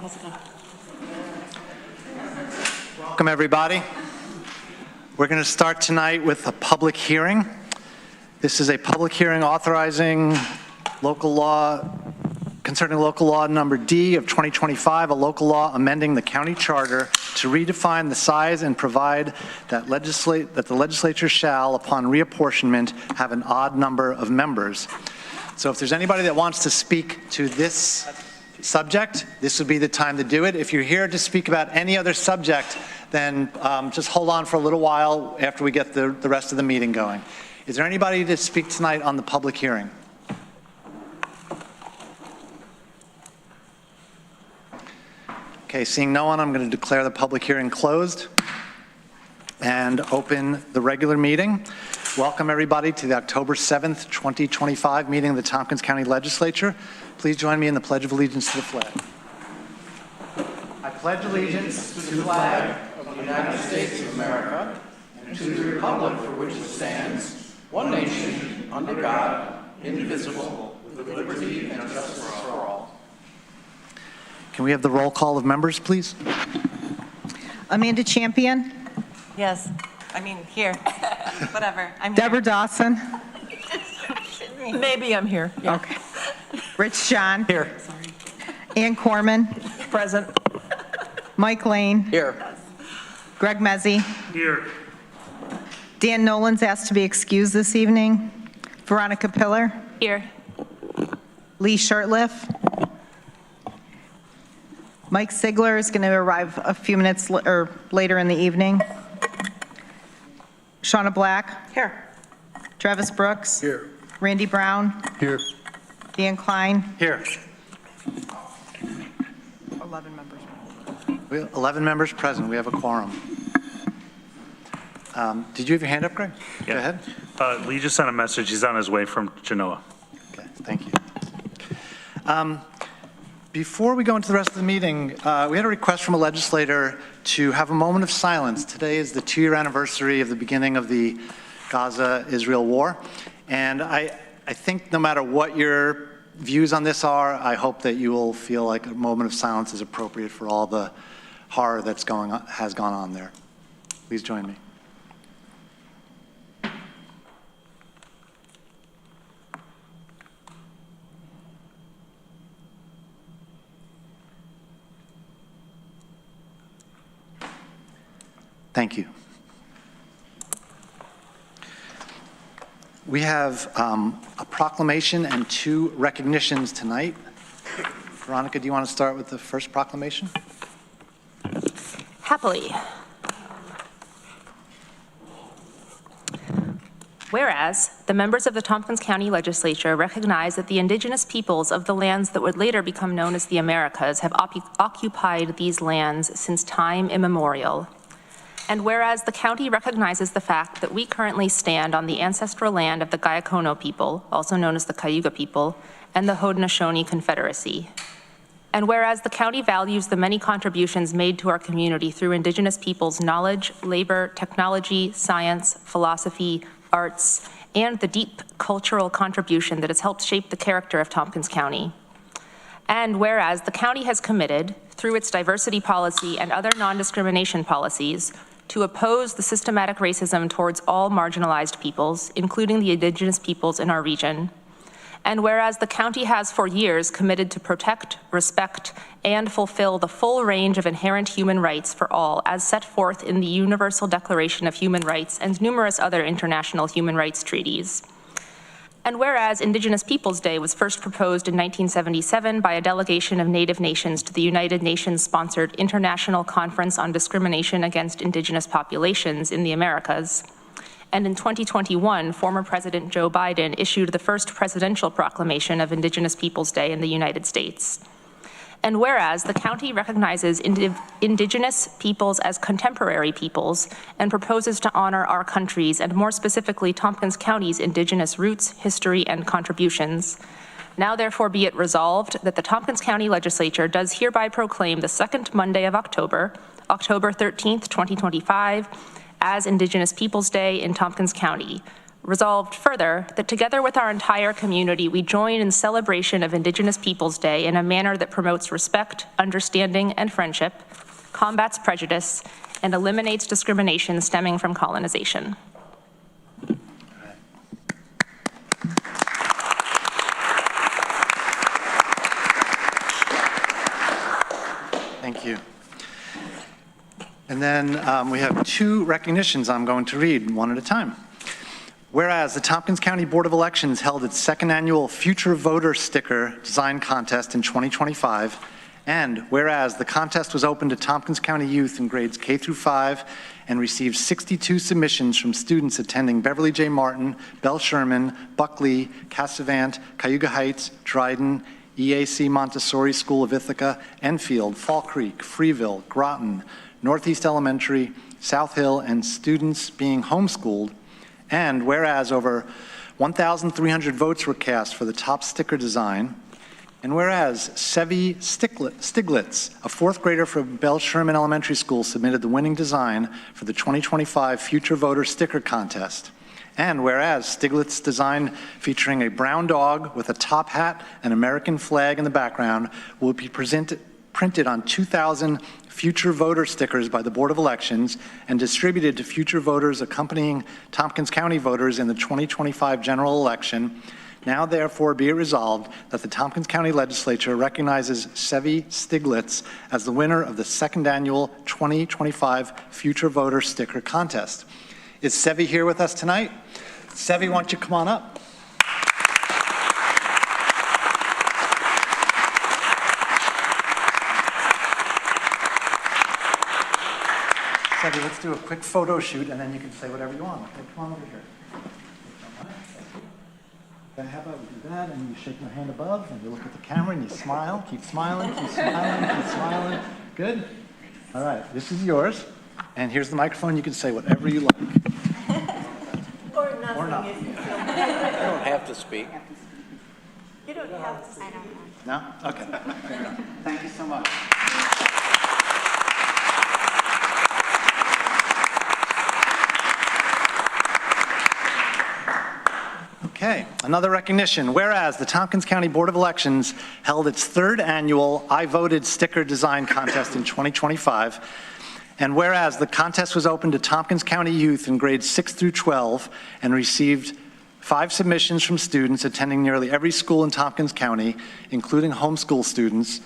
How's it going? Welcome, everybody. We're going to start tonight with a public hearing. This is a public hearing authorizing concerning local law number D of 2025, a local law amending the county charter to redefine the size and provide that the legislature shall, upon reapportionment, have an odd number of members. So if there's anybody that wants to speak to this subject, this would be the time to do it. If you're here to speak about any other subject, then just hold on for a little while after we get the rest of the meeting going. Is there anybody to speak tonight on the public hearing? Okay, seeing no one, I'm going to declare the public hearing closed and open the regular meeting. Welcome, everybody, to the October 7th, 2025 meeting of the Tompkins County Legislature. Please join me in the Pledge of Allegiance to the flag. I pledge allegiance to the flag of the United States of America and to the republic for which it stands, one nation, under God, indivisible, with liberty and justice for all. Can we have the roll call of members, please? Amanda Champion. Yes. I mean, here. Whatever. I'm Deborah Dawson. here. Maybe I'm here. Yeah. Okay. Rich John. Here. Sorry. Ann Corman. Present. Mike Lane. Here. Greg Mezzi. Here. Dan Nolan's asked to be excused this evening. Veronica Pillar. Here. Lee Shurtleff. Mike Sigler is going to arrive a few minutes later in the evening. Shauna Black. Here. Travis Brooks. Here. Randy Brown. Here. Dan Klein. Here. 11 members. We have 11 members present. We have a quorum. Did you have your hand up, Greg? Yeah. Go ahead. Lee just sent a message. He's on his way from Genoa. Okay, thank you. Before we go into the rest of the meeting, we had a request from a legislator to have a moment of silence. Today is the 2-year anniversary of the beginning of the Gaza-Israel war. And I think no matter what your views on this are, I hope that you will feel like a moment of silence is appropriate for all the horror that's has gone on there. Please join me. Thank you. We have a proclamation and 2 recognitions tonight. Veronica, do you want to start with the first proclamation? Happily. Whereas the members of the Tompkins County Legislature recognize that the indigenous peoples of the lands that would later become known as the Americas have occupied these lands since time immemorial. And whereas the county recognizes the fact that we currently stand on the ancestral land of the Gayakono people, also known as the Cayuga people, and the Haudenosaunee Confederacy. And whereas the county values the many contributions made to our community through indigenous peoples' knowledge, labor, technology, science, philosophy, arts, and the deep cultural contribution that has helped shape the character of Tompkins County. And whereas the county has committed, through its diversity policy and other non-discrimination policies, to oppose the systematic racism towards all marginalized peoples, including the indigenous peoples in our region. And whereas the county has for years committed to protect, respect, and fulfill the full range of inherent human rights for all as set forth in the Universal Declaration of Human Rights and numerous other international human rights treaties. And whereas Indigenous Peoples Day was first proposed in 1977 by a delegation of Native nations to the United Nations-sponsored International Conference on Discrimination Against Indigenous Populations in the Americas. And in 2021, former President Joe Biden issued the first presidential proclamation of Indigenous Peoples Day in the United States. And whereas the county recognizes indigenous peoples as contemporary peoples and proposes to honor our country's, and more specifically Tompkins County's, indigenous roots, history, and contributions. Now therefore be it resolved that the Tompkins County Legislature does hereby proclaim the second Monday of October, October 13th, 2025, as Indigenous Peoples Day in Tompkins County, Resolved further, that together with our entire community, we join in celebration of Indigenous Peoples Day in a manner that promotes respect, understanding, and friendship, combats prejudice, and eliminates discrimination stemming from colonization. Thank you. And then we have two recognitions I'm going to read one at a time. Whereas the Tompkins County Board of Elections held its second annual Future Voter Sticker Design Contest in 2025, and whereas the contest was open to Tompkins County youth in grades K through 5 and received 62 submissions from students attending Beverly J. Martin, Bell Sherman, Buckley, Cassavant, Cayuga Heights, Dryden, EAC Montessori School of Ithaca, Enfield, Fall Creek, Freeville, Groton, Northeast Elementary, South Hill, and students being homeschooled. And whereas over 1,300 votes were cast for the top sticker design, and whereas Sevi Stiglitz, a fourth grader from Bell Sherman Elementary School, submitted the winning design for the 2025 Future Voter Sticker Contest. And whereas Stiglitz's design featuring a brown dog with a top hat and American flag in the background will be printed on 2,000 future voter stickers by the Board of Elections and distributed to future voters accompanying Tompkins County voters in the 2025 general election. Now therefore be it resolved that the Tompkins County Legislature recognizes Sevi Stiglitz as the winner of the second annual 2025 Future Voter Sticker Contest. Is Sevi here with us tonight? Sevi, why don't you come on up? Sevi, let's do a quick photo shoot and then you can say whatever you want. Okay, come on over here. Okay, how about we do that and you shake your hand above and you look at the camera and you smile, keep smiling, keep smiling, keep smiling. Good? All right, this is yours. And here's the microphone, you can say whatever you like. Or nothing. Or not. You don't have to speak. You don't have to speak. No? Okay. Thank you so much. Okay, another recognition. Whereas the Tompkins County Board of Elections held its third annual I Voted Sticker Design Contest in 2025, and whereas the contest was open to Tompkins County youth in grades 6 through 12 and received 5 submissions from students attending nearly every school in Tompkins County, including homeschool students,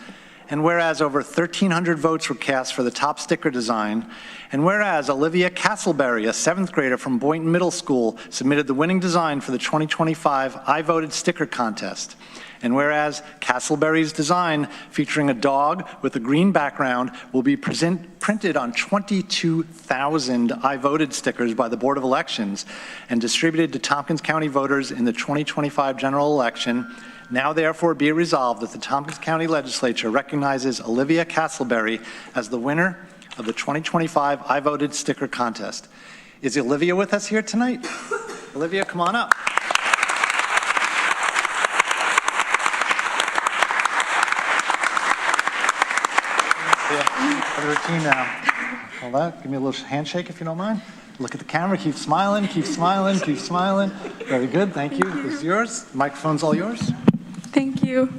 and whereas over 1,300 votes were cast for the top sticker design, and whereas Olivia Castleberry, a 7th grader from Boynton Middle School, submitted the winning design for the 2025 I Voted Sticker Contest, and whereas Castleberry's design featuring a dog with a green background will be printed on 22,000 I Voted stickers by the Board of Elections and distributed to Tompkins County voters in the 2025 general election. Now therefore be it resolved that the Tompkins County Legislature recognizes Olivia Castleberry as the winner of the 2025 I Voted Sticker Contest. Is Olivia with us here tonight? Olivia, come on up. For the routine now. Hold that. Give me a little handshake if you don't mind. Look at the camera. Keep smiling. Keep smiling. Keep smiling. Very good. Thank you. This is yours. The microphone's all yours. Thank you.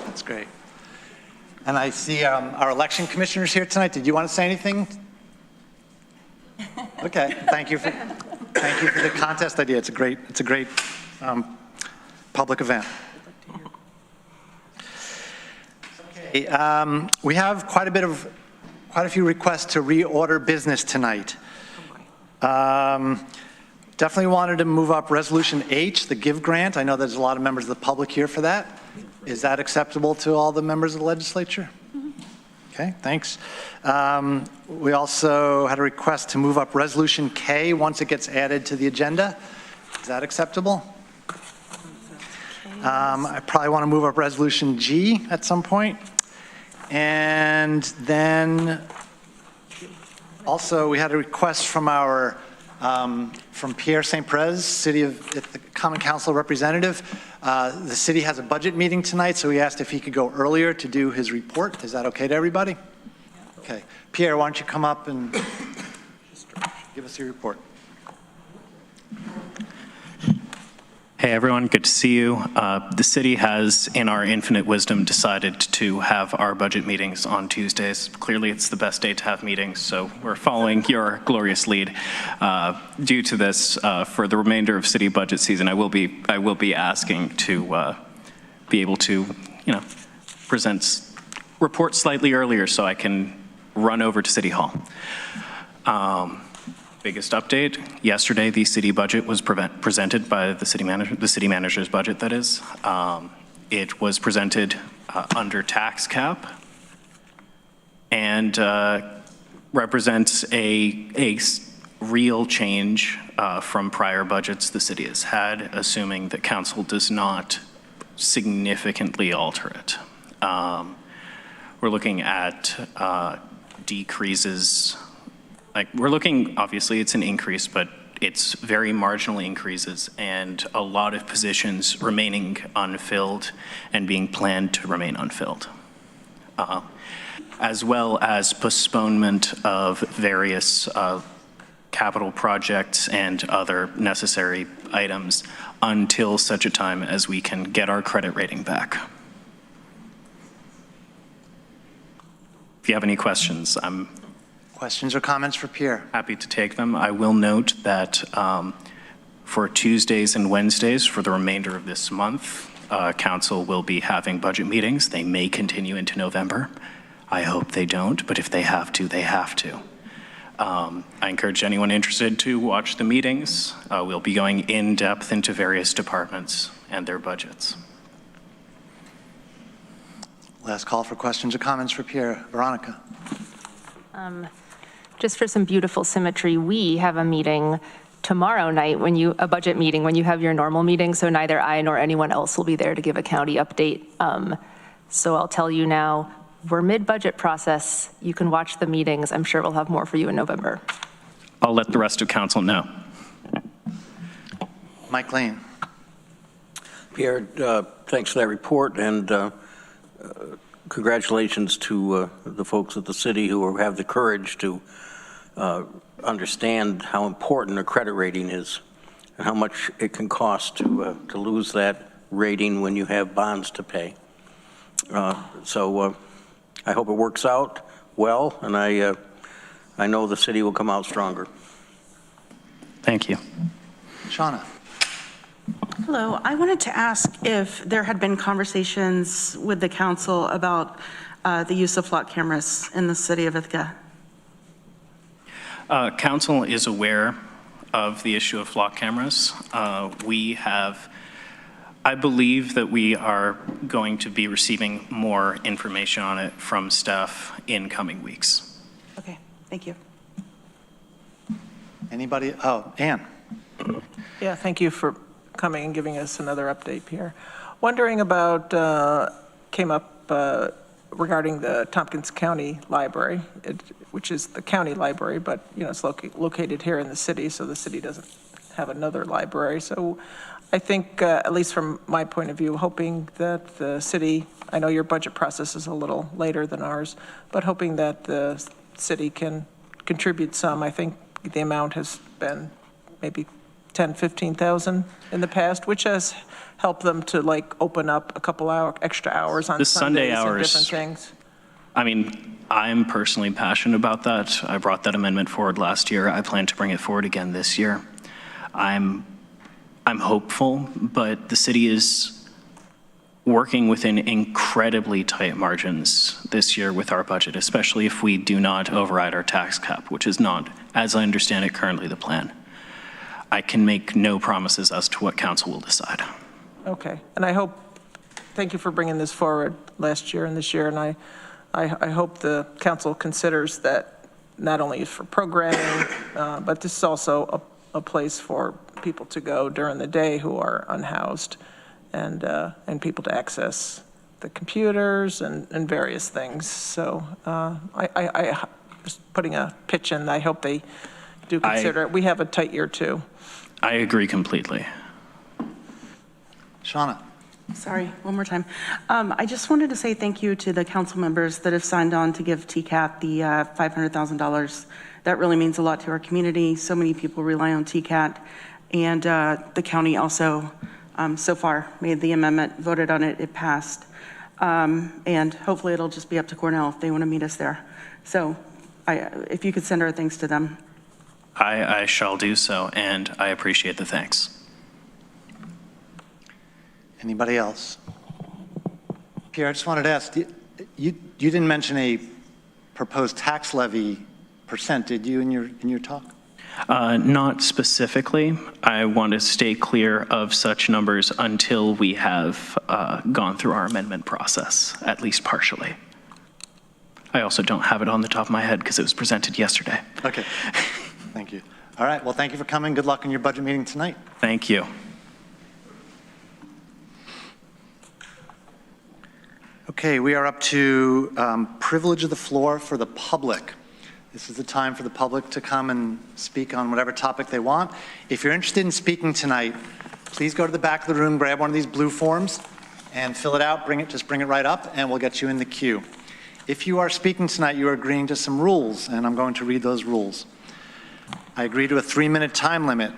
That's great. And I see our election commissioners here tonight. Did you want to say anything? Okay. Thank you for the contest idea. It's a great public event. Okay. We have quite a few requests to reorder business tonight. Definitely wanted to move up Resolution H, the GIVE grant. I know there's a lot of members of the public here for that. Is that acceptable to all the members of the legislature? Okay, thanks. We also had a request to move up Resolution K once it gets added to the agenda. Is that acceptable? I probably want to move up Resolution G at some point. And then also we had a request from our from Pierre St. Perez, the Common Council representative. The city has a budget meeting tonight, so he asked if he could go earlier to do his report. Is that okay to everybody? Okay. Pierre, why don't you come up and give us your report? Hey everyone, good to see you. The city has, in our infinite wisdom, decided to have our budget meetings on Tuesdays. Clearly, it's the best day to have meetings, so we're following your glorious lead. Due to this, for the remainder of city budget season, I will be asking to be able to, present reports slightly earlier so I can run over to City Hall. Biggest update, yesterday the city budget was presented by the city manager's budget, that is. It was presented under tax cap and represents a real change from prior budgets the city has had, assuming that council does not significantly alter it. We're looking at decreases. We're looking, obviously it's an increase, but it's very marginal increases and a lot of positions remaining unfilled and being planned to remain unfilled. As well as postponement of various capital projects and other necessary items until such a time as we can get our credit rating back. If you have any questions, I'm Questions or comments for Pierre? happy to take them. I will note that for Tuesdays and Wednesdays for the remainder of this month, council will be having budget meetings. They may continue into November. I hope they don't, but if they have to, they have to. I encourage anyone interested to watch the meetings. We'll be going in depth into various departments and their budgets. Last call for questions or comments for Pierre. Veronica. Just for some beautiful symmetry, we have a meeting tomorrow night a budget meeting when you have your normal meeting, so neither I nor anyone else will be there to give a county update. So I'll tell you now, we're mid-budget process. You can watch the meetings. I'm sure we'll have more for you in November. I'll let the rest of council know. Mike Lane. Pierre, thanks for that report, and congratulations to the folks at the city who have the courage to understand how important a credit rating is and how much it can cost to lose that rating when you have bonds to pay. So I hope it works out well, and I know the city will come out stronger. Thank you. Shauna. Hello. I wanted to ask if there had been conversations with the council about the use of flock cameras in the city of Ithaca. Council is aware of the issue of flock cameras. I believe that we are going to be receiving more information on it from staff in coming weeks. Okay, thank you. Anybody? Oh, Ann. Yeah, thank you for coming and giving us another update, Pierre. Wondering about, came up regarding the Tompkins County Library, which is the county library, but it's located here in the city, so the city doesn't have another library. So I think, at least from my point of view, hoping that the city, I know your budget process is a little later than ours, but hoping that the city can contribute some. I think the amount has been maybe 10, 15,000 in the past, which has helped them to open up a couple extra hours on The Sunday Sundays hours, and different things. I mean, I'm personally passionate about that. I brought that amendment forward last year. I plan to bring it forward again this year. I'm hopeful, but the city is working within incredibly tight margins this year with our budget, especially if we do not override our tax cap, which is not, as I understand it, currently the plan. I can make no promises as to what council will decide. Okay, and I hope, thank you for bringing this forward last year and this year, and I hope the council considers that not only for programming, but this is also a place for people to go during the day who are unhoused, and people to access the computers and various things. So I just putting a pitch in, I hope they do consider it. We have a tight year too. I agree completely. Shauna. Sorry, one more time. I just wanted to say thank you to the council members that have signed on to give TCAT the $500,000. That really means a lot to our community. So many people rely on TCAT. And the county also, so far, made the amendment, voted on it, it passed. And hopefully it'll just be up to Cornell if they want to meet us there. So if you could send our thanks to them. I shall do so, and I appreciate the thanks. Anybody else? Pierre, I just wanted to ask, you didn't mention a proposed tax levy percent, did you, in your talk? Not specifically. I want to stay clear of such numbers until we have gone through our amendment process, at least partially. I also don't have it on the top of my head because it was presented yesterday. Okay, thank you. All right, well, thank you for coming. Good luck in your budget meeting tonight. Thank you. Okay, we are up to privilege of the floor for the public. This is the time for the public to come and speak on whatever topic they want. If you're interested in speaking tonight, please go to the back of the room, grab one of these blue forms, and fill it out. Just bring it right up, and we'll get you in the queue. If you are speaking tonight, you are agreeing to some rules, and I'm going to read those rules. I agree to a 3-minute time limit.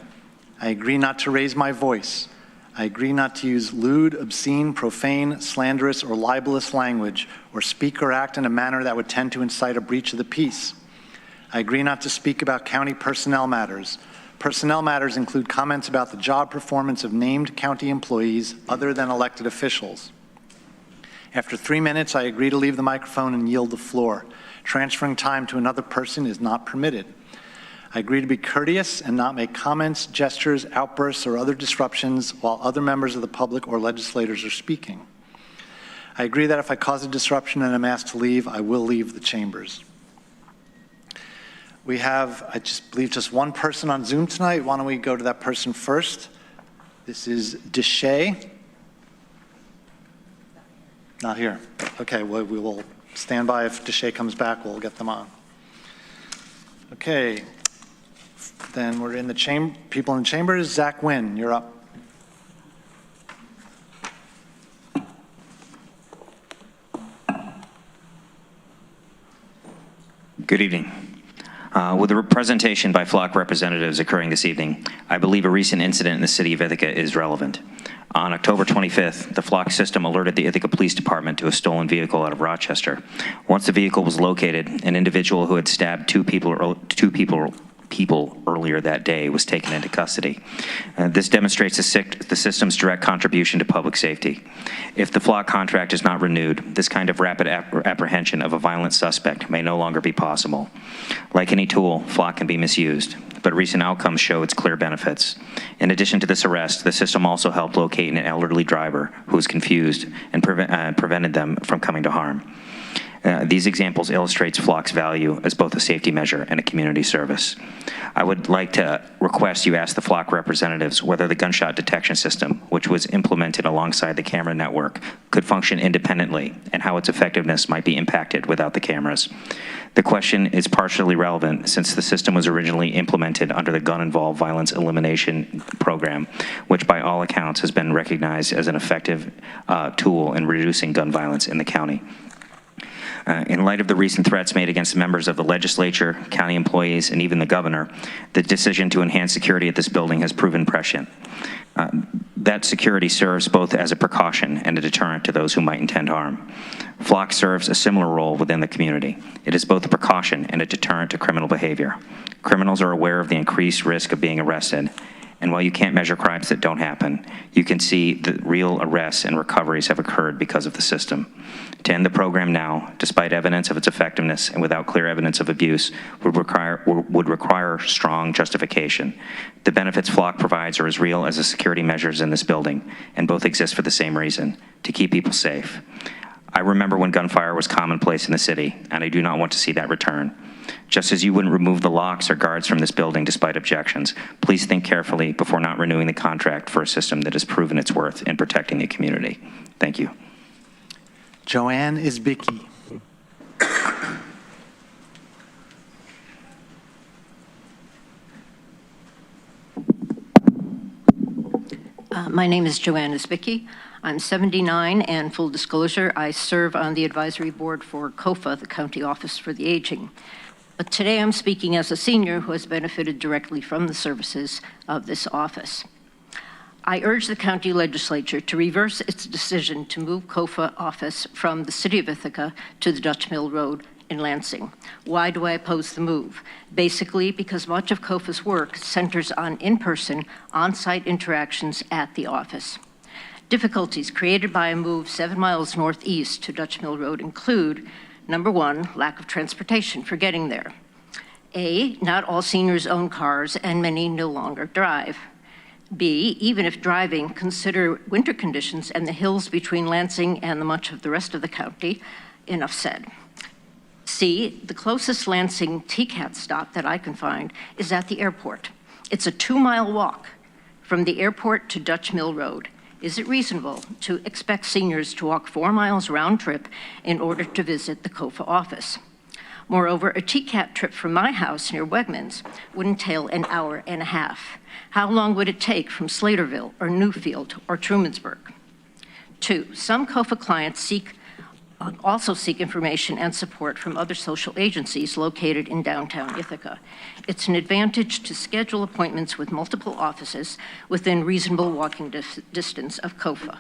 I agree not to raise my voice. I agree not to use lewd, obscene, profane, slanderous, or libelous language, or speak or act in a manner that would tend to incite a breach of the peace. I agree not to speak about county personnel matters. Personnel matters include comments about the job performance of named county employees other than elected officials. After 3 minutes, I agree to leave the microphone and yield the floor. Transferring time to another person is not permitted. I agree to be courteous and not make comments, gestures, outbursts, or other disruptions while other members of the public or legislators are speaking. I agree that if I cause a disruption and am asked to leave, I will leave the chambers. We have, I believe, just one person on Zoom tonight. Why don't we go to that person first? This is Deshay. Not here. Okay, well, we will stand by. If Deshay comes back, we'll get them on. Okay. Then we're in the chamber. People in the chambers. Zach Wynn, you're up. Good evening. With a presentation by flock representatives occurring this evening, I believe a recent incident in the city of Ithaca is relevant. On October 25th, the flock system alerted the Ithaca Police Department to a stolen vehicle out of Rochester. Once the vehicle was located, an individual who had stabbed two people earlier that day was taken into custody. This demonstrates the system's direct contribution to public safety. If the flock contract is not renewed, this kind of rapid apprehension of a violent suspect may no longer be possible. Like any tool, flock can be misused, but recent outcomes show its clear benefits. In addition to this arrest, the system also helped locate an elderly driver who was confused and prevented them from coming to harm. These examples illustrates flock's value as both a safety measure and a community service. I would like to request you ask the flock representatives whether the gunshot detection system, which was implemented alongside the camera network, could function independently and how its effectiveness might be impacted without the cameras. The question is partially relevant since the system was originally implemented under the Gun-Involved Violence Elimination Program, which by all accounts has been recognized as an effective tool in reducing gun violence in the county. In light of the recent threats made against members of the legislature, county employees, and even the governor, the decision to enhance security at this building has proven prescient. That security serves both as a precaution and a deterrent to those who might intend harm. Flock serves a similar role within the community. It is both a precaution and a deterrent to criminal behavior. Criminals are aware of the increased risk of being arrested, and while you can't measure crimes that don't happen, you can see that real arrests and recoveries have occurred because of the system. To end the program now, despite evidence of its effectiveness and without clear evidence of abuse, would require strong justification. The benefits flock provides are as real as the security measures in this building, and both exist for the same reason, to keep people safe. I remember when gunfire was commonplace in the city, and I do not want to see that return. Just as you wouldn't remove the locks or guards from this building despite objections, please think carefully before not renewing the contract for a system that has proven its worth in protecting the community. Thank you. Joanne Isbicki. My name is Joanne Isbicki. I'm 79, and full disclosure, I serve on the advisory board for COFA, the County Office for the Aging. But today I'm speaking as a senior who has benefited directly from the services of this office. I urge the county legislature to reverse its decision to move COFA office from the city of Ithaca to the Dutch Mill Road in Lansing. Why do I oppose the move? Basically, because much of COFA's work centers on in-person, on-site interactions at the office. Difficulties created by a move 7 miles northeast to Dutch Mill Road include, number one, lack of transportation for getting there. Not all seniors own cars and many no longer drive. B, even if driving, consider winter conditions and the hills between Lansing and much of the rest of the county. Enough said. C, the closest Lansing TCAT stop that I can find is at the airport. It's a 2-mile walk from the airport to Dutch Mill Road. Is it reasonable to expect seniors to walk 4 miles round trip in order to visit the COFA office? Moreover, a TCAT trip from my house near Wegmans would entail an hour and a half. How long would it take from Slaterville or Newfield or Trumansburg? 2, some COFA clients also seek information and support from other social agencies located in downtown Ithaca. It's an advantage to schedule appointments with multiple offices within reasonable walking distance of COFA.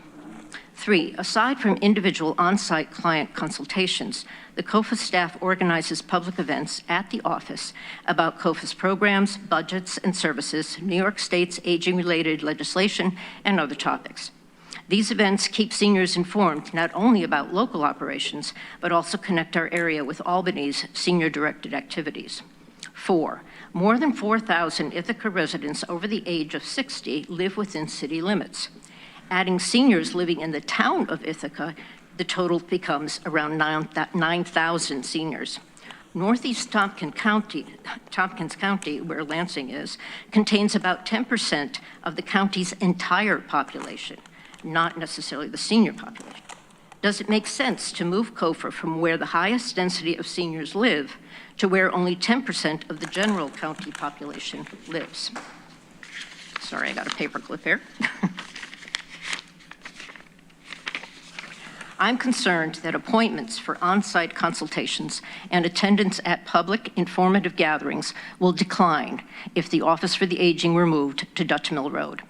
3, aside from individual on-site client consultations, the COFA staff organizes public events at the office about COFA's programs, budgets, and services, New York State's aging-related legislation, and other topics. These events keep seniors informed not only about local operations, but also connect our area with Albany's senior-directed activities. 4, more than 4,000 Ithaca residents over the age of 60 live within city limits. Adding seniors living in the town of Ithaca, the total becomes around 9,000 seniors. Northeast Tompkins County, where Lansing is, contains about 10% of the county's entire population, not necessarily the senior population. Does it make sense to move COFA from where the highest density of seniors live to where only 10% of the general county population lives? Sorry, I got a paperclip here. I'm concerned that appointments for on-site consultations and attendance at public informative gatherings will decline if the Office for the Aging were moved to Dutch Mill Road.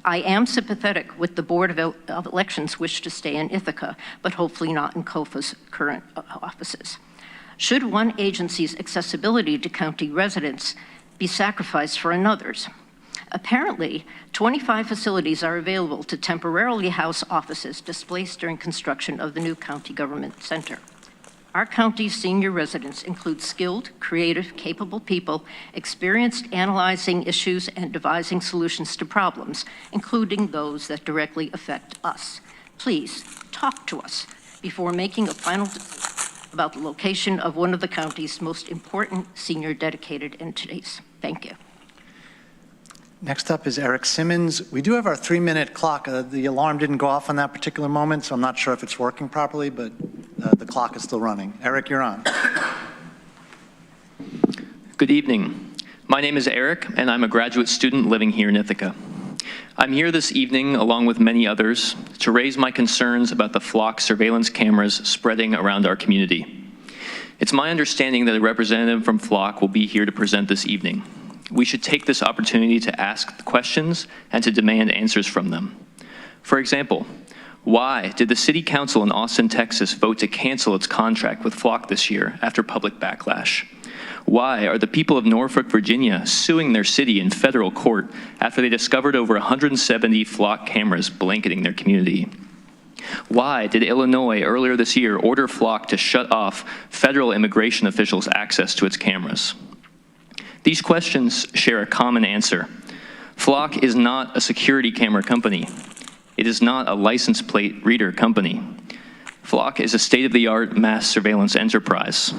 I am sympathetic with the Board of Elections' wish to stay in Ithaca, but hopefully not in COFA's current offices. Should one agency's accessibility to county residents be sacrificed for another's? Apparently, 25 facilities are available to temporarily house offices displaced during construction of the new county government center. Our county's senior residents include skilled, creative, capable people experienced analyzing issues and devising solutions to problems, including those that directly affect us. Please talk to us before making a final decision about the location of one of the county's most important senior dedicated entities. Thank you. Next up is Eric Simmons. We do have our 3-minute clock. The alarm didn't go off on that particular moment, so I'm not sure if it's working properly, but the clock is still running. Eric, you're on. Good evening. My name is Eric, and I'm a graduate student living here in Ithaca. I'm here this evening, along with many others, to raise my concerns about the flock surveillance cameras spreading around our community. It's my understanding that a representative from Flock will be here to present this evening. We should take this opportunity to ask questions and to demand answers from them. For example, why did the City Council in Austin, Texas vote to cancel its contract with Flock this year after public backlash? Why are the people of Norfolk, Virginia suing their city in federal court after they discovered over 170 Flock cameras blanketing their community? Why did Illinois earlier this year order Flock to shut off federal immigration officials' access to its cameras? These questions share a common answer. Flock is not a security camera company. It is not a license plate reader company. Flock is a state-of-the-art mass surveillance enterprise.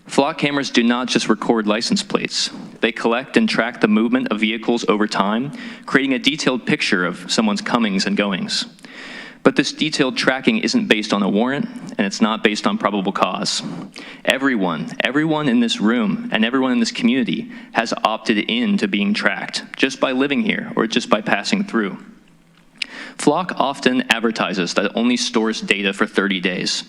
Flock cameras do not just record license plates. They collect and track the movement of vehicles over time, creating a detailed picture of someone's comings and goings. But this detailed tracking isn't based on a warrant, and it's not based on probable cause. Everyone in this room and everyone in this community has opted in to being tracked just by living here or just by passing through. Flock often advertises that it only stores data for 30 days.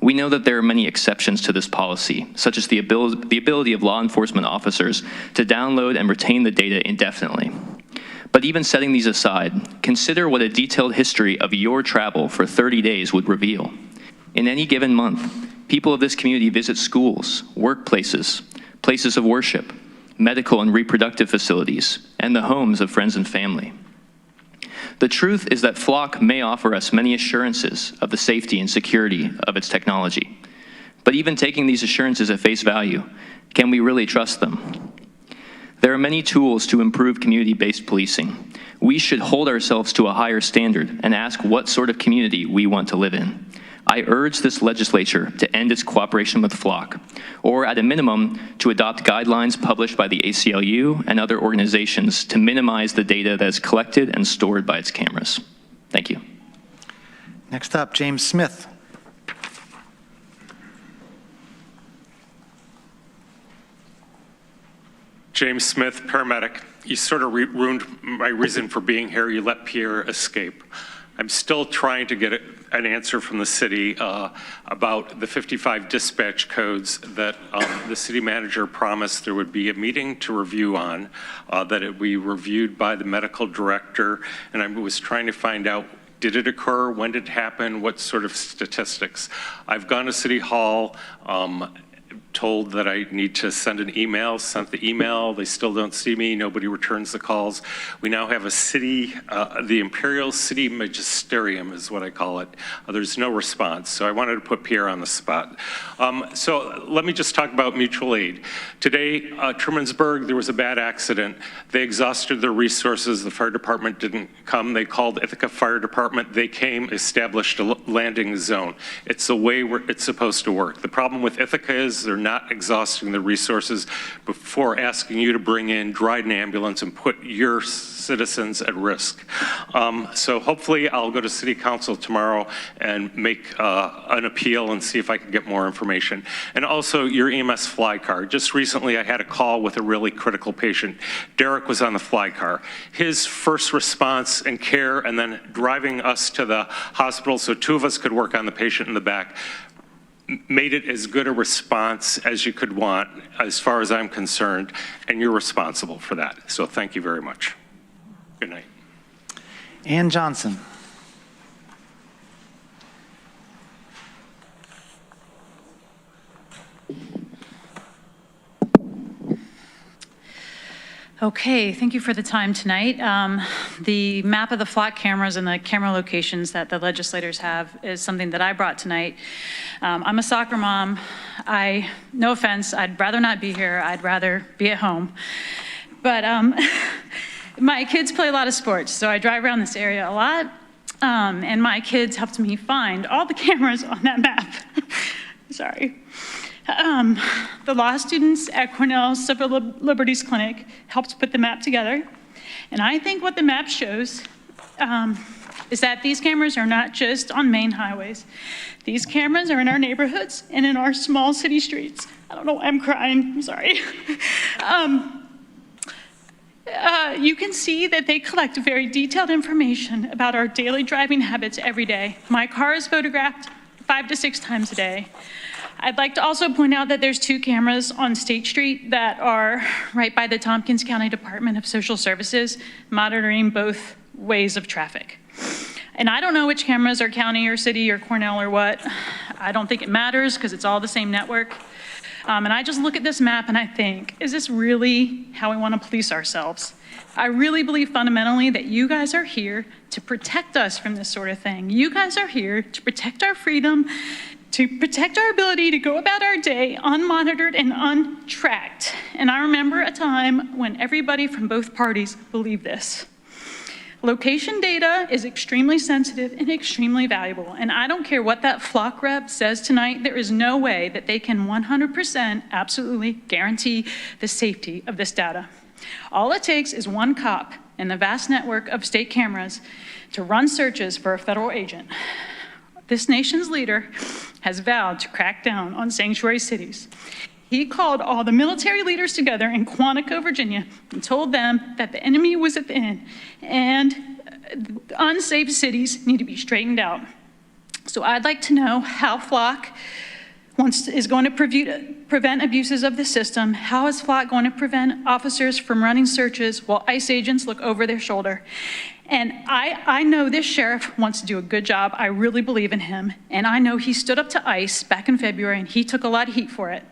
We know that there are many exceptions to this policy, such as the ability of law enforcement officers to download and retain the data indefinitely. But even setting these aside, consider what a detailed history of your travel for 30 days would reveal. In any given month, people of this community visit schools, workplaces, places of worship, medical and reproductive facilities, and the homes of friends and family. The truth is that Flock may offer us many assurances of the safety and security of its technology. But even taking these assurances at face value, can we really trust them? There are many tools to improve community-based policing. We should hold ourselves to a higher standard and ask what sort of community we want to live in. I urge this legislature to end its cooperation with Flock, or at a minimum, to adopt guidelines published by the ACLU and other organizations to minimize the data that is collected and stored by its cameras. Thank you. Next up, James Smith. James Smith, paramedic. You sort of ruined my reason for being here. You let Pierre escape. I'm still trying to get an answer from the city about the 55 dispatch codes that the city manager promised there would be a meeting to review on, that it would be reviewed by the medical director, and I was trying to find out, did it occur? When did it happen? What sort of statistics? I've gone to City Hall, told that I need to send an email, sent the email, they still don't see me, nobody returns the calls. We now have a city, the Imperial City Magisterium is what I call it. There's no response, so I wanted to put Pierre on the spot. So let me just talk about mutual aid. Today, Trumansburg, there was a bad accident. They exhausted their resources, the fire department didn't come, they called Ithaca Fire Department, they came, established a landing zone. It's the way it's supposed to work. The problem with Ithaca is they're not exhausting the resources before asking you to bring in, drive an ambulance, and put your citizens at risk. So hopefully I'll go to City Council tomorrow and make an appeal and see if I can get more information. And also your EMS fly car. Just recently I had a call with a really critical patient. Derek was on the fly car. His first response and care and then driving us to the hospital so two of us could work on the patient in the back made it as good a response as you could want, as far as I'm concerned, and you're responsible for that. So thank you very much. Good night. Ann Johnson. Okay, thank you for the time tonight. The map of the Flock cameras and the camera locations that the legislators have is something that I brought tonight. I'm a soccer mom. No offense, I'd rather not be here. I'd rather be at home. But my kids play a lot of sports, so I drive around this area a lot. And my kids helped me find all the cameras on that map. Sorry. The law students at Cornell Civil Liberties Clinic helped put the map together. And I think what the map shows is that these cameras are not just on main highways. These cameras are in our neighborhoods and in our small city streets. I don't know why I'm crying, I'm sorry. You can see that they collect very detailed information about our daily driving habits every day. My car is photographed 5 to 6 times a day. I'd like to also point out that there's 2 cameras on State Street that are right by the Tompkins County Department of Social Services, monitoring both ways of traffic. And I don't know which cameras are county or city or Cornell or what. I don't think it matters because it's all the same network. And I just look at this map and I think, is this really how we want to police ourselves? I really believe fundamentally that you guys are here to protect us from this sort of thing. You guys are here to protect our freedom, to protect our ability to go about our day unmonitored and untracked. And I remember a time when everybody from both parties believed this. Location data is extremely sensitive and extremely valuable, and I don't care what that Flock rep says tonight, there is no way that they can 100% absolutely guarantee the safety of this data. All it takes is one cop in the vast network of state cameras to run searches for a federal agent. This nation's leader has vowed to crack down on sanctuary cities. He called all the military leaders together in Quantico, Virginia, and told them that the enemy was at the end. And unsafe cities need to be straightened out. So I'd like to know how Flock is going to prevent abuses of the system. How is Flock going to prevent officers from running searches while ICE agents look over their shoulder? And I know this sheriff wants to do a good job. I really believe in him. And I know he stood up to ICE back in February and he took a lot of heat for it.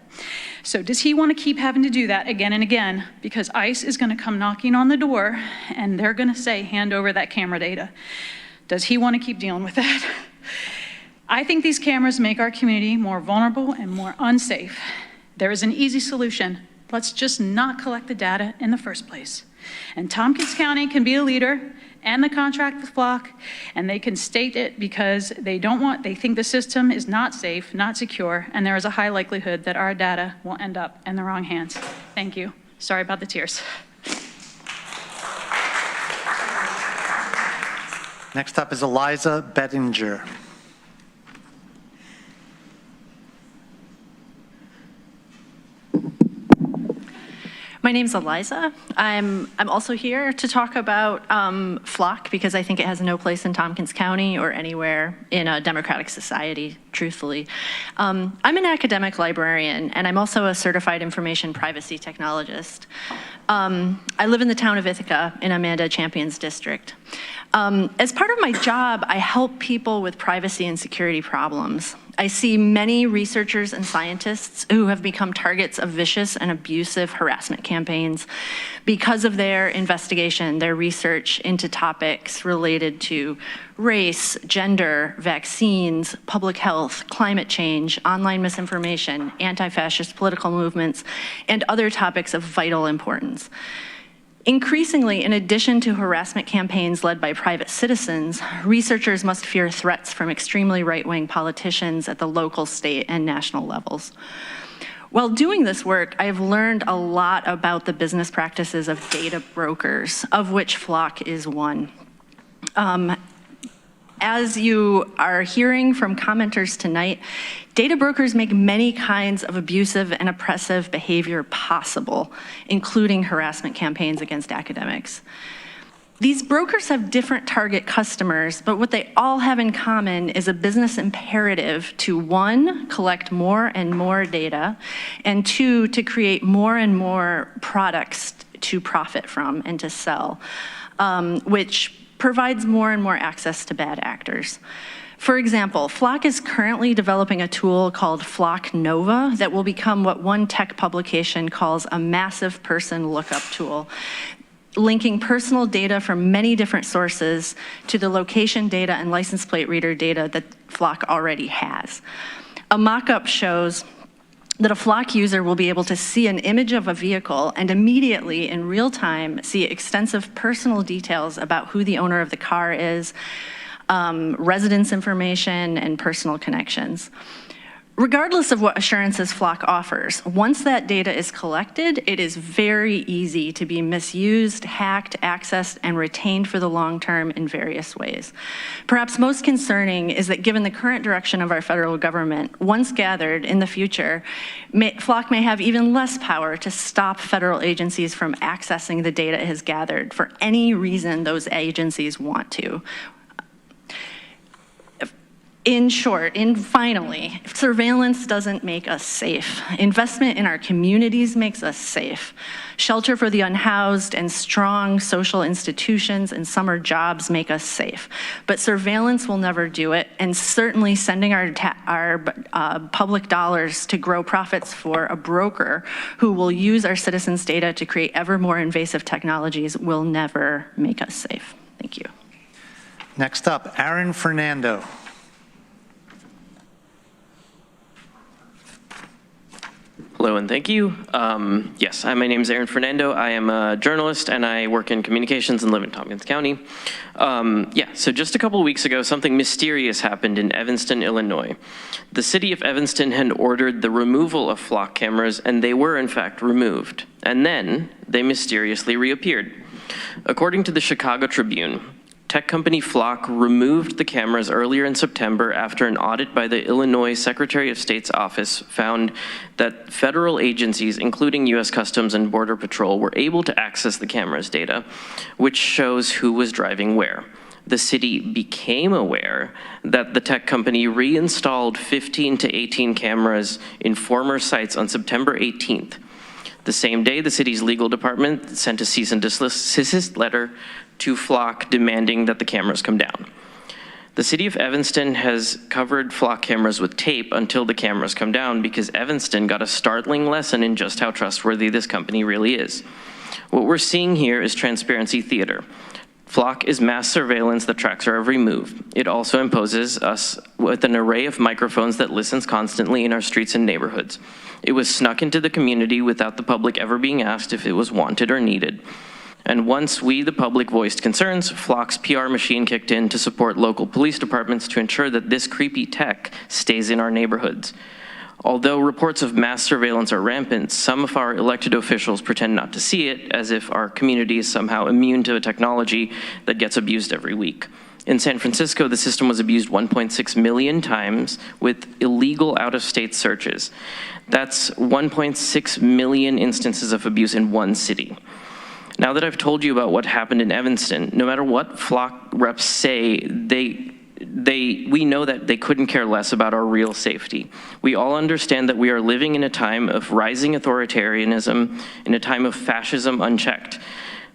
So does he want to keep having to do that again and again? Because ICE is going to come knocking on the door and they're going to say, hand over that camera data. Does he want to keep dealing with that? I think these cameras make our community more vulnerable and more unsafe. There is an easy solution. Let's just not collect the data in the first place. And Tompkins County can be a leader and the contract with Flock, and they can state it because they think the system is not safe, not secure, and there is a high likelihood that our data will end up in the wrong hands. Thank you. Sorry about the tears. Next up is Eliza Bettinger. My name's Eliza. I'm also here to talk about Flock because I think it has no place in Tompkins County or anywhere in a democratic society, truthfully. I'm an academic librarian, and I'm also a certified information privacy technologist. I live in the town of Ithaca in Amanda Champion's district. As part of my job, I help people with privacy and security problems. I see many researchers and scientists who have become targets of vicious and abusive harassment campaigns because of their investigation, their research into topics related to race, gender, vaccines, public health, climate change, online misinformation, anti-fascist political movements, and other topics of vital importance. Increasingly, in addition to harassment campaigns led by private citizens, researchers must fear threats from extremely right-wing politicians at the local, state, and national levels. While doing this work, I've learned a lot about the business practices of data brokers, of which Flock is one. As you are hearing from commenters tonight, data brokers make many kinds of abusive and oppressive behavior possible, including harassment campaigns against academics. These brokers have different target customers, but what they all have in common is a business imperative to, one, collect more and more data, and two, to create more and more products to profit from and to sell, which provides more and more access to bad actors. For example, Flock is currently developing a tool called Flock Nova that will become what one tech publication calls a massive person lookup tool, linking personal data from many different sources to the location data and license plate reader data that Flock already has. A mock-up shows that a Flock user will be able to see an image of a vehicle and immediately, in real time, see extensive personal details about who the owner of the car is, residence information, and personal connections. Regardless of what assurances Flock offers, once that data is collected, it is very easy to be misused, hacked, accessed, and retained for the long term in various ways. Perhaps most concerning is that given the current direction of our federal government, once gathered in the future, Flock may have even less power to stop federal agencies from accessing the data it has gathered for any reason those agencies want to. In short, finally, surveillance doesn't make us safe. Investment in our communities makes us safe. Shelter for the unhoused and strong social institutions and summer jobs make us safe. But surveillance will never do it, and certainly sending our public dollars to grow profits for a broker who will use our citizens' data to create ever more invasive technologies will never make us safe. Thank you. Next up, Aaron Fernando. Hello and thank you. Yes, my name is Aaron Fernando. I am a journalist and I work in communications and live in Tompkins County. So just a couple of weeks ago, something mysterious happened in Evanston, Illinois. The city of Evanston had ordered the removal of Flock cameras, and they were in fact removed. And then they mysteriously reappeared. According to the Chicago Tribune, tech company Flock removed the cameras earlier in September after an audit by the Illinois Secretary of State's office found that federal agencies, including U.S. Customs and Border Patrol, were able to access the cameras data, which shows who was driving where. The city became aware that the tech company reinstalled 15 to 18 cameras in former sites on September 18th. The same day, the city's legal department sent a cease and desist letter to Flock demanding that the cameras come down. The city of Evanston has covered Flock cameras with tape until the cameras come down because Evanston got a startling lesson in just how trustworthy this company really is. What we're seeing here is transparency theater. Flock is mass surveillance that tracks our every move. It also imposes us with an array of microphones that listens constantly in our streets and neighborhoods. It was snuck into the community without the public ever being asked if it was wanted or needed. And once we, the public, voiced concerns, Flock's PR machine kicked in to support local police departments to ensure that this creepy tech stays in our neighborhoods. Although reports of mass surveillance are rampant, some of our elected officials pretend not to see it, as if our community is somehow immune to a technology that gets abused every week. In San Francisco, the system was abused 1.6 million times with illegal out-of-state searches. That's 1.6 million instances of abuse in one city. Now that I've told you about what happened in Evanston, no matter what Flock reps say, we know that they couldn't care less about our real safety. We all understand that we are living in a time of rising authoritarianism, in a time of fascism unchecked.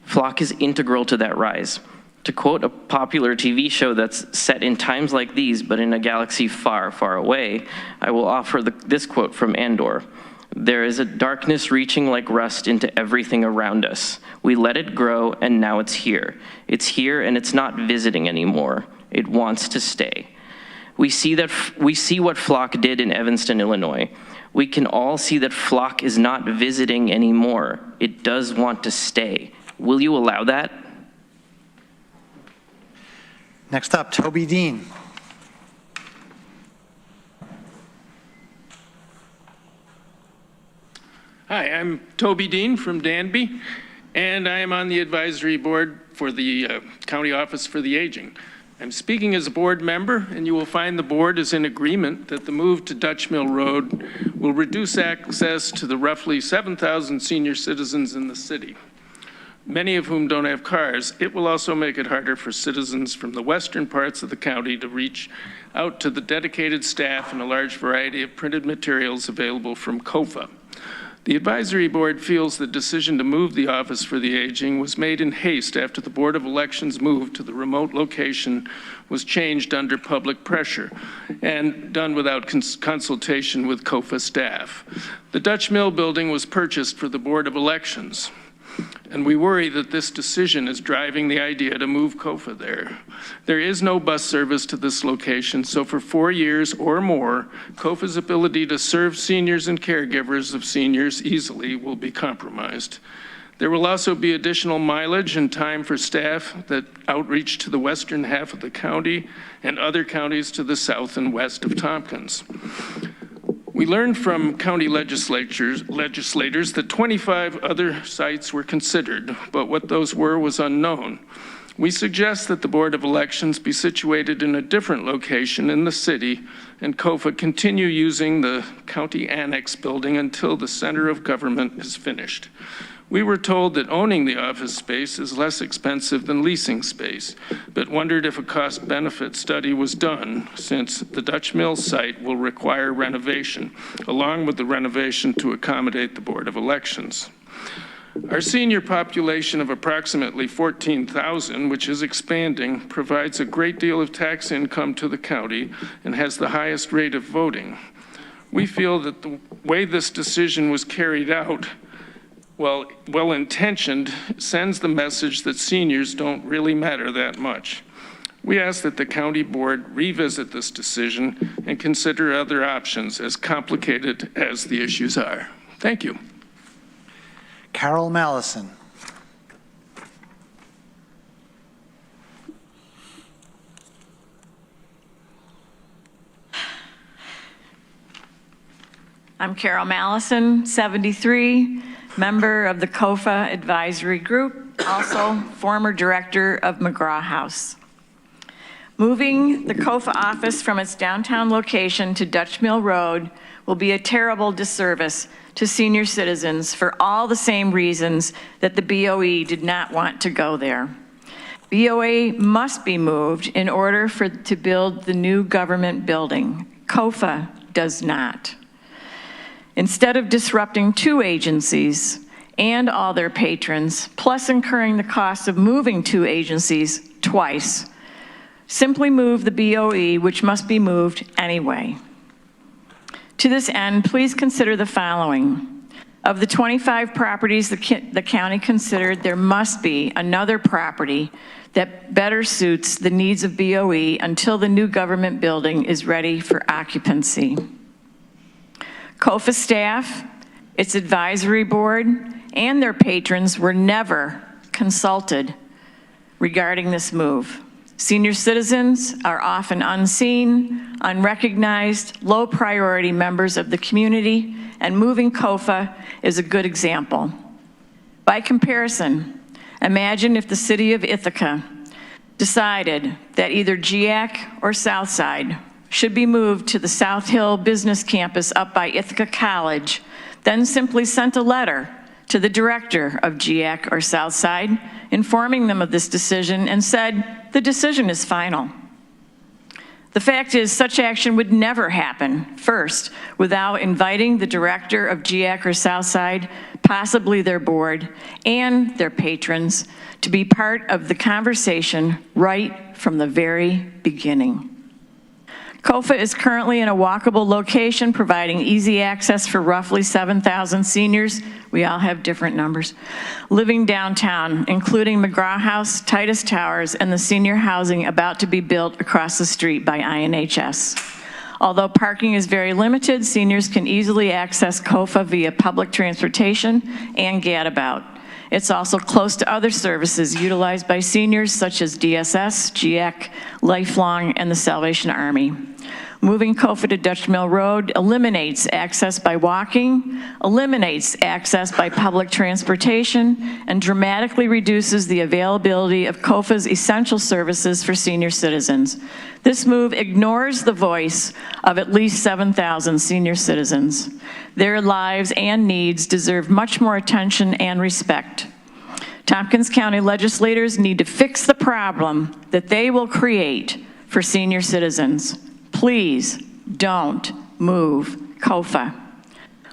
Flock is integral to that rise. To quote a popular TV show that's set in times like these, but in a galaxy far, far away, I will offer this quote from Andor. "There is a darkness reaching like rust into everything around us. We let it grow, and now it's here. It's here, and it's not visiting anymore. It wants to stay." We see what Flock did in Evanston, Illinois. We can all see that Flock is not visiting anymore. It does want to stay. Will you allow that? Next up, Toby Dean. Hi, I'm Toby Dean from Danby, and I am on the advisory board for the County Office for the Aging. I'm speaking as a board member, and you will find the board is in agreement that the move to Dutch Mill Road will reduce access to the roughly 7,000 senior citizens in the city, many of whom don't have cars. It will also make it harder for citizens from the western parts of the county to reach out to the dedicated staff and a large variety of printed materials available from COFA. The advisory board feels the decision to move the Office for the Aging was made in haste after the Board of Elections' move to the remote location was changed under public pressure and done without consultation with COFA staff. The Dutch Mill building was purchased for the Board of Elections, and we worry that this decision is driving the idea to move COFA there. There is no bus service to this location, so for 4 years or more, COFA's ability to serve seniors and caregivers of seniors easily will be compromised. There will also be additional mileage and time for staff that outreach to the western half of the county and other counties to the south and west of Tompkins. We learned from county legislators that 25 other sites were considered, but what those were was unknown. We suggest that the Board of Elections be situated in a different location in the city and COFA continue using the county annex building until the center of government is finished. We were told that owning the office space is less expensive than leasing space, but wondered if a cost-benefit study was done, since the Dutch Mill site will require renovation, along with the renovation to accommodate the Board of Elections. Our senior population of approximately 14,000, which is expanding, provides a great deal of tax income to the county and has the highest rate of voting. We feel that the way this decision was carried out, well-intentioned, sends the message that seniors don't really matter that much. We ask that the county board revisit this decision and consider other options, as complicated as the issues are. Thank you. Carol Mallison. I'm Carol Mallison, 73, member of the COFA Advisory Group, also former director of McGraw House. Moving the COFA office from its downtown location to Dutch Mill Road will be a terrible disservice to senior citizens for all the same reasons that the BOE did not want to go there. BOA must be moved in order to build the new government building. COFA does not. Instead of disrupting two agencies and all their patrons, plus incurring the cost of moving two agencies twice, simply move the BOE, which must be moved anyway. To this end, please consider the following. Of the 25 properties the county considered, there must be another property that better suits the needs of BOE until the new government building is ready for occupancy. COFA staff, its advisory board, and their patrons were never consulted regarding this move. Senior citizens are often unseen, unrecognized, low-priority members of the community, and moving COFA is a good example. By comparison, imagine if the city of Ithaca decided that either GIAC or Southside should be moved to the South Hill Business Campus up by Ithaca College, then simply sent a letter to the director of GIAC or Southside informing them of this decision and said, the decision is final. The fact is, such action would never happen, first, without inviting the director of GIAC or Southside, possibly their board, and their patrons, to be part of the conversation right from the very beginning. COFA is currently in a walkable location, providing easy access for roughly 7,000 seniors. We all have different numbers. Living downtown, including McGraw House, Titus Towers, and the senior housing about to be built across the street by INHS. Although parking is very limited, seniors can easily access COFA via public transportation and gadabout. It's also close to other services utilized by seniors such as DSS, GIAC, Lifelong, and the Salvation Army. Moving COFA to Dutch Mill Road eliminates access by walking, eliminates access by public transportation, and dramatically reduces the availability of COFA's essential services for senior citizens. This move ignores the voice of at least 7,000 senior citizens. Their lives and needs deserve much more attention and respect. Tompkins County legislators need to fix the problem that they will create for senior citizens. Please don't move COFA.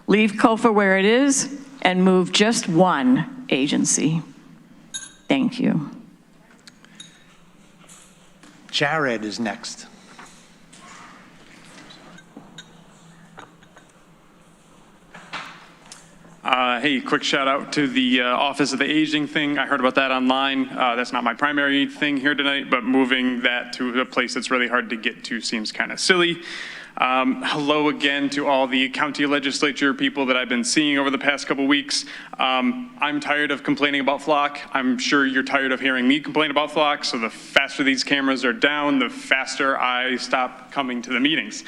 Leave COFA where it is and move just one agency. Thank you. Jared is next. Hey, quick shout out to the Office of the Aging thing. I heard about that online. That's not my primary thing here tonight, but moving that to a place that's really hard to get to seems kind of silly. Hello again to all the county legislature people that I've been seeing over the past couple weeks. I'm tired of complaining about flock. I'm sure you're tired of hearing me complain about flock, so the faster these cameras are down, the faster I stop coming to the meetings.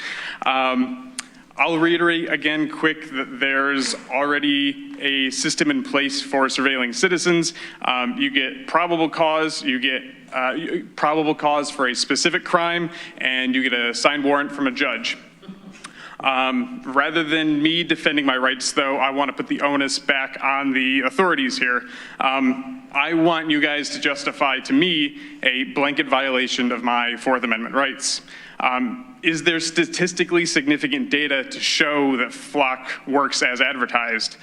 I'll reiterate again quick that there's already a system in place for surveilling citizens. You get probable cause, you get probable cause for a specific crime, and you get a signed warrant from a judge. Rather than me defending my rights, though, I want to put the onus back on the authorities here. I want you guys to justify to me a blanket violation of my Fourth Amendment rights. Is there statistically significant data to show that flock works as advertised?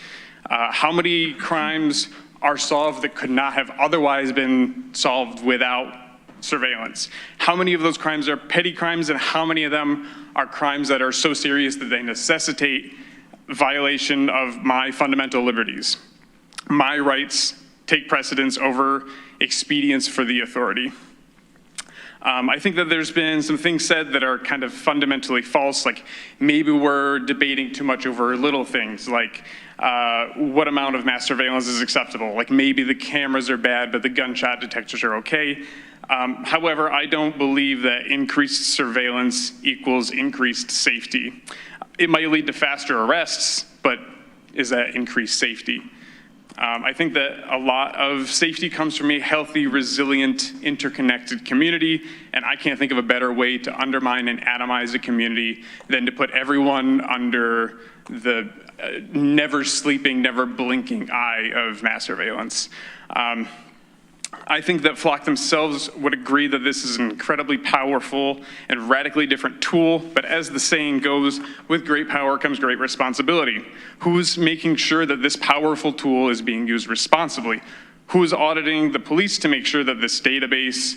How many crimes are solved that could not have otherwise been solved without surveillance? How many of those crimes are petty crimes, and how many of them are crimes that are so serious that they necessitate violation of my fundamental liberties? My rights take precedence over expedience for the authority. I think that there's been some things said that are kind of fundamentally false, like maybe we're debating too much over little things, like what amount of mass surveillance is acceptable, like maybe the cameras are bad but the gunshot detectors are okay. However, I don't believe that increased surveillance equals increased safety. It might lead to faster arrests, but is that increased safety? I think that a lot of safety comes from a healthy, resilient, interconnected community, and I can't think of a better way to undermine and atomize a community than to put everyone under the never sleeping, never blinking eye of mass surveillance. I think that Flock themselves would agree that this is an incredibly powerful and radically different tool, but as the saying goes, with great power comes great responsibility. Who's making sure that this powerful tool is being used responsibly? Who's auditing the police to make sure that the database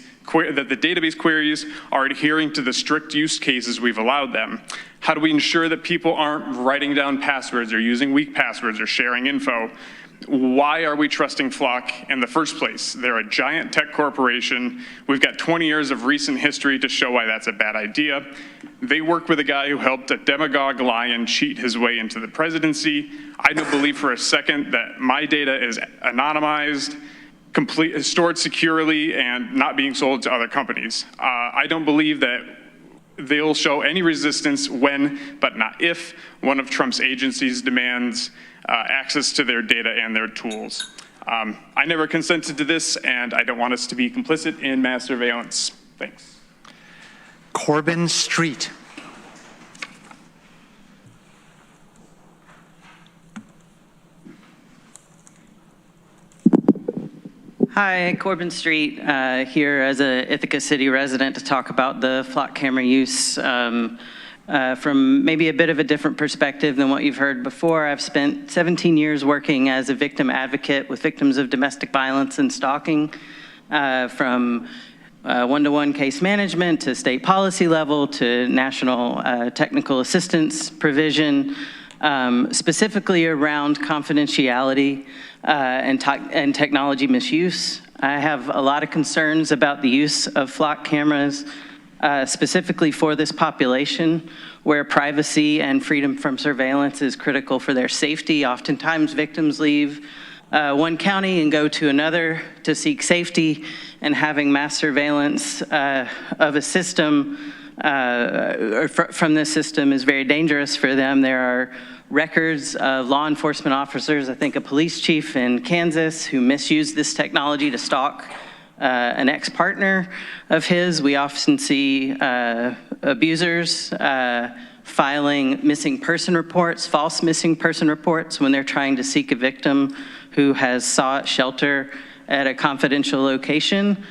queries are adhering to the strict use cases we've allowed them? How do we ensure that people aren't writing down passwords or using weak passwords or sharing info? Why are we trusting Flock in the first place? They're a giant tech corporation. We've got 20 years of recent history to show why that's a bad idea. They work with a guy who helped a demagogue lie and cheat his way into the presidency. I don't believe for a second that my data is anonymized, stored securely, and not being sold to other companies. I don't believe that they'll show any resistance when, but not if, one of Trump's agencies demands access to their data and their tools. I never consented to this, and I don't want us to be complicit in mass surveillance. Thanks. Corbin Street. Hi, Corbin Street, here as a Ithaca City resident to talk about the Flock camera use from maybe a bit of a different perspective than what you've heard before. I've spent 17 years working as a victim advocate with victims of domestic violence and stalking, from one-to-one case management to state policy level to national technical assistance provision, specifically around confidentiality and technology misuse. I have a lot of concerns about the use of Flock cameras, specifically for this population, where privacy and freedom from surveillance is critical for their safety. Oftentimes victims leave one county and go to another to seek safety, and having mass surveillance of a system or from this system is very dangerous for them. There are records of law enforcement officers, I think a police chief in Kansas, who misused this technology to stalk an ex-partner of his. We often see abusers filing missing person reports, false missing person reports, when they're trying to seek a victim who has sought shelter at a confidential location.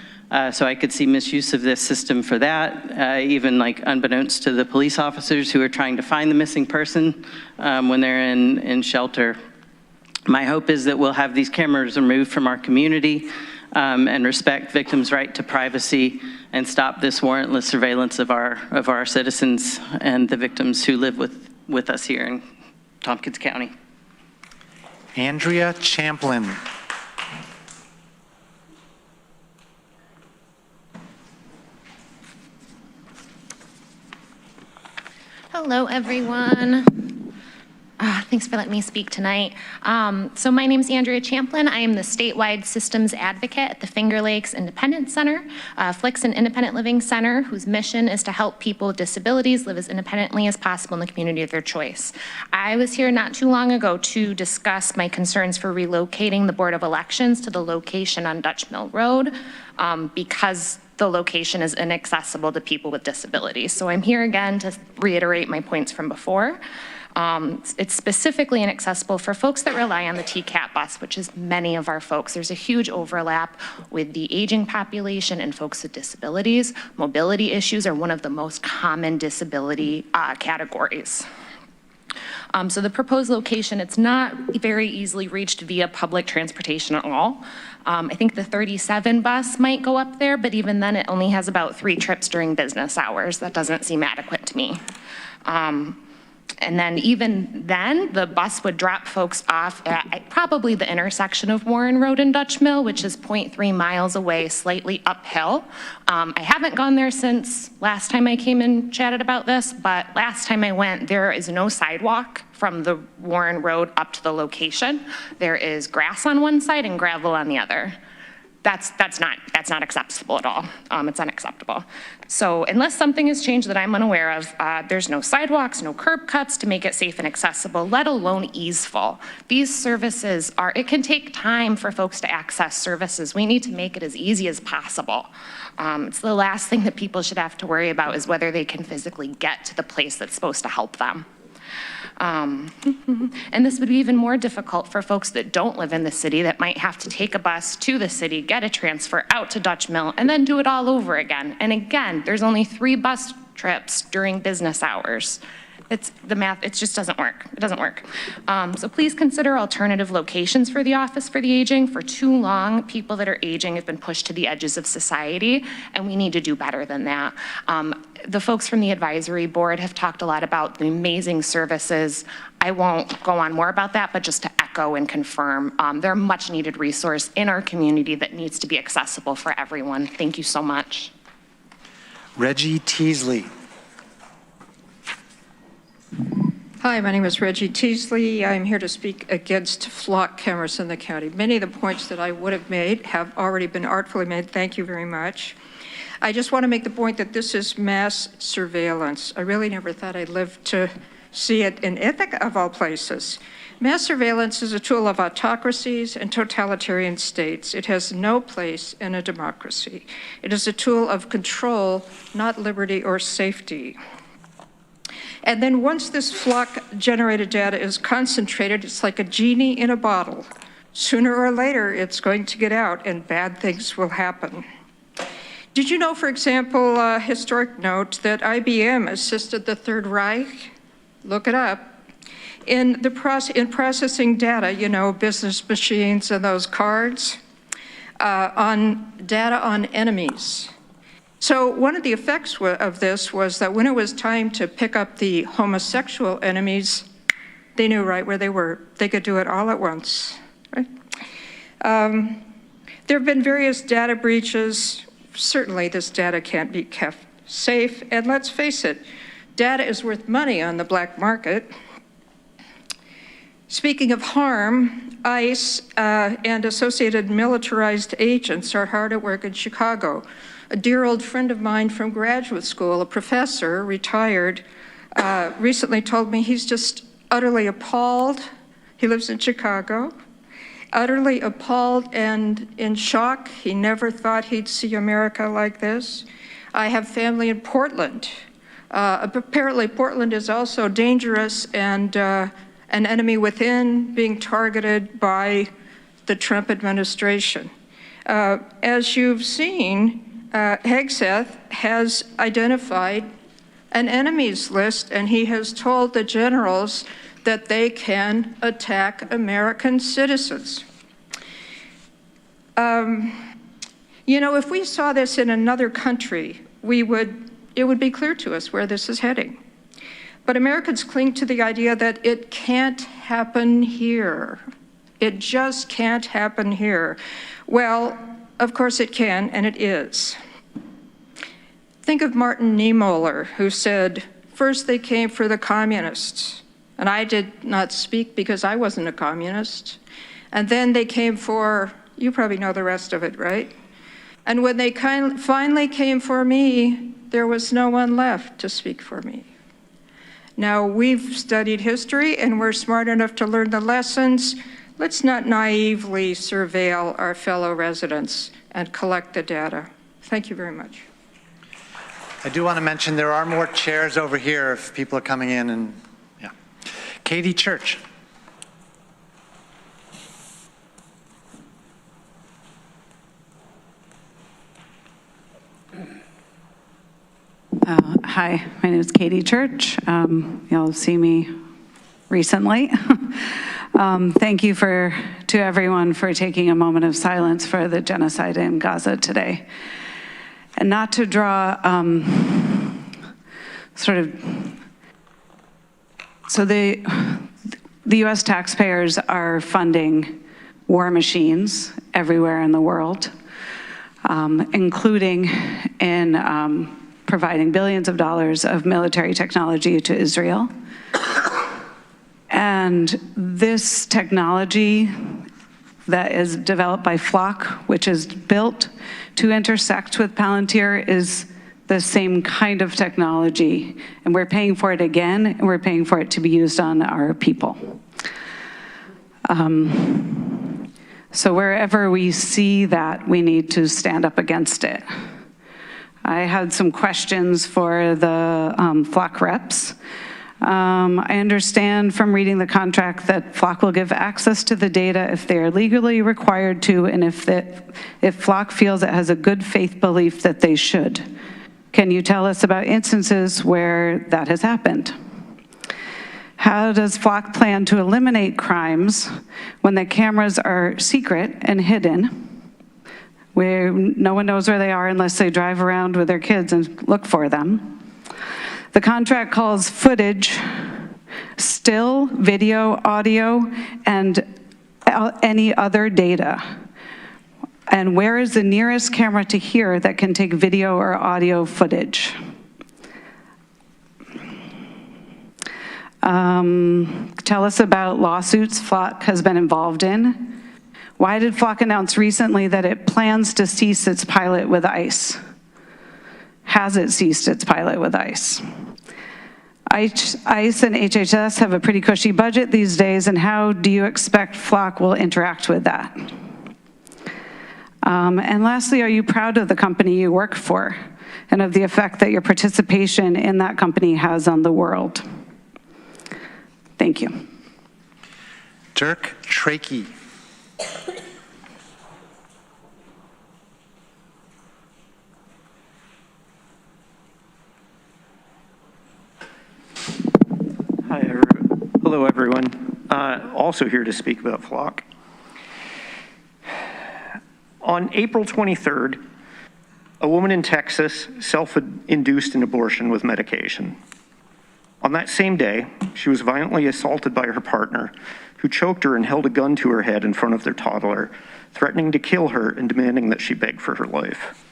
So I could see misuse of this system for that, even like unbeknownst to the police officers who are trying to find the missing person when they're in shelter. My hope is that we'll have these cameras removed from our community and respect victims' right to privacy and stop this warrantless surveillance of our citizens and the victims who live with us here in Tompkins County. Andrea Champlin. Hello, everyone. Thanks for letting me speak tonight. So my name is Andrea Champlin. I am the statewide systems advocate at the Finger Lakes Independent Center, Flicks and Independent Living Center, whose mission is to help people with disabilities live as independently as possible in the community of their choice. I was here not too long ago to discuss my concerns for relocating the Board of Elections to the location on Dutch Mill Road because the location is inaccessible to people with disabilities. So I'm here again to reiterate my points from before. It's specifically inaccessible for folks that rely on the TCAT bus, which is many of our folks. There's a huge overlap with the aging population and folks with disabilities. Mobility issues are one of the most common disability categories. So the proposed location, it's not very easily reached via public transportation at all. I think the 37 bus might go up there, but even then it only has about 3 trips during business hours. That doesn't seem adequate to me. And then even then, the bus would drop folks off at probably the intersection of Warren Road and Dutch Mill, which is 0.3 miles away, slightly uphill. I haven't gone there since last time I came and chatted about this, but last time I went, there is no sidewalk from the Warren Road up to the location. There is grass on one side and gravel on the other. That's not acceptable at all. It's unacceptable. So unless something has changed that I'm unaware of, there's no sidewalks, no curb cuts to make it safe and accessible, let alone easeful. These services it can take time for folks to access services. We need to make it as easy as possible. It's the last thing that people should have to worry about is whether they can physically get to the place that's supposed to help them. And this would be even more difficult for folks that don't live in the city that might have to take a bus to the city, get a transfer out to Dutch Mill, and then do it all over again. And again, there's only 3 bus trips during business hours. It's the math, it just doesn't work. It doesn't work. So please consider alternative locations for the Office for the Aging. For too long, people that are aging have been pushed to the edges of society, and we need to do better than that. The folks from the advisory board have talked a lot about the amazing services. I won't go on more about that, but just to echo and confirm, they're a much needed resource in our community that needs to be accessible for everyone. Thank you so much. Reggie Teasley. Hi, my name is Reggie Teasley. I'm here to speak against flock cameras in the county. Many of the points that I would have made have already been artfully made. Thank you very much. I just want to make the point that this is mass surveillance. I really never thought I'd live to see it in Ithaca, of all places. Mass surveillance is a tool of autocracies and totalitarian states. It has no place in a democracy. It is a tool of control, not liberty or safety. And then once this flock-generated data is concentrated, it's like a genie in a bottle. Sooner or later, it's going to get out and bad things will happen. Did you know, for example, a historic note that IBM assisted the Third Reich? Look it up. In processing data, you know, business machines and those cards, on data on enemies. So one of the effects of this was that when it was time to pick up the homosexual enemies, they knew right where they were. They could do it all at once, right? There have been various data breaches. Certainly this data can't be kept safe. And let's face it, data is worth money on the black market. Speaking of harm, ICE and associated militarized agents are hard at work in Chicago. A dear old friend of mine from graduate school, a professor, retired, recently told me he's just utterly appalled. He lives in Chicago. Utterly appalled and in shock. He never thought he'd see America like this. I have family in Portland. Apparently Portland is also dangerous and an enemy within, being targeted by the Trump administration. As you've seen, Hegseth has identified an enemies list, and he has told the generals that they can attack American citizens. You know, if we saw this in another country, it would be clear to us where this is heading. But Americans cling to the idea that it can't happen here. It just can't happen here. Well, of course it can, and it is. Think of Martin Niemöller, who said, first they came for the communists, and I did not speak because I wasn't a communist. And then they came for, you probably know the rest of it, right? And when they finally came for me, there was no one left to speak for me. Now, we've studied history and we're smart enough to learn the lessons. Let's not naively surveil our fellow residents and collect the data. Thank you very much. I do want to mention there are more chairs over here if people are coming in, and yeah. Katie Church. Hi, my name is Katie Church. You'll see me recently. Thank you to everyone for taking a moment of silence for the genocide in Gaza today. And not to draw so the US taxpayers are funding war machines everywhere in the world, including in providing billions of dollars of military technology to Israel. And this technology that is developed by Flock, which is built to intersect with Palantir, is the same kind of technology. And we're paying for it again, and we're paying for it to be used on our people. So wherever we see that, we need to stand up against it. I had some questions for the Flock reps. I understand from reading the contract that Flock will give access to the data if they are legally required to, and if Flock feels it has a good faith belief that they should. Can you tell us about instances where that has happened? How does Flock plan to eliminate crimes when the cameras are secret and hidden, where no one knows where they are unless they drive around with their kids and look for them? The contract calls footage still, video, audio, and any other data. And where is the nearest camera to here that can take video or audio footage? Tell us about lawsuits Flock has been involved in. Why did Flock announce recently that it plans to cease its pilot with ICE? Has it ceased its pilot with ICE? ICE and HHS have a pretty cushy budget these days, and how do you expect Flock will interact with that? And lastly, are you proud of the company you work for and of the effect that your participation in that company has on the world? Thank you. Dirk Trakey. Hello, everyone. Also here to speak about Flock. On April 23rd, a woman in Texas self-induced an abortion with medication. On that same day, she was violently assaulted by her partner, who choked her and held a gun to her head in front of their toddler, threatening to kill her and demanding that she beg for her life.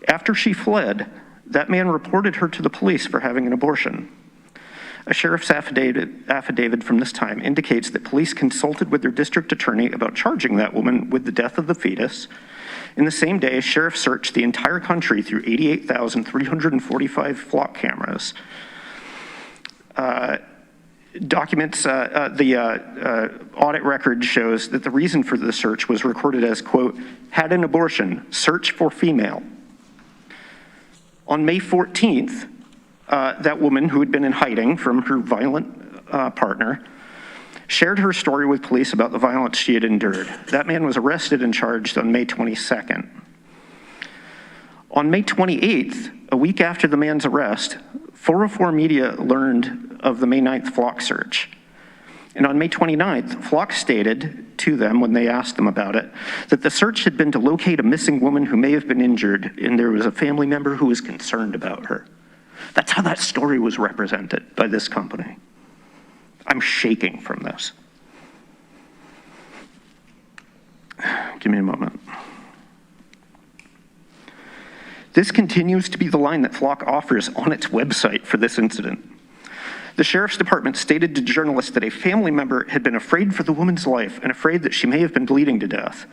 After she fled, that man reported her to the police for having an abortion. A sheriff's affidavit from this time indicates that police consulted with their district attorney about charging that woman with the death of the fetus. In the same day, sheriffs searched the entire country through 88,345 Flock cameras. The audit record shows that the reason for the search was recorded as, quote, had an abortion, search for female. On May 14th, that woman, who had been in hiding from her violent partner, shared her story with police about the violence she had endured. That man was arrested and charged on May 22nd. On May 28th, a week after the man's arrest, 404 Media learned of the May 9th Flock search. And on May 29th, Flock stated to them, when they asked them about it, that the search had been to locate a missing woman who may have been injured, and there was a family member who was concerned about her. That's how that story was represented by this company. I'm shaking from this. Give me a moment. This continues to be the line that Flock offers on its website for this incident. The sheriff's department stated to journalists that a family member had been afraid for the woman's life and afraid that she may have been bleeding to death.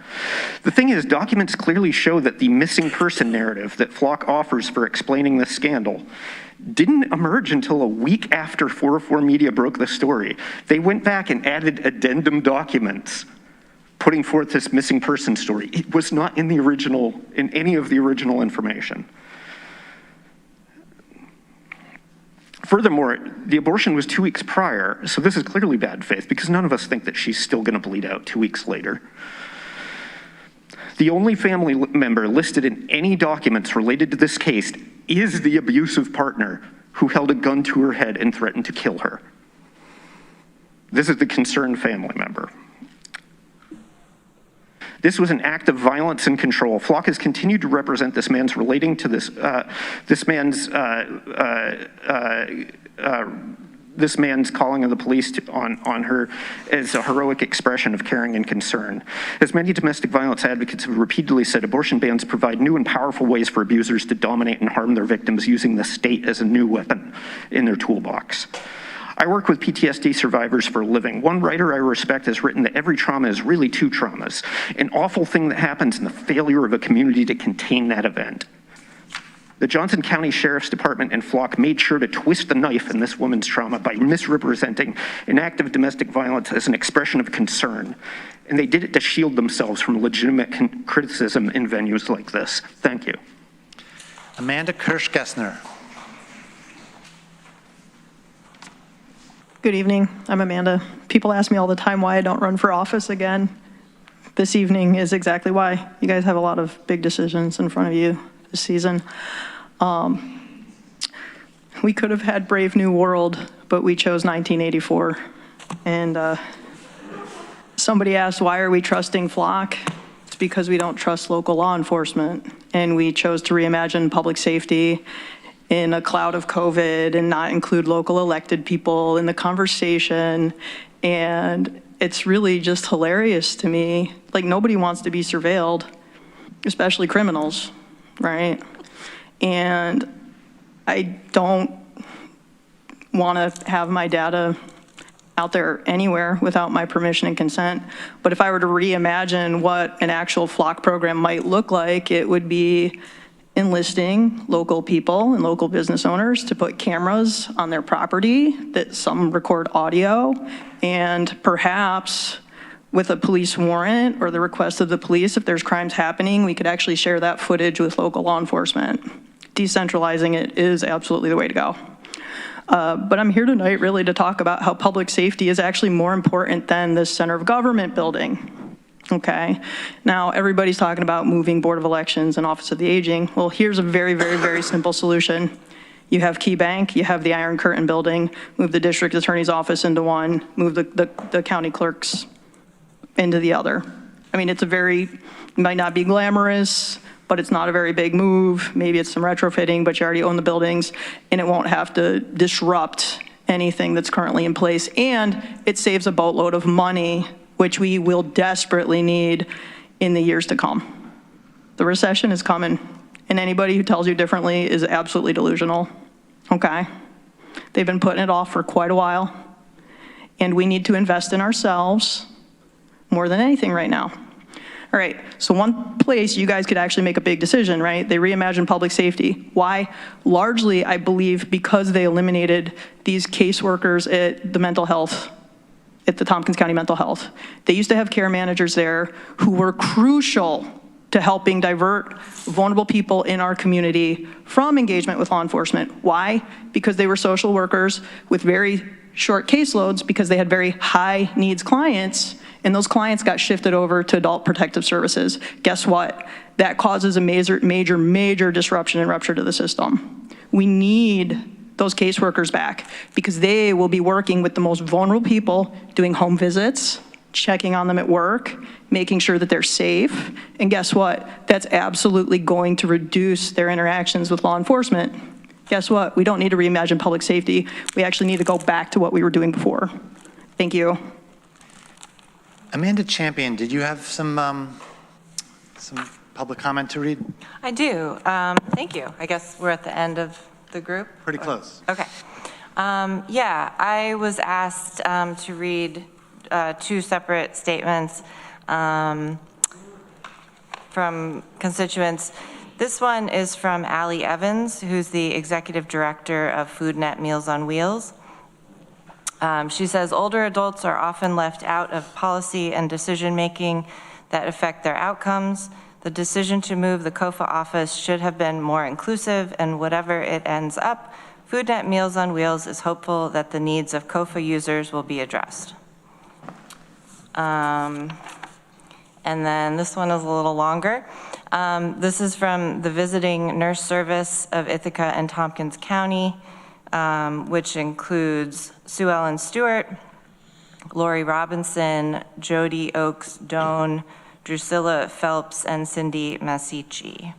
The thing is, documents clearly show that the missing person narrative that Flock offers for explaining this scandal didn't emerge until a week after 404 Media broke the story. They went back and added addendum documents putting forth this missing person story. It was not in any of the original information. Furthermore, the abortion was 2 weeks prior, so this is clearly bad faith because none of us think that she's still going to bleed out 2 weeks later. The only family member listed in any documents related to this case is the abusive partner who held a gun to her head and threatened to kill her. This is the concerned family member. This was an act of violence and control. Flock has continued to represent this man's calling of the police on her as a heroic expression of caring and concern. As many domestic violence advocates have repeatedly said, abortion bans provide new and powerful ways for abusers to dominate and harm their victims using the state as a new weapon in their toolbox. I work with PTSD survivors for a living. One writer I respect has written that every trauma is really two traumas, an awful thing that happens in the failure of a community to contain that event. The Johnson County Sheriff's Department and Flock made sure to twist the knife in this woman's trauma by misrepresenting an act of domestic violence as an expression of concern. And they did it to shield themselves from legitimate criticism in venues like this. Thank you. Amanda Kirsch-Gessner. Good evening. I'm Amanda. People ask me all the time why I don't run for office again. This evening is exactly why. You guys have a lot of big decisions in front of you this season. We could have had Brave New World, but we chose 1984. And somebody asked, why are we trusting Flock? It's because we don't trust local law enforcement. And we chose to reimagine public safety in a cloud of COVID and not include local elected people in the conversation. And it's really just hilarious to me. Like, nobody wants to be surveilled, especially criminals, right? And I don't want to have my data out there anywhere without my permission and consent. But if I were to reimagine what an actual Flock program might look like, it would be enlisting local people and local business owners to put cameras on their property that some record audio, and perhaps with a police warrant or the request of the police, if there's crimes happening, we could actually share that footage with local law enforcement. Decentralizing it is absolutely the way to go. But I'm here tonight really to talk about how public safety is actually more important than this center of government building. Okay, now everybody's talking about moving Board of Elections and Office of the Aging. Well, here's a very, very, very simple solution. You have Key Bank, you have the Iron Curtain building, move the district attorney's office into one, move the county clerks into the other. I mean, it's a very, might not be glamorous, but it's not a very big move. Maybe it's some retrofitting, but you already own the buildings, and it won't have to disrupt anything that's currently in place. And it saves a boatload of money, which we will desperately need in the years to come. The recession is coming, and anybody who tells you differently is absolutely delusional, okay? They've been putting it off for quite a while, and we need to invest in ourselves more than anything right now. All right, so one place you guys could actually make a big decision, right? They reimagined public safety. Why? Largely, I believe, because they eliminated these caseworkers at the mental health, at the Tompkins County Mental Health. They used to have care managers there who were crucial to helping divert vulnerable people in our community from engagement with law enforcement. Why? Because they were social workers with very short caseloads because they had very high needs clients, and those clients got shifted over to adult protective services. Guess what? That causes a major disruption and rupture to the system. We need those caseworkers back because they will be working with the most vulnerable people, doing home visits, checking on them at work, making sure that they're safe. And guess what? That's absolutely going to reduce their interactions with law enforcement. Guess what? We don't need to reimagine public safety. We actually need to go back to what we were doing before. Thank you. Amanda Champion, did you have some public comment to read? I do. Thank you. I guess we're at the end of the group? Pretty close. Okay. Yeah, I was asked to read two separate statements from constituents. This one is from Allie Evans, who's the executive director of FoodNet Meals on Wheels. She says, older adults are often left out of policy and decision-making that affect their outcomes. The decision to move the COFA office should have been more inclusive, and whatever it ends up, FoodNet Meals on Wheels is hopeful that the needs of COFA users will be addressed. And then this one is a little longer. This is from the Visiting Nurse Service of Ithaca and Tompkins County, which includes Sue Ellen Stewart, Lori Robinson, Jody Oaks Doan, Drusilla Phelps, and Cindy Masici.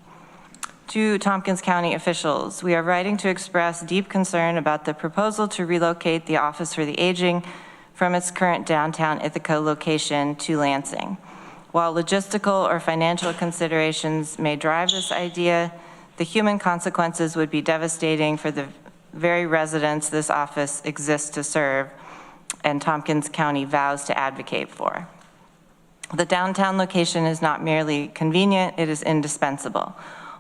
To Tompkins County officials, we are writing to express deep concern about the proposal to relocate the Office for the Aging from its current downtown Ithaca location to Lansing. While logistical or financial considerations may drive this idea, the human consequences would be devastating for the very residents this office exists to serve and Tompkins County vows to advocate for. The downtown location is not merely convenient, it is indispensable.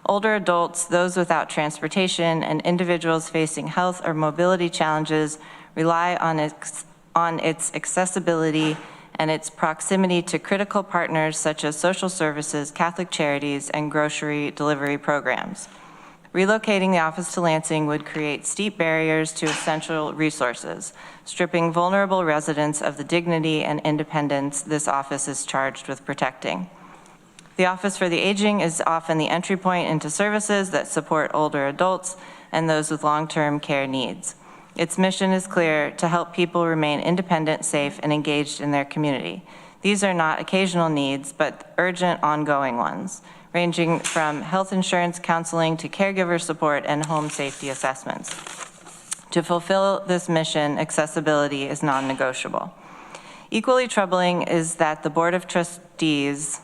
Older adults, those without transportation, and individuals facing health or mobility challenges rely on its accessibility and its proximity to critical partners such as social services, Catholic charities, and grocery delivery programs. Relocating the office to Lansing would create steep barriers to essential resources, stripping vulnerable residents of the dignity and independence this office is charged with protecting. The Office for the Aging is often the entry point into services that support older adults and those with long-term care needs. Its mission is clear: to help people remain independent, safe, and engaged in their community. These are not occasional needs, but urgent, ongoing ones, ranging from health insurance, counseling, to caregiver support and home safety assessments. To fulfill this mission, accessibility is non-negotiable. Equally troubling is that the Board of Trustees,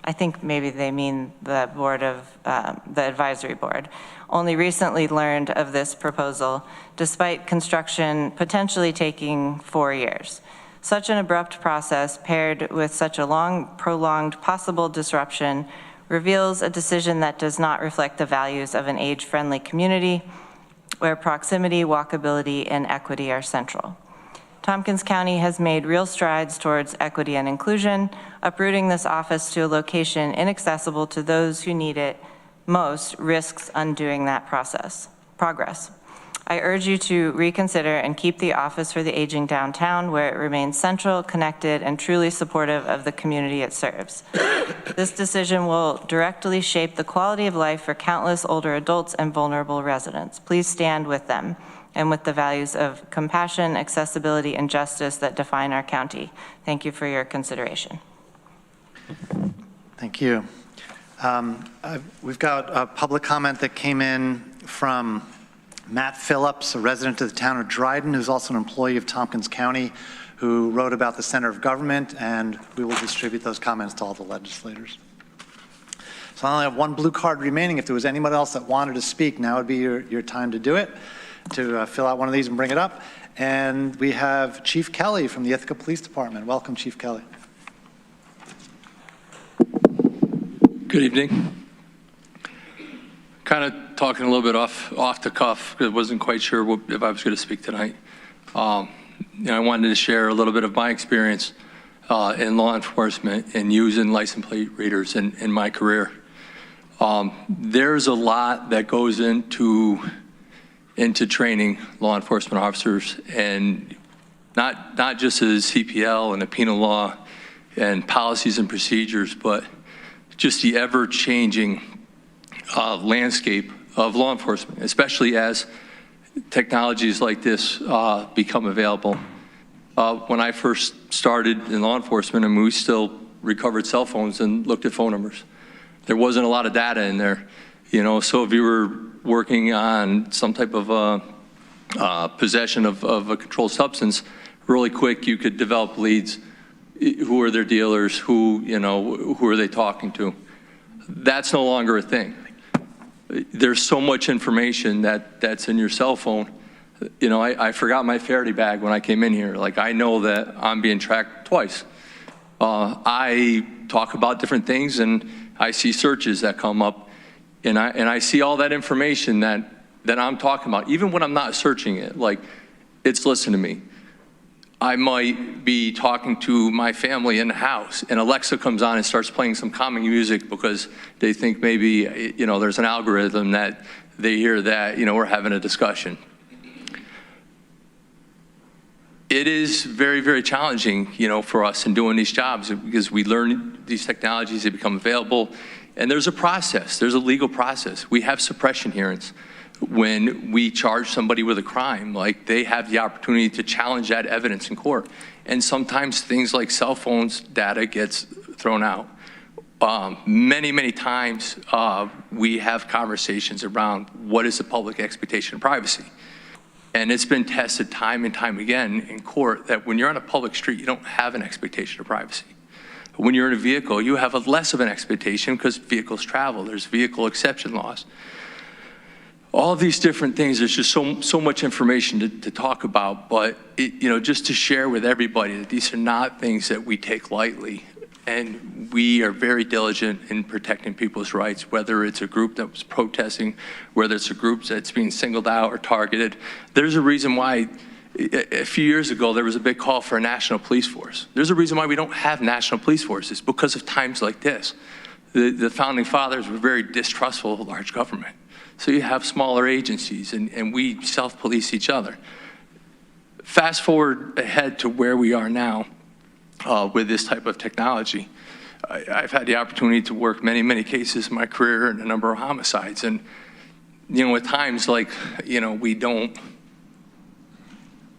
I think maybe they mean the board of the advisory board, only recently learned of this proposal, despite construction potentially taking 4 years. Such an abrupt process, paired with such a long, prolonged possible disruption, reveals a decision that does not reflect the values of an age-friendly community where proximity, walkability, and equity are central. Tompkins County has made real strides towards equity and inclusion. Uprooting this office to a location inaccessible to those who need it most risks undoing that progress. I urge you to reconsider and keep the Office for the Aging downtown, where it remains central, connected, and truly supportive of the community it serves. This decision will directly shape the quality of life for countless older adults and vulnerable residents. Please stand with them and with the values of compassion, accessibility, and justice that define our county. Thank you for your consideration. Thank you. We've got a public comment that came in from Matt Phillips, a resident of the town of Dryden, who's also an employee of Tompkins County, who wrote about the center of government, and we will distribute those comments to all the legislators. So I only have one blue card remaining. If there was anyone else that wanted to speak, now would be your time to do it, to fill out one of these and bring it up. And we have Chief Kelly from the Ithaca Police Department. Welcome, Chief Kelly. Good evening. Kind of talking a little bit off the cuff, because I wasn't quite sure if I was going to speak tonight. I wanted to share a little bit of my experience in law enforcement and using license plate readers in my career. There's a lot that goes into training law enforcement officers, and not just as CPL and the penal law and policies and procedures, but just the ever-changing landscape of law enforcement, especially as technologies like this become available. When I first started in law enforcement, and we still recovered cell phones and looked at phone numbers, there wasn't a lot of data in there, so if you were working on some type of possession of a controlled substance, really quick you could develop leads. Who are their dealers? Who are they talking to? That's no longer a thing. There's so much information that's in your cell phone. I forgot my Faraday bag when I came in here. Like, I know that I'm being tracked twice. I talk about different things, and I see searches that come up, and I see all that information that I'm talking about, even when I'm not searching it. Like, it's listen to me. I might be talking to my family in the house, and Alexa comes on and starts playing some calming music because they think maybe, there's an algorithm that they hear that, we're having a discussion. It is very, very challenging, for us in doing these jobs, because we learn these technologies, they become available, and there's a process, there's a legal process. We have suppression hearings. When we charge somebody with a crime, like, they have the opportunity to challenge that evidence in court. And sometimes things like cell phones data gets thrown out. Many, many times we have conversations around what is the public expectation of privacy. And it's been tested time and time again in court that when you're on a public street, you don't have an expectation of privacy. But when you're in a vehicle, you have a less of an expectation because vehicles travel. There's vehicle exception laws. All of these different things, there's just so much information to talk about, but just to share with everybody that these are not things that we take lightly, and we are very diligent in protecting people's rights, whether it's a group that was protesting, whether it's a group that's being singled out or targeted. There's a reason why a few years ago there was a big call for a national police force. There's a reason why we don't have national police forces, because of times like this. the founding fathers were very distrustful of large government. So you have smaller agencies, and we self-police each other. Fast forward ahead to where we are now with this type of technology. I've had the opportunity to work many cases in my career and a number of homicides. And, at times, we don't,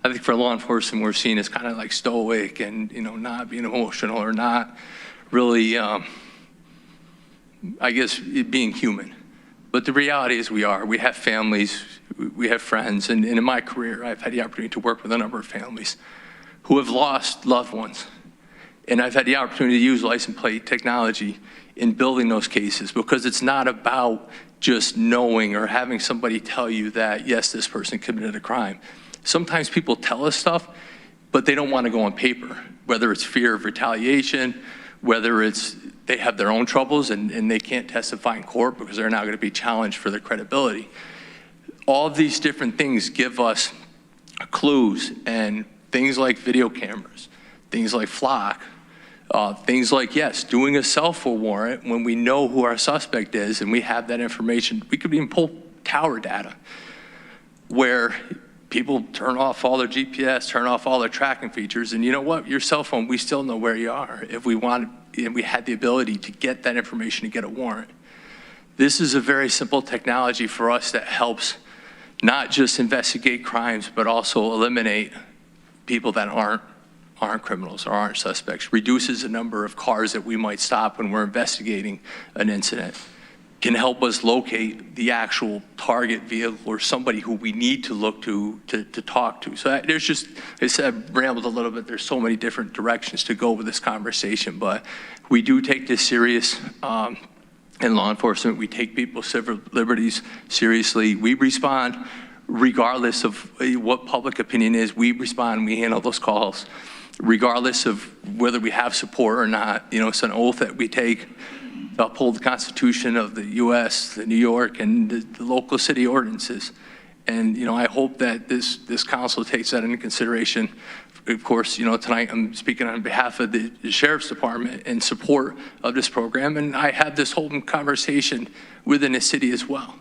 I think for law enforcement, we're seen as kind of like stoic and, not being emotional or not really, I guess, being human. But the reality is we have families, we have friends, and in my career, I've had the opportunity to work with a number of families who have lost loved ones. And I've had the opportunity to use license plate technology in building those cases, because it's not about just knowing or having somebody tell you that, yes, this person committed a crime. Sometimes people tell us stuff, but they don't want to go on paper, whether it's fear of retaliation, whether it's they have their own troubles and they can't testify in court because they're now going to be challenged for their credibility. All of these different things give us clues, and things like video cameras, things like Flock, things like, yes, doing a cell phone warrant when we know who our suspect is and we have that information. We could even pull tower data where people turn off all their GPS, turn off all their tracking features, and you know what? Your cell phone, we still know where you are if we wanted, and we had the ability to get that information to get a warrant. This is a very simple technology for us that helps not just investigate crimes, but also eliminate people that aren't criminals or aren't suspects, reduces the number of cars that we might stop when we're investigating an incident, can help us locate the actual target vehicle or somebody who we need to look to talk to. So there's just, I said, I've rambled a little bit. There's so many different directions to go with this conversation, but we do take this serious. In law enforcement, we take people's civil liberties seriously. We respond regardless of what public opinion is. We respond, we handle those calls, regardless of whether we have support or not. It's an oath that we take to uphold the Constitution of the U.S., the New York, and the local city ordinances. And, I hope that this council takes that into consideration. Of course, tonight I'm speaking on behalf of the Sheriff's Department in support of this program, and I had this whole conversation within the city as well.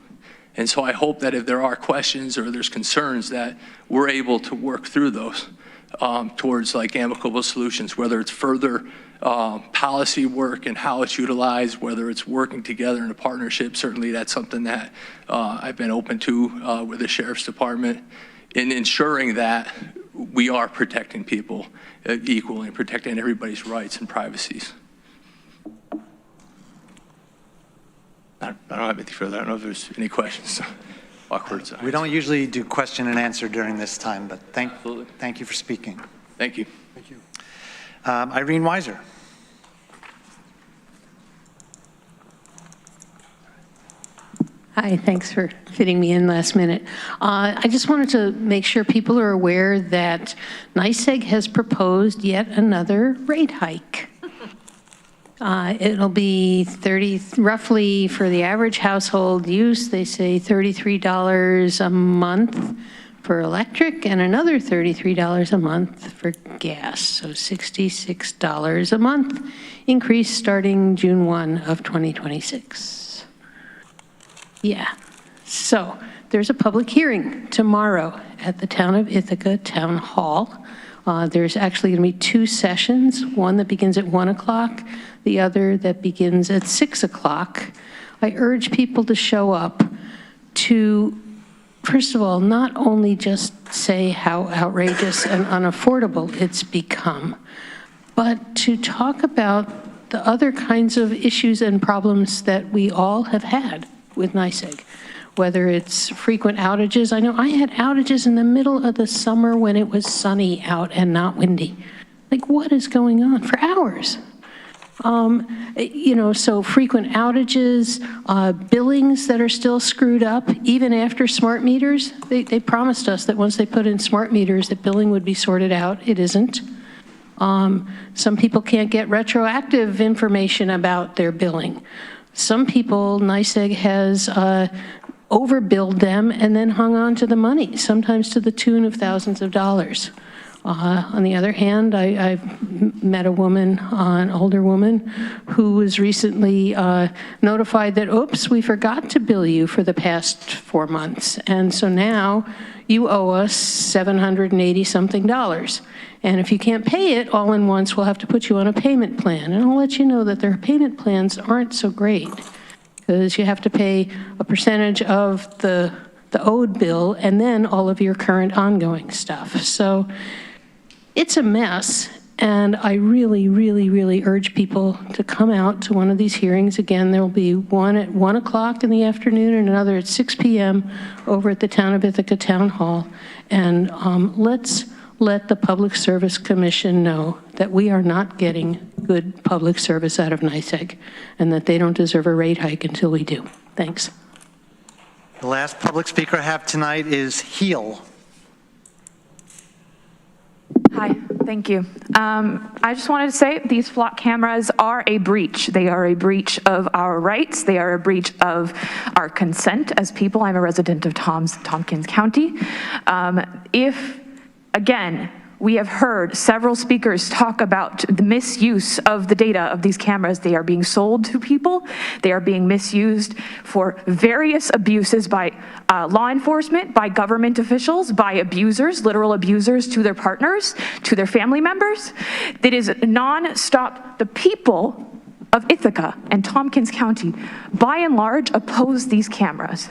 And so I hope that if there are questions or there's concerns, that we're able to work through those towards amicable solutions, whether it's further policy work and how it's utilized, whether it's working together in a partnership. Certainly that's something that I've been open to with the Sheriff's Department in ensuring that we are protecting people equally and protecting everybody's rights and privacies. I don't have anything further. I don't know if there's any questions. Awkward. We don't usually do question and answer during this time, but thank you for speaking. Thank you. Thank you. Irene Weiser. Hi, thanks for fitting me in last minute. I just wanted to make sure people are aware that NYSEG has proposed yet another rate hike. It'll be roughly for the average household use, they say $33 a month for electric and another $33 a month for gas. So $66 a month increase starting June 1 of 2026. Yeah, so there's a public hearing tomorrow at the Town of Ithaca Town Hall. There's actually going to be two sessions, one that begins at 1 o'clock, the other that begins at 6 o'clock. I urge people to show up to, first of all, not only just say how outrageous and unaffordable it's become, but to talk about the other kinds of issues and problems that we all have had with NYSEG, whether it's frequent outages. I know I had outages in the middle of the summer when it was sunny out and not windy. Like, what is going on for hours? So frequent outages, billings that are still screwed up, even after smart meters. They promised us that once they put in smart meters that billing would be sorted out. It isn't. Some people can't get retroactive information about their billing. Some people, NYSEG has overbilled them and then hung on to the money, sometimes to the tune of thousands of dollars. On the other hand, I've met a woman, an older woman, who was recently notified that, oops, we forgot to bill you for the past 4 months. And so now you owe us $780-something. And if you can't pay it all in once, we'll have to put you on a payment plan. And I'll let you know that their payment plans aren't so great, because you have to pay a percentage of the owed bill and then all of your current ongoing stuff. So it's a mess, and I really, really, really urge people to come out to one of these hearings. Again, there will be one at 1 o'clock in the afternoon and another at 6 p.m. over at the Town of Ithaca Town Hall. And let's let the Public Service Commission know that we are not getting good public service out of NYSEG, and that they don't deserve a rate hike until we do. Thanks. The last public speaker I have tonight is Heel. Hi, thank you. I just wanted to say these flock cameras are a breach. They are a breach of our rights. They are a breach of our consent as people. I'm a resident of Tompkins County. Again, we have heard several speakers talk about the misuse of the data of these cameras. They are being sold to people. They are being misused for various abuses by law enforcement, by government officials, by abusers, literal abusers to their partners, to their family members. It is nonstop. The people of Ithaca and Tompkins County, by and large, oppose these cameras.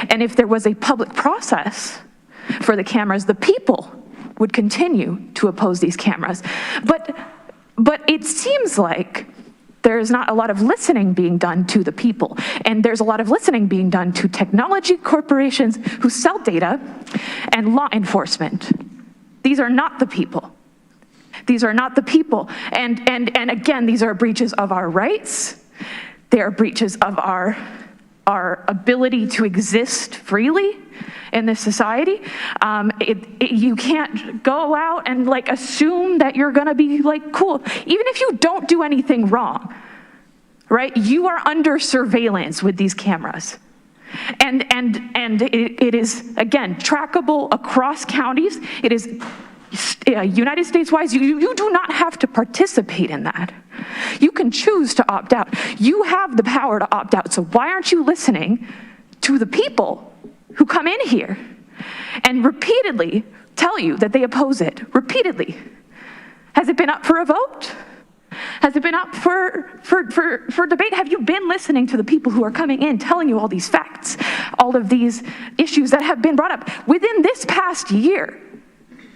And if there was a public process for the cameras, the people would continue to oppose these cameras. But it seems like there is not a lot of listening being done to the people. And there's a lot of listening being done to technology corporations who sell data and law enforcement. These are not the people. These are not the people. And again, these are breaches of our rights. They are breaches of our ability to exist freely in this society. You can't go out and like assume that you're gonna be like cool, even if you don't do anything wrong, right? You are under surveillance with these cameras. And it is, again, trackable across counties. It is United States-wise. You do not have to participate in that. You can choose to opt out. You have the power to opt out. So why aren't you listening to the people who come in here and repeatedly tell you that they oppose it? Repeatedly. Has it been up for a vote? Has it been up for debate? Have you been listening to the people who are coming in telling you all these facts, all of these issues that have been brought up within this past year?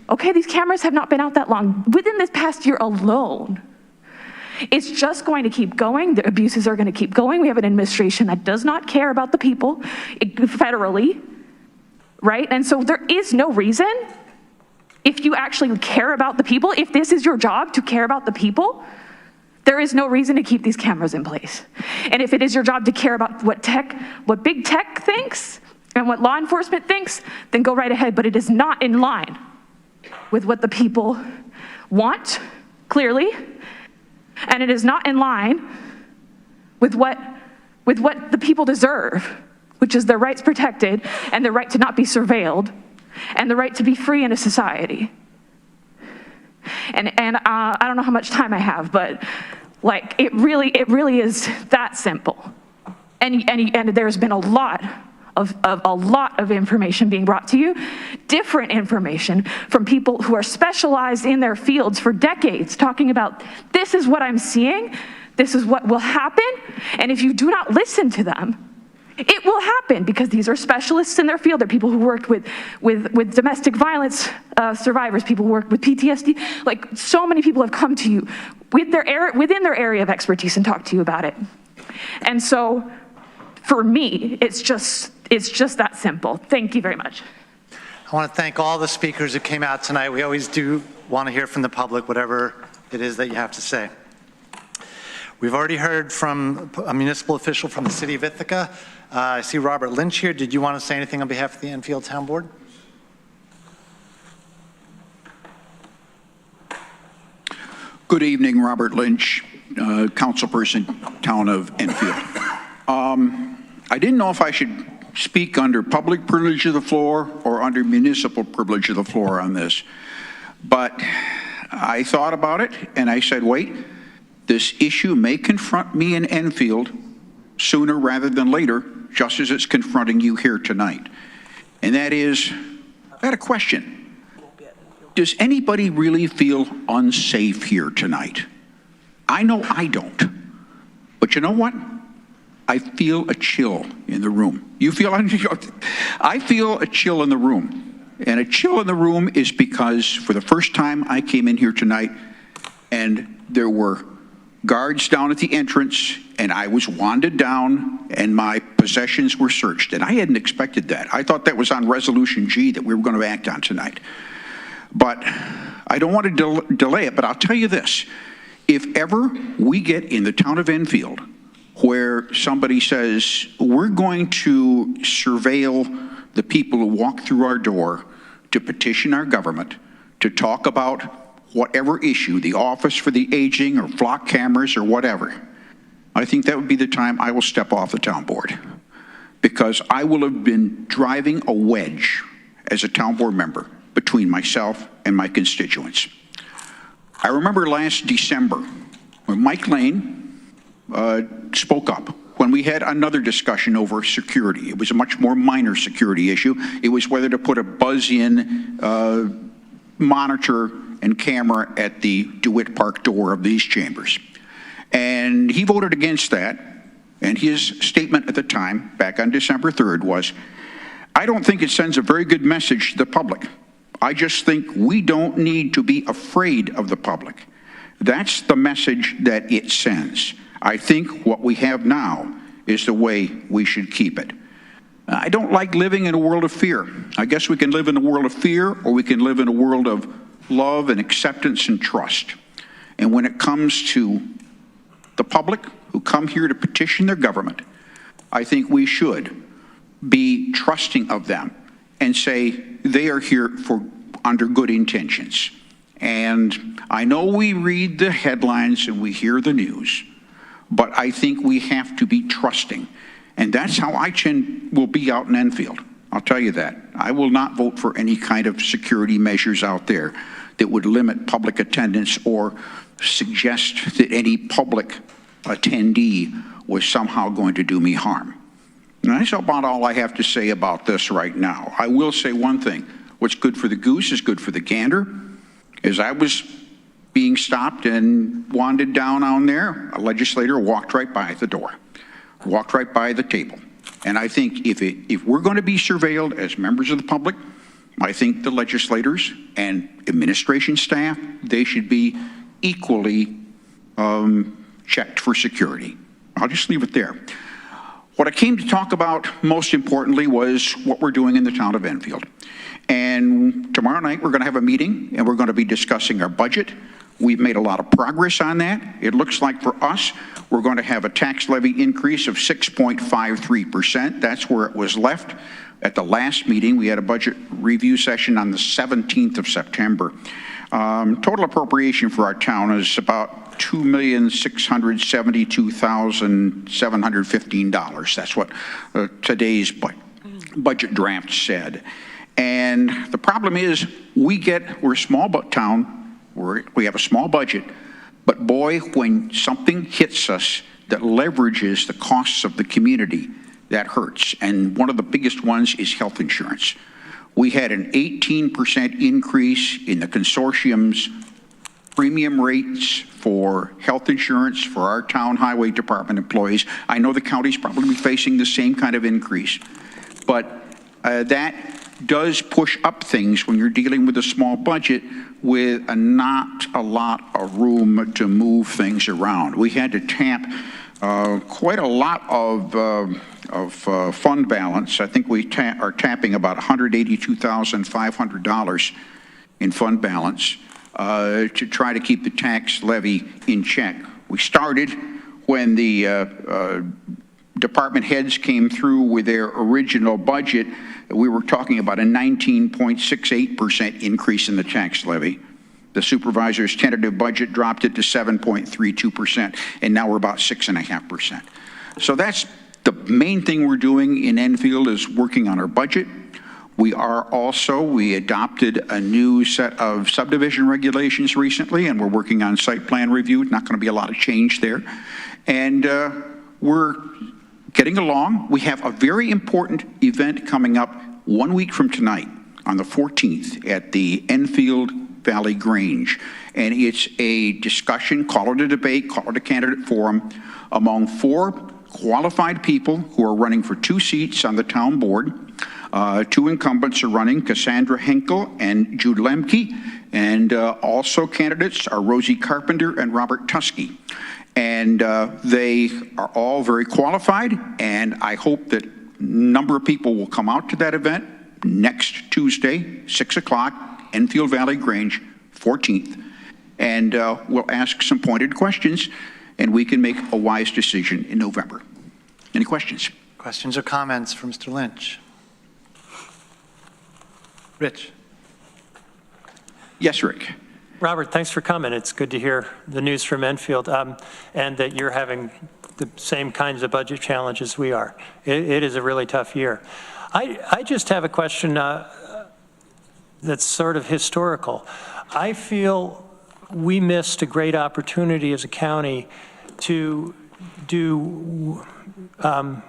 Okay, these cameras have not been out that long. Within this past year alone, it's just going to keep going. The abuses are going to keep going. We have an administration that does not care about the people federally, right? And so there is no reason, if you actually care about the people, if this is your job to care about the people, there is no reason to keep these cameras in place. And if it is your job to care about what big tech thinks and what law enforcement thinks, then go right ahead. But it is not in line with what the people want, clearly. And it is not in line with what the people deserve, which is their rights protected and the right to not be surveilled and the right to be free in a society. And I don't know how much time I have, but like it really is that simple. And there's been a lot of information being brought to you, different information from people who are specialized in their fields for decades, talking about this is what I'm seeing, this is what will happen, and if you do not listen to them, it will happen, because these are specialists in their field. They're people who worked with domestic violence survivors, people who work with PTSD. Like, so many people have come to you within their area of expertise and talked to you about it. And so, for me, it's just that simple. Thank you very much. I want to thank all the speakers who came out tonight. We always do want to hear from the public, whatever it is that you have to say. We've already heard from a municipal official from the city of Ithaca. I see Robert Lynch here. Did you want to say anything on behalf of the Enfield Town Board? Good evening, Robert Lynch, councilperson, town of Enfield. I didn't know if I should speak under public privilege of the floor or under municipal privilege of the floor on this. But I thought about it, and I said, wait, this issue may confront me in Enfield sooner rather than later, just as it's confronting you here tonight. And that is, I had a question. Does anybody really feel unsafe here tonight? I know I don't. But you know what? I feel a chill in the room. You feel, I feel a chill in the room. And a chill in the room is because for the first time I came in here tonight and there were guards down at the entrance and I was wanded down and my possessions were searched. And I hadn't expected that. I thought that was on Resolution G that we were going to act on tonight. But I don't want to delay it, but I'll tell you this. If ever we get in the town of Enfield where somebody says, we're going to surveil the people who walk through our door to petition our government to talk about whatever issue, the Office for the Aging or flock cameras or whatever, I think that would be the time I will step off the town board, because I will have been driving a wedge as a town board member between myself and my constituents. I remember last December when Mike Lane spoke up when we had another discussion over security. It was a much more minor security issue. It was whether to put a buzz-in monitor and camera at the DeWitt Park door of these chambers. And he voted against that. And his statement at the time, back on December 3rd, was, I don't think it sends a very good message to the public. I just think we don't need to be afraid of the public. That's the message that it sends. I think what we have now is the way we should keep it. I don't like living in a world of fear. I guess we can live in a world of fear, or we can live in a world of love and acceptance and trust. And when it comes to the public who come here to petition their government, I think we should be trusting of them and say they are here under good intentions. And I know we read the headlines and we hear the news, but I think we have to be trusting. And that's how I will be out in Enfield. I'll tell you that. I will not vote for any kind of security measures out there that would limit public attendance or suggest that any public attendee was somehow going to do me harm. And that's about all I have to say about this right now. I will say one thing. What's good for the goose is good for the gander. As I was being stopped and wandered down on there, a legislator walked right by the door, walked right by the table. And I think if we're going to be surveilled as members of the public, I think the legislators and administration staff, they should be equally checked for security. I'll just leave it there. What I came to talk about most importantly was what we're doing in the town of Enfield. And tomorrow night we're going to have a meeting and we're going to be discussing our budget. We've made a lot of progress on that. It looks like for us, we're going to have a tax levy increase of 6.53%. That's where it was left at the last meeting. We had a budget review session on the 17th of September. Total appropriation for our town is about $2,672,715. That's what today's budget draft said. And the problem is we're a small town. We have a small budget, but boy, when something hits us that leverages the costs of the community, that hurts. And one of the biggest ones is health insurance. We had an 18% increase in the consortium's premium rates for health insurance for our town highway department employees. I know the county's probably facing the same kind of increase, but that does push up things when you're dealing with a small budget with not a lot of room to move things around. We had to tap quite a lot of fund balance. I think we are tapping about $182,500 in fund balance to try to keep the tax levy in check. We started when the department heads came through with their original budget. We were talking about a 19.68% increase in the tax levy. The supervisor's tentative budget dropped it to 7.32%, and now we're about 6.5%. So that's the main thing we're doing in Enfield, is working on our budget. We adopted a new set of subdivision regulations recently, and we're working on site plan review. Not going to be a lot of change there. And we're getting along. We have a very important event coming up 1 week from tonight on the 14th at the Enfield Valley Grange. And it's a discussion, call it a debate, call it a candidate forum, among 4 qualified people who are running for 2 seats on the town board. 2 incumbents are running, Cassandra Henkel and Jude Lemke, and also candidates are Rosie Carpenter and Robert Tusky. And they are all very qualified, and I hope that a number of people will come out to that event next Tuesday, 6 o'clock, Enfield Valley Grange, 14th. And we'll ask some pointed questions, and we can make a wise decision in November. Any questions? Questions or comments for Mr. Lynch? Rich. Yes, Rick. Robert, thanks for coming. It's good to hear the news from Enfield and that you're having the same kinds of budget challenges we are. It is a really tough year. I just have a question that's sort of historical. I feel we missed a great opportunity as a county to do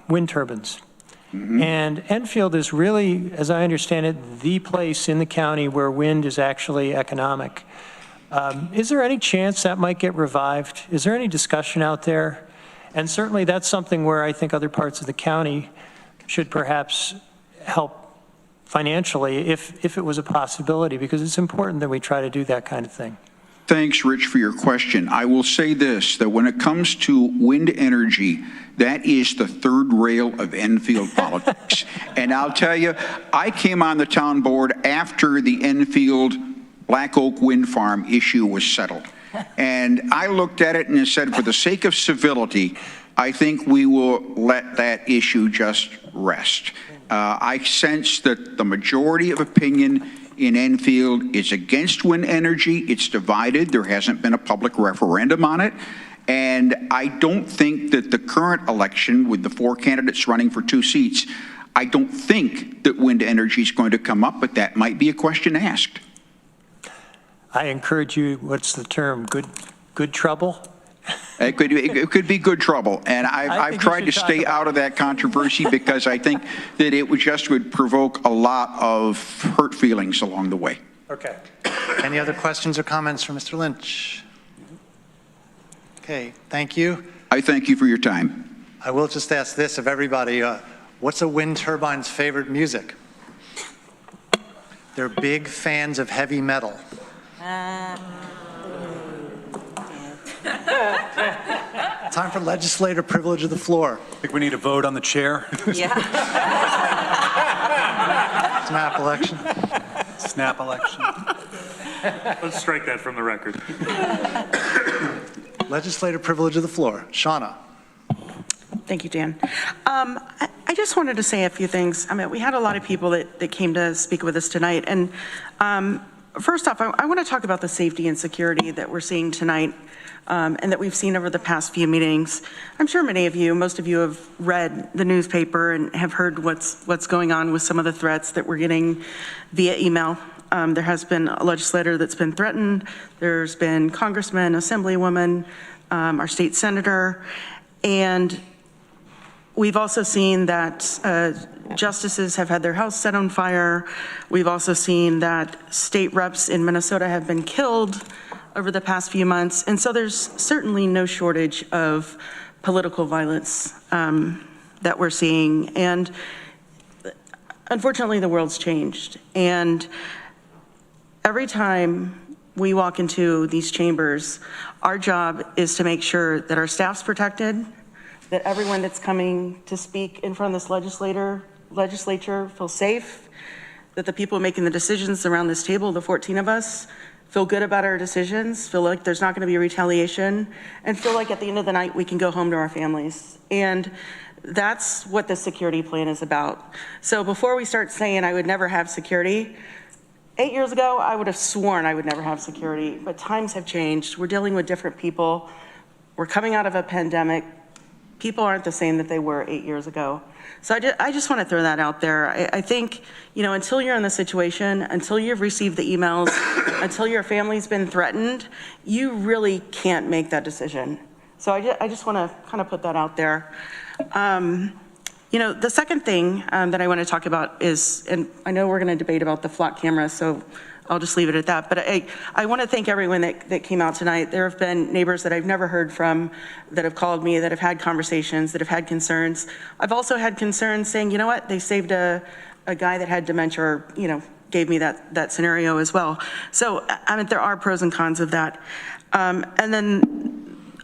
wind turbines. And Enfield is really, as I understand it, the place in the county where wind is actually economic. Is there any chance that might get revived? Is there any discussion out there? And certainly that's something where I think other parts of the county should perhaps help financially if it was a possibility, because it's important that we try to do that kind of thing. Thanks, Rich, for your question. I will say this, that when it comes to wind energy, that is the third rail of Enfield politics. And I'll tell you, I came on the town board after the Enfield Black Oak Wind Farm issue was settled. And I looked at it and said, for the sake of civility, I think we will let that issue just rest. I sense that the majority of opinion in Enfield is against wind energy. It's divided. There hasn't been a public referendum on it. And I don't think that the current election, with the 4 candidates running for 2 seats, I don't think that wind energy is going to come up, but that might be a question asked. I encourage you, what's the term, good trouble? It could be good trouble, and I've tried to stay out of that controversy because I think that it would provoke a lot of hurt feelings along the way. Okay. Any other questions or comments for Mr. Lynch? Okay, thank you. I thank you for your time. I will just ask this of everybody, what's a wind turbine's favorite music? They're big fans of heavy metal. Time for legislator privilege of the floor. I think we need a vote on the chair. Snap election. Snap election. Let's strike that from the record. Legislator privilege of the floor. Shauna. Thank you, Dan. I just wanted to say a few things. I mean, we had a lot of people that came to speak with us tonight. And first off, I want to talk about the safety and security that we're seeing tonight and that we've seen over the past few meetings. I'm sure many of you, most of you have read the newspaper and have heard what's going on with some of the threats that we're getting via email. There has been a legislator that's been threatened. There's been congressmen, assemblywomen, our state senator, and we've also seen that justices have had their house set on fire. We've also seen that state reps in Minnesota have been killed over the past few months. And so there's certainly no shortage of political violence that we're seeing. And unfortunately, the world's changed. And every time we walk into these chambers, our job is to make sure that our staff's protected, that everyone that's coming to speak in front of this legislature feels safe, that the people making the decisions around this table, the 14 of us, feel good about our decisions, feel like there's not going to be retaliation, and feel like at the end of the night we can go home to our families. And that's what the security plan is about. So before we start saying I would never have security, 8 years ago I would have sworn I would never have security, but times have changed. We're dealing with different people. We're coming out of a pandemic. People aren't the same that they were 8 years ago. So I just want to throw that out there. I think, until you're in the situation, until you've received the emails, until your family's been threatened, you really can't make that decision. So I just want to kind of put that out there. The second thing that I want to talk about is, and I know we're going to debate about the flock camera, so I'll just leave it at that. But I want to thank everyone that came out tonight. There have been neighbors that I've never heard from that have called me, that have had conversations, that have had concerns. I've also had concerns saying, you know what, they saved a guy that had dementia, or, gave me that scenario as well. So, there are pros and cons of that. And then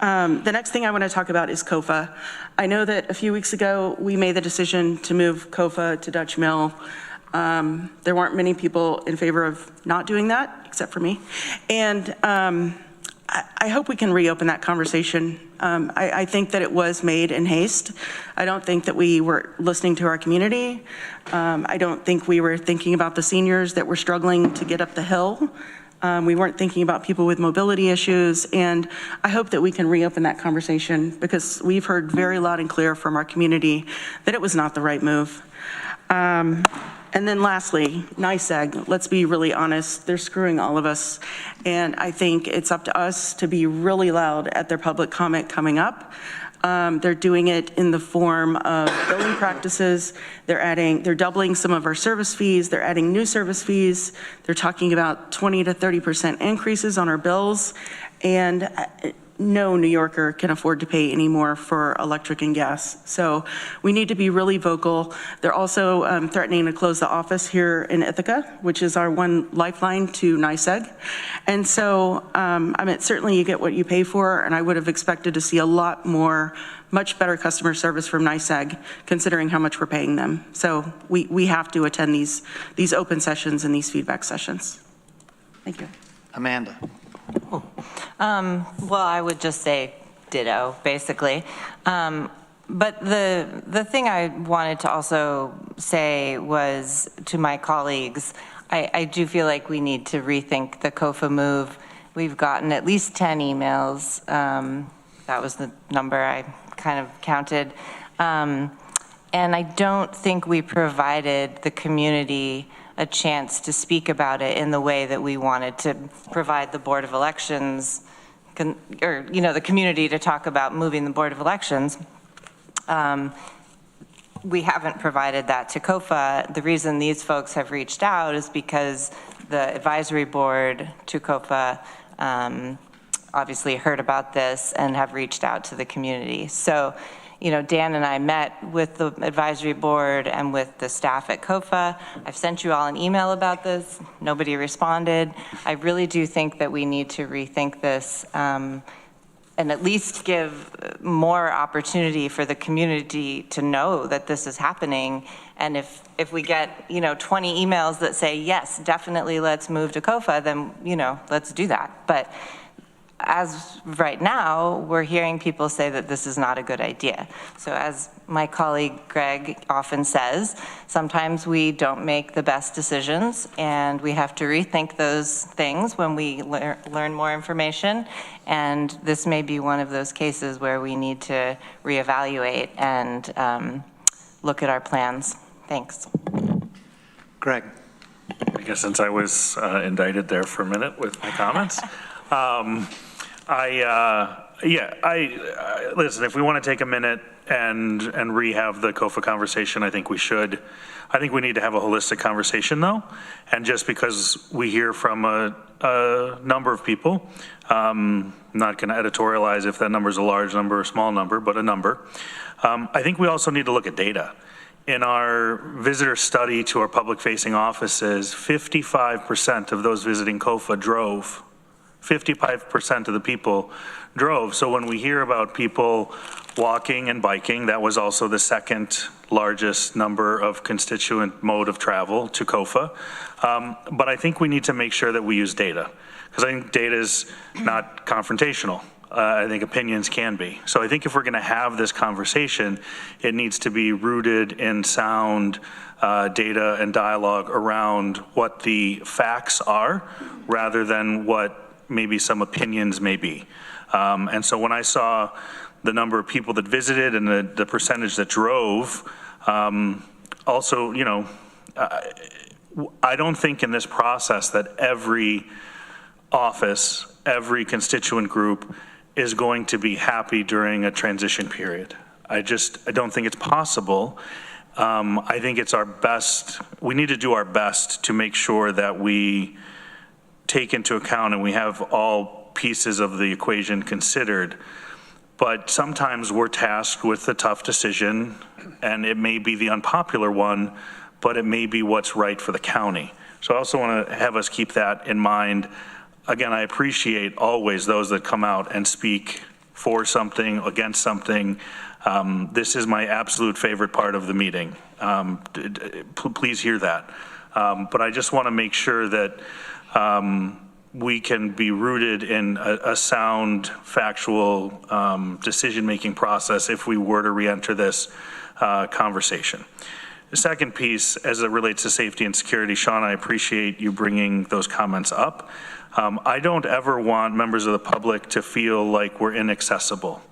the next thing I want to talk about is COFA. I know that a few weeks ago, we made the decision to move COFA to Dutch Mill. There weren't many people in favor of not doing that, except for me. And I hope we can reopen that conversation. I think that it was made in haste. I don't think that we were listening to our community. I don't think we were thinking about the seniors that were struggling to get up the hill. We weren't thinking about people with mobility issues. And I hope that we can reopen that conversation, because we've heard very loud and clear from our community that it was not the right move. And then lastly, NYSEG, let's be really honest, they're screwing all of us. And I think it's up to us to be really loud at their public comment coming up. They're doing it in the form of billing practices. They're doubling some of our service fees. They're adding new service fees. They're talking about 20 to 30% increases on our bills. And no New Yorker can afford to pay any more for electric and gas. So we need to be really vocal. They're also threatening to close the office here in Ithaca, which is our one lifeline to NYSEG. And so, certainly you get what you pay for, and I would have expected to see a lot more, much better customer service from NYSEG, considering how much we're paying them. So we have to attend these open sessions and these feedback sessions. Thank you. Amanda. Well, I would just say ditto, basically. But the thing I wanted to also say was to my colleagues, I do feel like we need to rethink the COFA move. We've gotten at least 10 emails. That was the number I kind of counted. And I don't think we provided the community a chance to speak about it in the way that we wanted to provide the Board of Elections, or the community to talk about moving the Board of Elections. We haven't provided that to COFA. The reason these folks have reached out is because the advisory board to COFA obviously heard about this and have reached out to the community. So, Dan and I met with the advisory board and with the staff at COFA. I've sent you all an email about this. Nobody responded. I really do think that we need to rethink this and at least give more opportunity for the community to know that this is happening. And if we get, 20 emails that say, yes, definitely let's move to COFA, then, let's do that. But as right now, we're hearing people say that this is not a good idea. So as my colleague Greg often says, sometimes we don't make the best decisions, and we have to rethink those things when we learn more information. And this may be one of those cases where we need to reevaluate and look at our plans. Thanks. Greg. I guess since I was indicted there for a minute with my comments. Listen, if we want to take a minute and rehab the COFA conversation, I think we should. I think we need to have a holistic conversation, though. And just because we hear from a number of people, I'm not going to editorialize if that number is a large number or a small number, but a number. I think we also need to look at data. In our visitor study to our public-facing offices, 55% of those visiting COFA drove. 55% of the people drove. So when we hear about people walking and biking, that was also the second largest number of constituent mode of travel to COFA. But I think we need to make sure that we use data, because I think data is not confrontational. I think opinions can be. So I think if we're going to have this conversation, it needs to be rooted in sound data and dialogue around what the facts are, rather than what maybe some opinions may be. And so when I saw the number of people that visited and the percentage that drove. Also, you know, I don't think in this process that every office, every constituent group is going to be happy during a transition period. I don't think it's possible. I think it's our best, we need to do our best to make sure that we take into account and we have all pieces of the equation considered. But sometimes we're tasked with a tough decision, and it may be the unpopular one, but it may be what's right for the county. So I also want to have us keep that in mind. Again, I appreciate always those that come out and speak for something, against something. This is my absolute favorite part of the meeting. Please hear that. But I just want to make sure that we can be rooted in a sound, factual decision-making process if we were to re-enter this conversation. The second piece, as it relates to safety and security, Sean, I appreciate you bringing those comments up. I don't ever want members of the public to feel like we're inaccessible.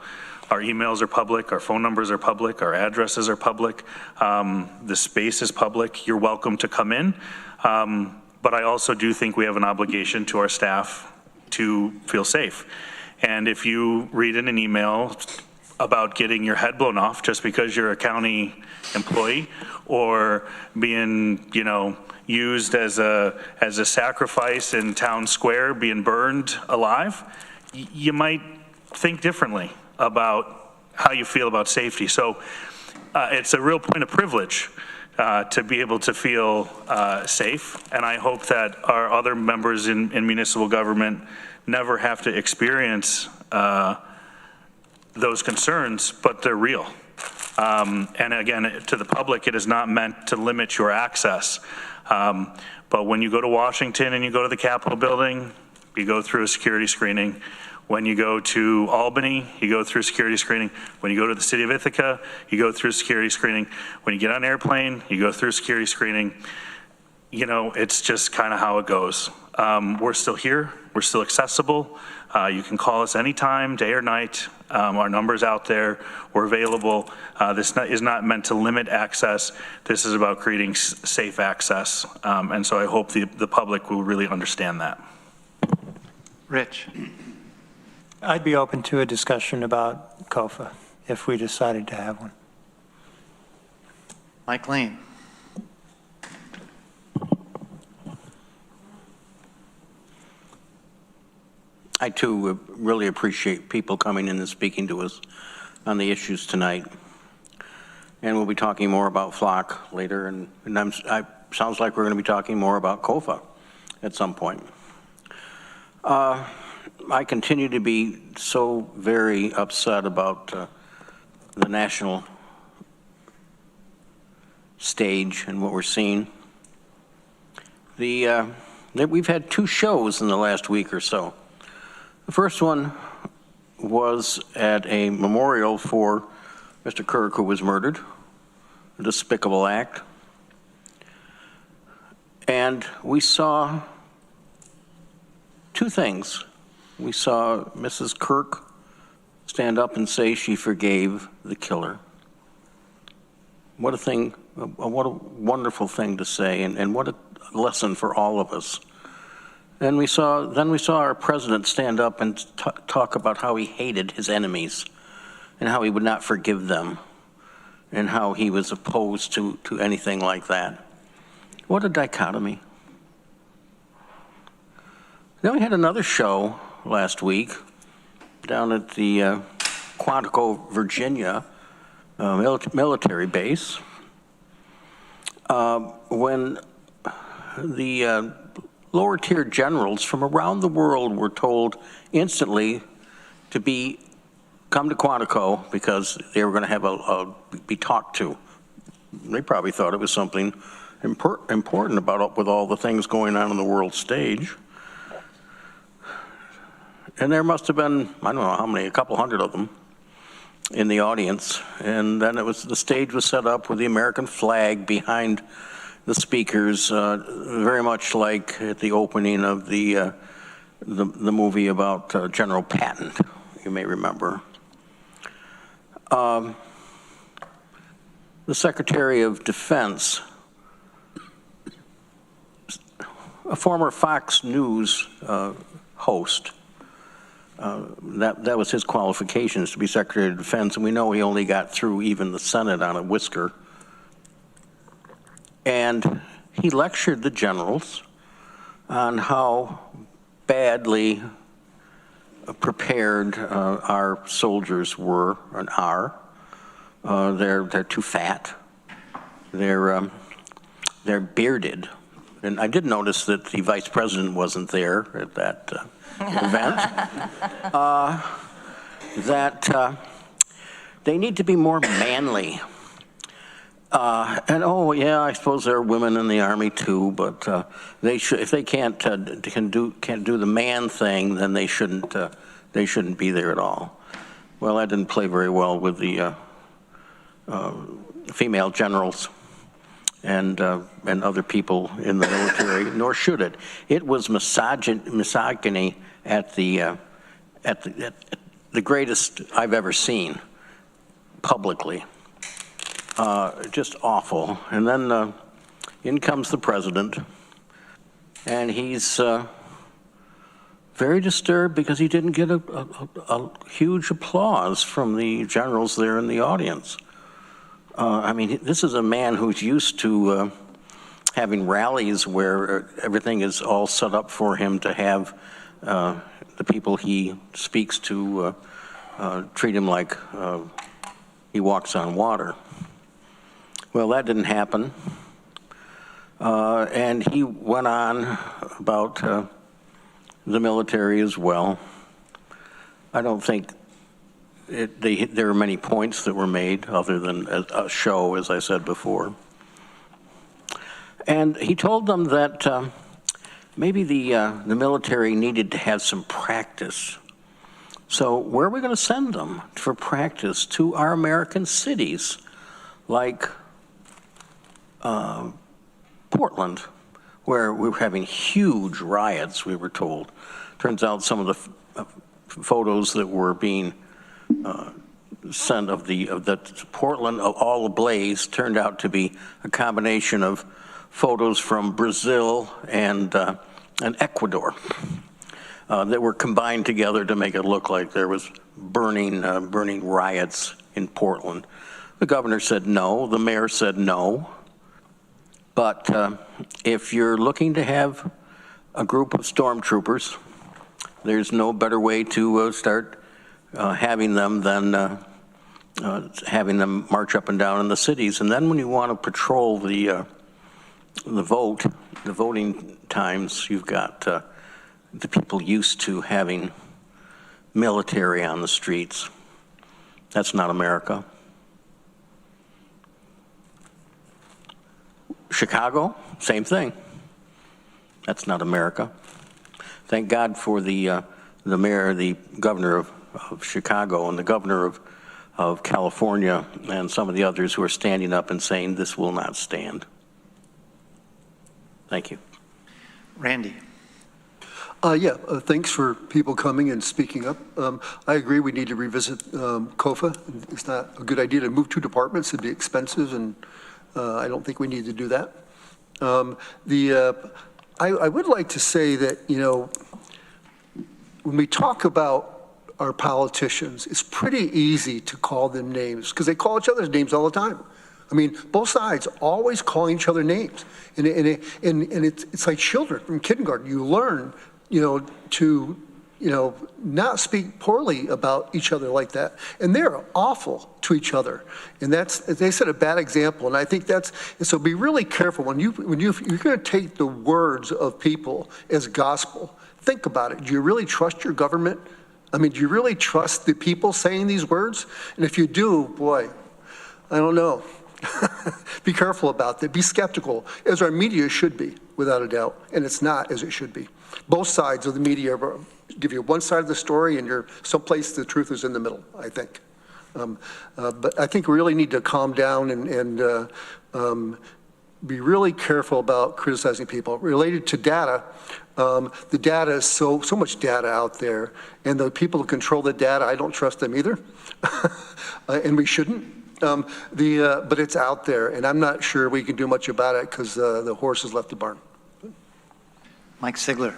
Our emails are public, our phone numbers are public, our addresses are public, the space is public. You're welcome to come in. But I also do think we have an obligation to our staff to feel safe. And if you read in an email about getting your head blown off just because you're a county employee, or being, you know, used as a sacrifice in town square, being burned alive, you might think differently about how you feel about safety. So it's a real point of privilege to be able to feel safe, and I hope that our other members in municipal government never have to experience those concerns, but they're real. And again, to the public, it is not meant to limit your access. But when you go to Washington and you go to the Capitol building, you go through a security screening. When you go to Albany, you go through security screening. When you go to the city of Ithaca, you go through security screening. When you get on an airplane, you go through security screening. You know, it's just kind of how it goes. We're still here. We're still accessible. You can call us anytime, day or night. Our number's out there. We're available. This is not meant to limit access. This is about creating safe access. And so I hope the public will really understand that. Rich. I'd be open to a discussion about COFA if we decided to have one. Mike Lane. I too really appreciate people coming in and speaking to us on the issues tonight. And we'll be talking more about FLOC later, and sounds like we're going to be talking more about COFA at some point. I continue to be so very upset about the national stage and what we're seeing. We've had two shows in the last week or so. The first one was at a memorial for Mr. Kirk, who was murdered, a despicable act. And we saw two things. We saw Mrs. Kirk stand up and say she forgave the killer. What a thing, what a wonderful thing to say, and what a lesson for all of us. And then we saw our president stand up and talk about how he hated his enemies and how he would not forgive them and how he was opposed to anything like that. What a dichotomy. Then we had another show last week down at the Quantico, Virginia military base when the lower tier generals from around the world were told instantly to come to Quantico because they were going to have be talked to. They probably thought it was something important about with all the things going on the world stage. And there must have been, I don't know how many, a couple hundred of them in the audience. And then the stage was set up with the American flag behind the speakers, very much like at the opening of the movie about General Patton, you may remember. The Secretary of Defense, a former Fox News host, that was his qualifications to be Secretary of Defense, and we know he only got through even the Senate on a whisker. And he lectured the generals on how badly prepared our soldiers were and are. They're too fat. They're bearded. And I did notice that the vice president wasn't there at that event. That they need to be more manly. And oh yeah, I suppose there are women in the Army too, but they should, if they can't do the man thing, then they shouldn't be there at all. Well, that didn't play very well with the female generals and other people in the military, nor should it. It was misogyny at the greatest I've ever seen publicly. Just awful. And then in comes the president, and he's very disturbed because he didn't get a huge applause from the generals there in the audience. I mean, this is a man who's used to having rallies where everything is all set up for him to have the people he speaks to treat him like he walks on water. Well, that didn't happen. And he went on about the military as well. I don't think there are many points that were made other than a show, as I said before. And he told them that maybe the military needed to have some practice. So where are we going to send them for practice? To our American cities, like Portland, where we were having huge riots, we were told. Turns out some of the photos that were being sent of the Portland all ablaze turned out to be a combination of photos from Brazil and Ecuador that were combined together to make it look like there was burning riots in Portland. The governor said no, the mayor said no. But if you're looking to have a group of stormtroopers, there's no better way to start having them than having them march up and down in the cities. And then when you want to patrol the voting times, you've got the people used to having military on the streets. That's not America. Chicago, same thing. That's not America. Thank God for the mayor, the governor of Chicago, and the governor of California, and some of the others who are standing up and saying this will not stand. Thank you. Randy. Thanks for people coming and speaking up. I agree we need to revisit COFA. It's not a good idea to move two departments. It'd be expensive, and I don't think we need to do that. I would like to say that, when we talk about our politicians, it's pretty easy to call them names because they call each other's names all the time. I mean, both sides always calling each other names. And it's like children from kindergarten. You learn, to not speak poorly about each other like that. And they're awful to each other. And that's, as they said, a bad example. And I think so be really careful when you're going to take the words of people as gospel. Think about it. Do you really trust your government? I mean, do you really trust the people saying these words? And if you do, boy, I don't know. Be careful about that. Be skeptical, as our media should be, without a doubt. And it's not as it should be. Both sides of the media give you one side of the story, and you're someplace the truth is in the middle, I think. But I think we really need to calm down and be really careful about criticizing people. Related to data, the data is so much data out there, and the people who control the data, I don't trust them either, and we shouldn't. But it's out there, and I'm not sure we can do much about it because the horse has left the barn. Mike Sigler.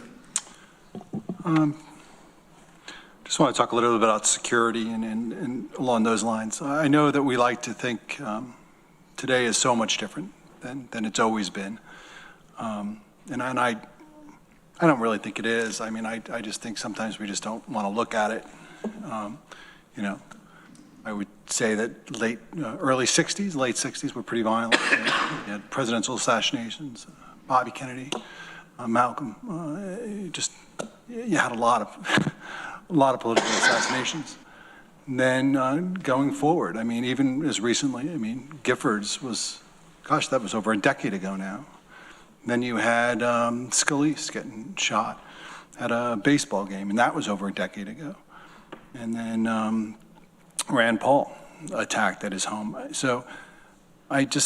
Just want to talk a little bit about security and along those lines. I know that we like to think today is so much different than it's always been. And I don't really think it is. I mean, I just think sometimes we just don't want to look at it. You know, I would say that early 60s, late 60s were pretty violent. You had presidential assassinations, Bobby Kennedy, Malcolm. You had a lot of political assassinations. And then going forward, I mean, even as recently, I mean, Giffords was, gosh, that was over a decade ago now. Then you had Scalise getting shot at a baseball game, and that was over a decade ago. And then Rand Paul attacked at his home. So I do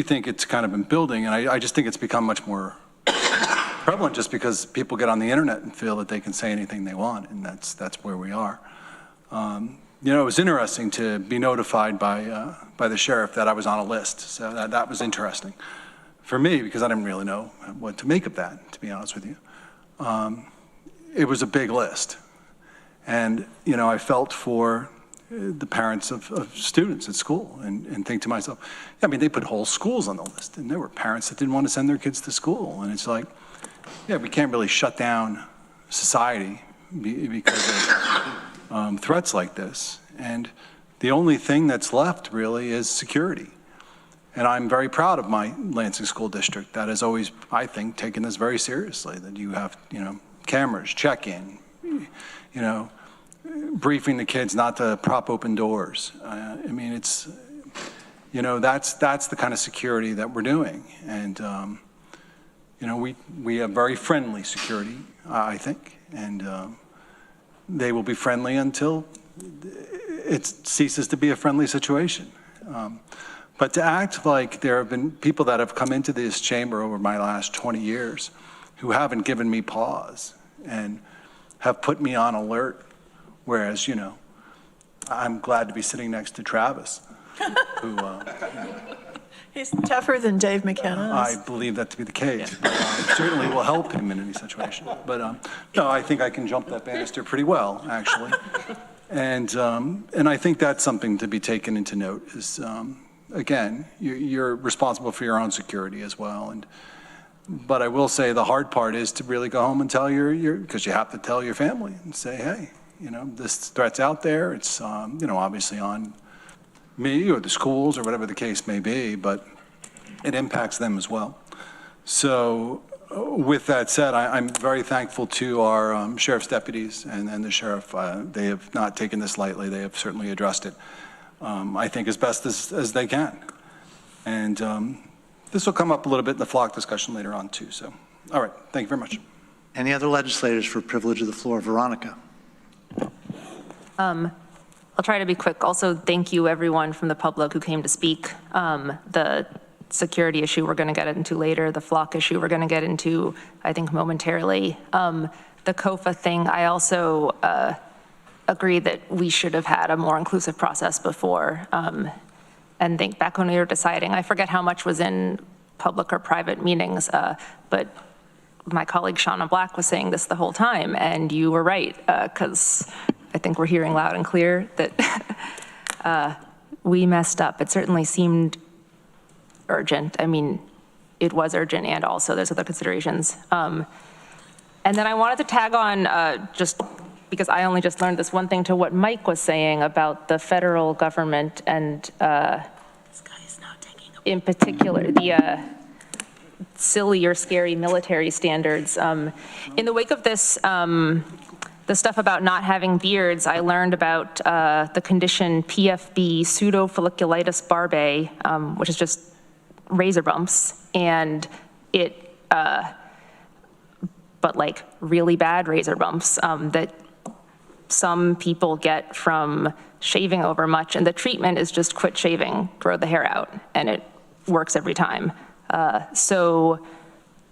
think it's kind of been building, and I just think it's become much more prevalent just because people get on the internet and feel that they can say anything they want, and that's where we are. You know, it was interesting to be notified by the sheriff that I was on a list, so that was interesting for me because I didn't really know what to make of that, to be honest with you. It was a big list, and you know, I felt for the parents of students at school and think to myself, I mean, they put whole schools on the list, and there were parents that didn't want to send their kids to school, and it's like, yeah, we can't really shut down society because of threats like this. And the only thing that's left really is security. And I'm very proud of my Lansing School District that has always, I think, taken this very seriously, that you have, you know, cameras, check-in, you know, briefing the kids not to prop open doors. I mean, it's, you know, that's the kind of security that we're doing. And, you know, we have very friendly security, I think, and they will be friendly until it ceases to be a friendly situation. But to act like there have been people that have come into this chamber over my last 20 years who haven't given me pause and have put me on alert, whereas, you know, I'm glad to be sitting next to Travis, who He's tougher than Dave McKenna. I believe that to be the case. But, certainly will help him in any situation. But no, I think I can jump that banister pretty well, actually. And I think that's something to be taken into note is, again, you're responsible for your own security as well. But I will say the hard part is to really go home and tell because you have to tell your family and say, hey, you know, this threat's out there. It's, you know, obviously on me or the schools or whatever the case may be, but it impacts them as well. So with that said, I'm very thankful to our sheriff's deputies and the sheriff. They have not taken this lightly. They have certainly addressed it, I think, as best as they can. And this will come up a little bit in the flock discussion later on too. So, all right, thank you very much. Any other legislators for privilege of the floor? Veronica. I'll try to be quick. Also, thank you everyone from the public who came to speak. The security issue we're going to get into later, the flock issue we're going to get into, I think, momentarily. The COFA thing, I also agree that we should have had a more inclusive process before. And think back when we were deciding, I forget how much was in public or private meetings, but my colleague Shauna Black was saying this the whole time, and you were right, because I think we're hearing loud and clear that we messed up. It certainly seemed urgent. I mean, it was urgent, and also there's other considerations. And then I wanted to tag on, just because I only just learned this one thing, to what Mike was saying about the federal government and in particular the silly or scary military standards. In the wake of this, the stuff about not having beards, I learned about the condition PFB, pseudofolliculitis barbae, which is just razor bumps, and it, but like really bad razor bumps that some people get from shaving over much, and the treatment is just quit shaving, grow the hair out, and it works every time. So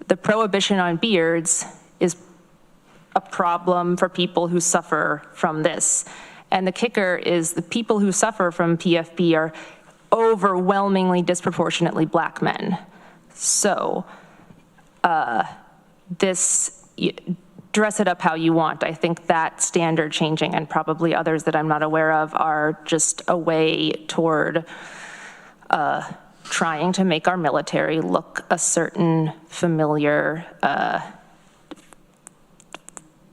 the prohibition on beards is a problem for people who suffer from this. And the kicker is the people who suffer from PFB are overwhelmingly disproportionately Black men. So dress it up how you want. I think that standard changing and probably others that I'm not aware of are just a way toward trying to make our military look a certain familiar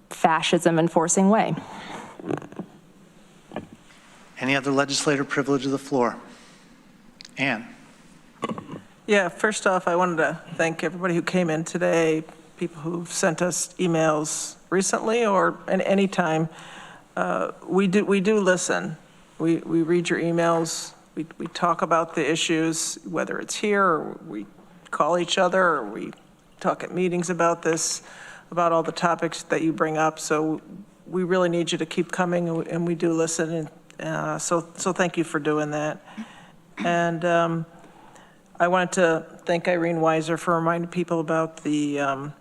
fascism enforcing way. Any other legislator privilege of the floor? Ann. Yeah, first off, I wanted to thank everybody who came in today, people who've sent us emails recently or at any time. We do listen. We read your emails. We talk about the issues, whether it's here or we call each other or we talk at meetings about this, about all the topics that you bring up. So we really need you to keep coming, and we do listen. And so thank you for doing that. And I wanted to thank Irene Weiser for reminding people about the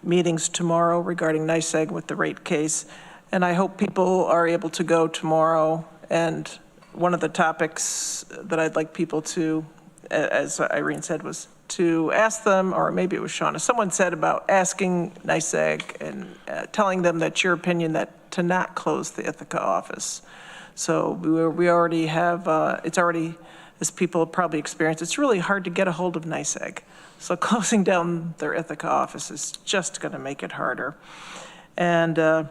meetings tomorrow regarding NYSEG with the rate case. And I hope people are able to go tomorrow. And one of the topics that I'd like people to, as Irene said, was to ask them, or maybe it was Shauna, someone said about asking NYSEG and telling them that your opinion that to not close the Ithaca office. So we already have, it's already, as people have probably experienced, it's really hard to get a hold of NYSEG. So closing down their Ithaca office is just going to make it harder. And the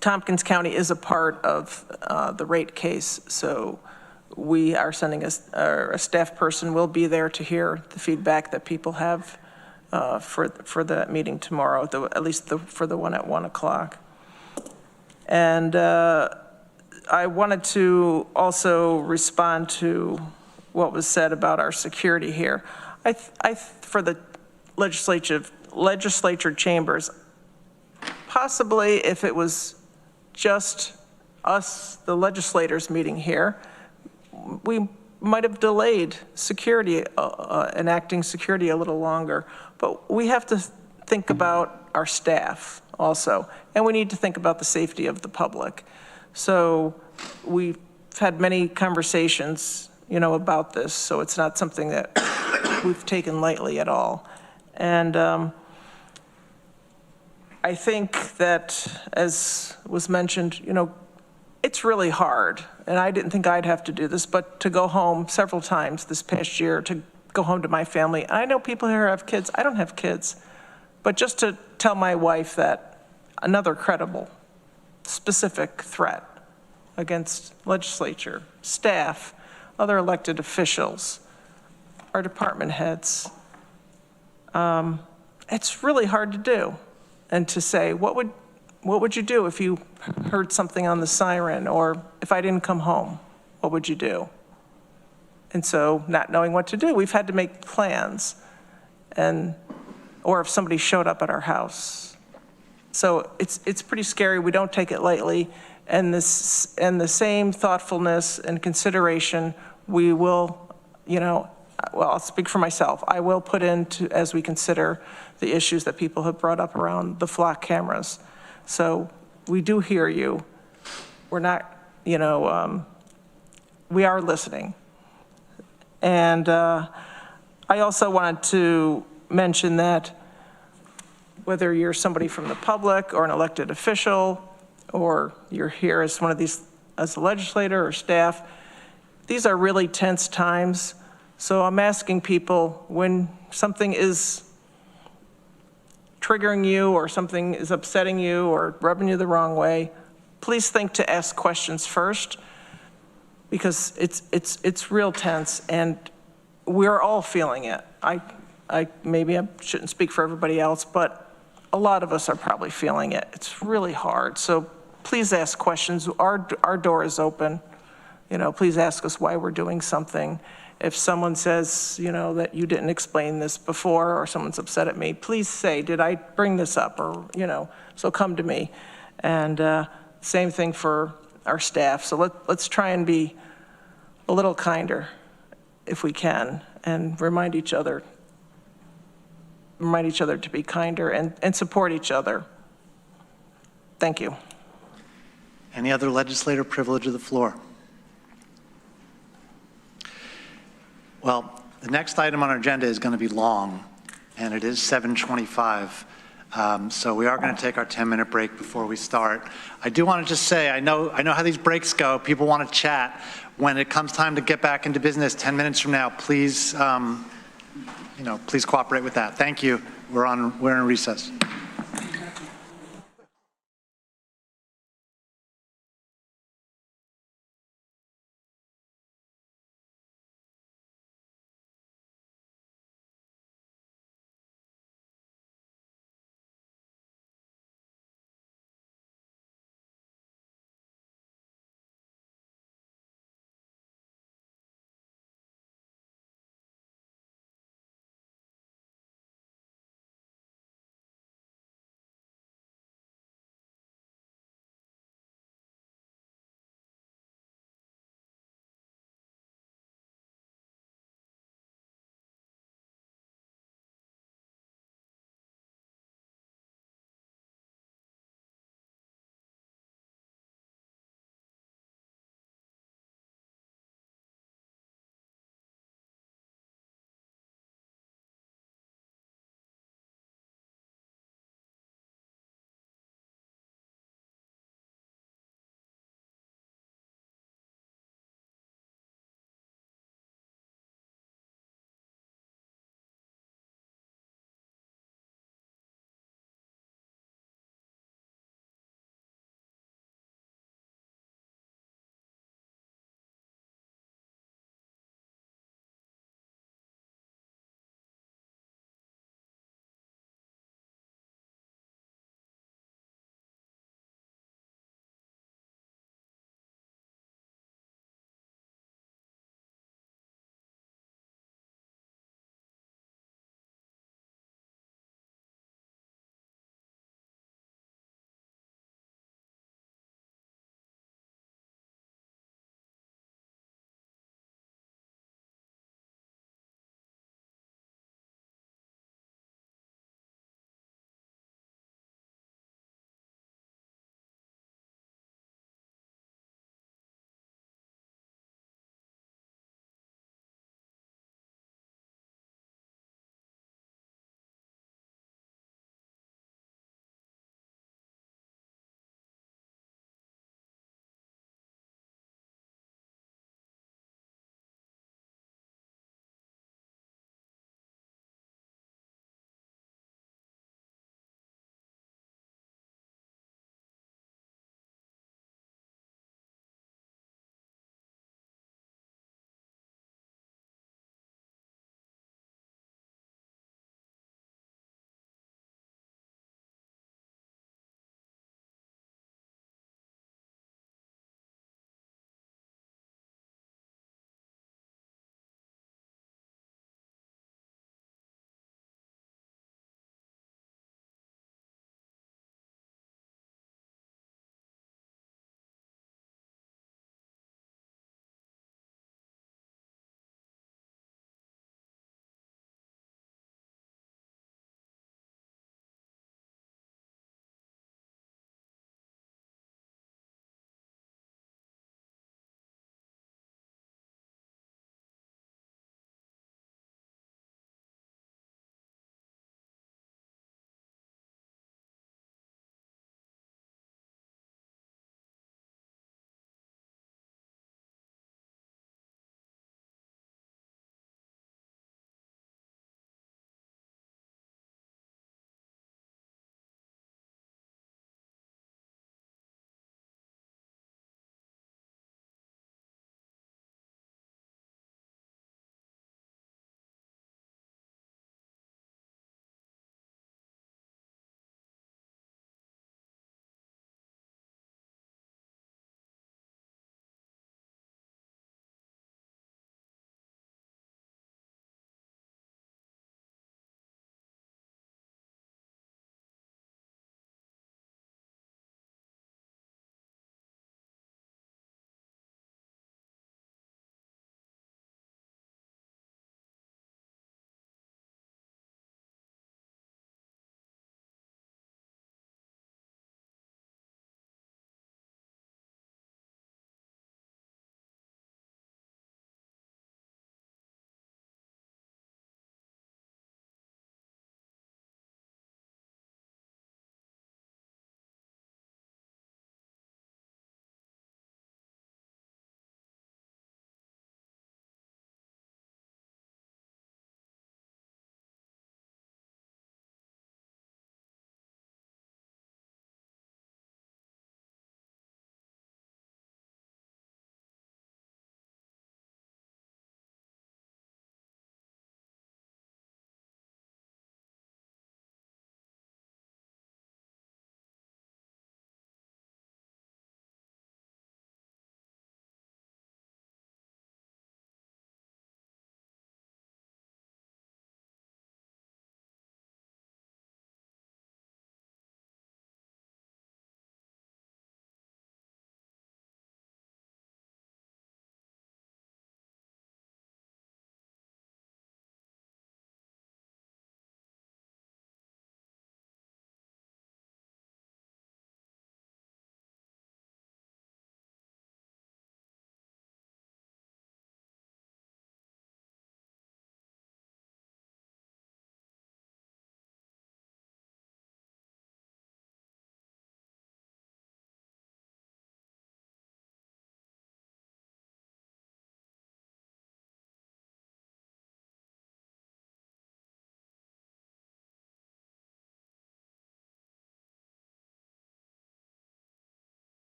Tompkins County is a part of the rate case, so we are sending a staff person will be there to hear the feedback that people have for the meeting tomorrow, at least for the one at 1 o'clock. And I wanted to also respond to what was said about our security here. For the legislature chambers, possibly if it was just us, the legislators meeting here, we might have delayed security, enacting security a little longer. But we have to think about our staff also, and we need to think about the safety of the public. So we've had many conversations, about this, so it's not something that we've taken lightly at all. And I think that, as was mentioned, it's really hard, and I didn't think I'd have to do this, but to go home several times this past year, to go home to my family. And I know people here have kids. I don't have kids. But just to tell my wife that another credible, specific threat against legislature, staff, other elected officials, our department heads, it's really hard to do. And to say, what would you do if you heard something on the siren, or if I didn't come home, what would you do? And so, not knowing what to do, we've had to make plans, or if somebody showed up at our house. So it's pretty scary. We don't take it lightly, and the same thoughtfulness and consideration we will, well, I'll speak for myself. I will put into as we consider the issues that people have brought up around the flock cameras. So we do hear you. We're not, we are listening. And I also wanted to mention that whether you're somebody from the public or an elected official, or you're here as one of these, as a legislator or staff, these are really tense times. So I'm asking people, when something is triggering you or something is upsetting you or rubbing you the wrong way, please think to ask questions first, because it's real tense, and we're all feeling it. Maybe I shouldn't speak for everybody else, but a lot of us are probably feeling it. It's really hard. So please ask questions. Our door is open. Please ask us why we're doing something. If someone says, that you didn't explain this before, or someone's upset at me, please say, did I bring this up? Or, so come to me. And same thing for our staff. So let's try and be a little kinder. if we can, and remind each other to be kinder and support each other. Thank you. Any other legislative privilege of the floor? Well, the next item on our agenda is going to be long, and it is 7:25. So we are going to take our 10-minute break before we start. I do want to just say, I know how these breaks go. People want to chat. When it comes time to get back into business 10 minutes from now, please, please cooperate with that. Thank you. We're in recess.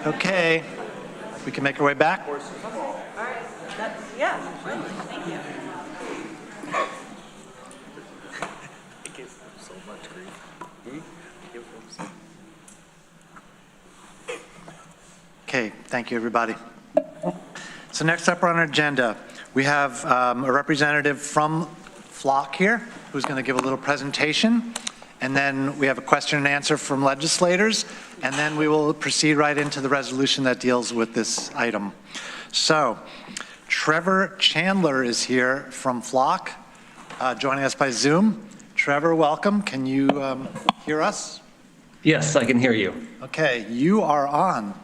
Okay, we can make our way back. Yeah, thank you. Okay, thank you, everybody. So next up on our agenda, we have a representative from Flock here who's going to give a little presentation, and then we have a question and answer from legislators, and then we will proceed right into the resolution that deals with this item. So Trevor Chandler is here from Flock, joining us by Zoom. Trevor, welcome. Can you hear us? Yes, I can hear you. Okay, you are on.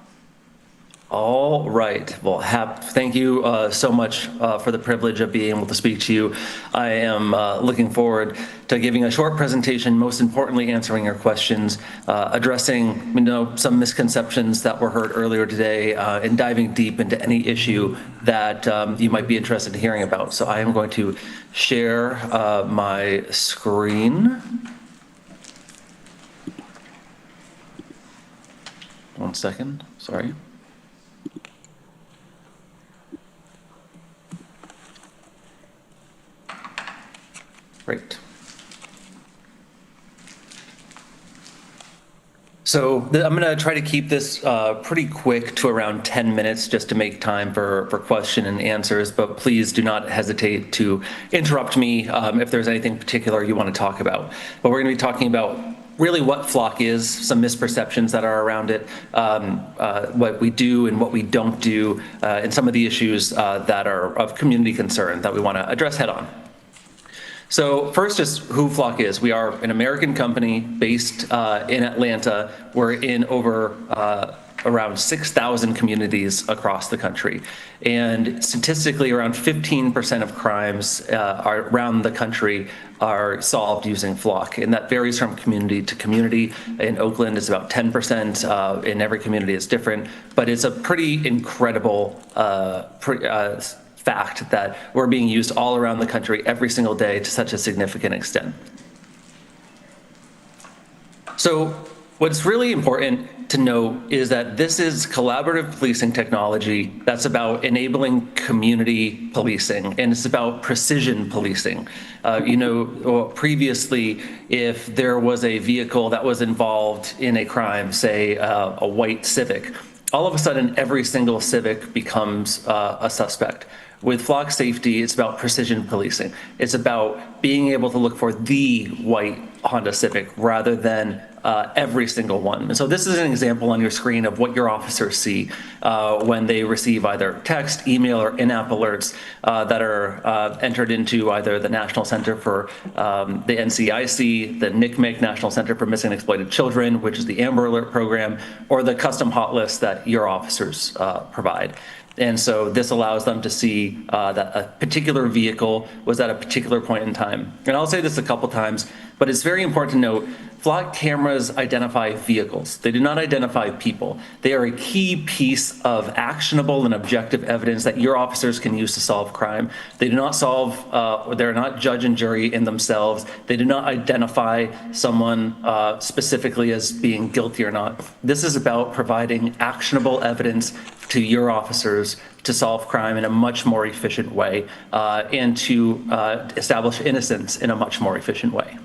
All right. Well, thank you so much for the privilege of being able to speak to you. I am looking forward to giving a short presentation, most importantly answering your questions, addressing some misconceptions that were heard earlier today, and diving deep into any issue that you might be interested in hearing about. So I am going to share my screen. One second, sorry. Great. So I'm going to try to keep this pretty quick to around 10 minutes just to make time for question and answers, but please do not hesitate to interrupt me if there's anything particular you want to talk about. But we're going to be talking about really what Flock is, some misperceptions that are around it, what we do and what we don't do, and some of the issues that are of community concern that we want to address head on. So first, just who Flock is. We are an American company based in Atlanta. We're in over around 6,000 communities across the country. And statistically, around 15% of crimes around the country are solved using Flock. And that varies from community to community. In Oakland, it's about 10%. In every community, it's different. But it's a pretty incredible fact that we're being used all around the country every single day to such a significant extent. So what's really important to note is that this is collaborative policing technology that's about enabling community policing, and it's about precision policing. Previously, if there was a vehicle that was involved in a crime, say a white Civic, all of a sudden every single Civic becomes a suspect. With Flock Safety, it's about precision policing. It's about being able to look for the white Honda Civic rather than every single one. And so this is an example on your screen of what your officers see when they receive either text, email, or in-app alerts that are entered into either the National Center for the NCIC, the NCMEC, National Center for Missing and Exploited Children, which is the Amber Alert program, or the custom hot list that your officers provide. And so this allows them to see that a particular vehicle was at a particular point in time. And I'll say this a couple times, but it's very important to note, Flock cameras identify vehicles. They do not identify people. They are a key piece of actionable and objective evidence that your officers can use to solve crime. They do not they're not judge and jury in themselves. They do not identify someone specifically as being guilty or not. This is about providing actionable evidence to your officers to solve crime in a much more efficient way and to establish innocence in a much more efficient way.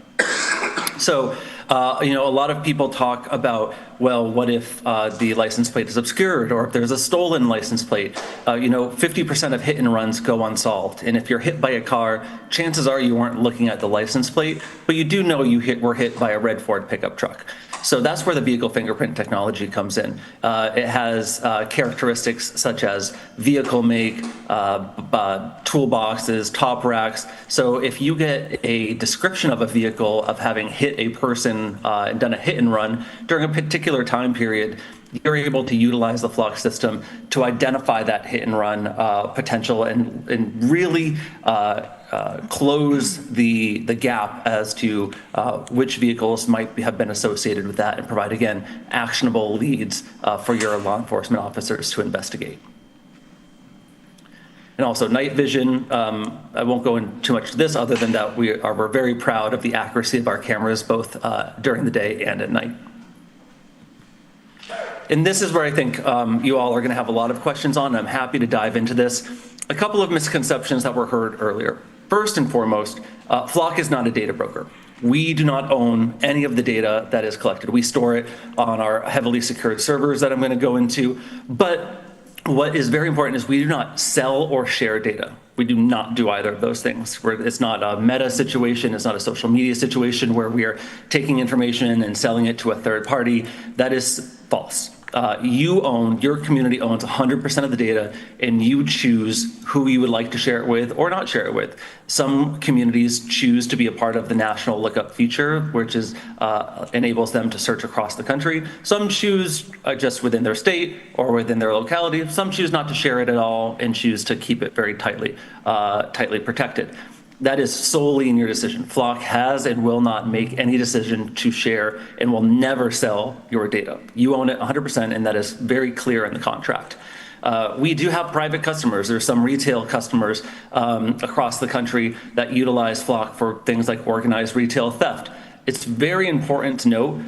So, a lot of people talk about, well, what if the license plate is obscured, or if there's a stolen license plate? 50% of hit and runs go unsolved. And if you're hit by a car, chances are you weren't looking at the license plate, but you do know you were hit by a red Ford pickup truck. So that's where the vehicle fingerprint technology comes in. It has characteristics such as vehicle make, toolboxes, top racks. So if you get a description of a vehicle of having hit a person and done a hit and run during a particular time period, you're able to utilize the Flock system to identify that hit and run potential and really close the gap as to which vehicles might have been associated with that and provide, again, actionable leads for your law enforcement officers to investigate. and also night vision. I won't go into too much to this other than that we're very proud of the accuracy of our cameras both during the day and at night. And this is where I think you all are going to have a lot of questions on. I'm happy to dive into this. A couple of misconceptions that were heard earlier. First and foremost, Flock is not a data broker. We do not own any of the data that is collected. We store it on our heavily secured servers that I'm going to go into. But what is very important is we do not sell or share data. We do not do either of those things. It's not a meta situation. It's not a social media situation where we are taking information and selling it to a third party. That is false. Your community owns 100% of the data, and you choose who you would like to share it with or not share it with. Some communities choose to be a part of the national lookup feature, which enables them to search across the country. Some choose just within their state or within their locality. Some choose not to share it at all and choose to keep it very tightly protected. That is solely in your decision. Flock has and will not make any decision to share and will never sell your data. You own it 100%, and that is very clear in the contract. We do have private customers. There's some retail customers across the country that utilize Flock for things like organized retail theft. It's very important to note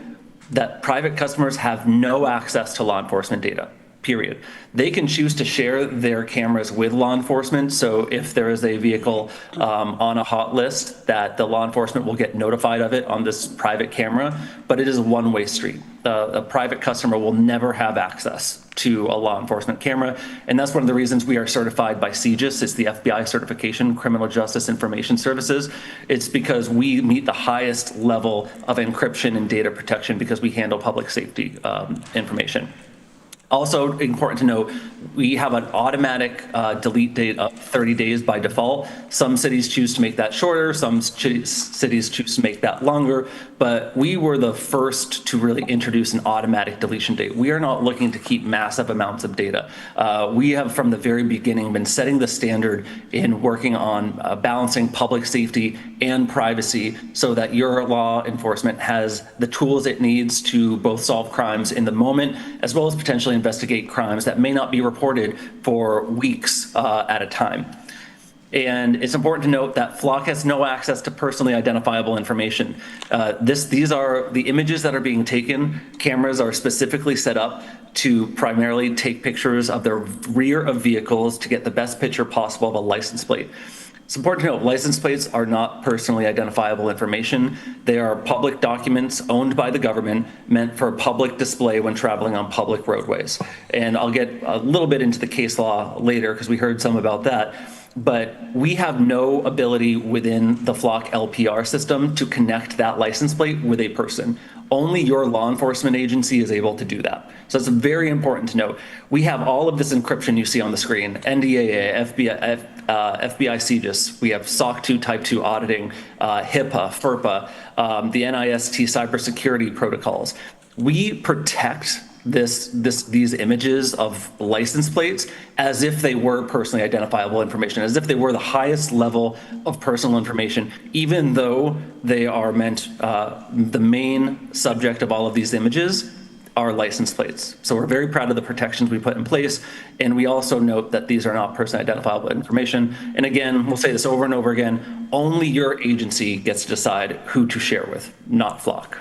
that private customers have no access to law enforcement data. Period. They can choose to share their cameras with law enforcement. So if there is a vehicle on a hot list, that the law enforcement will get notified of it on this private camera, but it is a one-way street. A private customer will never have access to a law enforcement camera. And that's one of the reasons we are certified by CJIS. It's the FBI certification, Criminal Justice Information Services. It's because we meet the highest level of encryption and data protection because we handle public safety information. Also important to note, we have an automatic delete date of 30 days by default. Some cities choose to make that shorter, some cities choose to make that longer, but we were the first to really introduce an automatic deletion date. We are not looking to keep massive amounts of data. We have from the very beginning been setting the standard in working on balancing public safety and privacy so that your law enforcement has the tools it needs to both solve crimes in the moment as well as potentially investigate crimes that may not be reported for weeks at a time. And it's important to note that Flock has no access to personally identifiable information. These are the images that are being taken. Cameras are specifically set up to primarily take pictures of the rear of vehicles to get the best picture possible of a license plate. It's important to note, license plates are not personally identifiable information. They are public documents owned by the government meant for public display when traveling on public roadways. And I'll get a little bit into the case law later because we heard some about that. But we have no ability within the Flock LPR system to connect that license plate with a person. Only your law enforcement agency is able to do that. So it's very important to note. We have all of this encryption you see on the screen, NDAA, FBI CJIS, we have SOC 2 Type 2 auditing, HIPAA, FERPA, the NIST cybersecurity protocols. We protect these images of license plates as if they were personally identifiable information, as if they were the highest level of personal information, even though they are meant, the main subject of all of these images are license plates. So we're very proud of the protections we put in place, and we also note that these are not personally identifiable information. And again, we'll say this over and over again, only your agency gets to decide who to share with, not Flock.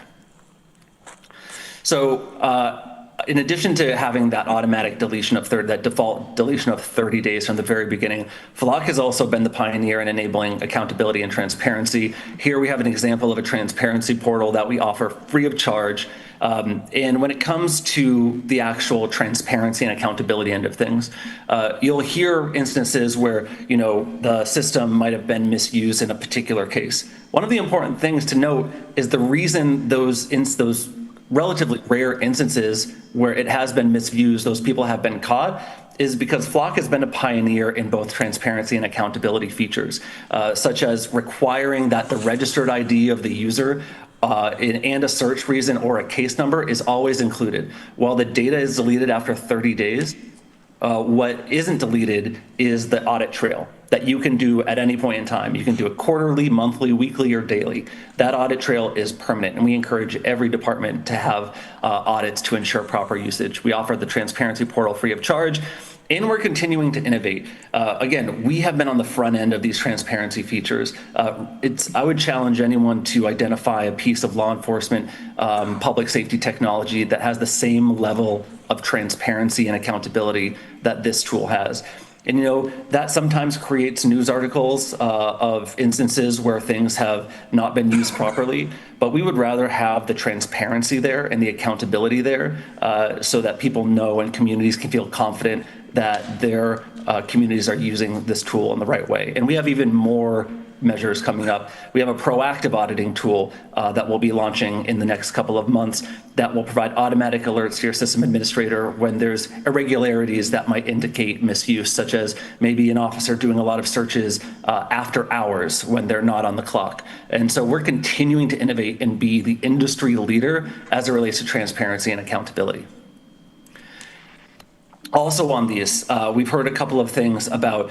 So in addition to having that automatic deletion of that default deletion of 30 days from the very beginning, Flock has also been the pioneer in enabling accountability and transparency. Here we have an example of a transparency portal that we offer free of charge. And when it comes to the actual transparency and accountability end of things, you'll hear instances where, the system might have been misused in a particular case. One of the important things to note is the reason those relatively rare instances where it has been misused, those people have been caught, is because Flock has been a pioneer in both transparency and accountability features, such as requiring that the registered ID of the user and a search reason or a case number is always included. While the data is deleted after 30 days, what isn't deleted is the audit trail that you can do at any point in time. You can do it quarterly, monthly, weekly, or daily. That audit trail is permanent, and we encourage every department to have audits to ensure proper usage. We offer the transparency portal free of charge, And we're continuing to innovate. Again, we have been on the front end of these transparency features. I would challenge anyone to identify a piece of law enforcement public safety technology that has the same level of transparency and accountability that this tool has. And that sometimes creates news articles of instances where things have not been used properly, but we would rather have the transparency there and the accountability there so that people know and communities can feel confident that their communities are using this tool in the right way. And we have even more measures coming up. We have a proactive auditing tool that we'll be launching in the next couple of months that will provide automatic alerts to your system administrator when there's irregularities that might indicate misuse, such as maybe an officer doing a lot of searches after hours when they're not on the clock. And so we're continuing to innovate and be the industry leader as it relates to transparency and accountability. Also on these, we've heard a couple of things about,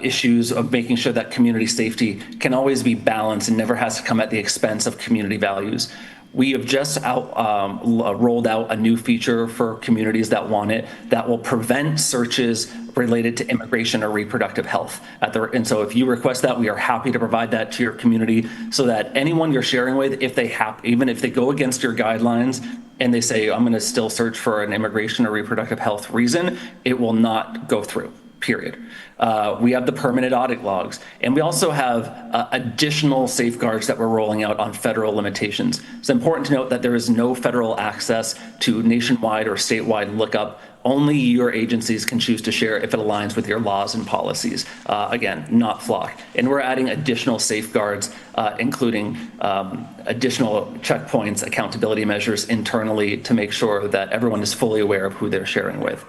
issues of making sure that community safety can always be balanced and never has to come at the expense of community values. We have just rolled out a new feature for communities that want it that will prevent searches related to immigration or reproductive health. And so if you request that, we are happy to provide that to your community so that anyone you're sharing with, even if they go against your guidelines and they say, I'm going to still search for an immigration or reproductive health reason, it will not go through, period. We have the permanent audit logs, and we also have additional safeguards that we're rolling out on federal limitations. It's important to note that there is no federal access to nationwide or statewide lookup. Only your agencies can choose to share if it aligns with your laws and policies. Again, not FLOC. And we're adding additional safeguards, including additional checkpoints, accountability measures internally to make sure that everyone is fully aware of who they're sharing with.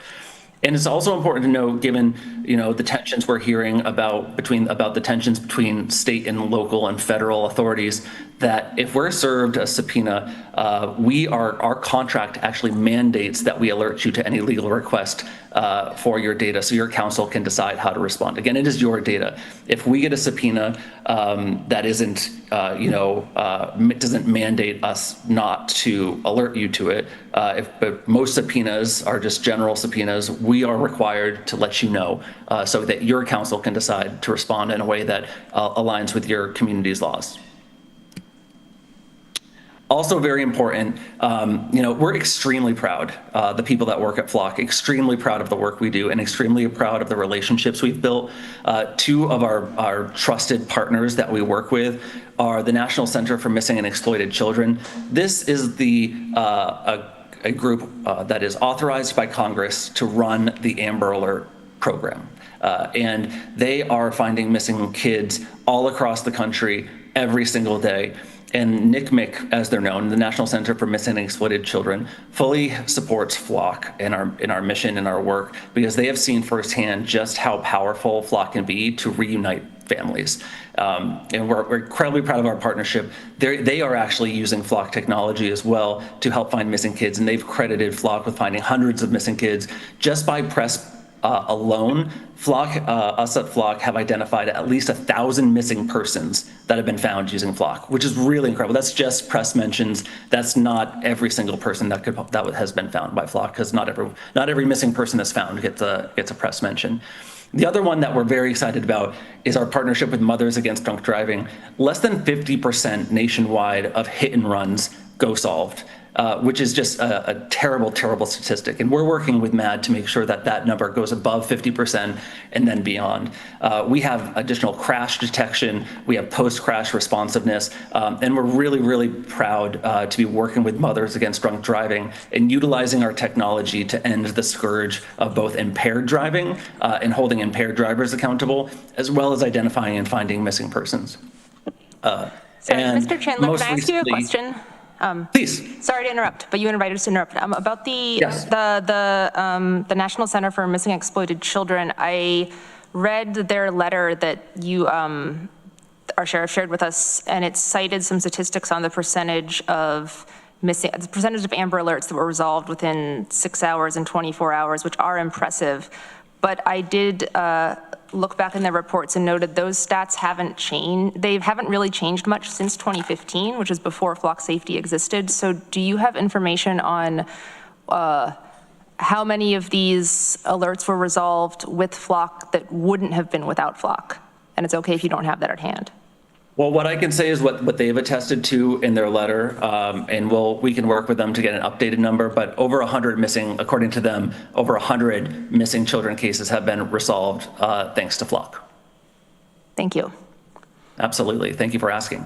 And it's also important to know, given the tensions we're hearing about the tensions between state and local and federal authorities, that if we're served a subpoena, our contract actually mandates that we alert you to any legal request for your data, so your counsel can decide how to respond. Again, it is your data. If we get a subpoena that isn't, doesn't mandate us not to alert you to it, but most subpoenas are just general subpoenas, we are required to let you know so that your counsel can decide to respond in a way that aligns with your community's laws. Also very important, we're extremely proud, the people that work at FLOC, extremely proud of the work we do and extremely proud of the relationships we've built. Two of our trusted partners that we work with are the National Center for Missing and Exploited Children. This is a group that is authorized by Congress to run the Amber Alert program. And they are finding missing kids all across the country every single day. And NCMEC, as they're known, the National Center for Missing and Exploited Children, fully supports FLOC in our mission and our work because they have seen firsthand just how powerful FLOC can be to reunite families. And we're incredibly proud of our partnership. They are actually using FLOC technology as well to help find missing kids, and they've credited FLOC with finding hundreds of missing kids just by press alone. Us at FLOC have identified at least 1,000 missing persons that have been found using FLOC, which is really incredible. That's just press mentions. That's not every single person that has been found by FLOC, because not every missing person that's found gets a press mention. The other one that we're very excited about is our partnership with Mothers Against Drunk Driving. Less than 50% nationwide of hit and runs go solved. Which is just a terrible, terrible statistic. And we're working with MAD to make sure that that number goes above 50% and then beyond. We have additional crash detection. We have post-crash responsiveness. And we're really, really proud to be working with Mothers Against Drunk Driving and utilizing our technology to end the scourge of both impaired driving and holding impaired drivers accountable, as well as identifying and finding missing persons. Sorry, Mr. Chandler, can I ask you a question? Please. Sorry to interrupt, but you invited us to interrupt. About the National Center for Missing and Exploited Children, I read their letter that you, our sheriff, shared with us, and it cited some statistics on the percentage of Amber Alerts that were resolved within 6 hours and 24 hours, which are impressive. But I did look back in their reports and noted those stats haven't changed. They haven't really changed much since 2015, which is before FLOC safety existed. So do you have information on how many of these alerts were resolved with Flock that wouldn't have been without Flock? And it's okay if you don't have that at hand. Well, what I can say is what they've attested to in their letter, and we can work with them to get an updated number, but over 100 missing, according to them, over 100 missing children cases have been resolved thanks to Flock. Thank you. Absolutely. Thank you for asking.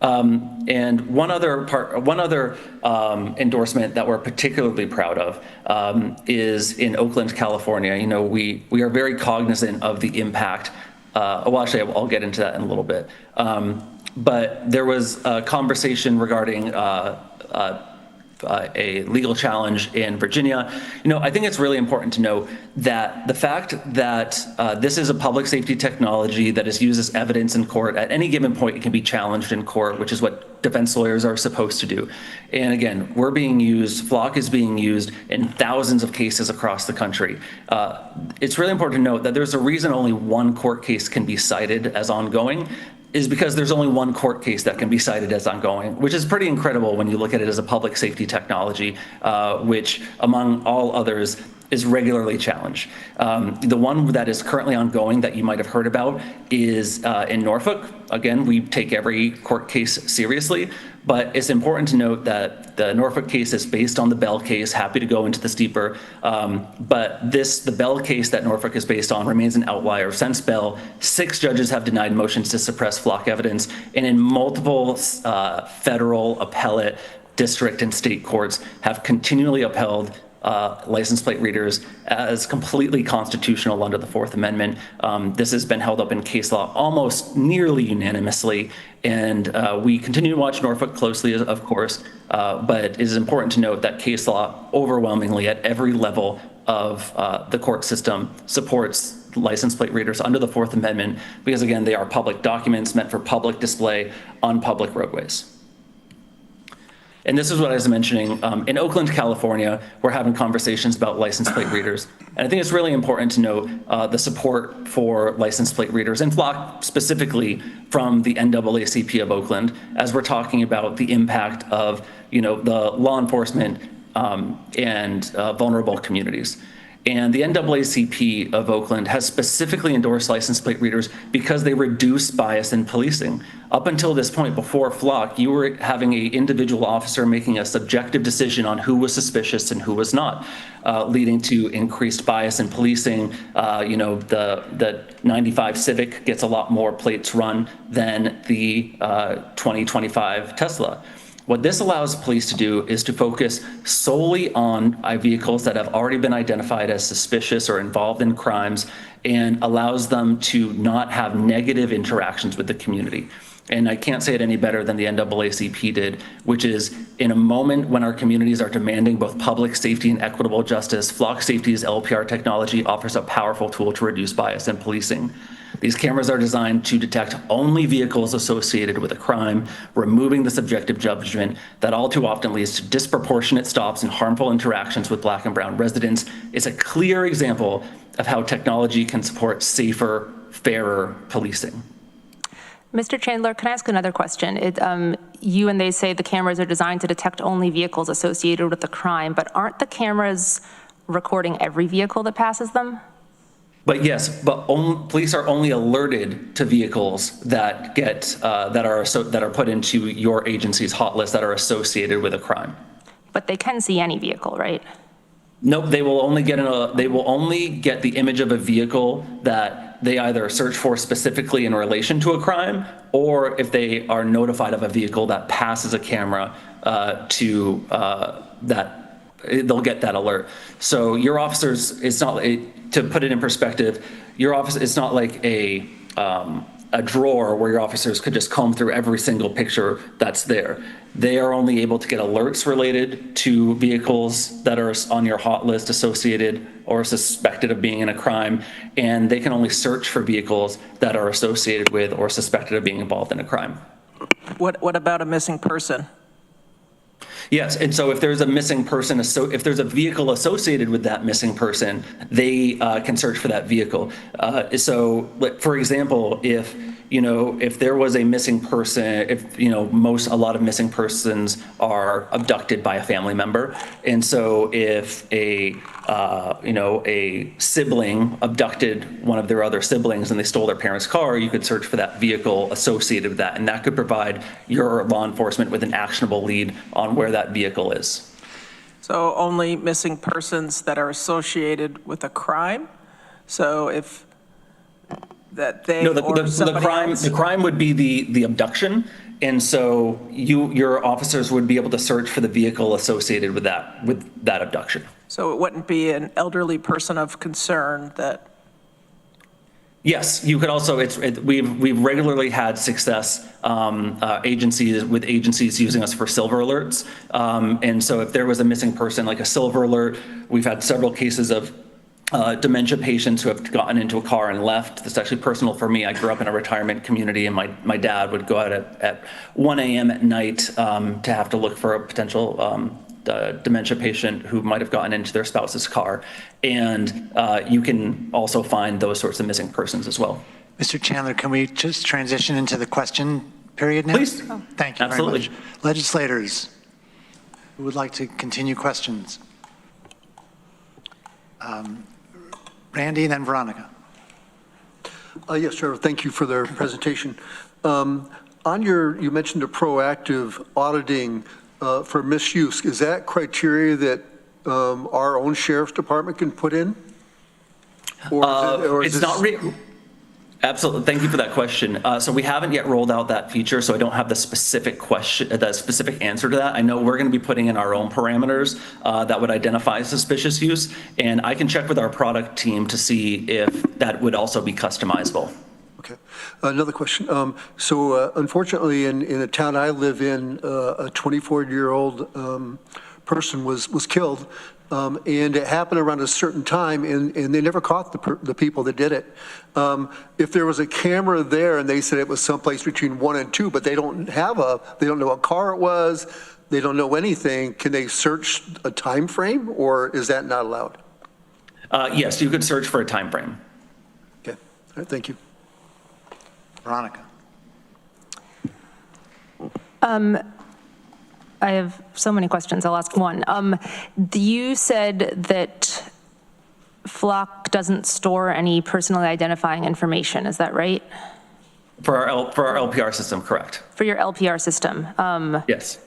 And one other endorsement that we're particularly proud of is in Oakland, California. You know, we are very cognizant of the impact. Well, actually, I'll get into that in a little bit. But there was a conversation regarding a legal challenge in Virginia. You know, I think it's really important to know that the fact that this is a public safety technology that is used as evidence in court, at any given point, it can be challenged in court, which is what defense lawyers are supposed to do. And again, Flock is being used in thousands of cases across the country. It's really important to note that there's a reason only one court case can be cited as ongoing, is because there's only one court case that can be cited as ongoing, which is pretty incredible when you look at it as a public safety technology, which among all others is regularly challenged. The one that is currently ongoing that you might have heard about is in Norfolk. Again, we take every court case seriously, but it's important to note that the Norfolk case is based on the Bell case. Happy to go into this deeper, but the Bell case that Norfolk is based on remains an outlier. Since Bell, 6 judges have denied motions to suppress Flock evidence, and in multiple federal, appellate, district, and state courts have continually upheld license plate readers as completely constitutional under the Fourth Amendment. This has been held up in case law almost nearly unanimously, and we continue to watch Norfolk closely, of course, but it is important to note that case law overwhelmingly at every level of the court system supports license plate readers under the Fourth Amendment because, again, they are public documents meant for public display on public roadways. And this is what I was mentioning. In Oakland, California, we're having conversations about license plate readers. And I think it's really important to note the support for license plate readers and Flock specifically from the NAACP of Oakland as we're talking about the impact of, the law enforcement and vulnerable communities. And the NAACP of Oakland has specifically endorsed license plate readers because they reduce bias in policing. Up until this point, before Flock, you were having an individual officer making a subjective decision on who was suspicious and who was not, leading to increased bias in policing. The 95 Civic gets a lot more plates run than the 2025 Tesla. What this allows police to do is to focus solely on vehicles that have already been identified as suspicious or involved in crimes and allows them to not have negative interactions with the community. And I can't say it any better than the NAACP did, which is in a moment when our communities are demanding both public safety and equitable justice, Flock Safety's LPR technology offers a powerful tool to reduce bias in policing. These cameras are designed to detect only vehicles associated with a crime, removing the subjective judgment that all too often leads to disproportionate stops and harmful interactions with Black and brown residents. It's a clear example of how technology can support safer, fairer policing. Mr. Chandler, can I ask another question? You and they say the cameras are designed to detect only vehicles associated with the crime, but aren't the cameras recording every vehicle that passes them? But yes, but police are only alerted to vehicles that are put into your agency's hot list that are associated with a crime. But they can see any vehicle, right? Nope, they will only get the image of a vehicle that they either search for specifically in relation to a crime, or if they are notified of a vehicle that passes a camera they'll get that alert. So your officers, to put it in perspective, it's not like a drawer where your officers could just comb through every single picture that's there. They are only able to get alerts related to vehicles that are on your hot list associated or suspected of being in a crime, and they can only search for vehicles that are associated with or suspected of being involved in a crime. What about a missing person? Yes, and so if there's a missing person, if there's a vehicle associated with that missing person, they can search for that vehicle. So, for example, if if there was a missing person, if, a lot of missing persons are abducted by a family member. And so if a sibling abducted one of their other siblings and they stole their parents' car, you could search for that vehicle associated with that. And that could provide your law enforcement with an actionable lead on where that vehicle is. So only missing persons that are associated with a crime? So if that they or somebody else? The crime would be the abduction. And so your officers would be able to search for the vehicle associated with that abduction. So it wouldn't be an elderly person of concern that? Yes, you could also, we've regularly had success agencies using us for silver alerts. And so if there was a missing person, like a silver alert, we've had several cases of dementia patients who have gotten into a car and left. That's actually personal for me. I grew up in a retirement community, and my dad would go out at 1 a.m. at night to have to look for a potential dementia patient who might have gotten into their spouse's car. And you can also find those sorts of missing persons as well. Mr. Chandler, can we just transition into the question period now? Please. Thank you Absolutely. very much. Legislators who would like to continue questions? Randy and then Veronica. Yes, Trevor, thank you for the presentation. You mentioned a proactive auditing for misuse. Is that criteria that our own sheriff's department can put in? Or is it's not absolutely. Thank you for that question. So we haven't yet rolled out that feature, so I don't have the specific answer to that. I know we're going to be putting in our own parameters that would identify suspicious use, and I can check with our product team to see if that would also be customizable. Okay. Another question. Unfortunately, in a town I live in, a 24-year-old person was killed, and it happened around a certain time, and they never caught the people that did it. If there was a camera there and they said it was someplace between 1 and 2, but they don't know what car it was, they don't know anything, can they search a time frame, or is that not allowed? Yes, you could search for a time frame. Okay. All right, thank you. Veronica. I have so many questions. I'll ask one. You said that Flock doesn't store any personally identifying information. Is that right? For our LPR system, correct. For your LPR system. Yes.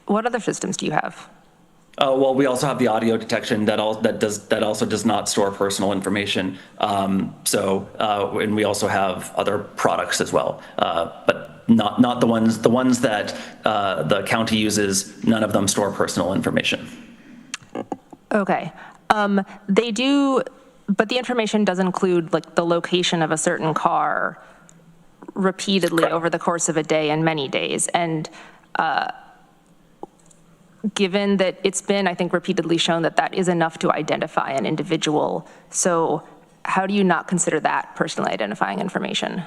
What other systems do you have? Well, we also have the audio detection that also does not store personal information. And we also have other products as well, but not the ones that the county uses. None of them store personal information. Okay. They do, but the information does include like the location of a certain car repeatedly over the course of a day and many days. And given that it's been, I think, repeatedly shown that that is enough to identify an individual. So how do you not consider that personally identifying information?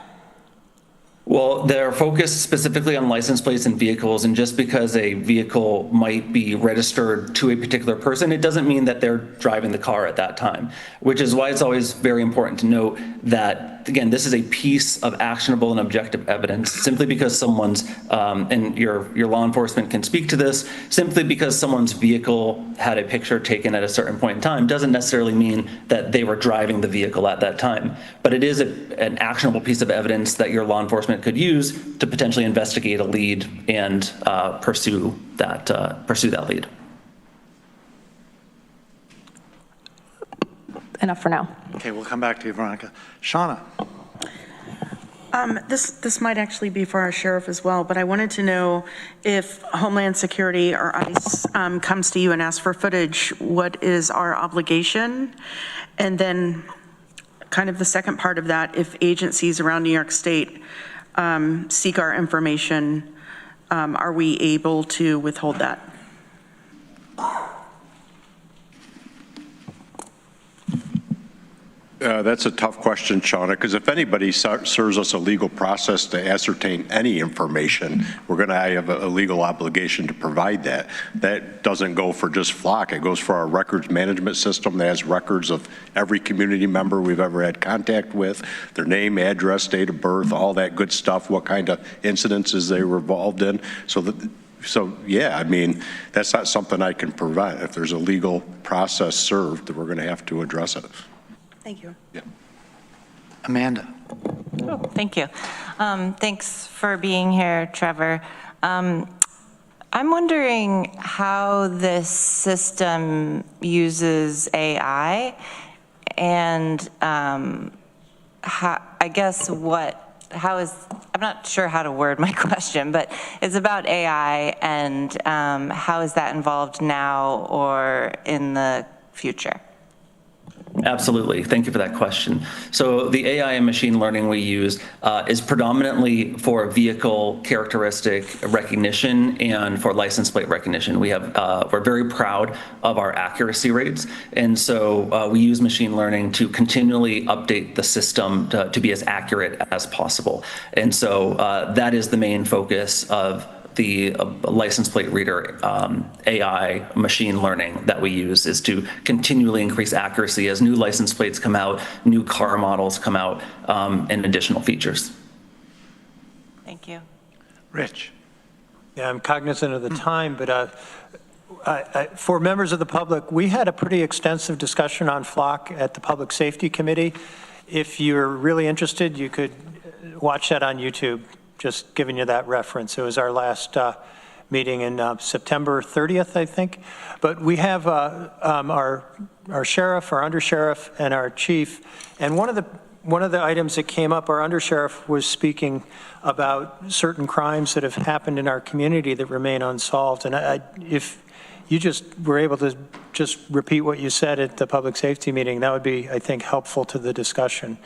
Well, they're focused specifically on license plates and vehicles, and just because a vehicle might be registered to a particular person, it doesn't mean that they're driving the car at that time, which is why it's always very important to note that, again, this is a piece of actionable and objective evidence. Simply because someone's, and your law enforcement can speak to this, simply because someone's vehicle had a picture taken at a certain point in time doesn't necessarily mean that they were driving the vehicle at that time. But it is an actionable piece of evidence that your law enforcement could use to potentially investigate a lead and pursue that lead. Enough for now. Okay, we'll come back to you, Veronica. Shauna. This might actually be for our sheriff as well, but I wanted to know if Homeland Security or ICE comes to you and asks for footage, what is our obligation? And then kind of the second part of that, if agencies around New York State seek our information, are we able to withhold that? That's a tough question, Shauna, because if anybody serves us a legal process to ascertain any information, we're going to have a legal obligation to provide that. That doesn't go for just Flock. It goes for our records management system that has records of every community member we've ever had contact with, their name, address, date of birth, all that good stuff, what kind of incidences they were involved in. So yeah, I mean, that's not something I can provide. If there's a legal process served, we're going to have to address it. Thank you. Yeah. Amanda. Oh, thank you. Thanks for being here, Trevor. I'm wondering how this system uses AI and how, I guess I'm not sure how to word my question, but it's about AI and how is that involved now or in the future? Absolutely. Thank you for that question. So the AI and machine learning we use is predominantly for vehicle characteristic recognition and for license plate recognition. We're very proud of our accuracy rates. And so we use machine learning to continually update the system to be as accurate as possible. And so that is the main focus of the license plate reader AI machine learning that we use, is to continually increase accuracy as new license plates come out, new car models come out, and additional features. Thank you. Rich. Yeah, I'm cognizant of the time, but for members of the public, we had a pretty extensive discussion on Flock at the Public Safety Committee. If you're really interested, you could watch that on YouTube. Just giving you that reference. It was our last meeting in September 30th, I think. But we have our sheriff, our undersheriff, and our chief. And one of the items that came up, our undersheriff was speaking about certain crimes that have happened in our community that remain unsolved. And if you just were able to just repeat what you said at the public safety meeting, that would be, I think, helpful to the discussion.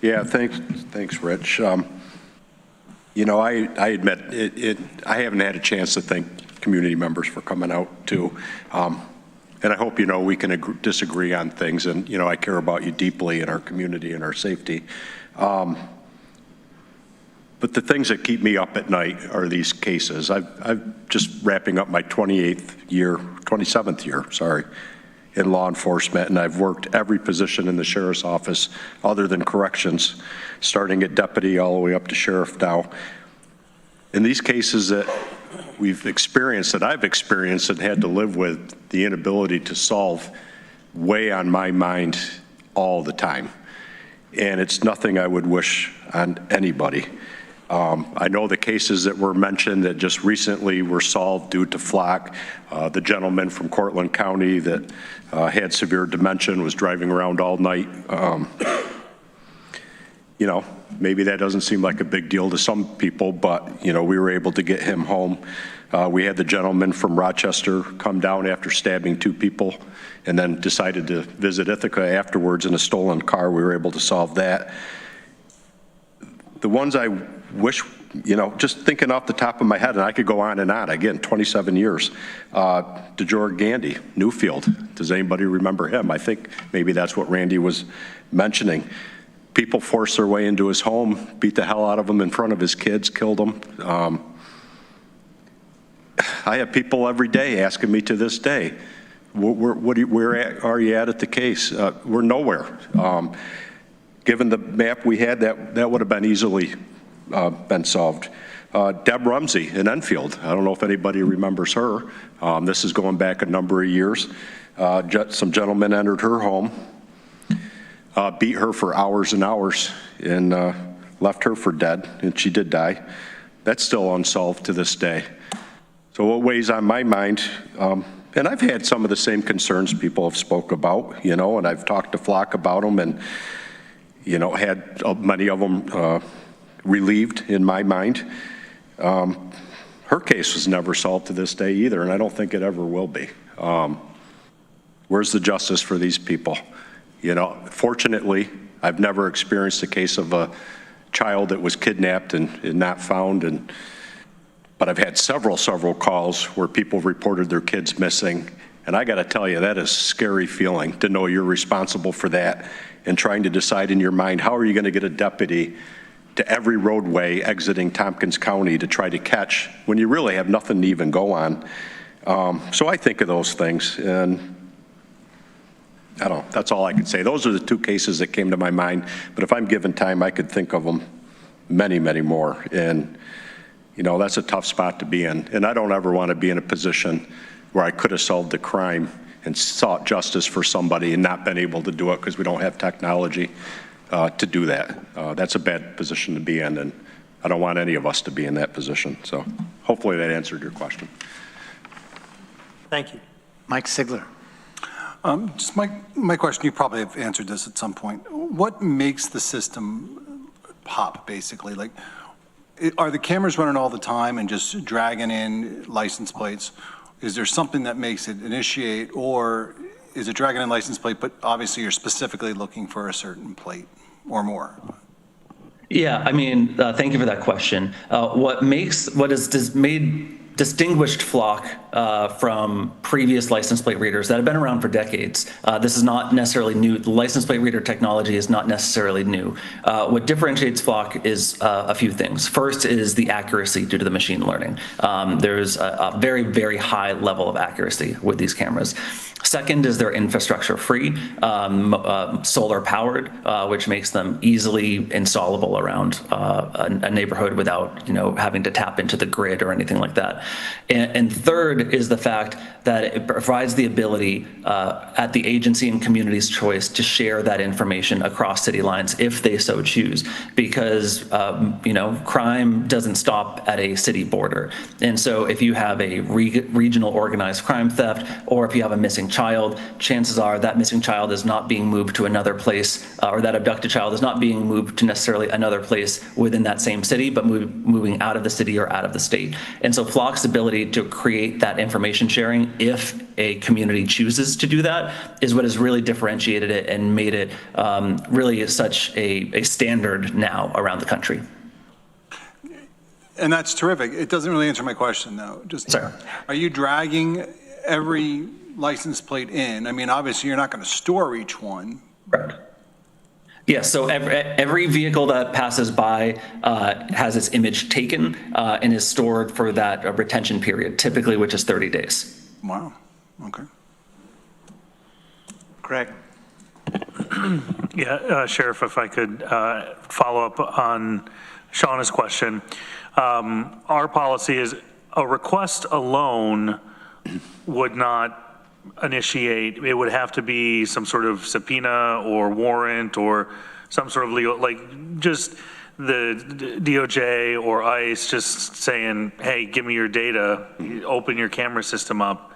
Yeah, thanks, Rich. You know, I admit I haven't had a chance to thank community members for coming out too. And I hope you know we can disagree on things, and you know I care about you deeply in our community and our safety. But the things that keep me up at night are these cases. I've just wrapping up my 27th year, sorry, in law enforcement, and I've worked every position in the sheriff's office other than corrections, starting at deputy all the way up to sheriff now. In these cases that we've experienced, that I've experienced and had to live with, the inability to solve weigh on my mind all the time. And it's nothing I would wish on anybody. I know the cases that were mentioned that just recently were solved due to Flock. The gentleman from Cortland County that had severe dementia and was driving around all night. You know, maybe that doesn't seem like a big deal to some people, but, you know, we were able to get him home. We had the gentleman from Rochester come down after stabbing 2 people and then decided to visit Ithaca afterwards in a stolen car. We were able to solve that. The ones I wish, you know, just thinking off the top of my head, and I could go on and on, again, 27 years. DeJour Gandy, Newfield, does anybody remember him? I think maybe that's what Randy was mentioning. People forced their way into his home, beat the hell out of him in front of his kids, killed him. I have people every day asking me to this day, where are you at the case? We're nowhere. Given the map we had, that would have been easily been solved. Deb Rumsey in Enfield. I don't know if anybody remembers her. This is going back a number of years. Some gentleman entered her home, beat her for hours and hours, and left her for dead, and she did die. That's still unsolved to this day. So what weighs on my mind, and I've had some of the same concerns people have spoke about, you know, and I've talked to Flock about them, and you know, had many of them relieved in my mind. Her case was never solved to this day either, and I don't think it ever will be. Where's the justice for these people? You know, fortunately, I've never experienced a case of a child that was kidnapped and not found, but I've had several calls where people reported their kids missing, And I got to tell you, that is a scary feeling to know you're responsible for that and trying to decide in your mind, how are you going to get a deputy to every roadway exiting Tompkins County to try to catch when you really have nothing to even go on. So I think of those things, and I don't know, that's all I can say. Those are the two cases that came to my mind, but if I'm given time, I could think of them many, many more. And, you know, that's a tough spot to be in. And I don't ever want to be in a position where I could have solved a crime and sought justice for somebody and not been able to do it because we don't have technology to do that. That's a bad position to be in, and I don't want any of us to be in that position. So hopefully that answered your question. Thank you. Mike Sigler. Just my question, you probably have answered this at some point. What makes the system pop, basically? Like, are the cameras running all the time and just dragging in license plates? Is there something that makes it initiate, or is it dragging in license plate, but obviously you're specifically looking for a certain plate or more? Yeah, I mean, thank you for that question. What has made distinguished Flock from previous license plate readers that have been around for decades. This is not necessarily new. The license plate reader technology is not necessarily new. What differentiates Flock is a few things. First is the accuracy due to the machine learning. There's a very, very high level of accuracy with these cameras. Second is they're infrastructure free, solar powered, which makes them easily installable around a neighborhood without, you know, having to tap into the grid or anything like that. And third is the fact that it provides the ability at the agency and community's choice to share that information across city lines if they so choose, because you know, crime doesn't stop at a city border. And so if you have a regional organized crime theft, or if you have a missing child, chances are that missing child is not being moved to another place, or that abducted child is not being moved to necessarily another place within that same city, but moving out of the city or out of the state. And so Flock's ability to create that information sharing, if a community chooses to do that, is what has really differentiated it and made it really such a standard now around the country. And that's terrific. It doesn't really answer my question, though. Just, sorry. Are you dragging every license plate in? I mean, obviously, you're not going to store each one. Right. Yeah, so every vehicle that passes by has its image taken and is stored for that retention period, typically, which is 30 days. Wow. Okay. Greg. Yeah, Sheriff, if I could follow up on Shauna's question. Our policy is a request alone would not initiate. It would have to be some sort of subpoena or warrant or some sort of legal, like just the DOJ or ICE just saying, hey, give me your data, open your camera system up.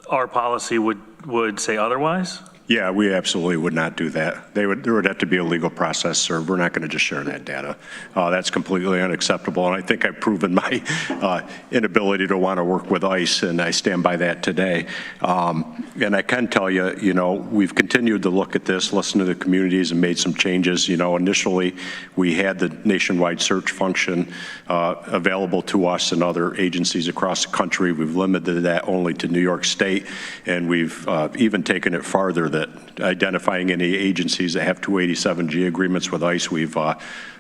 Our policy would say otherwise? Yeah, we absolutely would not do that. There would have to be a legal process served. We're not going to just share that data. That's completely unacceptable, and I think I've proven my inability to want to work with ICE, and I stand by that today. And I can tell you, you know, we've continued to look at this, listen to the communities, and made some changes. You know, initially, we had the nationwide search function available to us and other agencies across the country. We've limited that only to New York State, and we've even taken it farther, that identifying any agencies that have 287G agreements with ICE, we've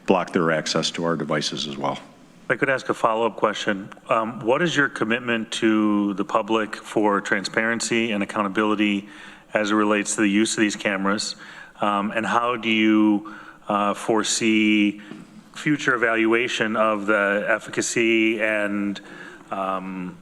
blocked their access to our devices as well. If I could ask a follow-up question. What is your commitment to the public for transparency and accountability as it relates to the use of these cameras? And how do you foresee future evaluation of the efficacy and I'm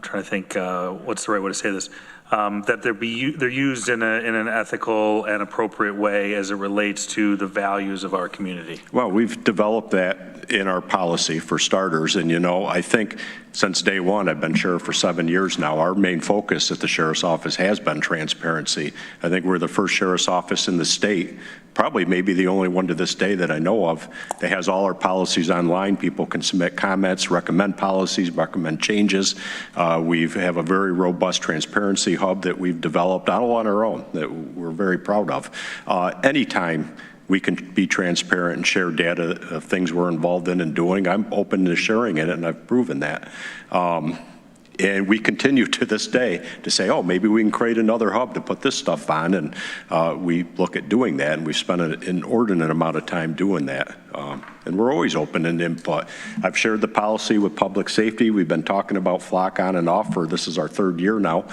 trying to think, what's the right way to say this? That they're used in an ethical and appropriate way as it relates to the values of our community? Well, we've developed that in our policy for starters, and you know, I think since day one, I've been sheriff for 7 years now, our main focus at the sheriff's office has been transparency. I think we're the first sheriff's office in the state, probably maybe the only one to this day that I know of, that has all our policies online. People can submit comments, recommend policies, recommend changes. We have a very robust transparency hub that we've developed all on our own that we're very proud of. Anytime we can be transparent and share data of things we're involved in and doing, I'm open to sharing it, and I've proven that. And we continue to this day to say, oh, maybe we can create another hub to put this stuff on, and we look at doing that, and we've spent an inordinate amount of time doing that. And we're always open and input. I've shared the policy with public safety. We've been talking about flock on and off for, this is our 3rd year now.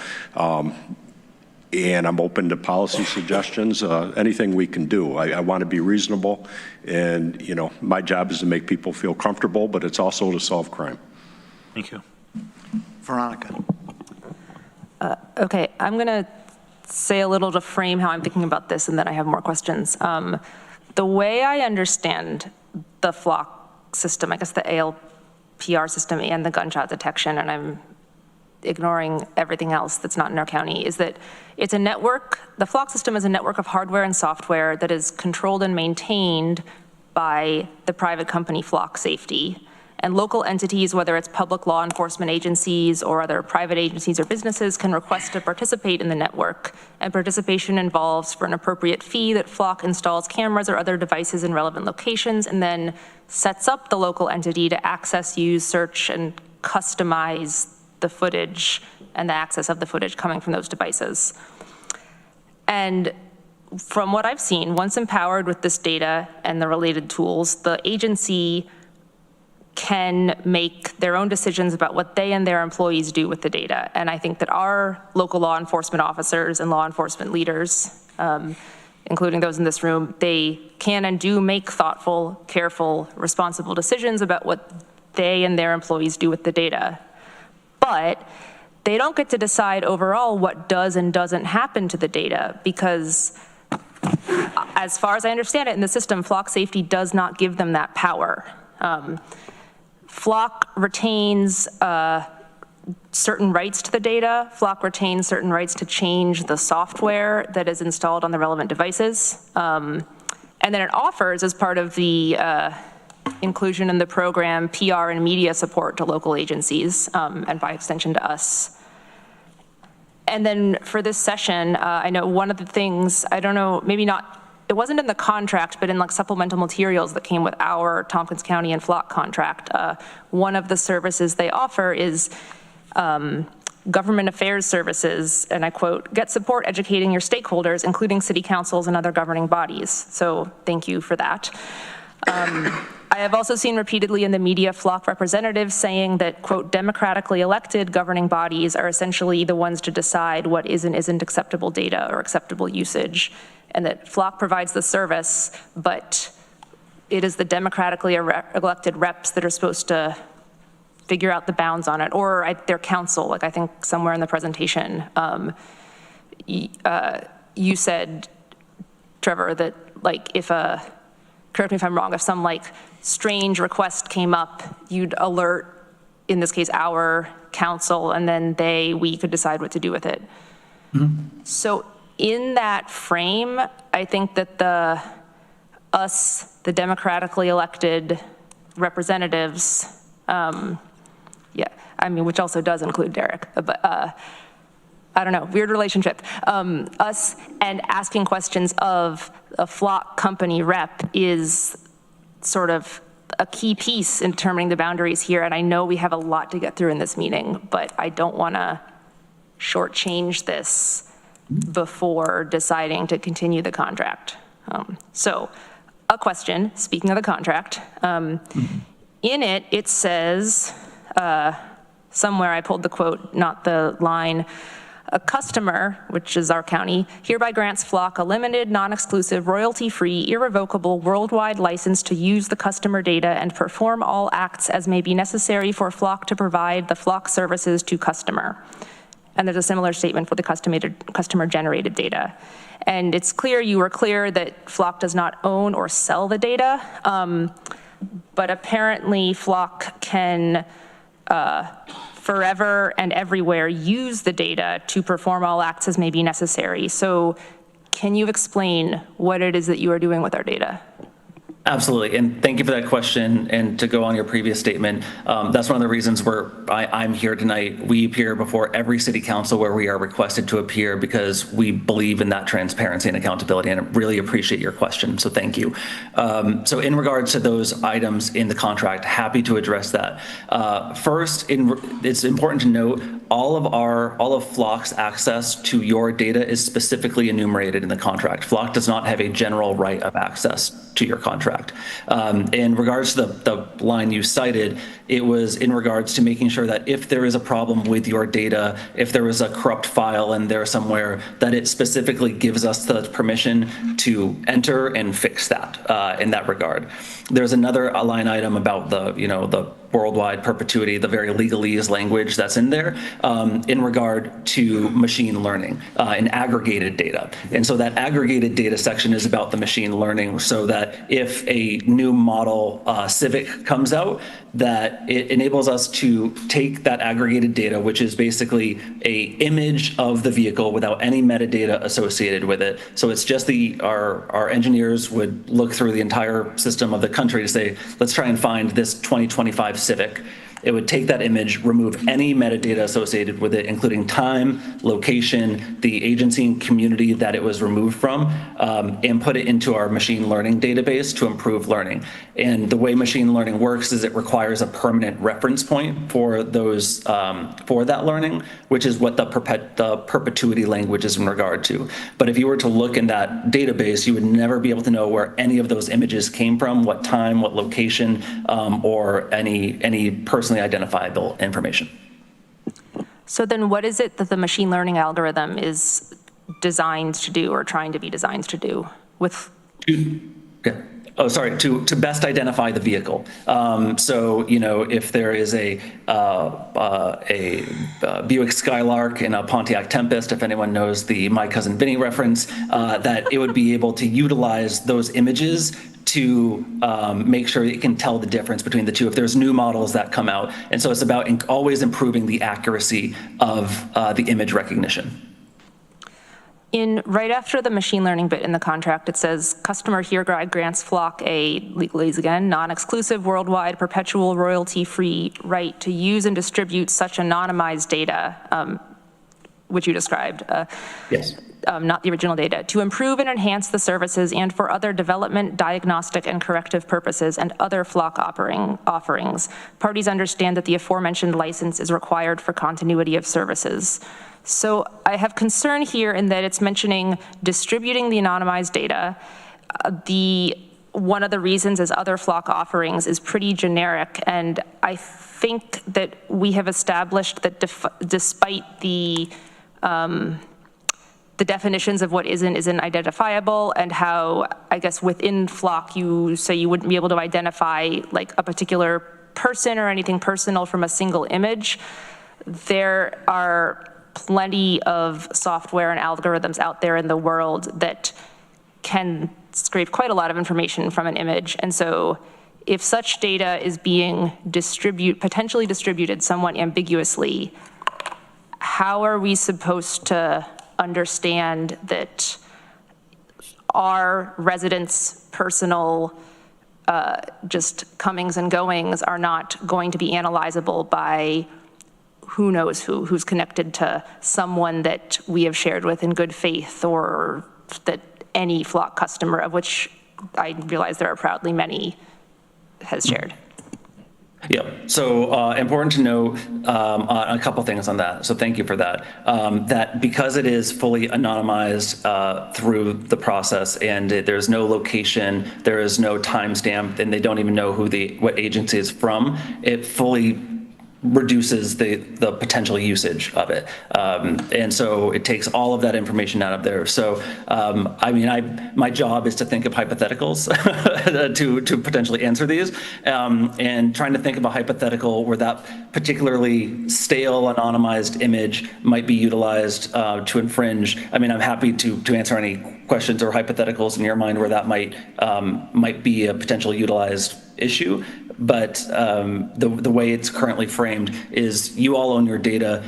And I'm open to policy suggestions, anything we can do. I want to be reasonable, and you know, my job is to make people feel comfortable, but it's also to solve crime. Thank you. Veronica. Okay, I'm going to say a little to frame how I'm thinking about this, and then I have more questions. The way I understand the flock system, I guess the ALPR system and the gunshot detection, and I'm ignoring everything else that's not in our county, is that it's a network. The flock system is a network of hardware and software that is controlled and maintained by the private company Flock Safety. And local entities, whether it's public law enforcement agencies or other private agencies or businesses, can request to participate in the network. And participation involves, for an appropriate fee, that Flock installs cameras or other devices in relevant locations and then sets up the local entity to access, use, search, and customize the footage and the access of the footage coming from those devices. And from what I've seen, once empowered with this data and the related tools, the agency can make their own decisions about what they and their employees do with the data. And I think that our local law enforcement officers and law enforcement leaders, including those in this room, they can and do make thoughtful, careful, responsible decisions about what they and their employees do with the data. But they don't get to decide overall what does and doesn't happen to the data, because as far as I understand it in the system, Flock Safety does not give them that power. Flock retains certain rights to the data. Flock retains certain rights to change the software that is installed on the relevant devices. And then it offers, as part of the inclusion in the program, PR and media support to local agencies, and by extension to us. And then for this session, I know one of the things, I don't know, maybe not, it wasn't in the contract, but in like supplemental materials that came with our Tompkins County and Flock contract, one of the services they offer is government affairs services, and I quote, "Get support educating your stakeholders, including city councils and other governing bodies." So thank you for that. I have also seen repeatedly in the media Flock representatives saying that, quote, "democratically elected governing bodies are essentially the ones to decide what is and isn't acceptable data or acceptable usage," and that Flock provides the service, but it is the democratically elected reps that are supposed to figure out the bounds on it, or their counsel, like I think somewhere in the presentation, you said, Trevor, that like if correct me if I'm wrong, if some like strange request came up, you'd alert, in this case, our council, and then we could decide what to do with it. Mm-hmm. So in that frame, I think that the democratically elected representatives, I mean, which also does include Derek, but I don't know, weird relationship. Us and asking questions of a Flock company rep is sort of a key piece in determining the boundaries here. And I know we have a lot to get through in this meeting, but I don't want to shortchange this before deciding to continue the contract. So a question, speaking of the contract, in it, it says, somewhere I pulled the quote, not the line, "A customer," which is our county, "hereby grants Flock a limited, non-exclusive, royalty-free, irrevocable, worldwide license to use the customer data and perform all acts as may be necessary for Flock to provide the Flock services to customer." And there's a similar statement for the customer-generated data. And it's clear, you were clear that Flock does not own or sell the data, but apparently Flock can forever and everywhere use the data to perform all acts as may be necessary. So can you explain what it is that you are doing with our data? Absolutely, and thank you for that question. And to go on your previous statement, that's one of the reasons I'm here tonight. We appear before every city council where we are requested to appear because we believe in that transparency and accountability, and I really appreciate your question, so thank you. So in regards to those items in the contract, happy to address that. First, it's important to note all of Flock's access to your data is specifically enumerated in the contract. Flock does not have a general right of access to your contract. In regards to the line you cited, it was in regards to making sure that if there is a problem with your data, if there is a corrupt file in there somewhere, that it specifically gives us the permission to enter and fix that in that regard. There's another line item about the worldwide perpetuity, the very legalese language that's in there in regard to machine learning and aggregated data. And so that aggregated data section is about the machine learning, so that if a new model Civic comes out, that it enables us to take that aggregated data, which is basically a image of the vehicle without any metadata associated with it. So it's just our engineers would look through the entire system of the country to say, let's try and find this 2025 Civic. It would take that image, remove any metadata associated with it, including time, location, the agency and community that it was removed from, and put it into our machine learning database to improve learning. And the way machine learning works is it requires a permanent reference point for those for that learning, which is what the perpetuity language is in regard to. But if you were to look in that database, you would never be able to know where any of those images came from, what time, what location, or any personally identifiable information. So then what is it that the machine learning algorithm is designed to do, or trying to be designed to do with? To best identify the vehicle. So, if there is a Buick Skylark and a Pontiac Tempest, if anyone knows the My Cousin Vinny reference, that it would be able to utilize those images to make sure it can tell the difference between the two if there's new models that come out. And so it's about always improving the accuracy of the image recognition. Right after the machine learning bit in the contract, it says, customer hereby grants Flock a, legalese again, non-exclusive, worldwide, perpetual, royalty-free right to use and distribute such anonymized data, which you described. Yes. Not the original data, to improve and enhance the services and for other development, diagnostic, and corrective purposes and other Flock offerings. Parties understand that the aforementioned license is required for continuity of services. So I have concern here in that it's mentioning distributing the anonymized data. One of the reasons is other Flock offerings is pretty generic, and I think that we have established that despite the definitions of what isn't identifiable, and how, I guess, within Flock you say you wouldn't be able to identify like a particular person or anything personal from a single image, there are plenty of software and algorithms out there in the world that can scrape quite a lot of information from an image. And so if such data is being potentially distributed somewhat ambiguously, how are we supposed to understand that our residents' personal just comings and goings are not going to be analyzable by who knows who's connected to someone that we have shared with in good faith, or that any Flock customer, of which I realize there are proudly many, has shared? Yeah, so important to know a couple things on that. So thank you for that. That because it is fully anonymized through the process, and there's no location, there is no timestamp, and they don't even know what agency it's from, it fully reduces the potential usage of it. And so it takes all of that information out of there. So, my job is to think of hypotheticals to potentially answer these, and trying to think of a hypothetical where that particularly stale anonymized image might be utilized to infringe. I'm happy to answer any questions or hypotheticals in your mind where that might be a potential utilized issue. But the way it's currently framed is you all own your data.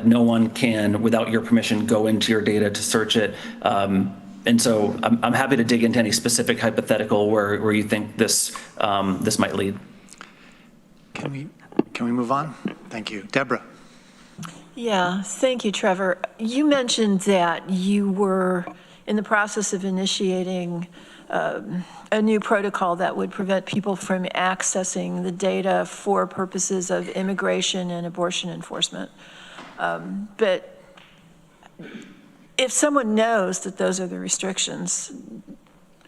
No one can, without your permission, go into your data to search it. And so I'm happy to dig into any specific hypothetical where you think this might lead. Can we move on? Thank you. Deborah. Yeah, thank you, Trevor. You mentioned that you were in the process of initiating a new protocol that would prevent people from accessing the data for purposes of immigration and abortion enforcement. But if someone knows that those are the restrictions,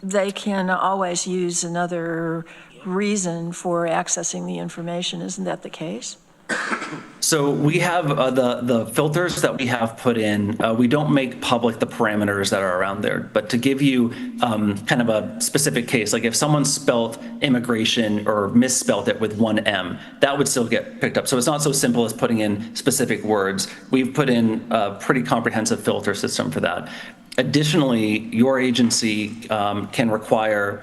they can always use another reason for accessing the information. Isn't that the case? So we have the filters that we have put in. We don't make public the parameters that are around there, but to give you kind of a specific case, like if someone spelled immigration or misspelled it with one M, that would still get picked up. So it's not so simple as putting in specific words. We've put in a pretty comprehensive filter system for that. Additionally, your agency can require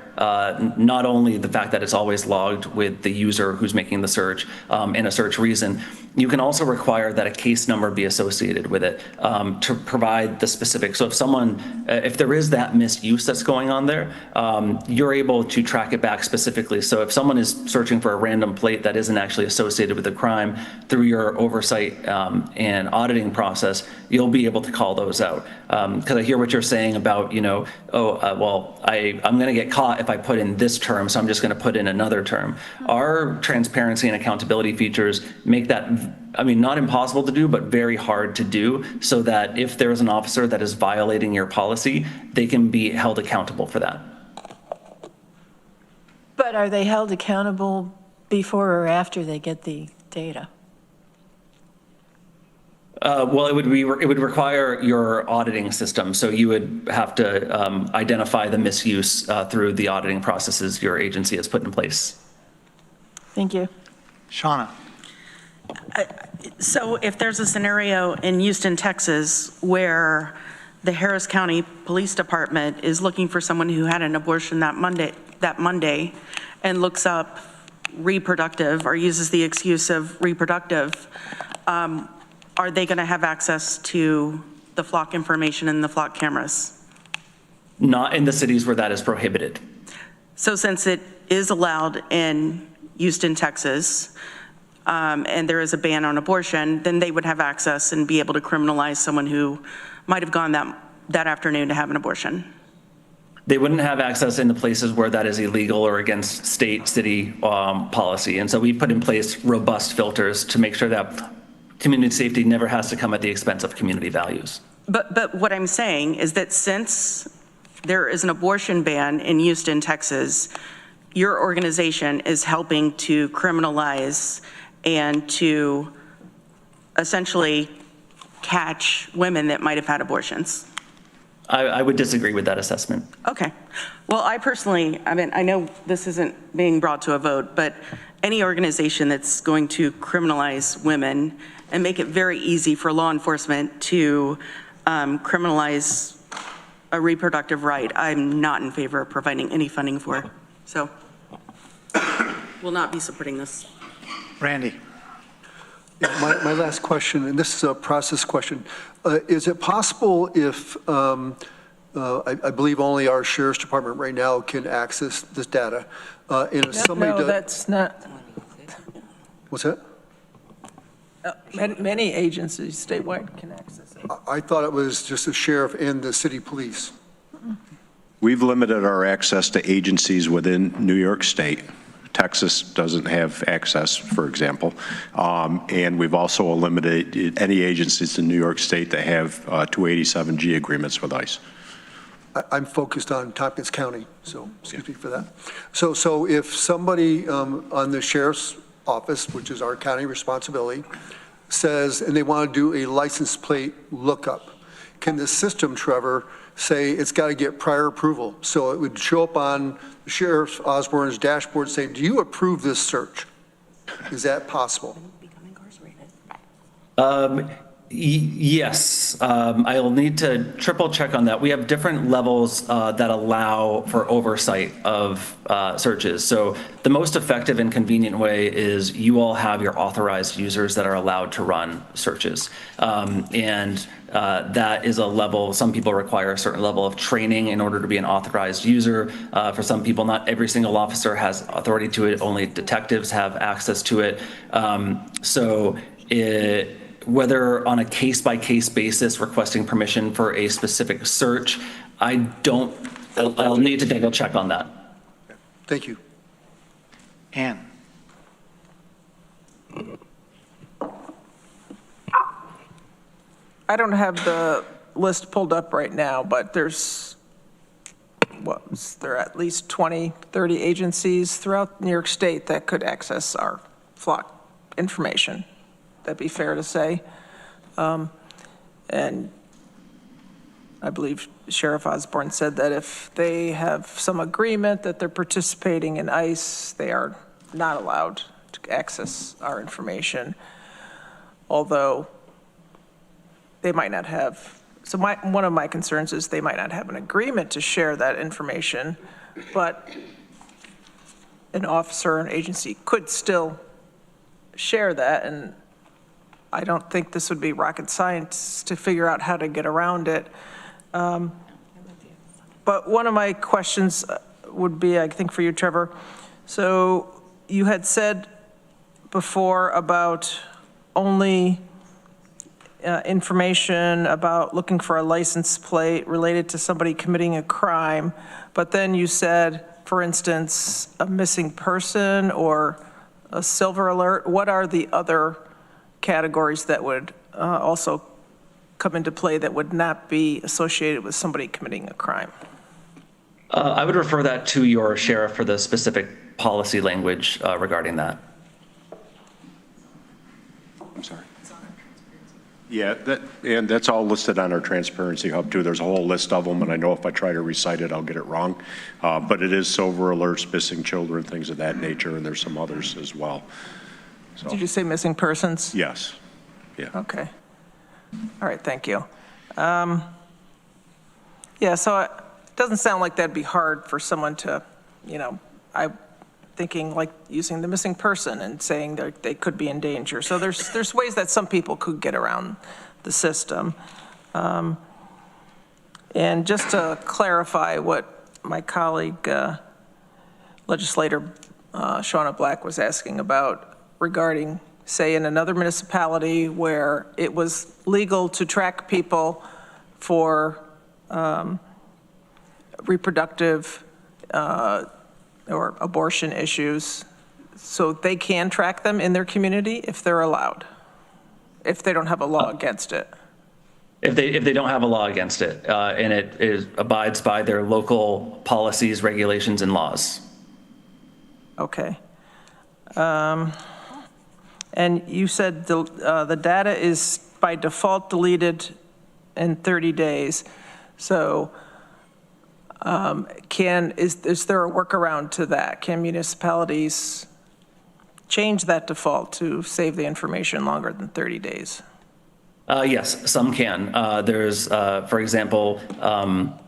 not only the fact that it's always logged with the user who's making the search and a search reason, you can also require that a case number be associated with it to provide the specific. So if there is that misuse that's going on there, you're able to track it back specifically. So if someone is searching for a random plate that isn't actually associated with the crime, through your oversight and auditing process, you'll be able to call those out. Because I hear what you're saying about, I'm going to get caught if I put in this term, so I'm just going to put in another term. Our transparency and accountability features make that, not impossible to do, but very hard to do, so that if there is an officer that is violating your policy, they can be held accountable for that. But are they held accountable before or after they get the data? Well, it would require your auditing system. So you would have to identify the misuse through the auditing processes your agency has put in place. Thank you. Shauna. So if there's a scenario in Houston, Texas, where the Harris County Police Department is looking for someone who had an abortion that Monday and looks up reproductive or uses the excuse of reproductive, are they going to have access to the flock information and the flock cameras? Not in the cities where that is prohibited. So since it is allowed in Houston, Texas, and there is a ban on abortion, then they would have access and be able to criminalize someone who might have gone that afternoon to have an abortion. They wouldn't have access in the places where that is illegal or against state, city policy. And so we put in place robust filters to make sure that community safety never has to come at the expense of community values. But what I'm saying is that since there is an abortion ban in Houston, Texas, your organization is helping to criminalize and to essentially catch women that might have had abortions. I would disagree with that assessment. Okay. Well, I personally, I know this isn't being brought to a vote, but any organization that's going to criminalize women and make it very easy for law enforcement to criminalize a reproductive right, I'm not in favor of providing any funding for. So, will not be supporting this. Randy. My last question, and this is a process question. Is it possible if, I believe only our Sheriff's Department right now can access this data. No, that's not. What's that? Many agencies statewide can access it. I thought it was just the sheriff and the city police. We've limited our access to agencies within New York State. Texas doesn't have access, for example. And we've also eliminated any agencies in New York State that have 287G agreements with ICE. I'm focused on Tompkins County, so excuse me for that. So if somebody on the sheriff's office, which is our county responsibility, says, and they want to do a license plate lookup, can the system, Trevor, say it's got to get prior approval? So it would show up on the Sheriff Osborne's dashboard saying, do you approve this search? Is that possible? Yes, I'll need to triple check on that. We have different levels that allow for oversight of searches. So the most effective and convenient way is you all have your authorized users that are allowed to run searches. That is a level, some people require a certain level of training in order to be an authorized user. For some people, not every single officer has authority to it, only detectives have access to it. Whether on a case-by-case basis requesting permission for a specific search, I'll need to double check on that. Thank you. Ann. I don't have the list pulled up right now, but there's there are at least 20, 30 agencies throughout New York State that could access our flock information. That'd be fair to say. And I believe Sheriff Osborne said that if they have some agreement that they're participating in ICE, they are not allowed to access our information, although they might not have. So one of my concerns is they might not have an agreement to share that information, but an officer or an agency could still share that, and I don't think this would be rocket science to figure out how to get around it. But one of my questions would be, I think for you, Trevor. So you had said before about only information about looking for a license plate related to somebody committing a crime, but then you said, for instance, a missing person or a silver alert. What are the other categories that would also come into play that would not be associated with somebody committing a crime? I would refer that to your sheriff for the specific policy language regarding that. I'm sorry. Yeah, and that's all listed on our Transparency Hub too. There's a whole list of them, and I know if I try to recite it, I'll get it wrong. But it is silver alerts, missing children, things of that nature, and there's some others as well. So. Did you say missing persons? Yes. Yeah. Okay. All right, thank you. Yeah, so it doesn't sound like that'd be hard for someone to, I'm thinking like using the missing person and saying that they could be in danger. So there's ways that some people could get around the system. And just to clarify what my colleague, Legislator Shauna Black was asking about regarding, say, in another municipality where it was legal to track people for reproductive or abortion issues, so they can track them in their community if they're allowed, if they don't have a law against it. If they don't have a law against it, and it abides by their local policies, regulations, and laws. Okay. And you said the data is by default deleted in 30 days. So is there a workaround to that? Can municipalities change that default to save the information longer than 30 days? Yes, some can. There's, for example,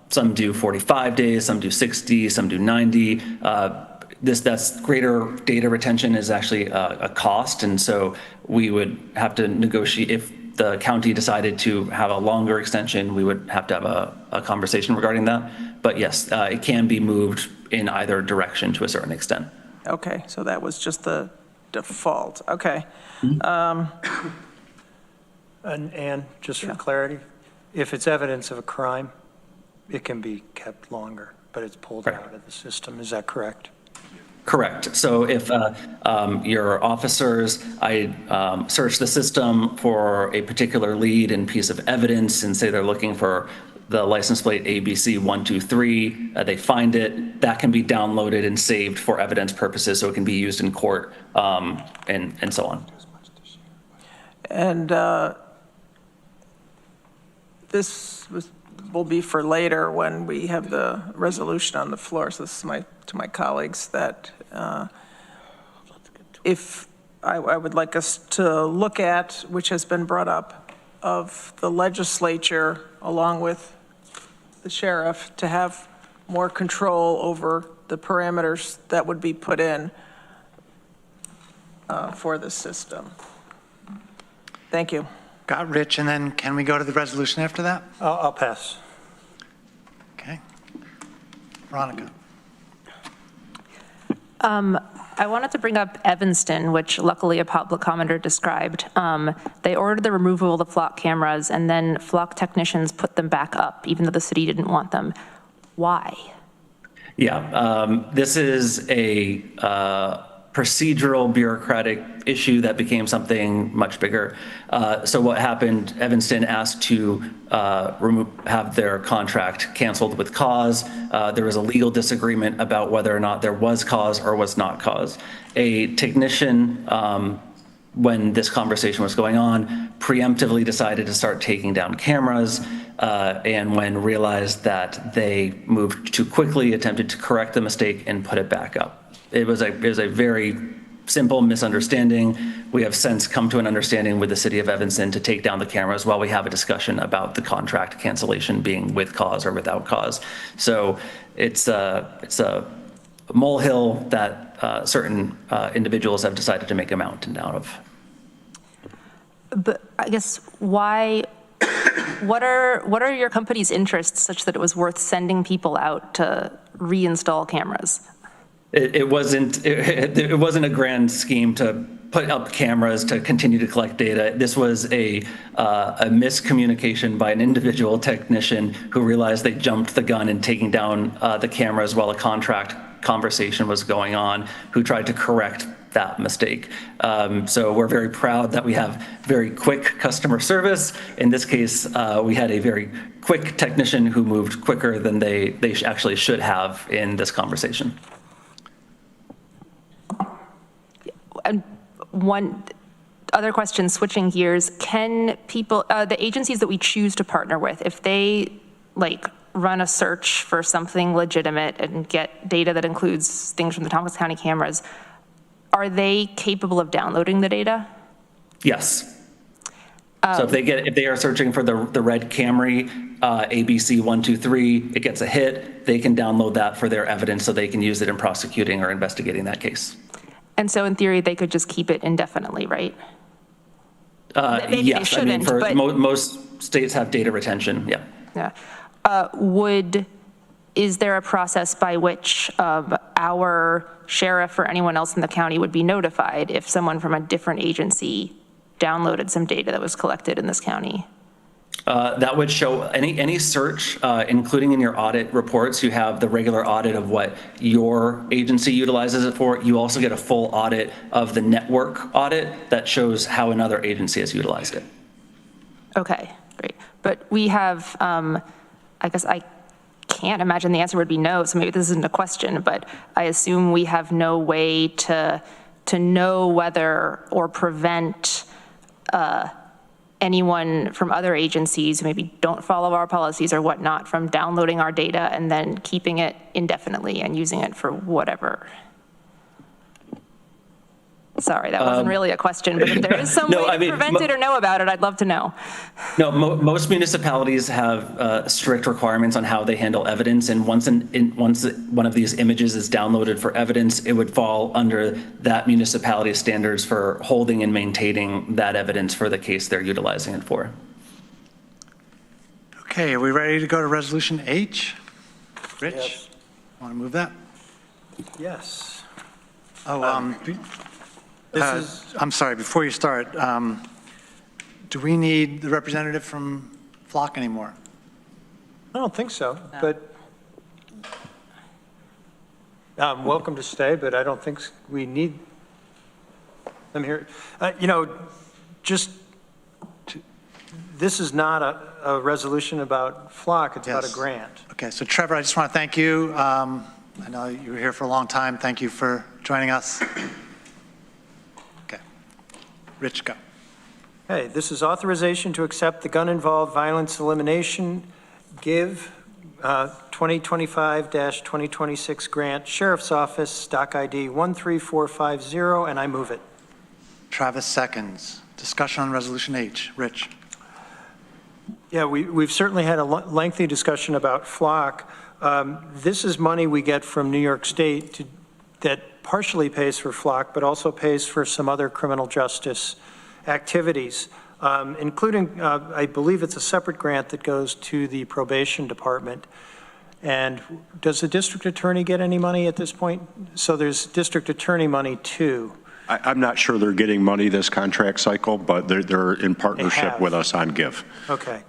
some do 45 days, some do 60, some do 90. That's greater data retention is actually a cost, and so we would have to negotiate. If the county decided to have a longer extension, we would have to have a conversation regarding that. But yes, it can be moved in either direction to a certain extent. Okay, so that was just the default. Okay. And just for clarity, if it's evidence of a crime, it can be kept longer, but it's pulled out of the system. Is that correct? Correct. So if your officers, search the system for a particular lead and piece of evidence and say they're looking for the license plate ABC123, they find it, that can be downloaded and saved for evidence purposes so it can be used in court and so on. And this will be for later when we have the resolution on the floor. So this is to my colleagues that if I would like us to look at, which has been brought up of the legislature, along with the sheriff, to have more control over the parameters that would be put in for the system. Thank you. Got Rich, and then can we go to the resolution after that? I'll pass. Okay. Veronica. I wanted to bring up Evanston, which luckily a public commenter described. They ordered the removal of the flock cameras, and then flock technicians put them back up, even though the city didn't want them. Why? Yeah, this is a procedural bureaucratic issue that became something much bigger. So what happened, Evanston asked to have their contract canceled with cause. There was a legal disagreement about whether or not there was cause or was not cause. A technician, when this conversation was going on, preemptively decided to start taking down cameras, and when realized that they moved too quickly, attempted to correct the mistake and put it back up. It was a very simple misunderstanding. We have since come to an understanding with the city of Evanston to take down the cameras while we have a discussion about the contract cancellation being with cause or without cause. So it's a molehill that certain individuals have decided to make a mountain out of. But I guess why? What are your company's interests such that it was worth sending people out to reinstall cameras? It wasn't a grand scheme to put up cameras to continue to collect data. This was a miscommunication by an individual technician who realized they jumped the gun in taking down the cameras while a contract conversation was going on, who tried to correct that mistake. So we're very proud that we have very quick customer service. In this case, we had a very quick technician who moved quicker than they actually should have in this conversation. And one other question, switching gears, can people, the agencies that we choose to partner with, if they run a search for something legitimate and get data that includes things from the Tompkins County cameras, are they capable of downloading the data? Yes. So if they are searching for the red Camry ABC 123, it gets a hit, they can download that for their evidence so they can use it in prosecuting or investigating that case. And so in theory, they could just keep it indefinitely, right? Yes, I mean, most states have data retention, yeah. Yeah. Is there a process by which our sheriff or anyone else in the county would be notified if someone from a different agency downloaded some data that was collected in this county? That would show any search, including in your audit reports. You have the regular audit of what your agency utilizes it for. You also get a full audit of the network audit that shows how another agency has utilized it. Okay, great. But we have, I guess I can't imagine the answer would be no, so maybe this isn't a question, but I assume we have no way to know whether or prevent anyone from other agencies who maybe don't follow our policies or whatnot from downloading our data and then keeping it indefinitely and using it for whatever. Sorry, that wasn't really a question, but if there is some way to prevent it or know about it, I'd love to know. No, most municipalities have strict requirements on how they handle evidence, and once one of these images is downloaded for evidence, it would fall under that municipality's standards for holding and maintaining that evidence for the case they're utilizing it for. Okay, are we ready to go to Resolution H? Rich, yes. Want to move that? Yes. I'm sorry, before you start, do we need the representative from Flock anymore? I don't think so, but welcome to stay, but I don't think we need them here. This is not a resolution about Flock, it's about a grant. Okay, so Trevor, I just want to thank you. I know you were here for a long time. Thank you for joining us. Rich, go. Hey, this is authorization to accept the gun-involved violence elimination GIV 2025-2026 grant, Sheriff's Office, stock ID 13450, and I move it. Travis seconds. Discussion on Resolution H. Rich. Yeah, we've certainly had a lengthy discussion about Flock. This is money we get from New York State that partially pays for Flock, but also pays for some other criminal justice activities, including, I believe it's a separate grant that goes to the probation department. And does the district attorney get any money at this point? So there's district attorney money too. I'm not sure they're getting money this contract cycle, but they're in partnership with us on GIVE. Okay.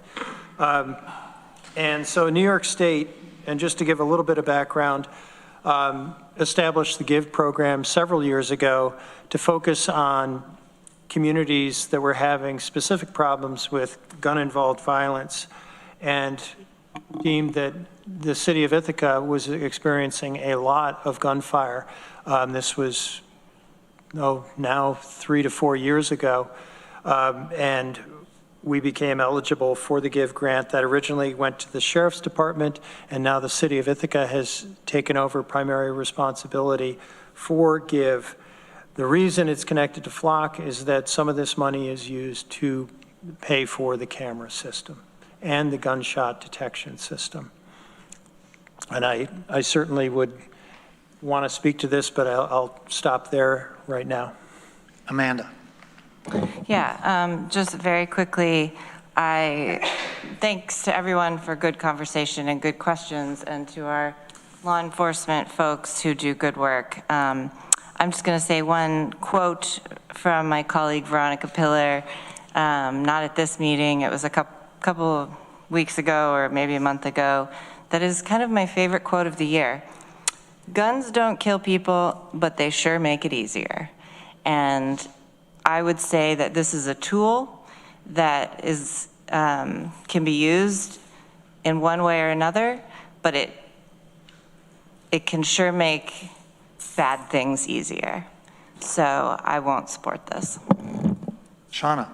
And so New York State, and just to give a little bit of background, established the GIVE program several years ago to focus on communities that were having specific problems with gun-involved violence, and deemed that the city of Ithaca was experiencing a lot of gunfire. This was now 3 to 4 years ago, and we became eligible for the GIVE grant that originally went to the Sheriff's Department, and now the city of Ithaca has taken over primary responsibility for GIVE. The reason it's connected to Flock is that some of this money is used to pay for the camera system and the gunshot detection system. And I certainly would want to speak to this, but I'll stop there right now. Amanda. Yeah, just very quickly, thanks to everyone for good conversation and good questions, and to our law enforcement folks who do good work. I'm just going to say one quote from my colleague Veronica Pillar, not at this meeting, it was a couple of weeks ago or maybe a month ago, that is kind of my favorite quote of the year. Guns don't kill people, but they sure make it easier. And I would say that this is a tool that is can be used in one way or another, but it can sure make bad things easier. So I won't support this. Shauna.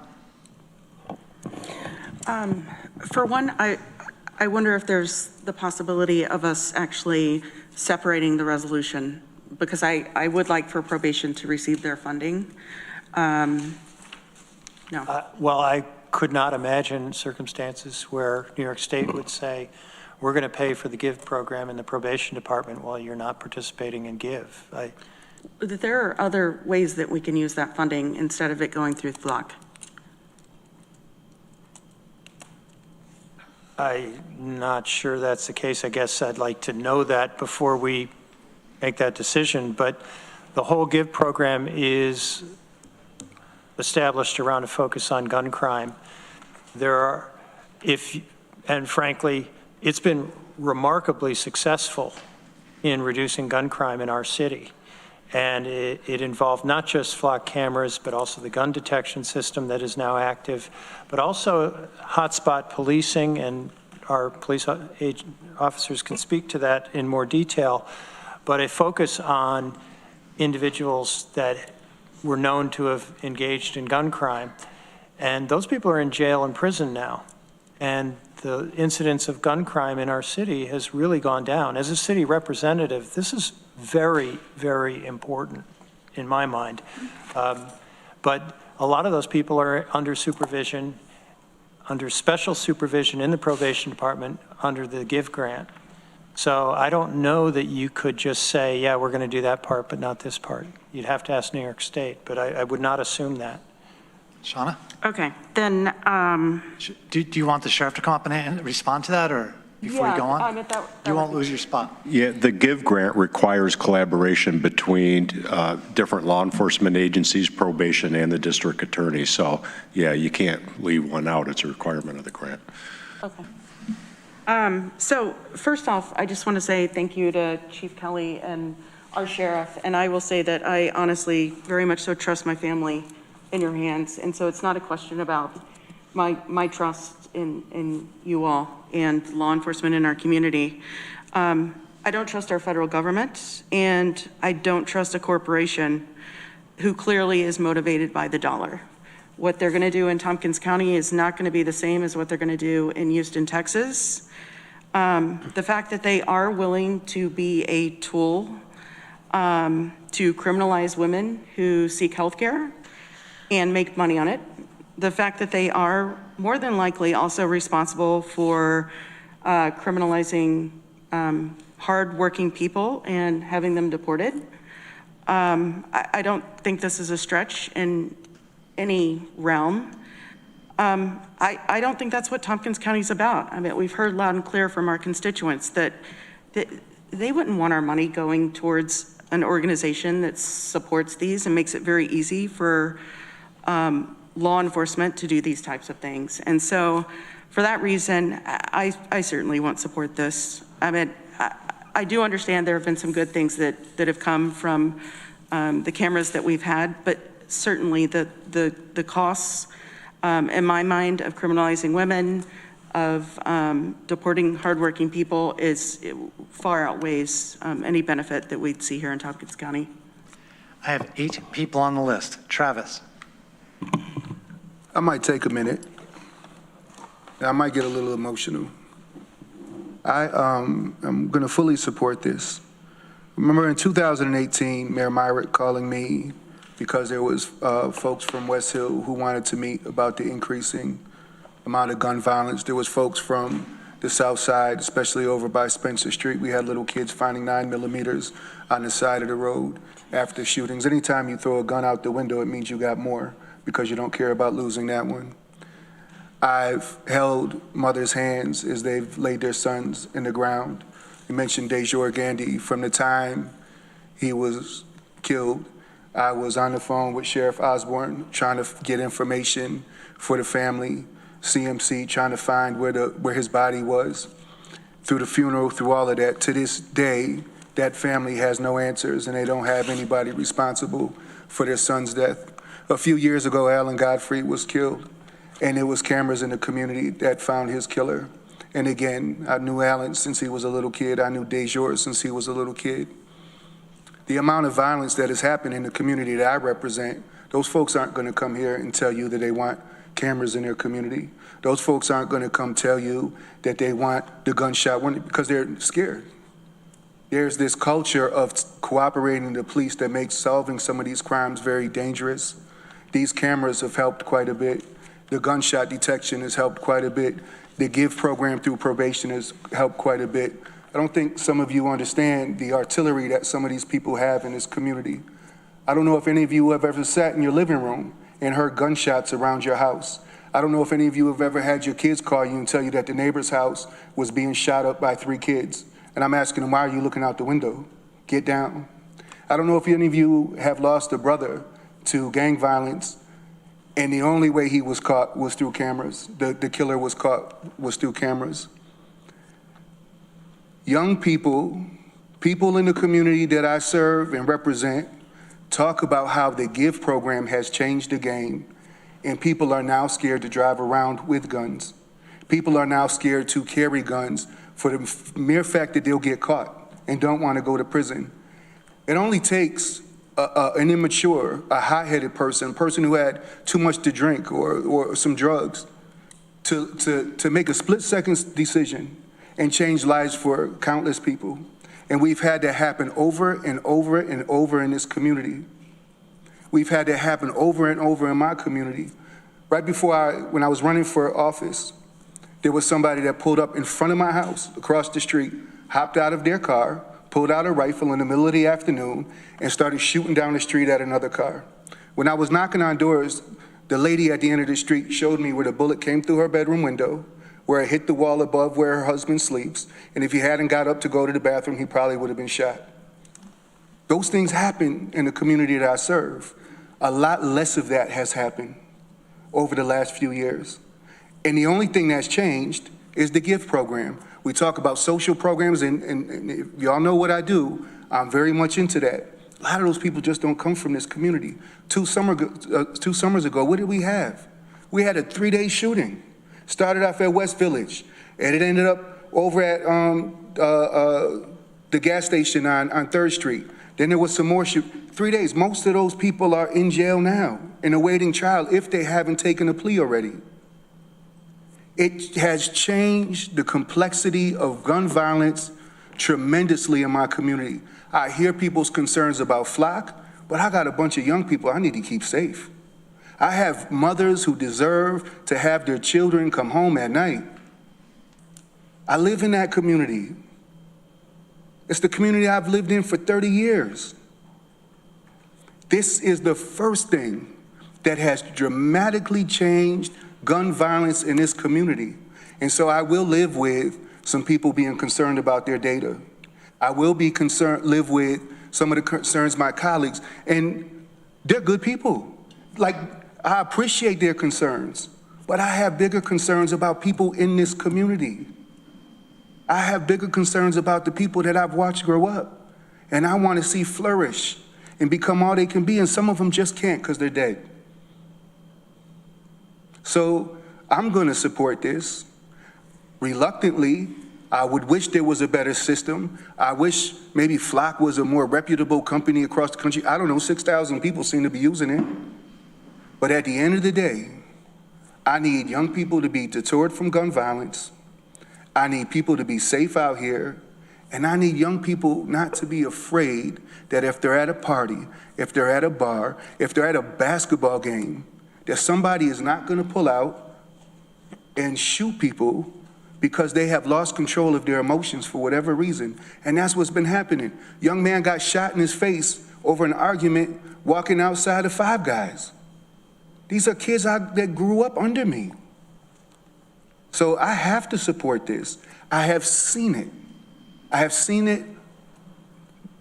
For one, I wonder if there's the possibility of us actually separating the resolution, because I would like for probation to receive their funding. No. Well, I could not imagine circumstances where New York State would say, we're going to pay for the GIVE program in the probation department while you're not participating in GIVE. There are other ways that we can use that funding instead of it going through Flock. I'm not sure that's the case. I guess I'd like to know that before we make that decision. But the whole GIVE program is established around a focus on gun crime. And frankly, it's been remarkably successful in reducing gun crime in our city. And it involved not just Flock cameras, but also the gun detection system that is now active, but also hotspot policing, and our police officers can speak to that in more detail, but a focus on individuals that were known to have engaged in gun crime. And those people are in jail and prison now. And the incidence of gun crime in our city has really gone down. As a city representative, this is very, very important in my mind. But a lot of those people are under supervision, under special supervision in the probation department under the GIVE grant. So I don't know that you could just say, yeah, we're going to do that part, but not this part. You'd have to ask New York State, but I would not assume that. Shauna? Okay, then. Do you want the sheriff to come up and respond to that, or before you go on? You won't lose your spot. Yeah, the GIVE grant requires collaboration between different law enforcement agencies, probation, and the district attorney. So, yeah, you can't leave one out. It's a requirement of the grant. Okay. So first off, I just want to say thank you to Chief Kelly and our sheriff. And I will say that I honestly very much so trust my family in your hands. And so it's not a question about my trust in you all and law enforcement in our community. I don't trust our federal government, and I don't trust a corporation who clearly is motivated by the dollar. What they're going to do in Tompkins County is not going to be the same as what they're going to do in Houston, Texas. The fact that they are willing to be a tool to criminalize women who seek health care and make money on it. The fact that they are more than likely also responsible for criminalizing hardworking people and having them deported. I don't think this is a stretch in any realm. I don't think that's what Tompkins County is about. I mean, we've heard loud and clear from our constituents that they wouldn't want our money going towards an organization that supports these and makes it very easy for law enforcement to do these types of things. And so for that reason, I certainly won't support this. I mean, I do understand there have been some good things that have come from the cameras that we've had, but certainly the costs, in my mind, of criminalizing women, of deporting hardworking people far outweighs any benefit that we'd see here in Tompkins County. I have 8 people on the list. Travis. I might take a minute. I might get a little emotional. I'm going to fully support this. Remember in 2018, Mayor Myrick calling me because there was folks from West Hill who wanted to meet about the increasing amount of gun violence. There was folks from the South Side, especially over by Spencer Street. We had little kids finding 9mm on the side of the road after shootings. Anytime you throw a gun out the window, it means you got more because you don't care about losing that one. I've held mothers' hands as they've laid their sons in the ground. You mentioned Dejor Gandhi. From the time he was killed, I was on the phone with Sheriff Osborne trying to get information for the family, CMC trying to find where his body was. Through the funeral, through all of that, to this day, that family has no answers and they don't have anybody responsible for their son's death. A few years ago, Alan Godfrey was killed, and it was cameras in the community that found his killer. And again, I knew Alan since he was a little kid. I knew Dejor since he was a little kid. The amount of violence that has happened in the community that I represent, those folks aren't going to come here and tell you that they want cameras in their community. Those folks aren't going to come tell you that they want the gunshot warning because they're scared. There's this culture of cooperating the police that makes solving some of these crimes very dangerous. These cameras have helped quite a bit. The gunshot detection has helped quite a bit. The GIVE program through probation has helped quite a bit. I don't think some of you understand the artillery that some of these people have in this community. I don't know if any of you have ever sat in your living room and heard gunshots around your house. I don't know if any of you have ever had your kids call you and tell you that the neighbor's house was being shot up by 3 kids. And I'm asking them, why are you looking out the window? Get down. I don't know if any of you have lost a brother to gang violence, and the only way he was caught was through cameras. The killer was caught was through cameras. Young people, people in the community that I serve and represent, talk about how the GIVE program has changed the game, and people are now scared to drive around with guns. People are now scared to carry guns for the mere fact that they'll get caught and don't want to go to prison. It only takes an immature, a hot-headed person, a person who had too much to drink or some drugs to make a split-second decision and change lives for countless people. And we've had that happen over and over and over in this community. We've had that happen over and over in my community. Right before when I was running for office, there was somebody that pulled up in front of my house across the street, hopped out of their car, pulled out a rifle in the middle of the afternoon, and started shooting down the street at another car. When I was knocking on doors, the lady at the end of the street showed me where the bullet came through her bedroom window, where it hit the wall above where her husband sleeps, and if he hadn't got up to go to the bathroom, he probably would have been shot. Those things happen in the community that I serve. A lot less of that has happened over the last few years. And the only thing that's changed is the GIVE program. We talk about social programs, and if y'all know what I do, I'm very much into that. A lot of those people just don't come from this community. 2 summers ago, what did we have? We had a 3-day shooting. Started off at West Village, and it ended up over at the gas station on 3rd Street. Then there was some more 3 days. Most of those people are in jail now and awaiting trial if they haven't taken a plea already. It has changed the complexity of gun violence tremendously in my community. I hear people's concerns about flock, but I got a bunch of young people I need to keep safe. I have mothers who deserve to have their children come home at night. I live in that community. It's the community I've lived in for 30 years. This is the first thing that has dramatically changed gun violence in this community. And so I will live with some people being concerned about their data. I will be live with some of the concerns of my colleagues, and they're good people. Like, I appreciate their concerns, but I have bigger concerns about people in this community. I have bigger concerns about the people that I've watched grow up, and I want to see flourish and become all they can be, and some of them just can't because they're dead. So I'm going to support this. Reluctantly, I would wish there was a better system. I wish maybe Flock was a more reputable company across the country. I don't know, 6,000 people seem to be using it. But at the end of the day, I need young people to be deterred from gun violence. I need people to be safe out here. And I need young people not to be afraid that if they're at a party, if they're at a bar, if they're at a basketball game, that somebody is not going to pull out and shoot people because they have lost control of their emotions for whatever reason. And that's what's been happening. Young man got shot in his face over an argument walking outside of Five Guys. These are kids that grew up under me. So I have to support this. I have seen it. I have seen it.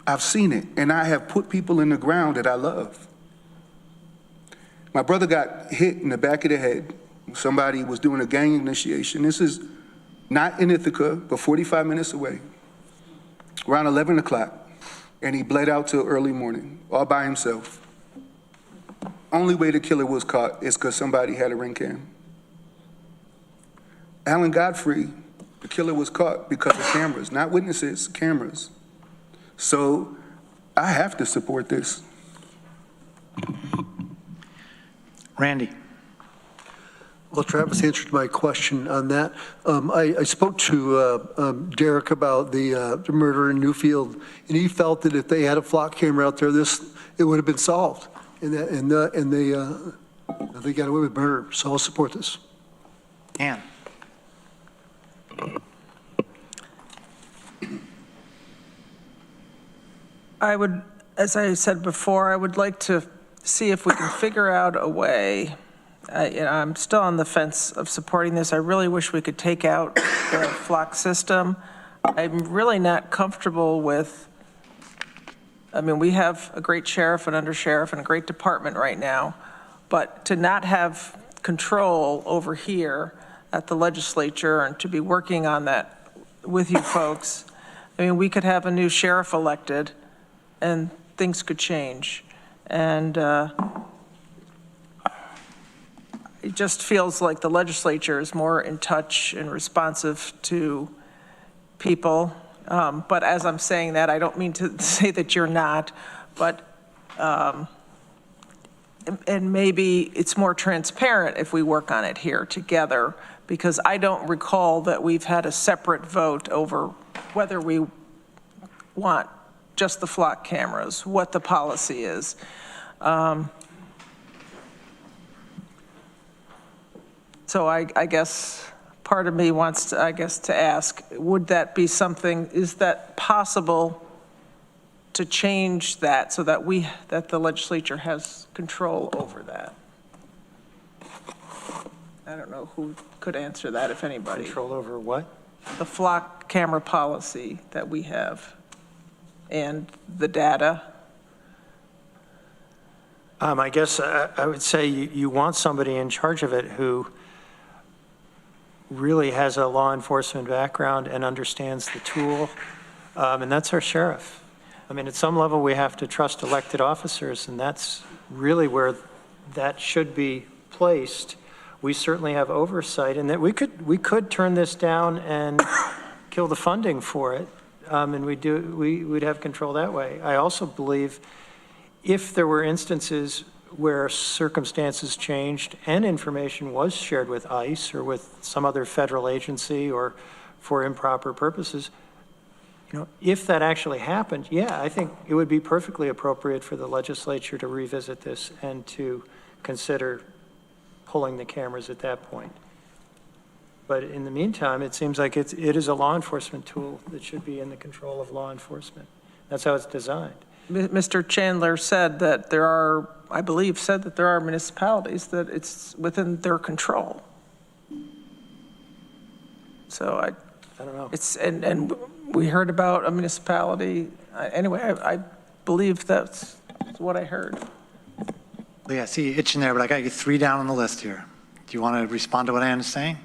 I've seen it. And I have put people in the ground that I love. My brother got hit in the back of the head. Somebody was doing a gang initiation. This is not in Ithaca, but 45 minutes away, around 11 o'clock, and he bled out till early morning, all by himself. Only way the killer was caught is because somebody had a ring cam. Alan Godfrey, the killer was caught because of cameras, not witnesses, cameras. So I have to support this. Randy. Well, Travis answered my question on that. I spoke to Derek about the murder in Newfield, and he felt that if they had a flock camera out there, it would have been solved, and they got away with murder. So I'll support this. Ann. I would, as I said before, I would like to see if we can figure out a way. I'm still on the fence of supporting this. I really wish we could take out the flock system. I'm really not comfortable with, I mean, we have a great sheriff and undersheriff and a great department right now, but to not have control over here at the legislature and to be working on that with you folks, I mean, we could have a new sheriff elected and things could change. And it just feels like the legislature is more in touch and responsive to people. But as I'm saying that, I don't mean to say that you're not, but, and maybe it's more transparent if we work on it here together, because I don't recall that we've had a separate vote over whether we want just the flock cameras, what the policy is. So I guess part of me wants to, to ask, would that be something, is that possible to change that so that that the legislature has control over that? I don't know who could answer that, if anybody. Control over what? The flock camera policy that we have and the data. I guess I would say you want somebody in charge of it who really has a law enforcement background and understands the tool, and that's our sheriff. I mean, at some level, we have to trust elected officers, and that's really where that should be placed. We certainly have oversight, and that we could turn this down and kill the funding for it, and we'd have control that way. I also believe if there were instances where circumstances changed and information was shared with ICE or with some other federal agency or for improper purposes, if that actually happened, yeah, I think it would be perfectly appropriate for the legislature to revisit this and to consider pulling the cameras at that point. But in the meantime, it seems like it is a law enforcement tool that should be in the control of law enforcement. That's how it's designed. Mr. Chandler said that there are, I believe, said that there are municipalities that it's within their control. So I don't know. It's, and we heard about a municipality. Anyway, I believe that's what I heard. Lee, I see you itching there, but I got you 3 down on the list here. Do you want to respond to what Ann is saying?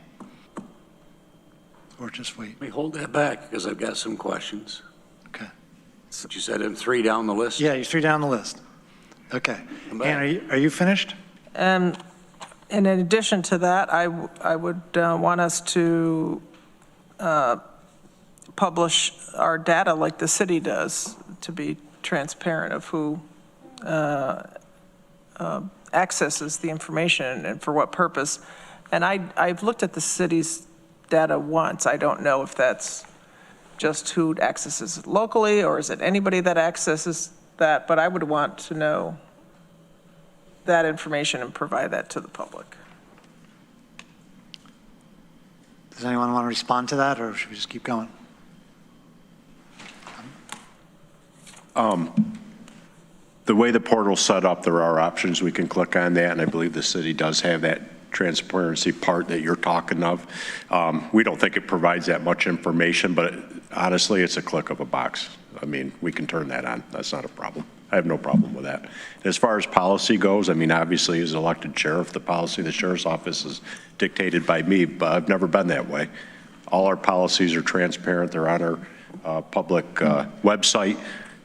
Or just wait? Let me hold that back because I've got some questions. Okay. But you said I'm 3 down the list? Yeah, you're 3 down the list. Okay. Ann, are you finished? And in addition to that, I would want us to publish our data like the city does, to be transparent of who accesses the information and for what purpose. And I've looked at the city's data once. I don't know if that's just who accesses it locally or is it anybody that accesses that, but I would want to know that information and provide that to the public. Does anyone want to respond to that, or should we just keep going? The way the portal's set up, there are options. We can click on that, and I believe the city does have that transparency part that you're talking of. We don't think it provides that much information, but honestly, it's a click of a box. I mean, we can turn that on. That's not a problem. I have no problem with that. As far as policy goes, I mean, obviously, as elected sheriff, the policy of the sheriff's office is dictated by me, but I've never been that way. All our policies are transparent. They're on our public website.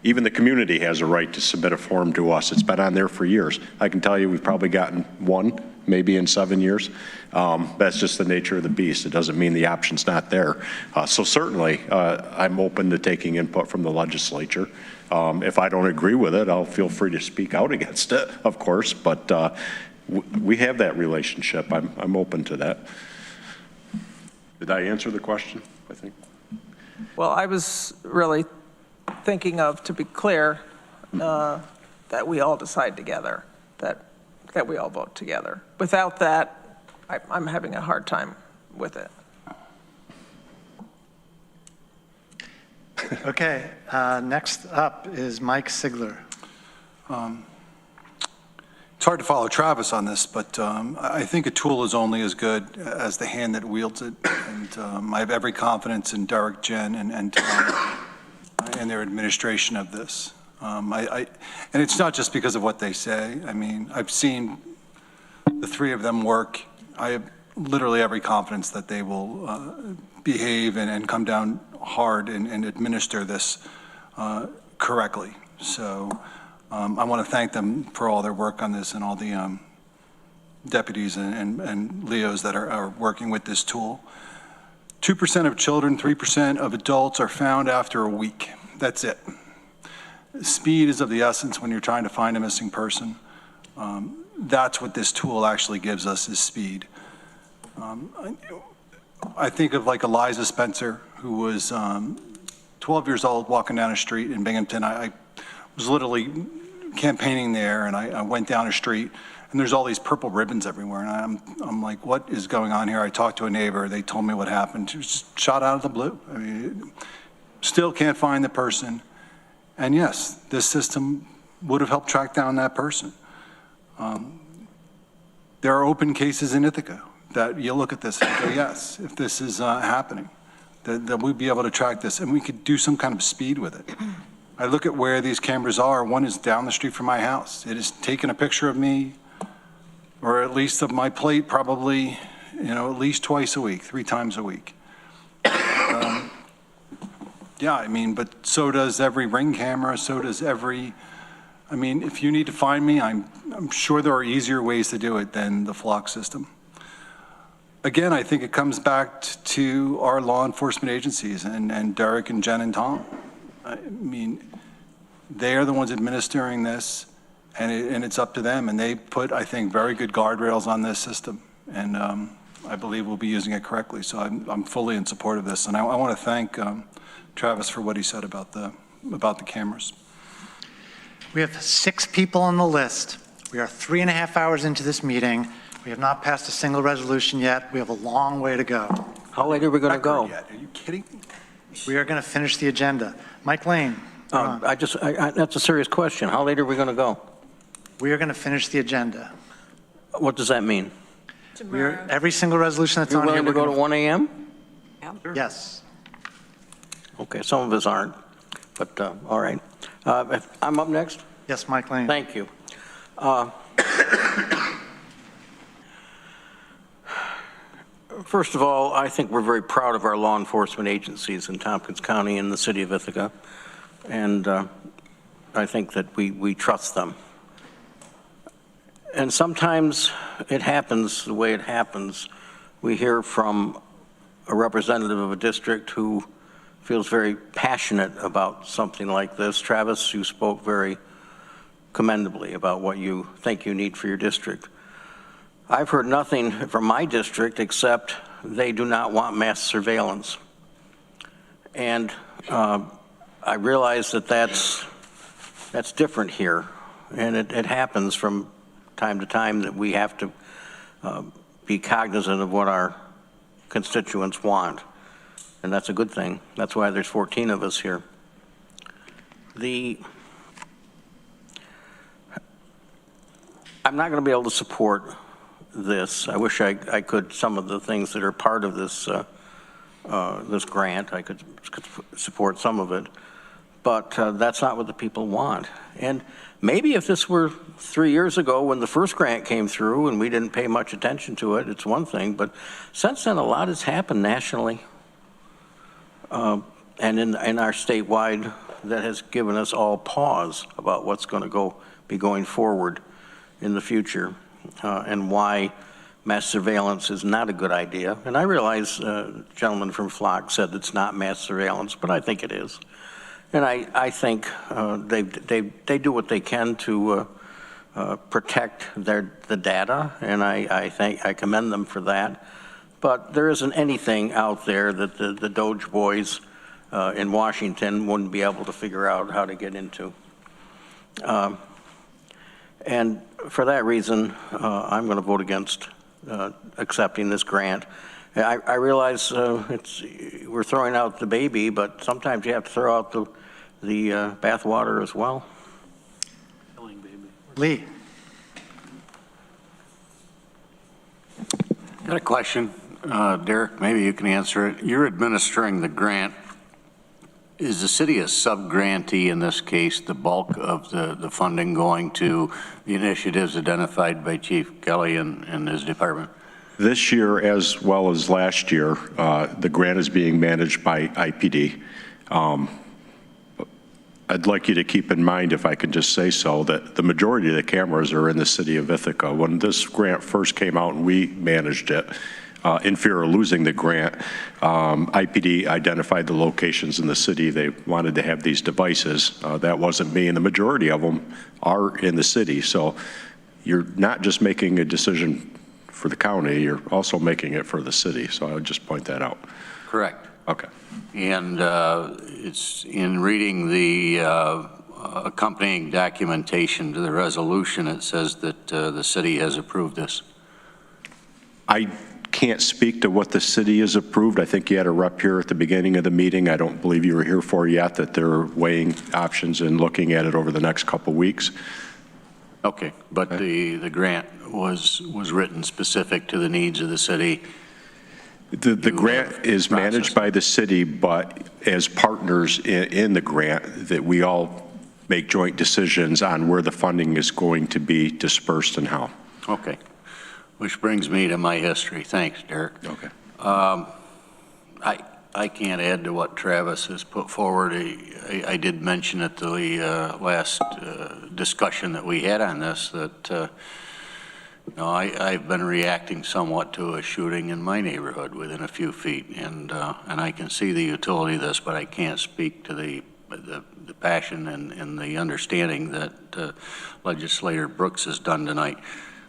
Even the community has a right to submit a form to us. It's been on there for years. I can tell you we've probably gotten one, maybe in 7 years. That's just the nature of the beast. It doesn't mean the option's not there. So certainly, I'm open to taking input from the legislature. If I don't agree with it, I'll feel free to speak out against it, of course, but we have that relationship. I'm open to that. Did I answer the question, I think? Well, I was really thinking of, to be clear, that we all decide together, that we all vote together. Without that, I'm having a hard time with it. Okay, next up is Mike Sigler. It's hard to follow Travis on this, but I think a tool is only as good as the hand that wields it. And I have every confidence in Derek, Jen, and Tom and their administration of this. And it's not just because of what they say. I mean, I've seen the 3 of them work. I have literally every confidence that they will behave and come down hard and administer this correctly. So I want to thank them for all their work on this and all the deputies and Leos that are working with this tool. 2% of children, 3% of adults are found after a week. That's it. Speed is of the essence when you're trying to find a missing person. That's what this tool actually gives us, is speed. I think of like Eliza Spencer, who was 12 years old walking down a street in Binghamton. I was literally campaigning there, and I went down a street, and there's all these purple ribbons everywhere, and I'm like, what is going on here? I talked to a neighbor. They told me what happened. She was just shot out of the blue. I mean, still can't find the person. And yes, this system would have helped track down that person. There are open cases in Ithaca that you look at this and go, yes, if this is happening, that we'd be able to track this, and we could do some kind of speed with it. I look at where these cameras are. One is down the street from my house. It has taken a picture of me, or at least of my plate, probably, at least twice a week, 3 times a week. Yeah, I mean, but so does every Ring camera, so does every, if you need to find me, I'm sure there are easier ways to do it than the flock system. Again, I think it comes back to our law enforcement agencies and Derek and Jen and Tom. I mean, they are the ones administering this, and it's up to them. And they put, I think, very good guardrails on this system, and I believe we'll be using it correctly. So I'm fully in support of this, and I want to thank Travis for what he said about the cameras. We have 6 people on the list. We are 3.5 hours into this meeting. We have not passed a single resolution yet. We have a long way to go. How late are we going to go? Are you kidding me? We are going to finish the agenda. Mike Lane. That's a serious question. How late are we going to go? We are going to finish the agenda. What does that mean? Every single resolution that's You're on here. willing to go to 1 a.m.? Yes. Okay, some of us aren't, but all right. I'm up next? Yes, Mike Lane. Thank you. First of all, I think we're very proud of our law enforcement agencies in Tompkins County and the city of Ithaca, and I think that we trust them. And sometimes it happens the way it happens. We hear from a representative of a district who feels very passionate about something like this. Travis, you spoke very commendably about what you think you need for your district. I've heard nothing from my district except they do not want mass surveillance. And I realize that that's different here. And it happens from time to time that we have to be cognizant of what our constituents want. And that's a good thing. That's why there's 14 of us here. I'm not going to be able to support this. I wish I could. Some of the things that are part of this this grant, I could support some of it, but that's not what the people want. And maybe if this were 3 years ago when the first grant came through and we didn't pay much attention to it, it's one thing, but since then a lot has happened nationally and in our statewide that has given us all pause about what's going to be going forward in the future. And why mass surveillance is not a good idea. And I realize the gentleman from Flock said it's not mass surveillance, but I think it is. And I think they do what they can to protect the data, and I commend them for that. But there isn't anything out there that the Doge boys in Washington wouldn't be able to figure out how to get into. And for that reason, I'm going to vote against accepting this grant. I realize we're throwing out the baby, but sometimes you have to throw out the bathwater as well. Lee. Got a question, Derek, maybe you can answer it. You're administering the grant. Is the city a sub-grantee in this case, the bulk of the funding going to the initiatives identified by Chief Kelly and his department? This year, as well as last year, the grant is being managed by IPD. I'd like you to keep in mind, if I could just say so, that the majority of the cameras are in the city of Ithaca. When this grant first came out and we managed it, in fear of losing the grant, IPD identified the locations in the city they wanted to have these devices. That wasn't me, and the majority of them are in the city. So you're not just making a decision for the county, you're also making it for the city. So I would just point that out. Correct. Okay. And it's in reading the accompanying documentation to the resolution, it says that the city has approved this. I can't speak to what the city has approved. I think you had a rep here at the beginning of the meeting. I don't believe you were here for yet, that they're weighing options and looking at it over the next couple of weeks. Okay, but the grant was written specific to the needs of the city. The grant is managed by the city, but as partners in the grant, that we all make joint decisions on where the funding is going to be dispersed and how. Okay. Which brings me to my history. Thanks, Derek. Okay. I can't add to what Travis has put forward. I did mention at the last discussion that we had on this that I've been reacting somewhat to a shooting in my neighborhood within a few feet, and I can see the utility of this, but I can't speak to the passion and the understanding that Legislator Brooks has done tonight.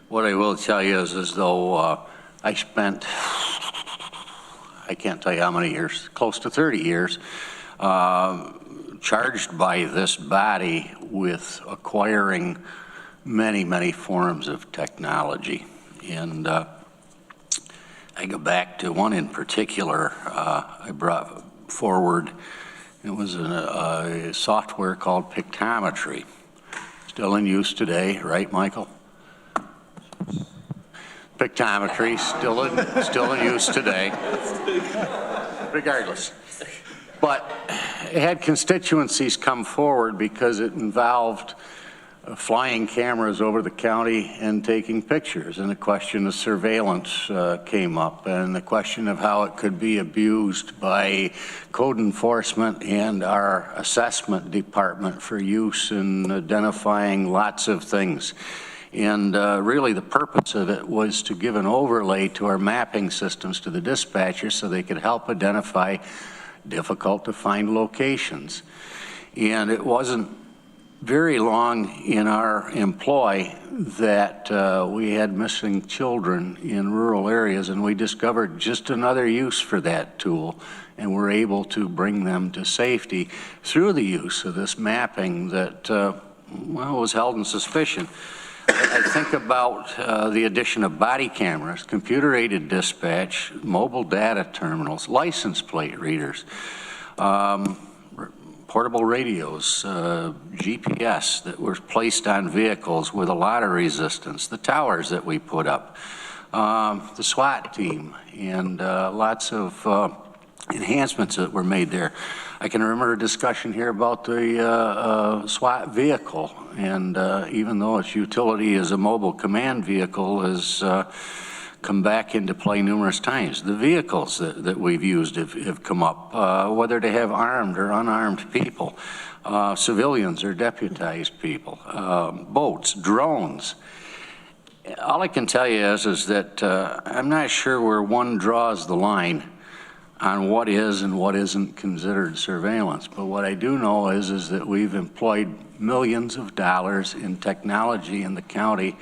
What I will tell you is as though I spent, I can't tell you how many years, close to 30 years, charged by this body with acquiring many, many forms of technology. And I go back to one in particular I brought forward. It was a software called Pictometry. Still in use today, right, Michael? Pictometry, still in use today, regardless. But it had constituencies come forward because it involved flying cameras over the county and taking pictures, and the question of surveillance came up, and the question of how it could be abused by code enforcement and our assessment department for use in identifying lots of things. And really the purpose of it was to give an overlay to our mapping systems to the dispatchers so they could help identify difficult to find locations. And it wasn't very long in our employ that we had missing children in rural areas, and we discovered just another use for that tool, and we're able to bring them to safety through the use of this mapping that well, was held in suspicion. I think about the addition of body cameras, computer-aided dispatch, mobile data terminals, license plate readers, portable radios, GPS that were placed on vehicles with a lot of resistance, the towers that we put up, the SWAT team, and lots of enhancements that were made there. I can remember a discussion here about the SWAT vehicle, and even though its utility as a mobile command vehicle has come back into play numerous times, the vehicles that we've used have come up, whether they have armed or unarmed people, civilians or deputized people, boats, drones. All I can tell you is that I'm not sure where one draws the line on what is and what isn't considered surveillance. But what I do know is that we've employed millions of dollars in technology in the county.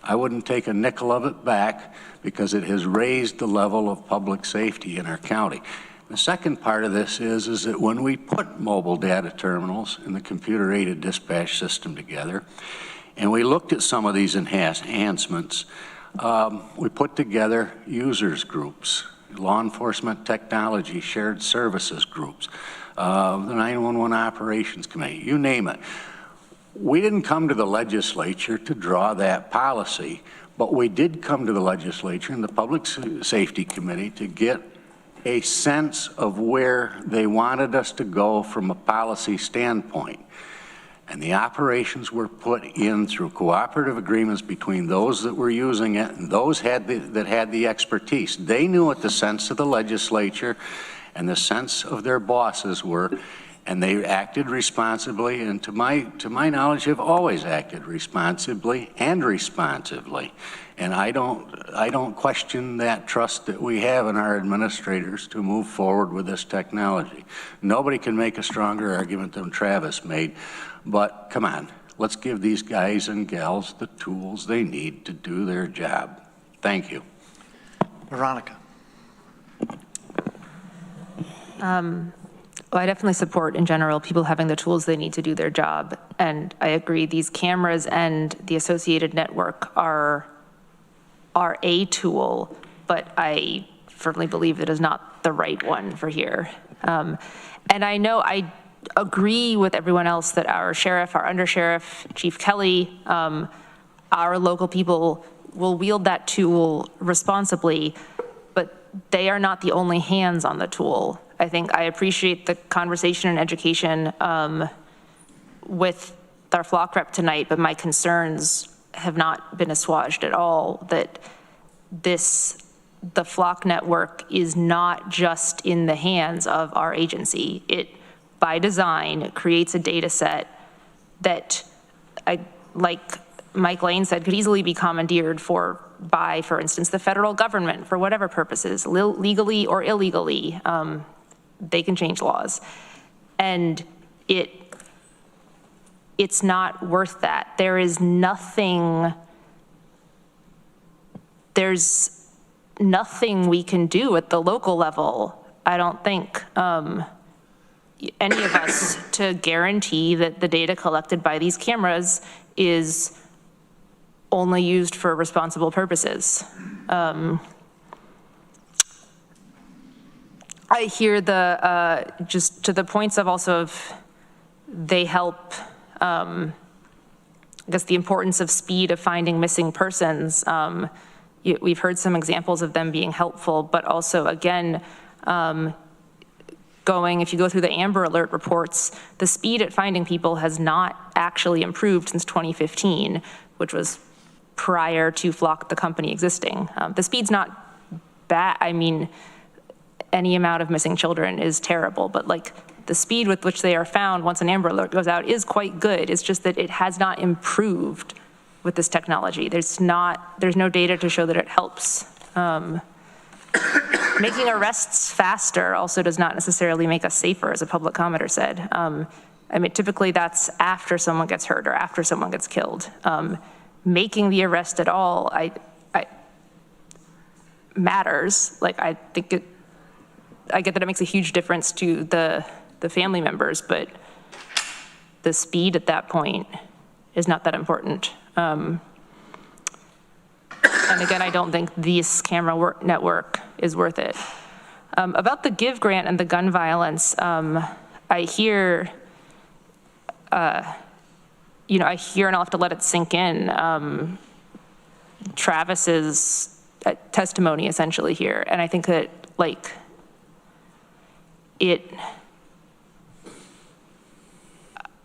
I wouldn't take a nickel of it back because it has raised the level of public safety in our county. The second part of this is that when we put mobile data terminals and the computer-aided dispatch system together, and we looked at some of these enhancements, we put together users groups, law enforcement technology shared services groups, the 911 operations committee, you name it. We didn't come to the legislature to draw that policy, but we did come to the legislature and the Public Safety Committee to get a sense of where they wanted us to go from a policy standpoint. And the operations were put in through cooperative agreements between those that were using it and those that had the expertise. They knew what the sense of the legislature and the sense of their bosses were, and they acted responsibly, and to my knowledge have always acted responsibly and responsively. And I don't question that trust that we have in our administrators to move forward with this technology. Nobody can make a stronger argument than Travis made, but come on, let's give these guys and gals the tools they need to do their job. Thank you. Veronica. Well, I definitely support, in general, people having the tools they need to do their job. And I agree, these cameras and the associated network are a tool, but I firmly believe it is not the right one for here. And I know I agree with everyone else that our sheriff, our undersheriff, Chief Kelly, our local people will wield that tool responsibly, but they are not the only hands on the tool. I think I appreciate the conversation and education with our flock rep tonight, but my concerns have not been assuaged at all, that the flock network is not just in the hands of our agency. It, by design, creates a data set that, like Mike Lane said, could easily be commandeered by, for instance, the federal government for whatever purposes, legally or illegally. They can change laws. And it's not worth that. There's nothing we can do at the local level, I don't think, any of us, to guarantee that the data collected by these cameras is only used for responsible purposes. I hear just to the points of also of they help, I guess the importance of speed of finding missing persons. We've heard some examples of them being helpful, but also again, if you go through the Amber Alert reports, the speed at finding people has not actually improved since 2015, which was prior to Flock, the company, existing. The speed's not bad. I mean, any amount of missing children is terrible, but like the speed with which they are found once an Amber Alert goes out is quite good. It's just that it has not improved with this technology. There's no data to show that it helps. Making arrests faster also does not necessarily make us safer, as a public commenter said. I mean, typically that's after someone gets hurt or after someone gets killed. Making the arrest at all, I matters. Like, I get that it makes a huge difference to the family members, but the speed at that point is not that important. And again, I don't think this camera network is worth it. About the GIVE grant and the gun violence, I hear, I hear, and I'll have to let it sink in, Travis's testimony essentially here. And I think that, like,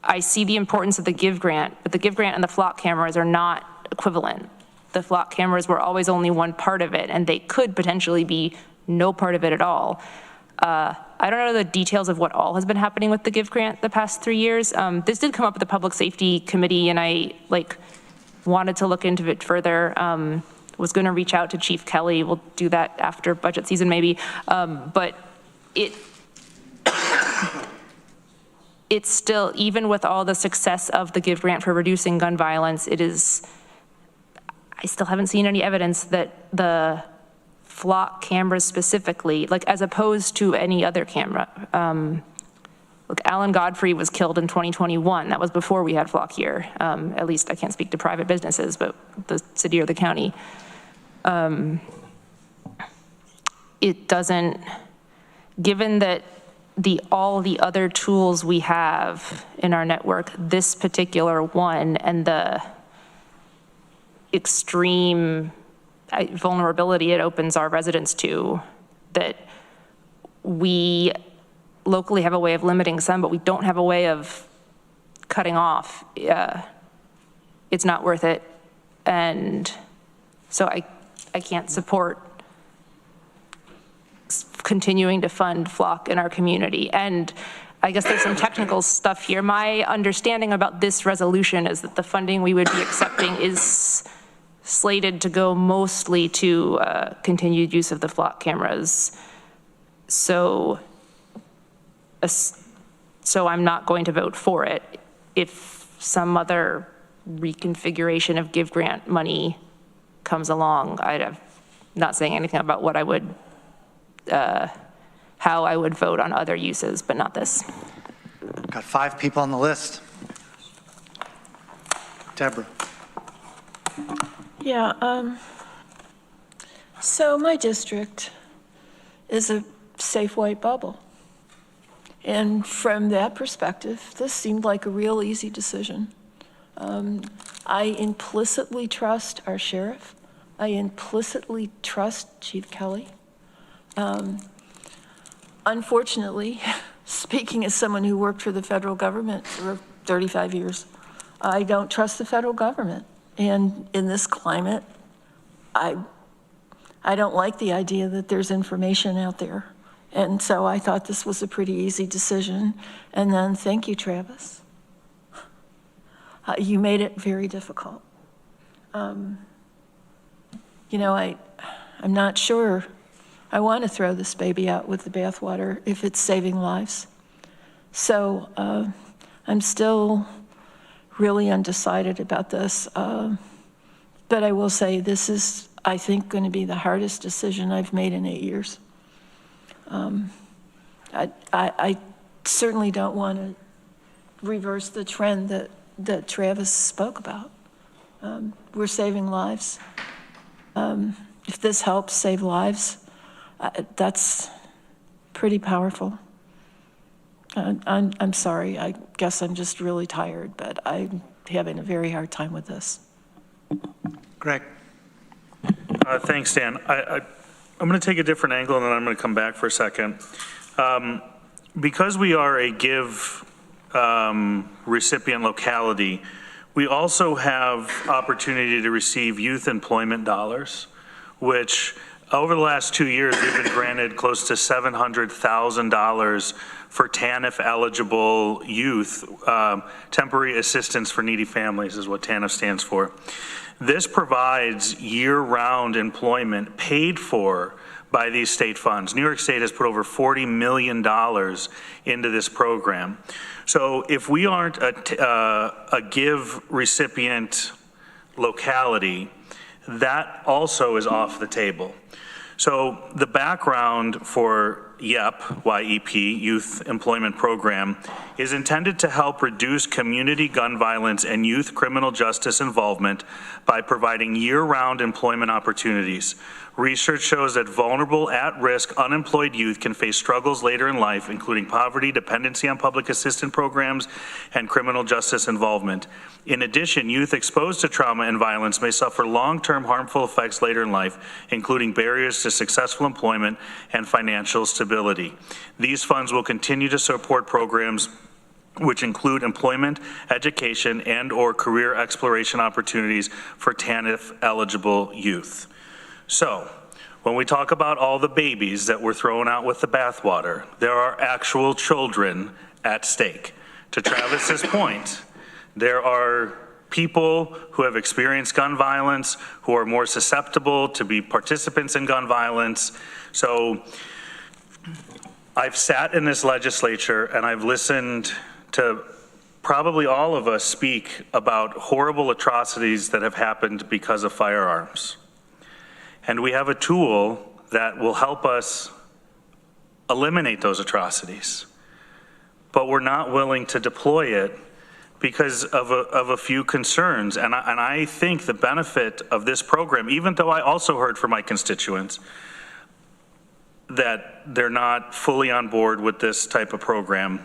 I see the importance of the GIVE grant, but the GIVE grant and the Flock cameras are not equivalent. The Flock cameras were always only one part of it, and they could potentially be no part of it at all. I don't know the details of what all has been happening with the GIVE grant the past 3 years. This did come up at the Public Safety Committee, and I wanted to look into it further. Was going to reach out to Chief Kelly. We'll do that after budget season maybe. But it's still, even with all the success of the GIVE grant for reducing gun violence, I still haven't seen any evidence that the Flock cameras specifically, like as opposed to any other camera. Look, Alan Godfrey was killed in 2021. That was before we had Flock here. At least I can't speak to private businesses, but the city or the county. It doesn't, given that all the other tools we have in our network, this particular one and the extreme vulnerability it opens our residents to, that we locally have a way of limiting some, but we don't have a way of cutting off. It's not worth it. And so I can't support continuing to fund Flock in our community. And I guess there's some technical stuff here. My understanding about this resolution is that the funding we would be accepting is slated to go mostly to continued use of the Flock cameras. So I'm not going to vote for it. If some other reconfiguration of GIVE grant money comes along, I'm not saying anything about what I would, how I would vote on other uses, but not this. Got 5 people on the list. Deborah. Yeah, so my district is a safe white bubble. And from that perspective, this seemed like a real easy decision. I implicitly trust our sheriff. I implicitly trust Chief Kelly. Unfortunately, speaking as someone who worked for the federal government for 35 years, I don't trust the federal government. And in this climate, I don't like the idea that there's information out there. And so I thought this was a pretty easy decision. And then thank you, Travis. You made it very difficult. I'm not sure I want to throw this baby out with the bathwater if it's saving lives. So I'm still really undecided about this. But I will say this is, I think, going to be the hardest decision I've made in 8 years. I certainly don't want to reverse the trend that Travis spoke about. We're saving lives. If this helps save lives, that's pretty powerful. I'm sorry. I guess I'm just really tired, but I'm having a very hard time with this. Greg. Thanks, Dan. I'm going to take a different angle, and then I'm going to come back for a second. Because we are a give recipient locality, we also have opportunity to receive youth employment dollars, which over the last 2 years, we've been granted close to $700,000 for TANF-eligible youth. Temporary Assistance for Needy Families is what TANF stands for. This provides year-round employment paid for by these state funds. New York State has put over $40 million into this program. So if we aren't a give recipient locality, that also is off the table. So the background for YEP, Youth Employment Program, is intended to help reduce community gun violence and youth criminal justice involvement by providing year-round employment opportunities. Research shows that vulnerable, at-risk, unemployed youth can face struggles later in life, including poverty, dependency on public assistance programs, and criminal justice involvement. In addition, youth exposed to trauma and violence may suffer long-term harmful effects later in life, including barriers to successful employment and financial stability. These funds will continue to support programs which include employment, education, and/or career exploration opportunities for TANF-eligible youth. So, when we talk about all the babies that were thrown out with the bathwater, there are actual children at stake. To Travis's point, there are people who have experienced gun violence who are more susceptible to be participants in gun violence. So, I've sat in this legislature and I've listened to probably all of us speak about horrible atrocities that have happened because of firearms. And we have a tool that will help us eliminate those atrocities. But we're not willing to deploy it because of a few concerns. And I think the benefit of this program, even though I also heard from my constituents that they're not fully on board with this type of program,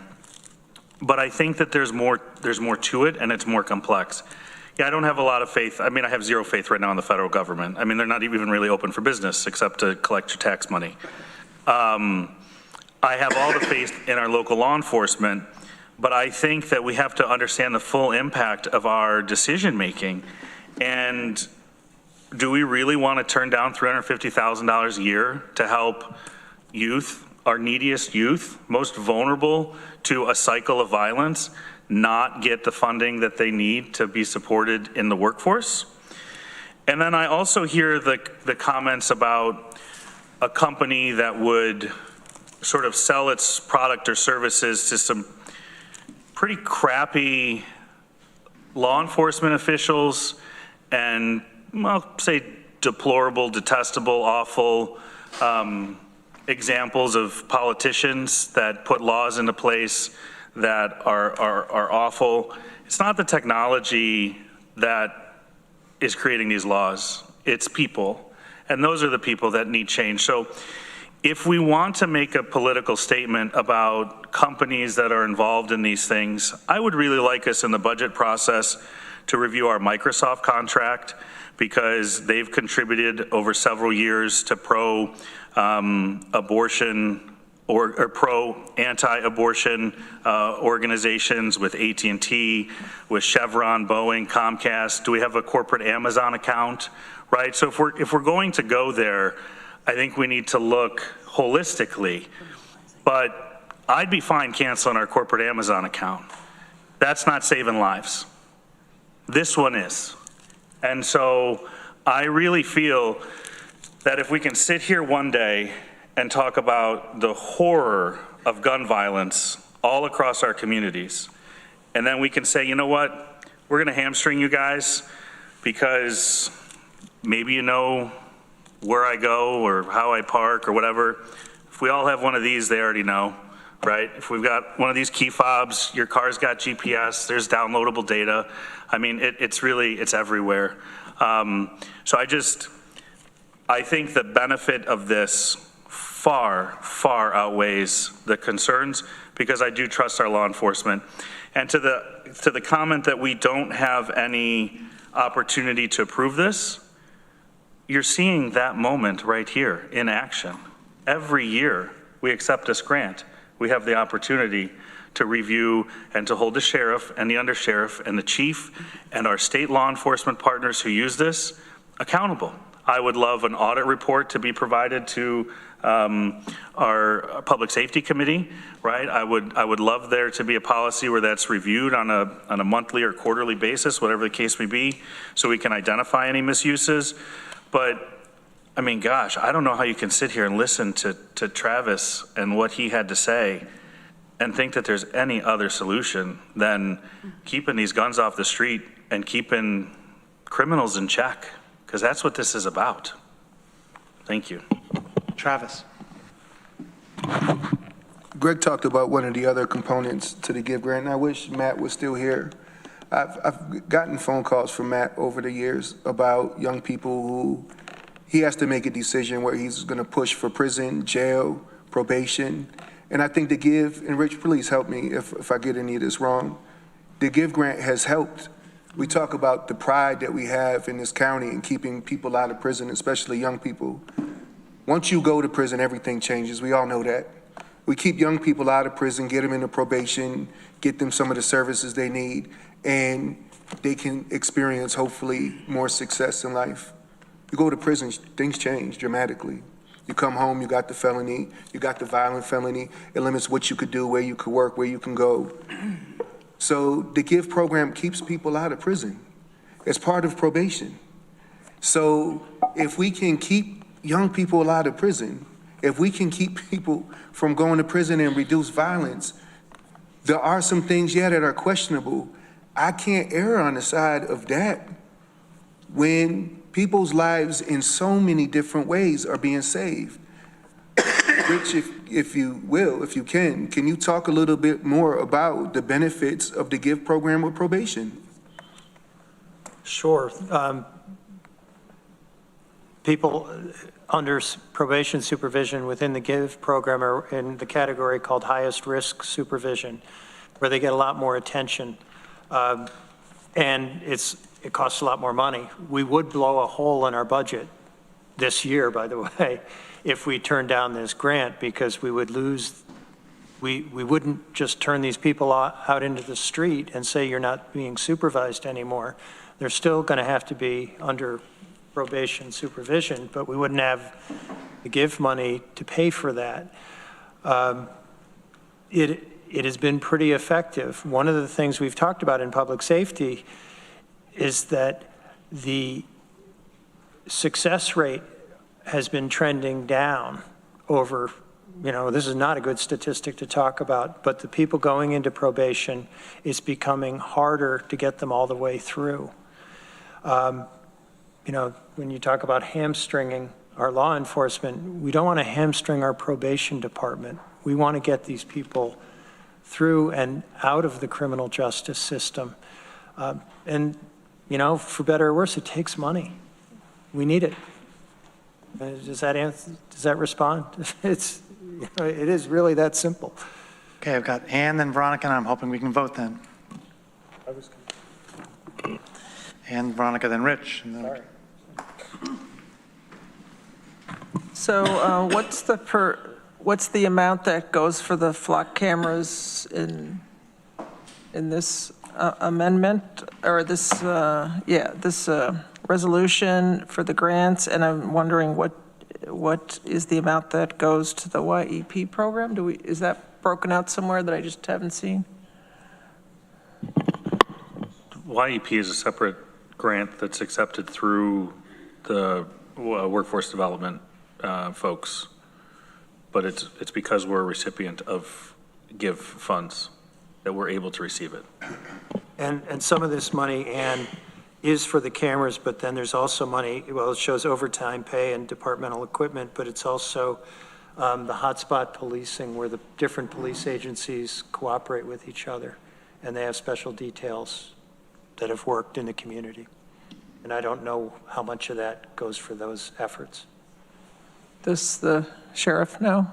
but I think that there's more to it and it's more complex. Yeah, I don't have a lot of faith. I mean, I have zero faith right now in the federal government. I mean, they're not even really open for business except to collect your tax money. I have all the faith in our local law enforcement, but I think that we have to understand the full impact of our decision making. And do we really want to turn down $350,000 a year to help youth, our neediest youth, most vulnerable to a cycle of violence, not get the funding that they need to be supported in the workforce? And then I also hear the comments about a company that would sort of sell its product or services to some pretty crappy law enforcement officials and, well, say deplorable, detestable, awful examples of politicians that put laws into place that are awful. It's not the technology that is creating these laws, it's people. And those are the people that need change. So if we want to make a political statement about companies that are involved in these things, I would really like us in the budget process to review our Microsoft contract, because they've contributed over several years to pro-abortion or pro-anti-abortion organizations with AT&T, with Chevron, Boeing, Comcast. Do we have a corporate Amazon account, right? So if we're going to go there, I think we need to look holistically. But I'd be fine canceling our corporate Amazon account. That's not saving lives. This one is. And so I really feel that if we can sit here one day and talk about the horror of gun violence all across our communities, and then we can say, you know what, we're gonna hamstring you guys because maybe you know where I go or how I park or whatever. If we all have one of these, they already know, right? If we've got one of these key fobs, your car's got GPS, there's downloadable data. I mean, it's everywhere. So I think the benefit of this far, far outweighs the concerns, because I do trust our law enforcement. And to the comment that we don't have any opportunity to approve this, you're seeing that moment right here in action. Every year we accept this grant, we have the opportunity to review and to hold the sheriff and the undersheriff and the chief and our state law enforcement partners who use this accountable. I would love an audit report to be provided to our public safety committee, right? I would love there to be a policy where that's reviewed on a monthly or quarterly basis, whatever the case may be, so we can identify any misuses. But I mean, gosh, I don't know how you can sit here and listen to Travis and what he had to say and think that there's any other solution than keeping these guns off the street and keeping criminals in check, because that's what this is about. Thank you. Travis. Greg talked about one of the other components to the GIVE grant, and I wish Matt was still here. I've gotten phone calls from Matt over the years about young people who he has to make a decision where he's going to push for prison, jail, probation. And I think the GIVE, and Rich, please help me if I get any of this wrong, the GIVE grant has helped. We talk about the pride that we have in this county in keeping people out of prison, especially young people. Once you go to prison, everything changes. We all know that. We keep young people out of prison, get them into probation, get them some of the services they need, and they can experience, hopefully, more success in life. You go to prison, things change dramatically. You come home, you got the felony, you got the violent felony. It limits what you could do, where you could work, where you can go. So the GIVE program keeps people out of prison. It's part of probation. So if we can keep young people out of prison, if we can keep people from going to prison and reduce violence, there are some things, yeah, that are questionable. I can't err on the side of that when people's lives in so many different ways are being saved. Rich, if you will, if you can you talk a little bit more about the benefits of the GIVE program with probation? Sure. People under probation supervision within the GIVE program are in the category called highest risk supervision, where they get a lot more attention. And it costs a lot more money. We would blow a hole in our budget this year, by the way, if we turned down this grant, because we would lose, we wouldn't just turn these people out into the street and say you're not being supervised anymore. They're still going to have to be under probation supervision, but we wouldn't have the GIVE money to pay for that. It has been pretty effective. One of the things we've talked about in public safety is that the success rate has been trending down over, this is not a good statistic to talk about, but the people going into probation, it's becoming harder to get them all the way through. When you talk about hamstringing our law enforcement, we don't want to hamstring our probation department. We want to get these people through and out of the criminal justice system. For better or worse, it takes money. We need it. Does that respond? It is really that simple. Okay, I've got Ann, then Veronica, and I'm hoping we can vote then. Ann, Veronica, then Rich. And then Sorry. So what's the amount that goes for the flock cameras in this amendment, or this resolution for the grants? And I'm wondering what is the amount that goes to the YEP program? Is that broken out somewhere that I just haven't seen? YEP is a separate grant that's accepted through the workforce development folks, but it's because we're a recipient of GIVE funds that we're able to receive it. And some of this money, Ann, is for the cameras, but then there's also money, well, it shows overtime pay and departmental equipment, but it's also the hotspot policing, where the different police agencies cooperate with each other, and they have special details that have worked in the community. And I don't know how much of that goes for those efforts. Does the sheriff know?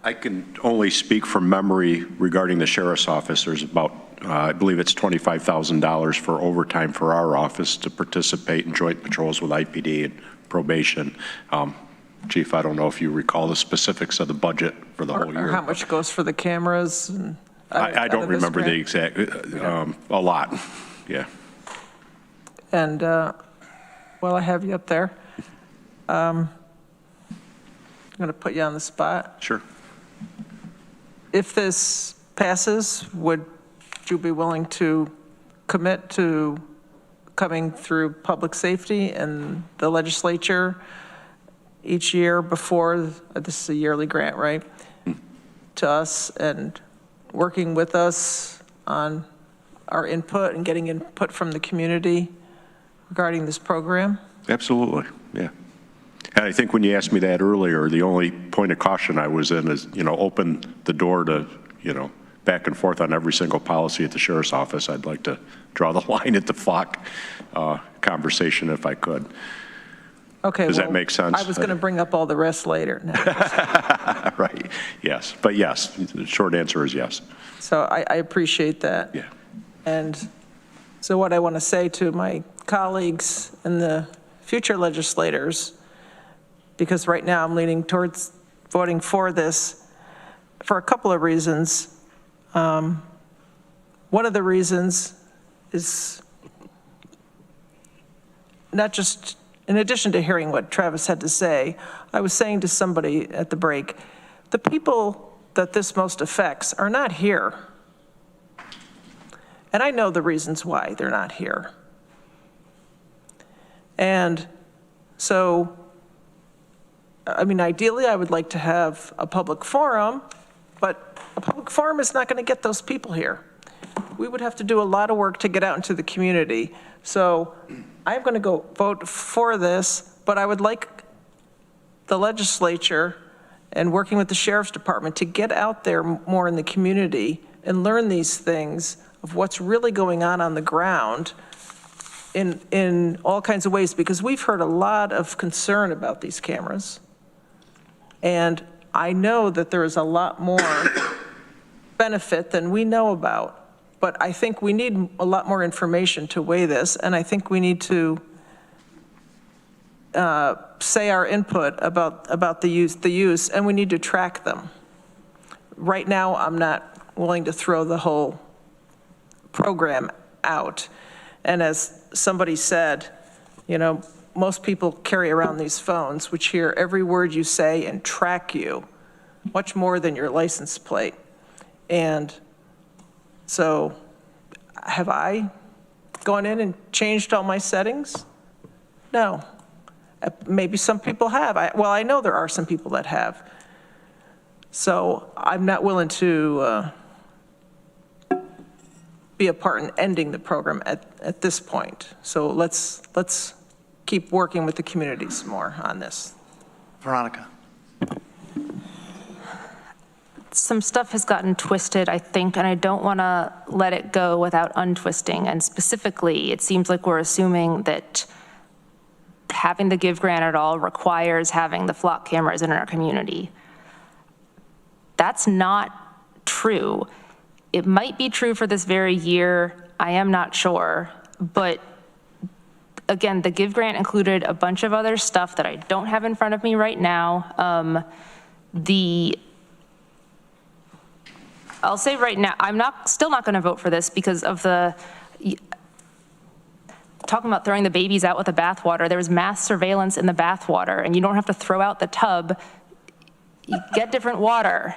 I can only speak from memory regarding the sheriff's office. There's about, I believe it's $25,000 for overtime for our office to participate in joint patrols with IPD and probation. Chief, I don't know if you recall the specifics of the budget for the whole year. Or how much goes for the cameras? And I don't remember the exact, a lot, yeah. And while I have you up there, I'm going to put you on the spot. Sure. If this passes, would you be willing to commit to coming through public safety and the legislature each year before, this is a yearly grant, right, to us, and working with us on our input and getting input from the community regarding this program? Absolutely, yeah. And I think when you asked me that earlier, the only point of caution I was in is, open the door to, back and forth on every single policy at the sheriff's office. I'd like to draw the line at the flock conversation if I could. Okay. Does that make sense? I was going to bring up all the rest later. No. Right, yes. But yes, the short answer is yes. So I appreciate that. Yeah. And so what I want to say to my colleagues and the future legislators, because right now I'm leaning towards voting for this for a couple of reasons. One of the reasons is not just, in addition to hearing what Travis had to say, I was saying to somebody at the break, the people that this most affects are not here. And I know the reasons why they're not here. And so, ideally, I would like to have a public forum, but a public forum is not going to get those people here. We would have to do a lot of work to get out into the community. So I'm going to go vote for this, but I would like the legislature and working with the sheriff's department to get out there more in the community and learn these things of what's really going on the ground in all kinds of ways, because we've heard a lot of concern about these cameras. And I know that there is a lot more benefit than we know about, but I think we need a lot more information to weigh this, and I think we need to say our input about the use, and we need to track them. Right now, I'm not willing to throw the whole program out. And as somebody said, most people carry around these phones which hear every word you say and track you much more than your license plate. And so have I gone in and changed all my settings? No. Maybe some people have. I know there are some people that have. So I'm not willing to be a part in ending the program at this point. So let's keep working with the community some more on this. Veronica. Some stuff has gotten twisted, I think, and I don't want to let it go without untwisting. And specifically, it seems like we're assuming that having the GIVE grant at all requires having the flock cameras in our community. That's not true. It might be true for this very year. I am not sure. But again, the GIVE grant included a bunch of other stuff that I don't have in front of me right now. I'll say right now, I'm still not going to vote for this because of talking about throwing the babies out with the bathwater. There was mass surveillance in the bathwater, and you don't have to throw out the tub. You get different water.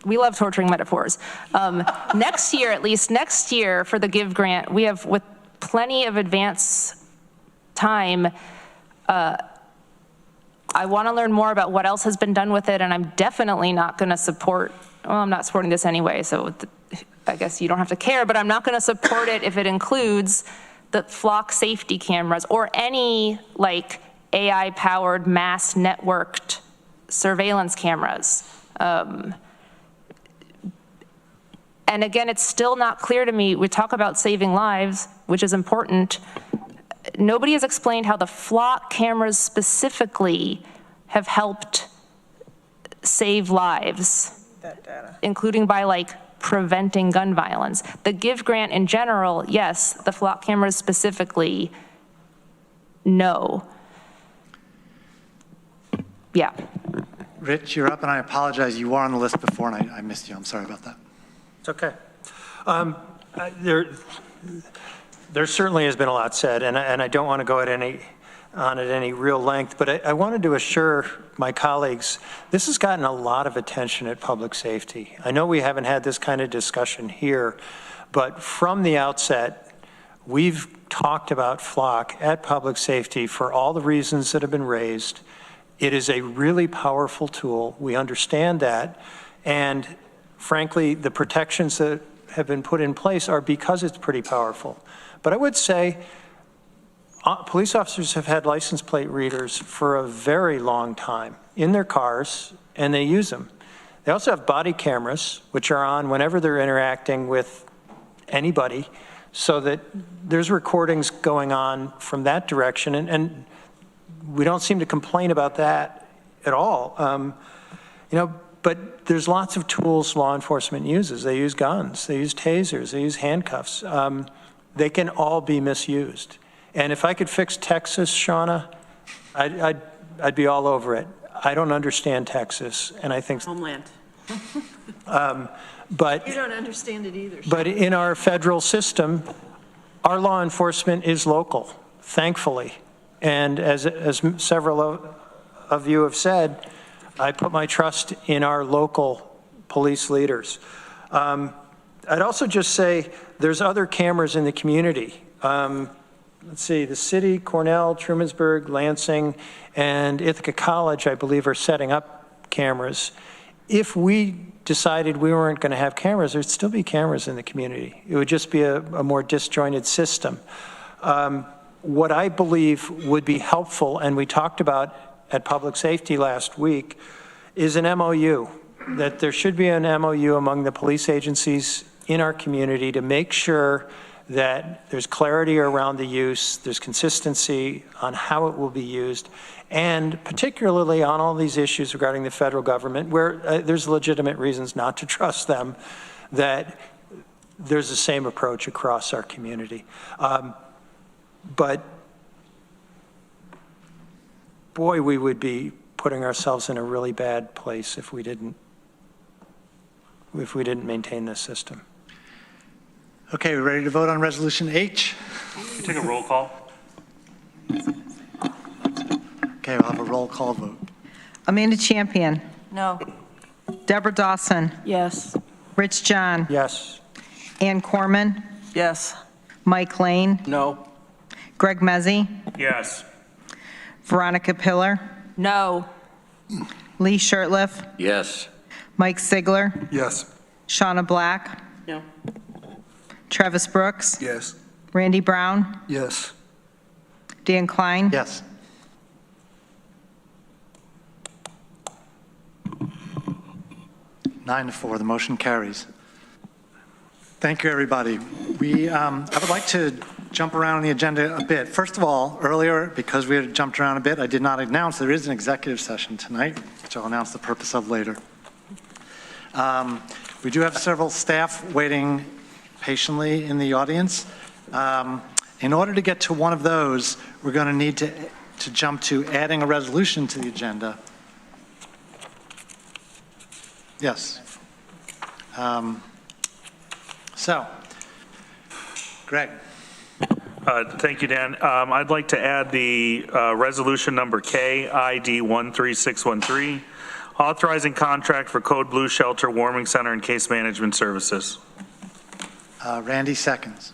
We love torturing metaphors. Next year, at least next year for the GIVE grant, we have, with plenty of advance time, I want to learn more about what else has been done with it, and I'm definitely not going to support, well, I'm not supporting this anyway, so I guess you don't have to care, but I'm not going to support it if it includes the flock safety cameras or any AI-powered mass networked surveillance cameras. And again, it's still not clear to me. We talk about saving lives, which is important. Nobody has explained how the flock cameras specifically have helped save lives, including by like preventing gun violence. The GIVE grant in general, yes. The flock cameras specifically, no. Yeah. Rich, you're up, and I apologize. You were on the list before, and I missed you. I'm sorry about that. It's okay. There certainly has been a lot said, and I don't want to go on at any real length, but I wanted to assure my colleagues, this has gotten a lot of attention at public safety. I know we haven't had this kind of discussion here, but from the outset, we've talked about flock at public safety for all the reasons that have been raised. It is a really powerful tool. We understand that, and frankly, the protections that have been put in place are because it's pretty powerful. But I would say police officers have had license plate readers for a very long time in their cars, and they use them. They also have body cameras, which are on whenever they're interacting with anybody, so that there's recordings going on from that direction, and we don't seem to complain about that at all. You know, but there's lots of tools law enforcement uses. They use guns, they use tasers, they use handcuffs. They can all be misused. And if I could fix Texas, Shauna, I'd be all over it. I don't understand Texas, and I think Homeland. But you don't understand it either. But in our federal system, our law enforcement is local, thankfully. And as several of you have said, I put my trust in our local police leaders. I'd also just say there's other cameras in the community. Let's see, the city, Cornell, Trumansburg, Lansing, and Ithaca College, I believe, are setting up cameras. If we decided we weren't going to have cameras, there'd still be cameras in the community. It would just be a more disjointed system. What I believe would be helpful, and we talked about at Public Safety last week, is an MOU, that there should be an MOU among the police agencies in our community to make sure that there's clarity around the use, there's consistency on how it will be used, and particularly on all these issues regarding the federal government, where there's legitimate reasons not to trust them, that there's the same approach across our community. But boy, we would be putting ourselves in a really bad place if we didn't maintain this system. Okay, we ready to vote on Resolution H? Can we take a roll call? Okay, we'll have a roll call vote. Amanda Champion. No. Deborah Dawson. Yes. Rich John. Yes. Ann Corman. Yes. Mike Lane. No. Greg Mezzi. Yes. Veronica Pillar. No. Lee Shirtliff. Yes. Mike Sigler. Yes. Shauna Black. No. Travis Brooks. Yes. Randy Brown. Yes. Dan Klein. Yes. Nine to 4, the motion carries. Thank you, everybody. I would like to jump around on the agenda a bit. First of all, earlier, because we had jumped around a bit, I did not announce there is an executive session tonight, which I'll announce the purpose of later. We do have several staff waiting patiently in the audience. In order to get to one of those, we're going to need to jump to adding a resolution to the agenda. Yes. So, Greg. Thank you, Dan. I'd like to add the resolution number K, ID 13613, authorizing contract for Code Blue Shelter Warming Center and Case Management Services. Randy seconds.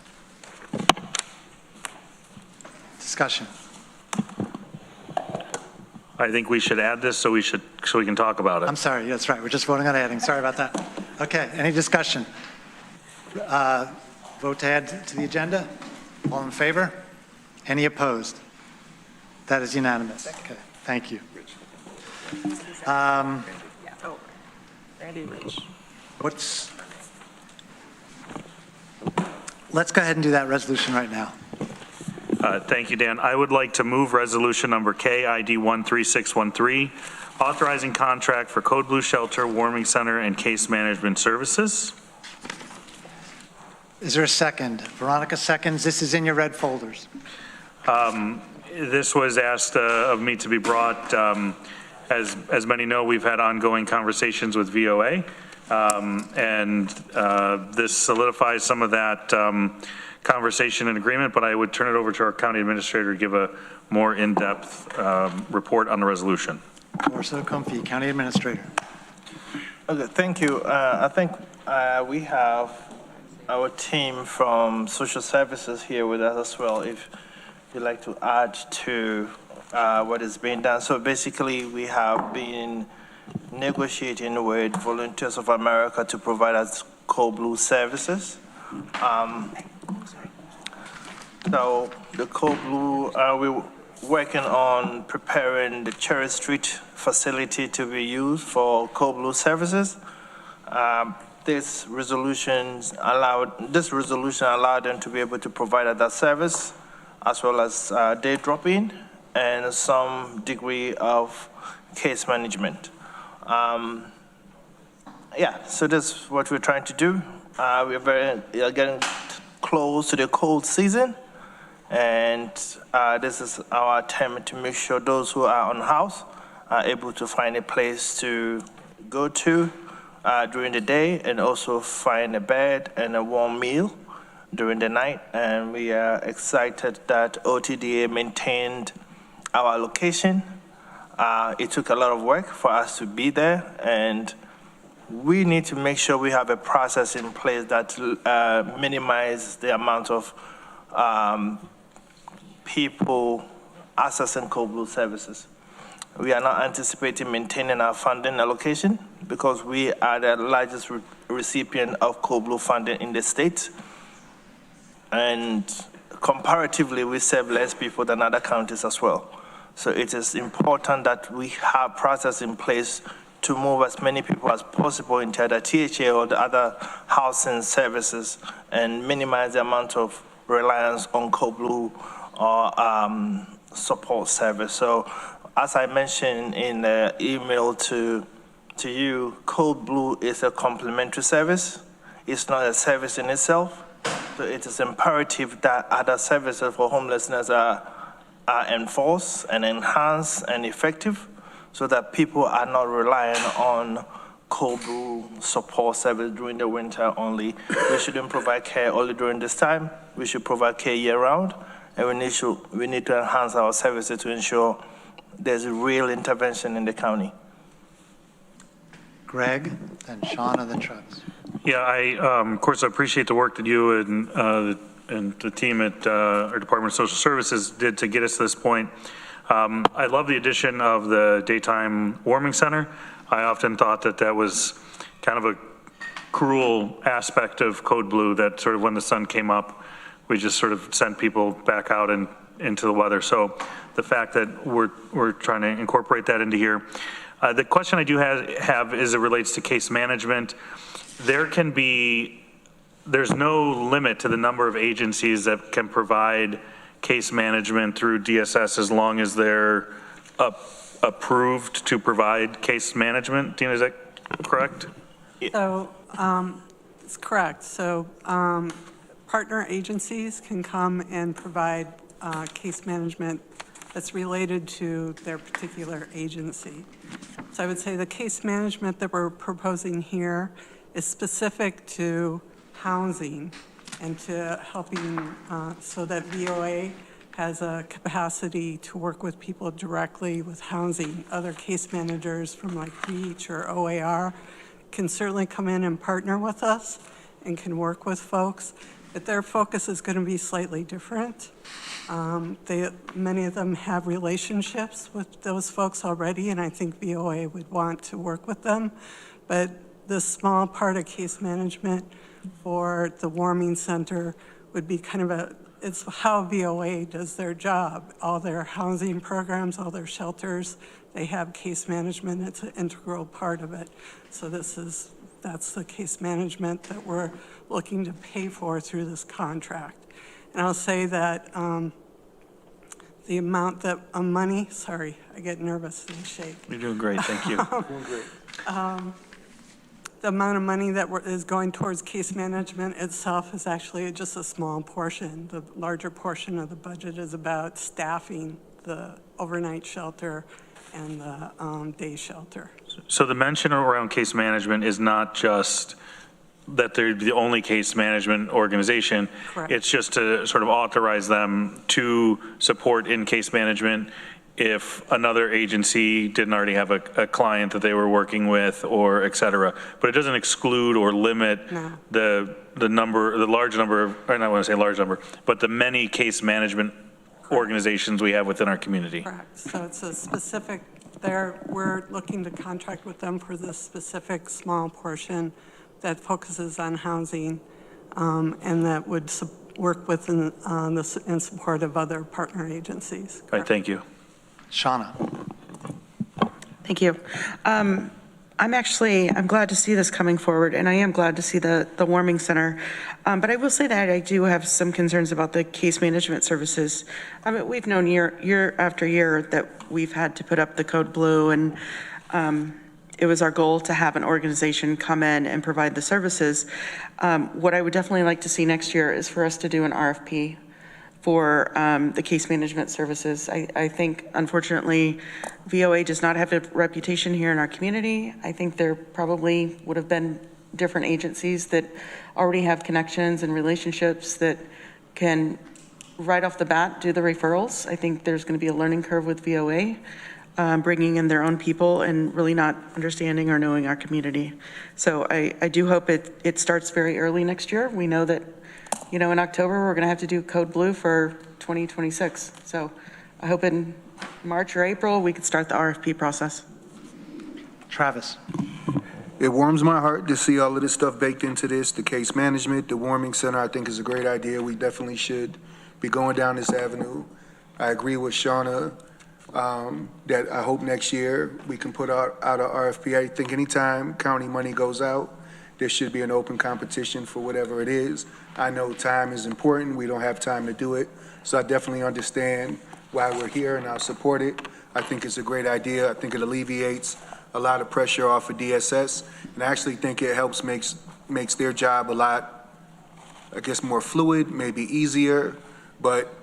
Discussion. I think we should add this so we can talk about it. I'm sorry, that's right. We're just voting on adding. Sorry about that. Okay, any discussion? Vote to add to the agenda? All in favor? Any opposed? That is unanimous. Okay, thank you. Randy Rich. Let's go ahead and do that resolution right now. Thank you, Dan. I would like to move resolution number KID 13613, authorizing contract for Code Blue Shelter, Warming Center, and Case Management Services. Is there a second? Veronica seconds. This is in your red folders. This was asked of me to be brought. As many know, we've had ongoing conversations with VOA, and this solidifies some of that conversation and agreement, but I would turn it over to our county administrator to give a more in-depth report on the resolution. Corso Comfy, County Administrator. Okay, thank you. I think we have our team from social services here with us as well, if you'd like to add to what is being done. So basically, we have been negotiating with Volunteers of America to provide us Code Blue services. So the Code Blue, we're working on preparing the Cherry Street facility to be used for Code Blue services. This resolution allowed them to be able to provide that service, as well as day drop-in and some degree of case management. Yeah, so that's what we're trying to do. We are getting close to the cold season, and this is our attempt to make sure those who are on house are able to find a place to go to during the day, and also find a bed and a warm meal during the night. And we are excited that OTDA maintained our location. It took a lot of work for us to be there, and we need to make sure we have a process in place that minimizes the amount of people accessing Code Blue services. We are not anticipating maintaining our funding allocation because we are the largest recipient of Code Blue funding in the state. And comparatively, we serve less people than other counties as well. So it is important that we have process in place to move as many people as possible into either THA or the other housing services and minimize the amount of reliance on Code Blue or support service. So as I mentioned in the email to you, Code Blue is a complementary service. It's not a service in itself. So it is imperative that other services for homelessness are enforced and enhanced and effective, so that people are not relying on Code Blue support service during the winter only. We shouldn't provide care only during this time. We should provide care year-round, and we need to enhance our services to ensure there's a real intervention in the county. Greg, then Sean, and then Travis. Yeah, I of course I appreciate the work that you and the team at our Department of Social Services did to get us to this point. I love the addition of the daytime warming center. I often thought that that was kind of a cruel aspect of Code Blue, that sort of when the sun came up, we just sort of sent people back out and into the weather. So the fact that we're trying to incorporate that into here. The question I do have is it relates to case management. There's no limit to the number of agencies that can provide case management through DSS as long as they're approved to provide case management. Tina, is that correct? So it's correct. So partner agencies can come and provide case management that's related to their particular agency. So I would say the case management that we're proposing here is specific to housing and to helping so that VOA has a capacity to work with people directly with housing. Other case managers from like Beach or OAR can certainly come in and partner with us and can work with folks, but their focus is going to be slightly different. Many of them have relationships with those folks already, and I think VOA would want to work with them. But the small part of case management for the warming center would be kind of it's how VOA does their job. All their housing programs, all their shelters, they have case management. It's an integral part of it. So that's the case management that we're looking to pay for through this contract. And I'll say that the amount of money, sorry, I get nervous and shake. You're doing great, thank you. The amount of money that is going towards case management itself is actually just a small portion. The larger portion of the budget is about staffing the overnight shelter and the day shelter. So the mention around case management is not just that they're the only case management organization. Correct. It's just to sort of authorize them to support in case management if another agency didn't already have a client that they were working with, or et cetera. But it doesn't exclude or limit the large number of, or not want to say large number, but the many case management organizations we have within our community. Correct. So it's a specific, we're looking to contract with them for this specific small portion that focuses on housing and that would work with in support of other partner agencies. All right, thank you. Shauna. Thank you. I'm glad to see this coming forward, and I am glad to see the warming center. But I will say that I do have some concerns about the case management services. I mean, we've known year after year that we've had to put up the code blue, and it was our goal to have an organization come in and provide the services. What I would definitely like to see next year is for us to do an RFP for the case management services. I think, unfortunately, VOA does not have a reputation here in our community. I think there probably would have been different agencies that already have connections and relationships that can, right off the bat, do the referrals. I think there's going to be a learning curve with VOA, bringing in their own people and really not understanding or knowing our community. So I do hope it starts very early next year. We know that, in October, we're going to have to do Code Blue for 2026. So I hope in March or April, we could start the RFP process. Travis. It warms my heart to see all of this stuff baked into this. The case management, the warming center, I think is a great idea. We definitely should be going down this avenue. I agree with Shauna that I hope next year we can put out an RFP. I think anytime county money goes out, there should be an open competition for whatever it is. I know time is important. We don't have time to do it. So I definitely understand why we're here, and I'll support it. I think it's a great idea. I think it alleviates a lot of pressure off of DSS, and I actually think it helps makes their job a lot, I guess, more fluid, maybe easier, but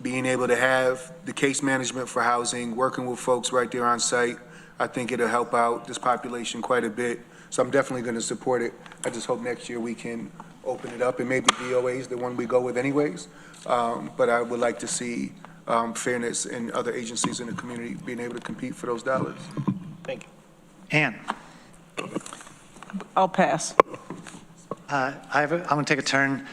being able to have the case management for housing, working with folks right there on site, I think it'll help out this population quite a bit. So I'm definitely going to support it. I just hope next year we can open it up, and maybe VOA is the one we go with anyways. But I would like to see fairness in other agencies in the community being able to compete for those dollars. Thank you. Ann. I'll pass. I'm going to take a turn.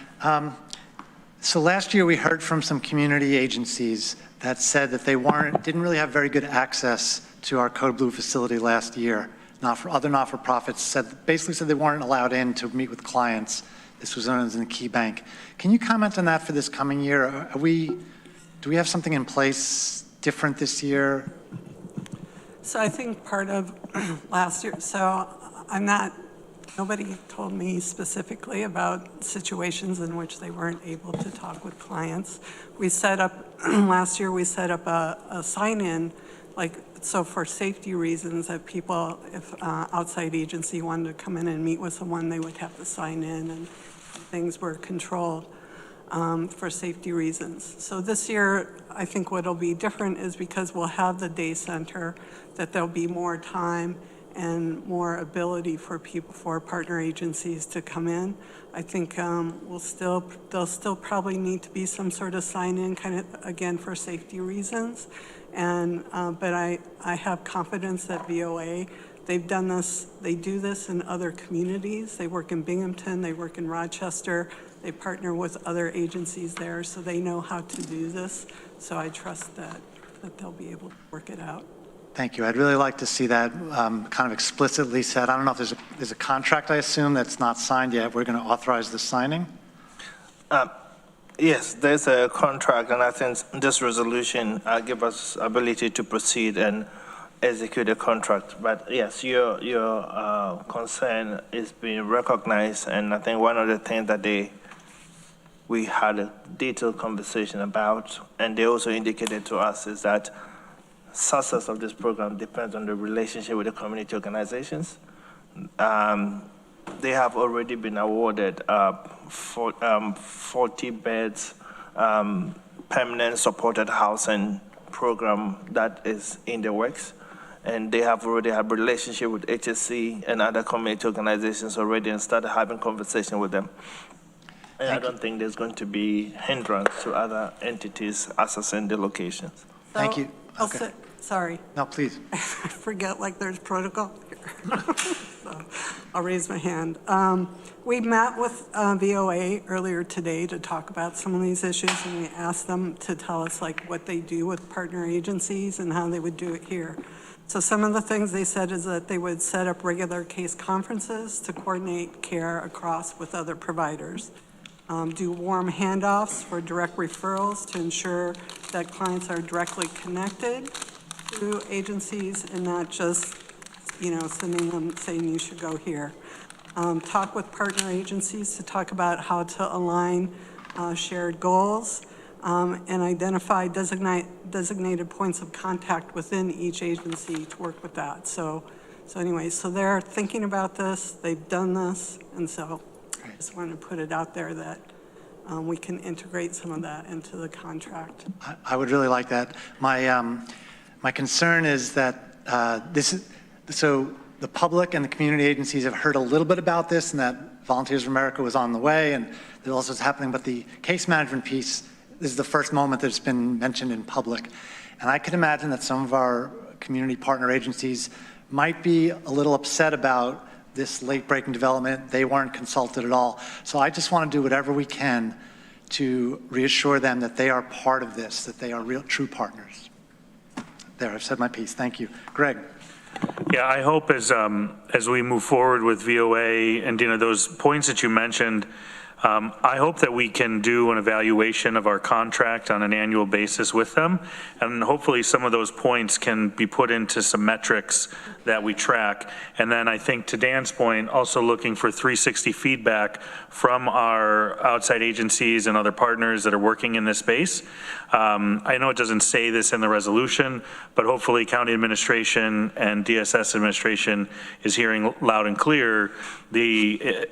So last year we heard from some community agencies that said that they didn't really have very good access to our Code Blue facility last year. Other not-for-profits basically said they weren't allowed in to meet with clients. This was known as a key bank. Can you comment on that for this coming year? Do we have something in place different this year? So I think part of last year, nobody told me specifically about situations in which they weren't able to talk with clients. We set up, last year we set up a sign-in, so for safety reasons that people, if outside agency wanted to come in and meet with someone, they would have to sign in, and things were controlled for safety reasons. So this year, I think what'll be different is because we'll have the day center, that there'll be more time and more ability for partner agencies to come in. I think there'll still probably need to be some sort of sign-in, kind of, again, for safety reasons. But I have confidence that VOA, they've done this, they do this in other communities. They work in Binghamton, they work in Rochester, they partner with other agencies there, so they know how to do this. So I trust that they'll be able to work it out. Thank you. I'd really like to see that kind of explicitly said. I don't know if there's a contract, I assume, that's not signed yet. We're going to authorize the signing? Yes, there's a contract, and I think this resolution gives us ability to proceed and execute a contract. But yes, your concern is being recognized, and I think one of the things that we had a detailed conversation about, and they also indicated to us, is that success of this program depends on the relationship with the community organizations. They have already been awarded 40 beds permanent supported housing program that is in the works. And they have already had a relationship with HSC and other community organizations already and started having conversation with them. And I don't think there's going to be hindrance to other entities accessing the locations. Thank you. Okay. Sorry. No, please. I forget like there's protocol here. So I'll raise my hand. We met with VOA earlier today to talk about some of these issues, and we asked them to tell us like what they do with partner agencies and how they would do it here. So some of the things they said is that they would set up regular case conferences to coordinate care across with other providers. Do warm handoffs for direct referrals to ensure that clients are directly connected to agencies and not just, sending them saying you should go here. Talk with partner agencies to talk about how to align shared goals and identify designated points of contact within each agency to work with that. So anyway, so they're thinking about this, they've done this, and so I just wanted to put it out there that we can integrate some of that into the contract. I would really like that. My concern is that so the public and the community agencies have heard a little bit about this and that Volunteers for America was on the way and it also is happening, but the case management piece is the first moment that it's been mentioned in public. And I could imagine that some of our community partner agencies might be a little upset about this late-breaking development. They weren't consulted at all. So I just want to do whatever we can to reassure them that they are part of this, that they are real, true partners. There, I've said my piece. Thank you. Greg. Yeah, I hope as we move forward with VOA and Dina, those points that you mentioned, I hope that we can do an evaluation of our contract on an annual basis with them, and hopefully some of those points can be put into some metrics that we track. And then I think to Dan's point, also looking for 360 feedback from our outside agencies and other partners that are working in this space. I know it doesn't say this in the resolution, but hopefully county administration and DSS administration is hearing loud and clear the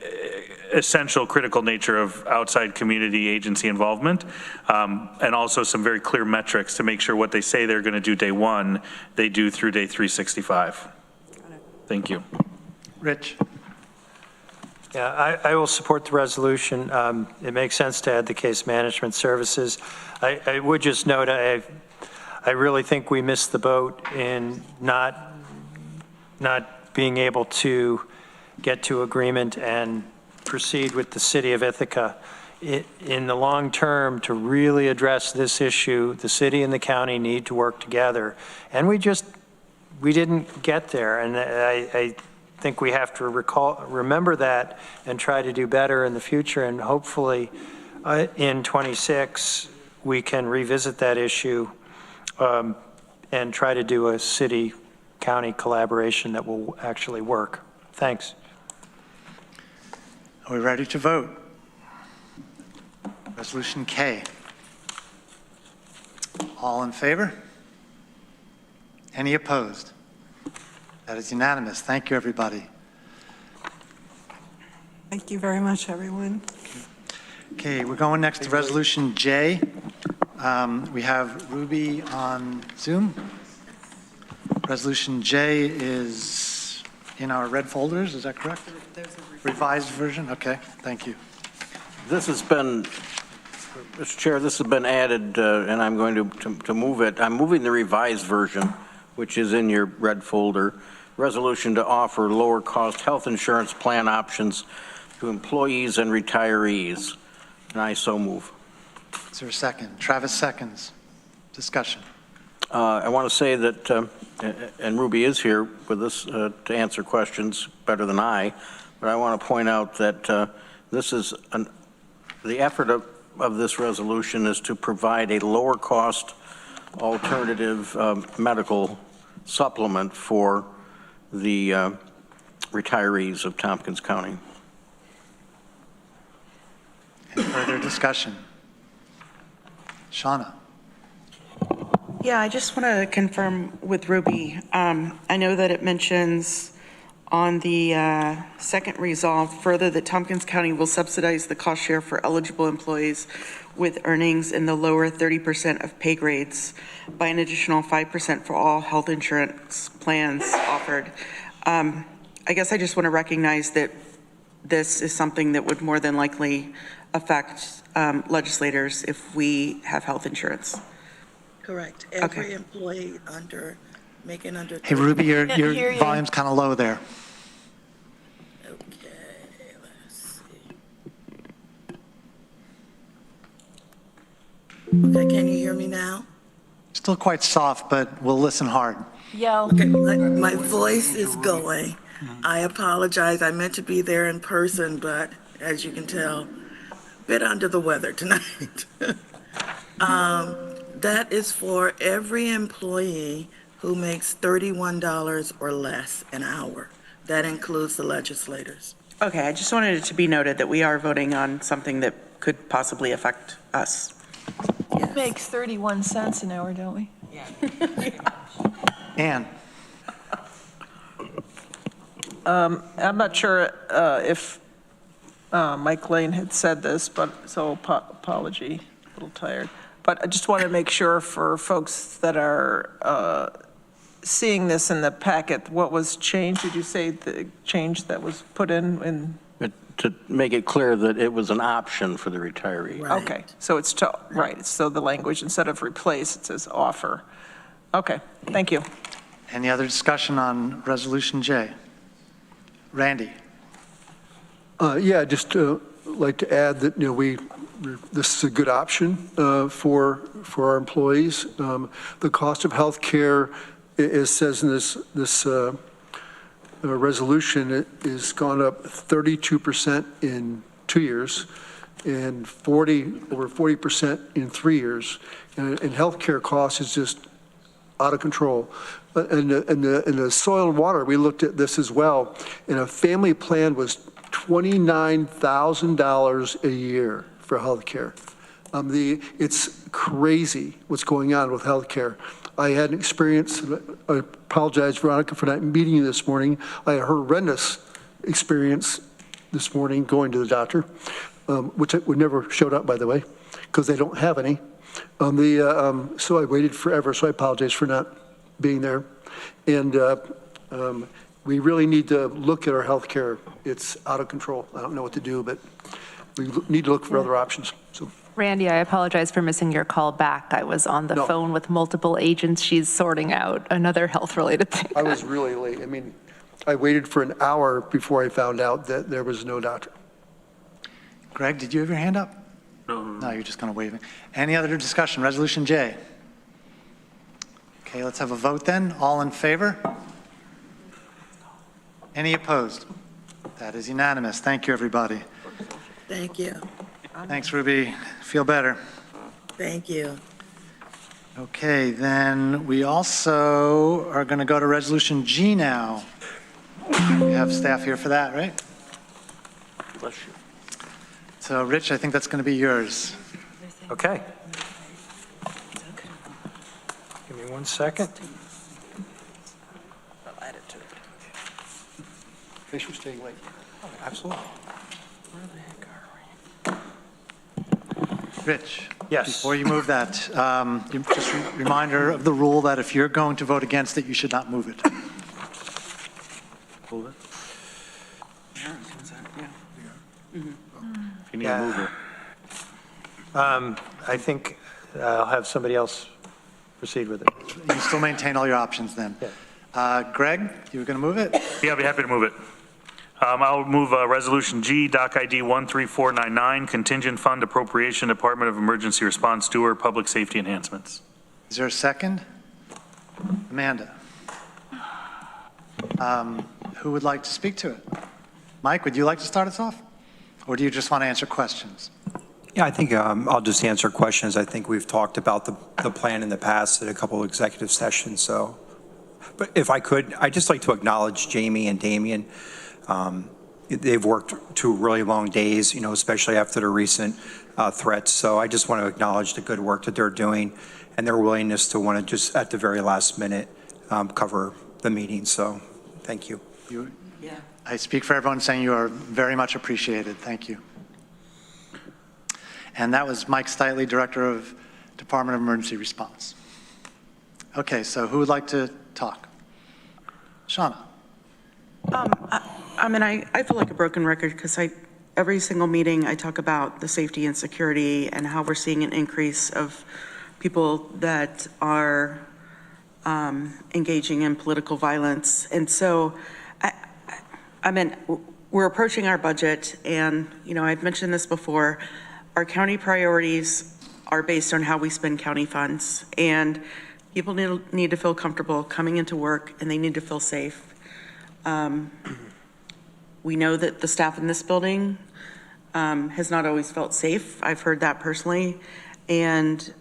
essential critical nature of outside community agency involvement, and also some very clear metrics to make sure what they say they're going to do day one, they do through day 365. Thank you. Rich. Yeah, I will support the resolution. It makes sense to add the case management services. I would just note, I really think we missed the boat in not being able to get to agreement and proceed with the city of Ithaca. In the long term, to really address this issue, the city and the county need to work together. And we didn't get there. And I think we have to remember that and try to do better in the future. And hopefully in 26, we can revisit that issue and try to do a city-county collaboration that will actually work. Thanks. Are we ready to vote? Resolution K. All in favor? Any opposed? That is unanimous. Thank you, everybody. Thank you very much, everyone. Okay, we're going next to Resolution J. We have Ruby on Zoom. Resolution J is in our red folders, is that correct? Revised version? Okay, thank you. This has been, Mr. Chair, this has been added, and I'm going to move it. I'm moving the revised version, which is in your red folder. Resolution to offer lower cost health insurance plan options to employees and retirees. And I so move. Is there a second? Travis seconds. Discussion. I want to say that, and Ruby is here with us to answer questions better than I, but I want to point out that this is the effort of this resolution is to provide a lower cost alternative medical supplement for the retirees of Tompkins County. Any further discussion? Shauna. Yeah, I just want to confirm with Ruby. I know that it mentions on the second resolve further that Tompkins County will subsidize the cost share for eligible employees with earnings in the lower 30% of pay grades by an additional 5% for all health insurance plans offered. I guess I just want to recognize that this is something that would more than likely affect legislators if we have health insurance. Correct. Every employee making under. Hey, Ruby, your volume's kind of low there. Okay, let's see. Okay, can you hear me now? Still quite soft, but we'll listen hard. Yell. Okay, my voice is going. I apologize. I meant to be there in person, but as you can tell, a bit under the weather tonight. That is for every employee who makes $31 or less an hour. That includes the legislators. Okay, I just wanted it to be noted that we are voting on something that could possibly affect us. We make 31 cents an hour, don't we? Yeah. Ann. I'm not sure if Mike Lane had said this, but so apology, a little tired. But I just want to make sure for folks that are seeing this in the packet, what was changed? Did you say the change that was put in? To make it clear that it was an option for the retiree. Right. Okay, so it's, right, so the language, instead of replace, it says offer. Okay, thank you. Any other discussion on Resolution J? Randy. Yeah, just like to add that, this is a good option for our employees. The cost of health care, it says in this resolution, it has gone up 32% in 2 years and over 40% in 3 years. And healthcare costs is just out of control. And the soil and water, we looked at this as well, and a family plan was $29,000 a year for healthcare. It's crazy what's going on with healthcare. I had an experience, I apologize, Veronica, for not meeting you this morning. I had a horrendous experience this morning going to the doctor, which would never showed up, by the way, because they don't have any. So I waited forever, so I apologize for not being there. And we really need to look at our health care. It's out of control. I don't know what to do, but we need to look for other options. So. Randy, I apologize for missing your call back. I was on the phone with multiple agents. She's sorting out another health-related thing. I was really late. I mean, I waited for an hour before I found out that there was no doctor. Greg, did you have your hand up? No, you're just going to wave it. Any other discussion? Resolution J. Okay, let's have a vote then. All in favor? Any opposed? That is unanimous. Thank you, everybody. Thank you. Thanks, Ruby. Feel better. Thank you. Okay, then we also are going to go to Resolution G now. We have staff here for that, right? Bless you. So, Rich, I think that's going to be yours. Okay. Give me 1 second. I'll add it to it. Thanks for staying late. Oh, absolutely. Where the heck are Rich? Yes. Before you move that, just a reminder of the rule that if you're going to vote against it, you should not move it. Move it. If you need to move it. I think I'll have somebody else proceed with it. You still maintain all your options then. Yeah. Greg, you were going to move it? Yeah, I'll be happy to move it. I'll move Resolution G, Doc ID 13499, Contingent Fund Appropriation, Department of Emergency Response Steward, Public Safety Enhancements. Is there a second? Amanda. Who would like to speak to it? Mike, would you like to start us off? Or do you just want to answer questions? Yeah, I think I'll just answer questions. I think we've talked about the plan in the past at a couple of executive sessions. So, but if I could, I'd just like to acknowledge Jamie and Damien. They've worked 2 really long days, especially after the recent threats. So I just want to acknowledge the good work that they're doing and their willingness to want to just at the very last minute cover the meeting. So thank you. I speak for everyone saying you are very much appreciated. Thank you. And that was Mike Stitley, Director of Department of Emergency Response. Okay, so who would like to talk? Shauna. I feel like a broken record because every single meeting I talk about the safety and security and how we're seeing an increase of people that are engaging in political violence. And so, we're approaching our budget, and I've mentioned this before. Our county priorities are based on how we spend county funds, and people need to feel comfortable coming into work, and they need to feel safe. We know that the staff in this building has not always felt safe. I've heard that personally, and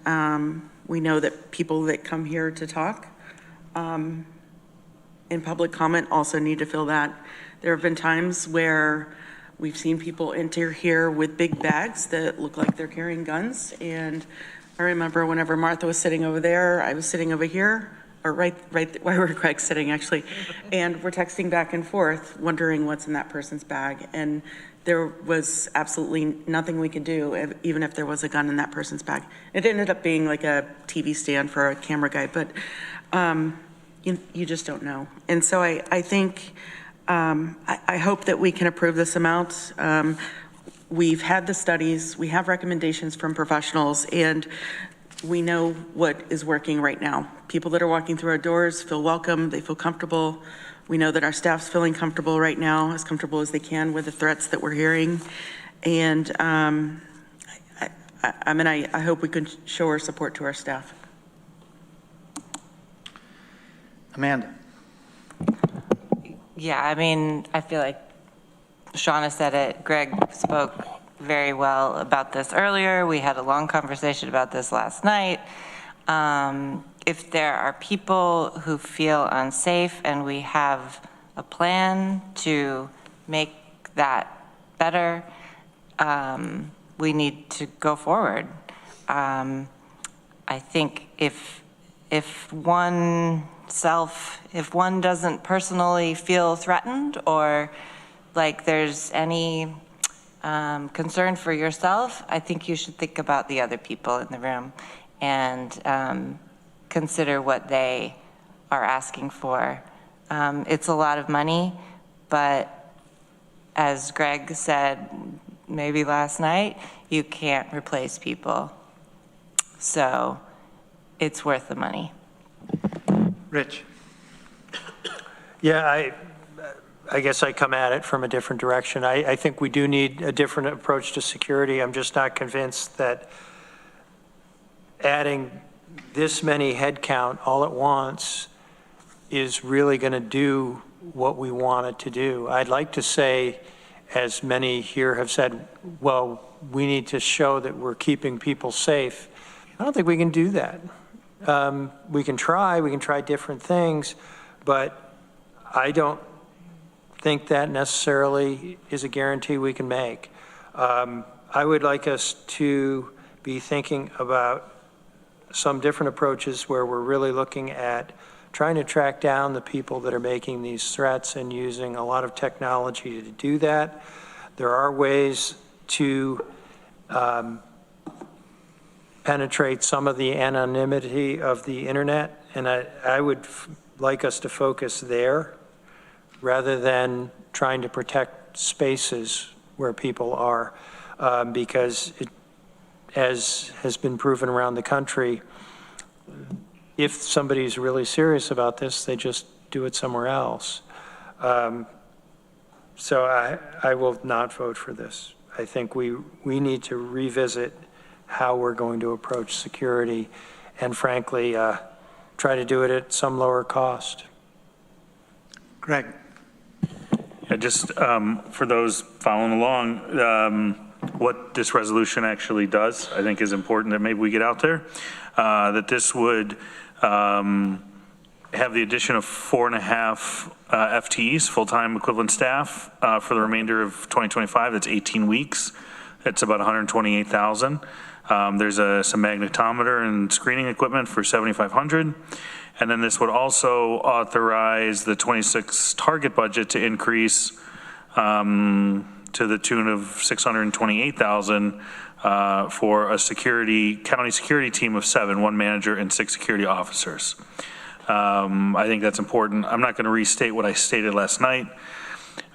we know that people that come here to talk in public comment also need to feel that. There have been times where we've seen people enter here with big bags that look like they're carrying guns. And I remember whenever Martha was sitting over there, I was sitting over here, or right where Greg's sitting actually, and we're texting back and forth, wondering what's in that person's bag. And there was absolutely nothing we could do, even if there was a gun in that person's bag. It ended up being like a TV stand for a camera guy, but you just don't know. And so I think, I hope that we can approve this amount. We've had the studies, we have recommendations from professionals, and we know what is working right now. People that are walking through our doors feel welcome, they feel comfortable. We know that our staff's feeling comfortable right now, as comfortable as they can with the threats that we're hearing. And I hope we can show our support to our staff. Amanda. Yeah, I feel like Shauna said it. Greg spoke very well about this earlier. We had a long conversation about this last night. If there are people who feel unsafe and we have a plan to make that better, we need to go forward. I think if one doesn't personally feel threatened or like there's any concern for yourself, I think you should think about the other people in the room and consider what they are asking for. It's a lot of money, but as Greg said maybe last night, you can't replace people. So it's worth the money. Rich. Yeah, I guess I come at it from a different direction. I think we do need a different approach to security. I'm just not convinced that adding this many headcount all at once is really going to do what we want it to do. I'd like to say, as many here have said, well, we need to show that we're keeping people safe. I don't think we can do that. We can try different things, but I don't think that necessarily is a guarantee we can make. I would like us to be thinking about some different approaches where we're really looking at trying to track down the people that are making these threats and using a lot of technology to do that. There are ways to penetrate some of the anonymity of the internet, and I would like us to focus there rather than trying to protect spaces where people are, because it, as has been proven around the country, if somebody's really serious about this, they just do it somewhere else. So I will not vote for this. I think we need to revisit how we're going to approach security and frankly, try to do it at some lower cost. Greg. Yeah, just for those following along, what this resolution actually does, I think is important that maybe we get out there. That this would have the addition of 4.5 FTEs, full-time equivalent staff, for the remainder of 2025. That's 18 weeks. It's about 128,000. There's some magnetometer and screening equipment for 7,500. And then this would also authorize the 26 target budget to increase to the tune of 628,000 for a county security team of 7, 1 manager and 6 security officers. I think that's important. I'm not going to restate what I stated last night.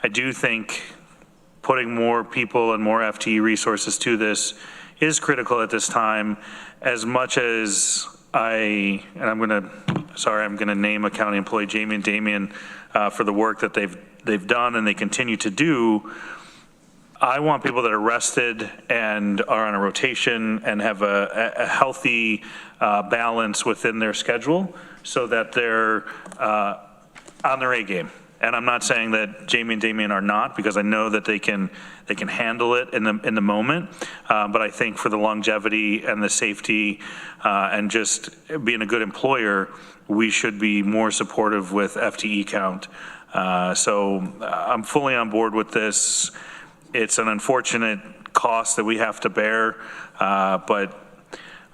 I do think putting more people and more FTE resources to this is critical at this time, as much as I'm going to name a county employee, Jamie and Damien, for the work that they've done and they continue to do. I want people that are rested and are on a rotation and have a healthy balance within their schedule so that they're on their A game. And I'm not saying that Jamie and Damien are not, because I know that they can handle it in the moment. But I think for the longevity and the safety and just being a good employer, we should be more supportive with FTE count. So I'm fully on board with this. It's an unfortunate cost that we have to bear, but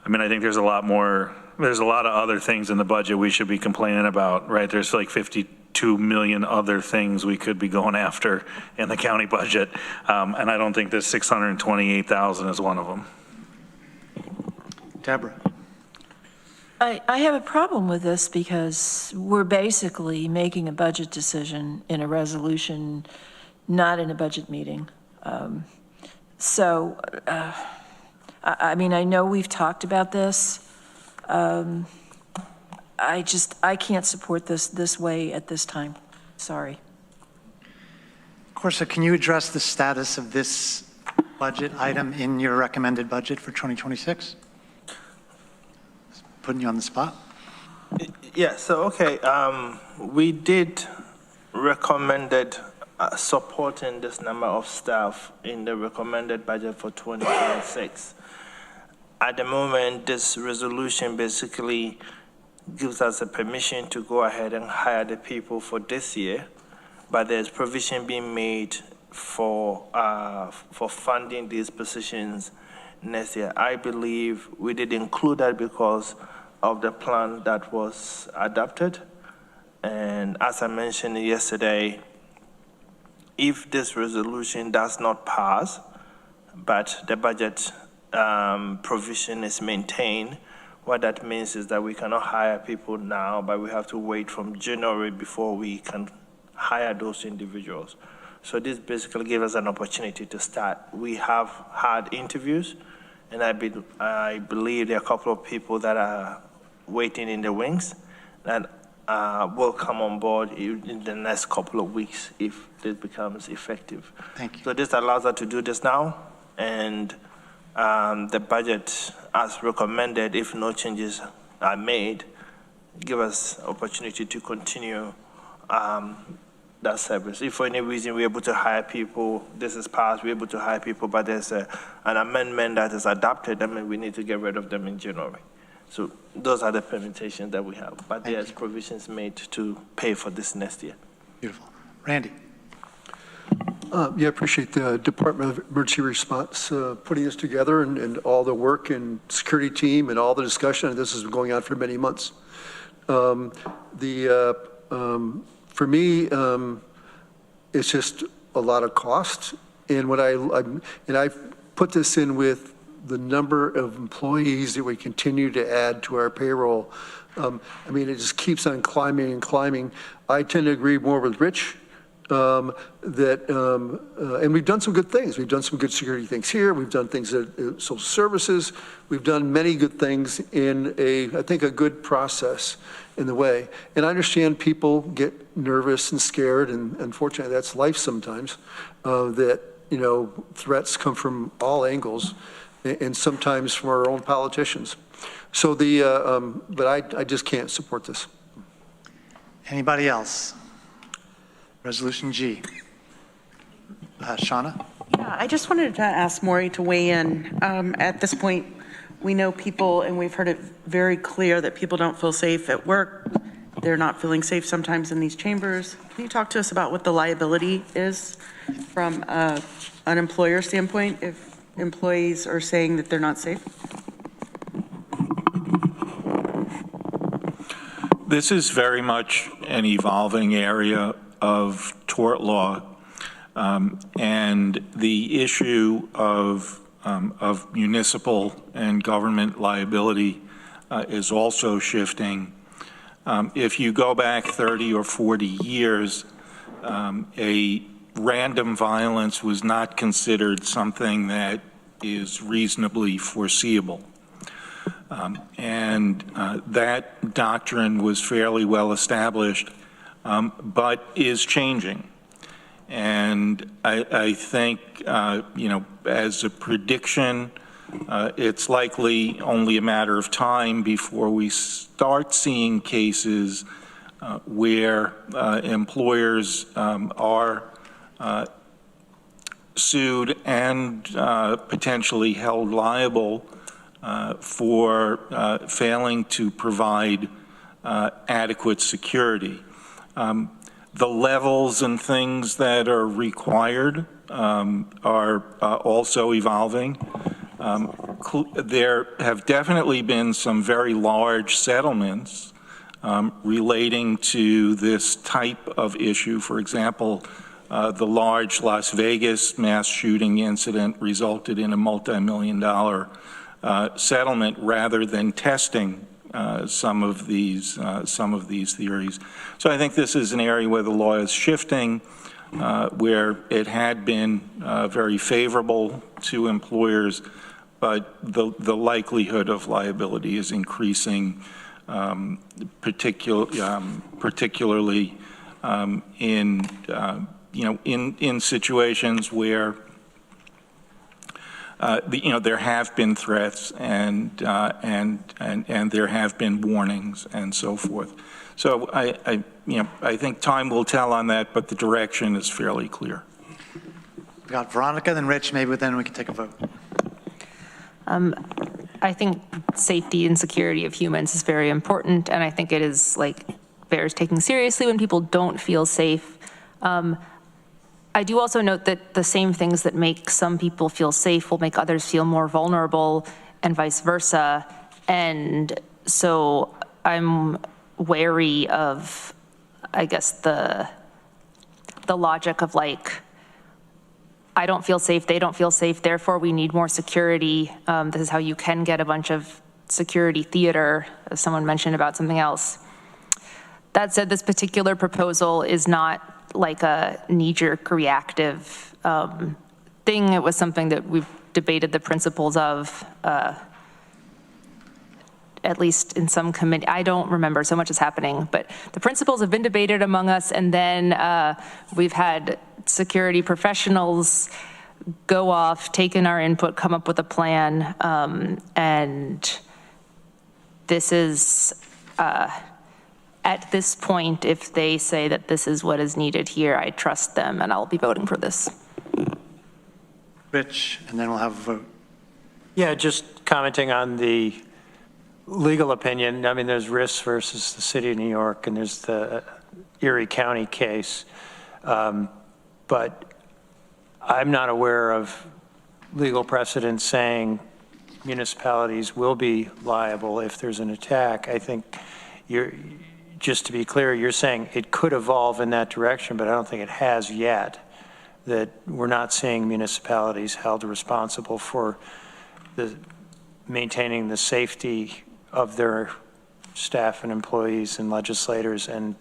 I mean, I think there's a lot of other things in the budget we should be complaining about, right? There's like 52 million other things we could be going after in the county budget, and I don't think this 628,000 is one of them. Deborah. I have a problem with this because we're basically making a budget decision in a resolution, not in a budget meeting. I mean, I know we've talked about this. I can't support this way at this time. Sorry. Corsa, can you address the status of this budget item in your recommended budget for 2026? Putting you on the spot. Yeah, so, okay, we did recommended supporting this number of staff in the recommended budget for 2026. At the moment, this resolution basically gives us a permission to go ahead and hire the people for this year, but there's provision being made for funding these positions next year. I believe we did include that because of the plan that was adopted. And as I mentioned yesterday, if this resolution does not pass, but the budget provision is maintained, what that means is that we cannot hire people now, but we have to wait from January before we can hire those individuals. So this basically gives us an opportunity to start. We have had interviews, and I believe there are a couple of people that are waiting in the wings that will come on board in the next couple of weeks if this becomes effective. Thank you. So this allows us to do this now, and the budget, as recommended, if no changes are made, give us opportunity to continue that service. If for any reason we're able to hire people, this is passed, we're able to hire people, but there's an amendment that is adopted, I mean, we need to get rid of them in January. So those are the permutations that we have, but there's provisions made to pay for this next year. Beautiful. Randy. Yeah, I appreciate the Department of Emergency Response putting this together and all the work and security team and all the discussion. This has been going on for many months. For me, it's just a lot of cost. And I put this in with the number of employees that we continue to add to our payroll. I mean, it just keeps on climbing and climbing. I tend to agree more with Rich. And we've done some good things. We've done some good security things here. We've done things at social services. We've done many good things in I think, a good process in the way. And I understand people get nervous and scared, and unfortunately, that's life sometimes, that, threats come from all angles, and sometimes from our own politicians. So but I just can't support this. Anybody else? Resolution G. Shauna? Yeah, I just wanted to ask Maury to weigh in. At this point, we know people, and we've heard it very clear that people don't feel safe at work. They're not feeling safe sometimes in these chambers. Can you talk to us about what the liability is from an employer standpoint if employees are saying that they're not safe? This is very much an evolving area of tort law, and the issue of municipal and government liability is also shifting. If you go back 30 or 40 years, a random violence was not considered something that is reasonably foreseeable. That doctrine was fairly well established, but is changing. And I think, as a prediction, it's likely only a matter of time before we start seeing cases where employers are sued and potentially held liable for failing to provide adequate security. The levels and things that are required are also evolving. There have definitely been some very large settlements relating to this type of issue. For example, the large Las Vegas mass shooting incident resulted in a multi-million-dollar settlement rather than testing some of these theories. So I think this is an area where the law is shifting, where it had been very favorable to employers, but the likelihood of liability is increasing, particularly in situations where there have been threats and there have been warnings and so forth. So I think time will tell on that, but the direction is fairly clear. We got Veronica, then Rich. Maybe then we can take a vote. I think safety and security of humans is very important, and I think it is bears taking seriously when people don't feel safe. I do also note that the same things that make some people feel safe will make others feel more vulnerable, and vice versa. And so I'm wary of, I guess, the logic of I don't feel safe, they don't feel safe, therefore we need more security. This is how you can get a bunch of security theater, as someone mentioned about something else. That said, this particular proposal is not like a knee-jerk reactive thing. It was something that we've debated the principles of, at least in some committee. I don't remember, so much is happening, but the principles have been debated among us, and then we've had security professionals go off, taken our input, come up with a plan, and this is, at this point, if they say that this is what is needed here, I trust them, and I'll be voting for this. Rich, and then we'll have a vote. Yeah, just commenting on the legal opinion. I mean, there's Riss versus the City of New York, and there's the Erie County case. But I'm not aware of legal precedent saying municipalities will be liable if there's an attack. I think just to be clear, you're saying it could evolve in that direction, but I don't think it has yet, that we're not seeing municipalities held responsible for maintaining the safety of their staff and employees and legislators and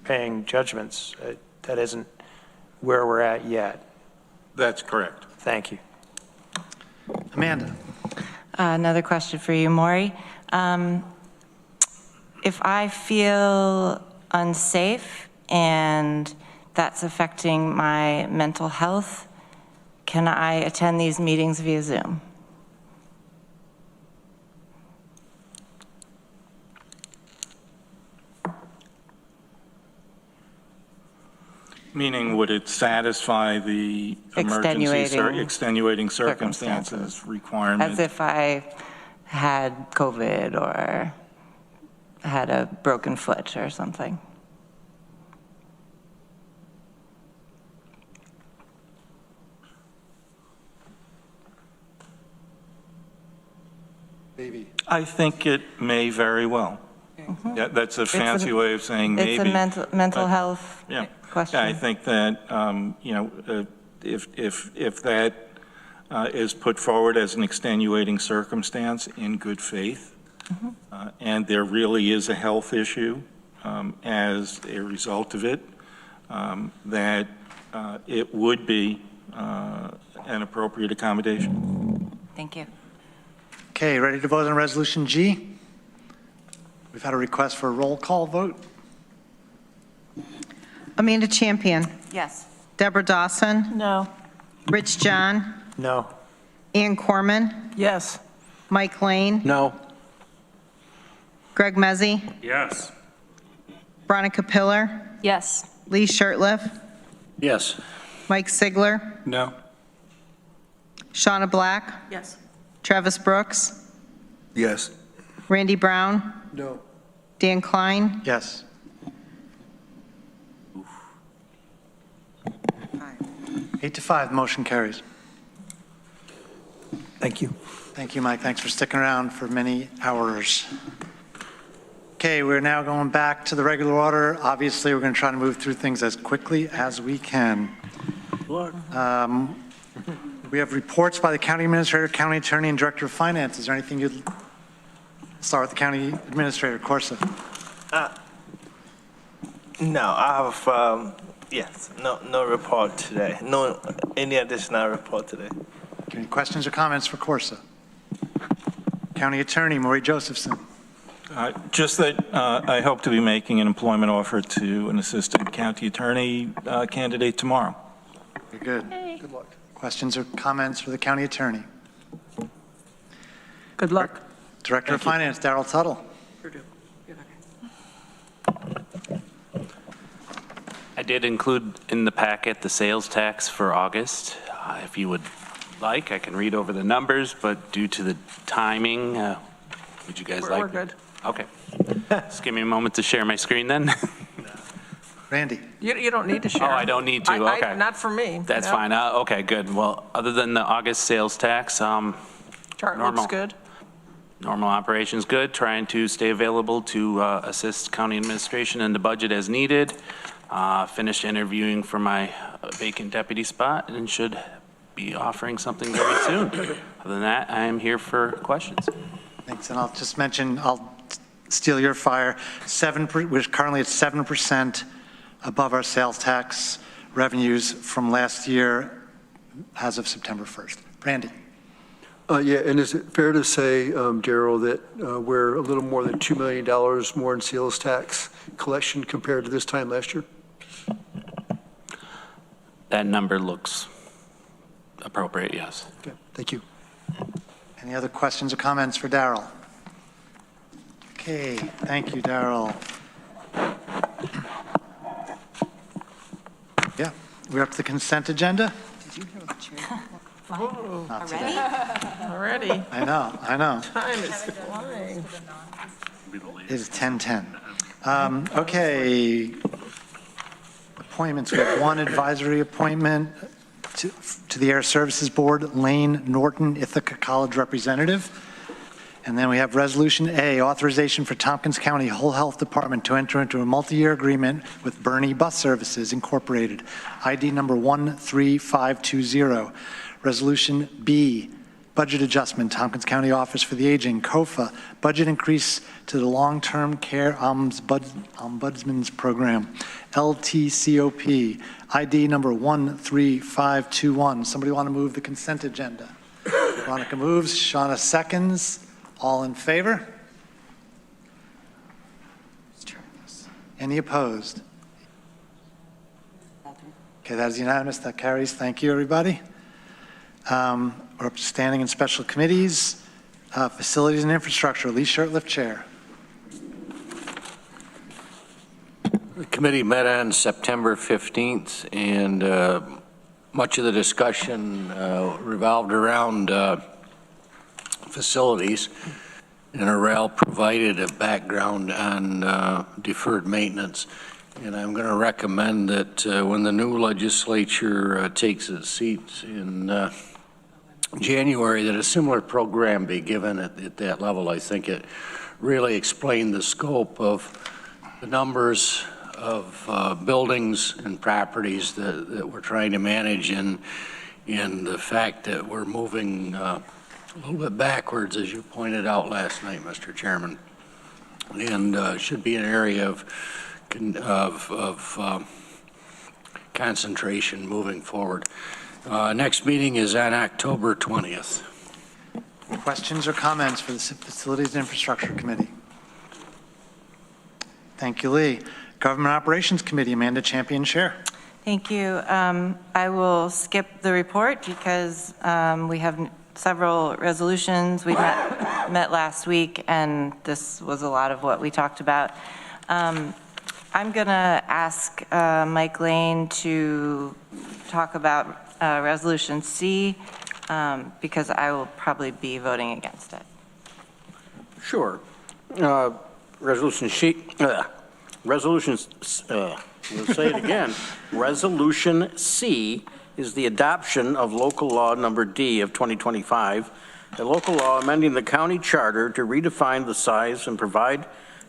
paying judgments. That isn't where we're at yet. That's correct. Thank you. Amanda. Another question for you, Maury. If I feel unsafe and that's affecting my mental health, can I attend these meetings via Zoom? Meaning, would it satisfy the emergency extenuating circumstances requirement? As if I had COVID or had a broken foot or something. Maybe. I think it may very well. Yeah, that's a fancy way of saying maybe. It's a mental health question. Yeah, I think that, if that is put forward as an extenuating circumstance in good faith, and there really is a health issue as a result of it, that it would be an appropriate accommodation. Thank you. Okay, ready to vote on Resolution G? We've had a request for a roll call vote. Amanda Champion. Yes. Deborah Dawson. No. Rich John. No. Ann Corman. Yes. Mike Lane. No. Greg Mezzi. Yes. Veronica Pillar. Yes. Lee Shirtliff. Yes. Mike Sigler. No. Shauna Black. Yes. Travis Brooks. Yes. Randy Brown. No. Dan Klein. Yes. 8-5, motion carries. Thank you. Thank you, Mike. Thanks for sticking around for many hours. Okay, we're now going back to the regular order. Obviously, we're going to try to move through things as quickly as we can. We have reports by the county administrator, county attorney, and director of finance. Is there anything you'd start with the county administrator, Corsa? No, I have, yes, no report today. No, any additional report today. Any questions or comments for Corsa? County attorney, Maureen Josephson. Just that I hope to be making an employment offer to an assistant county attorney candidate tomorrow. Very good. Good luck. Questions or comments for the county attorney? Good luck. Director of Finance, Darrell Tuttle. I did include in the packet the sales tax for August. If you would like, I can read over the numbers, but due to the timing, would you guys like? We're good. Okay. Just give me a moment to share my screen then. Randy. You don't need to share. Oh, I don't need to, okay. Not for me. That's No. fine. Okay, good. Well, other than the August sales tax, Chart normal. looks good. Normal operations good, trying to stay available to assist county administration in the budget as needed. Finished interviewing for my vacant deputy spot and should be offering something very soon. Other than that, I am here for questions. Thanks, and I'll just mention, I'll steal your fire. We're currently at 7% above our sales tax revenues from last year as of September 1st. Randy. Yeah, and is it fair to say, Darrell, that we're a little more than $2 million more in sales tax collection compared to this time last year? That number looks appropriate, yes. Okay, thank you. Any other questions or comments for Darrell? Okay, thank you, Darrell. Yeah, we're up to the consent agenda. Not today. Already. I know. Time is flying. It is 10:10. Okay. Appointments. We have one advisory appointment to the Air Services Board, Lane Norton, Ithaca College representative. And then we have Resolution A, authorization for Tompkins County Whole Health Department to enter into a multi-year agreement with Bernie Bus Services Incorporated, ID number 13520. Resolution B, budget adjustment, Tompkins County Office for the Aging, COFA, budget increase to the Long-Term Care Ombudsman's Program, LTCOP, ID number 13521. Somebody want to move the consent agenda? Veronica moves, Shauna seconds. All in favor? Any opposed? Okay, that is unanimous. That carries. Thank you, everybody. We're up to standing and special committees. Facilities and infrastructure, Lee Shirtliff, Chair. Committee met on September 15th, and much of the discussion revolved around facilities, and Arel provided a background on deferred maintenance. And I'm going to recommend that when the new legislature takes its seats in January, that a similar program be given at that level. I think it really explained the scope of the numbers of buildings and properties that we're trying to manage, and the fact that we're moving a little bit backwards, as you pointed out last night, Mr. Chairman, and should be an area of concentration moving forward. Next meeting is on October 20th. Questions or comments for the Facilities and Infrastructure Committee? Thank you, Lee. Government Operations Committee, Amanda Champion, Chair. Thank you. I will skip the report because we have several resolutions. We met last week, and this was a lot of what we talked about. I'm going to ask Mike Lane to talk about Resolution C because I will probably be voting against it. Sure. Resolution C. We'll say it again. Resolution C is the adoption of local law number D of 2025, a local law amending the county charter to redefine the size and provide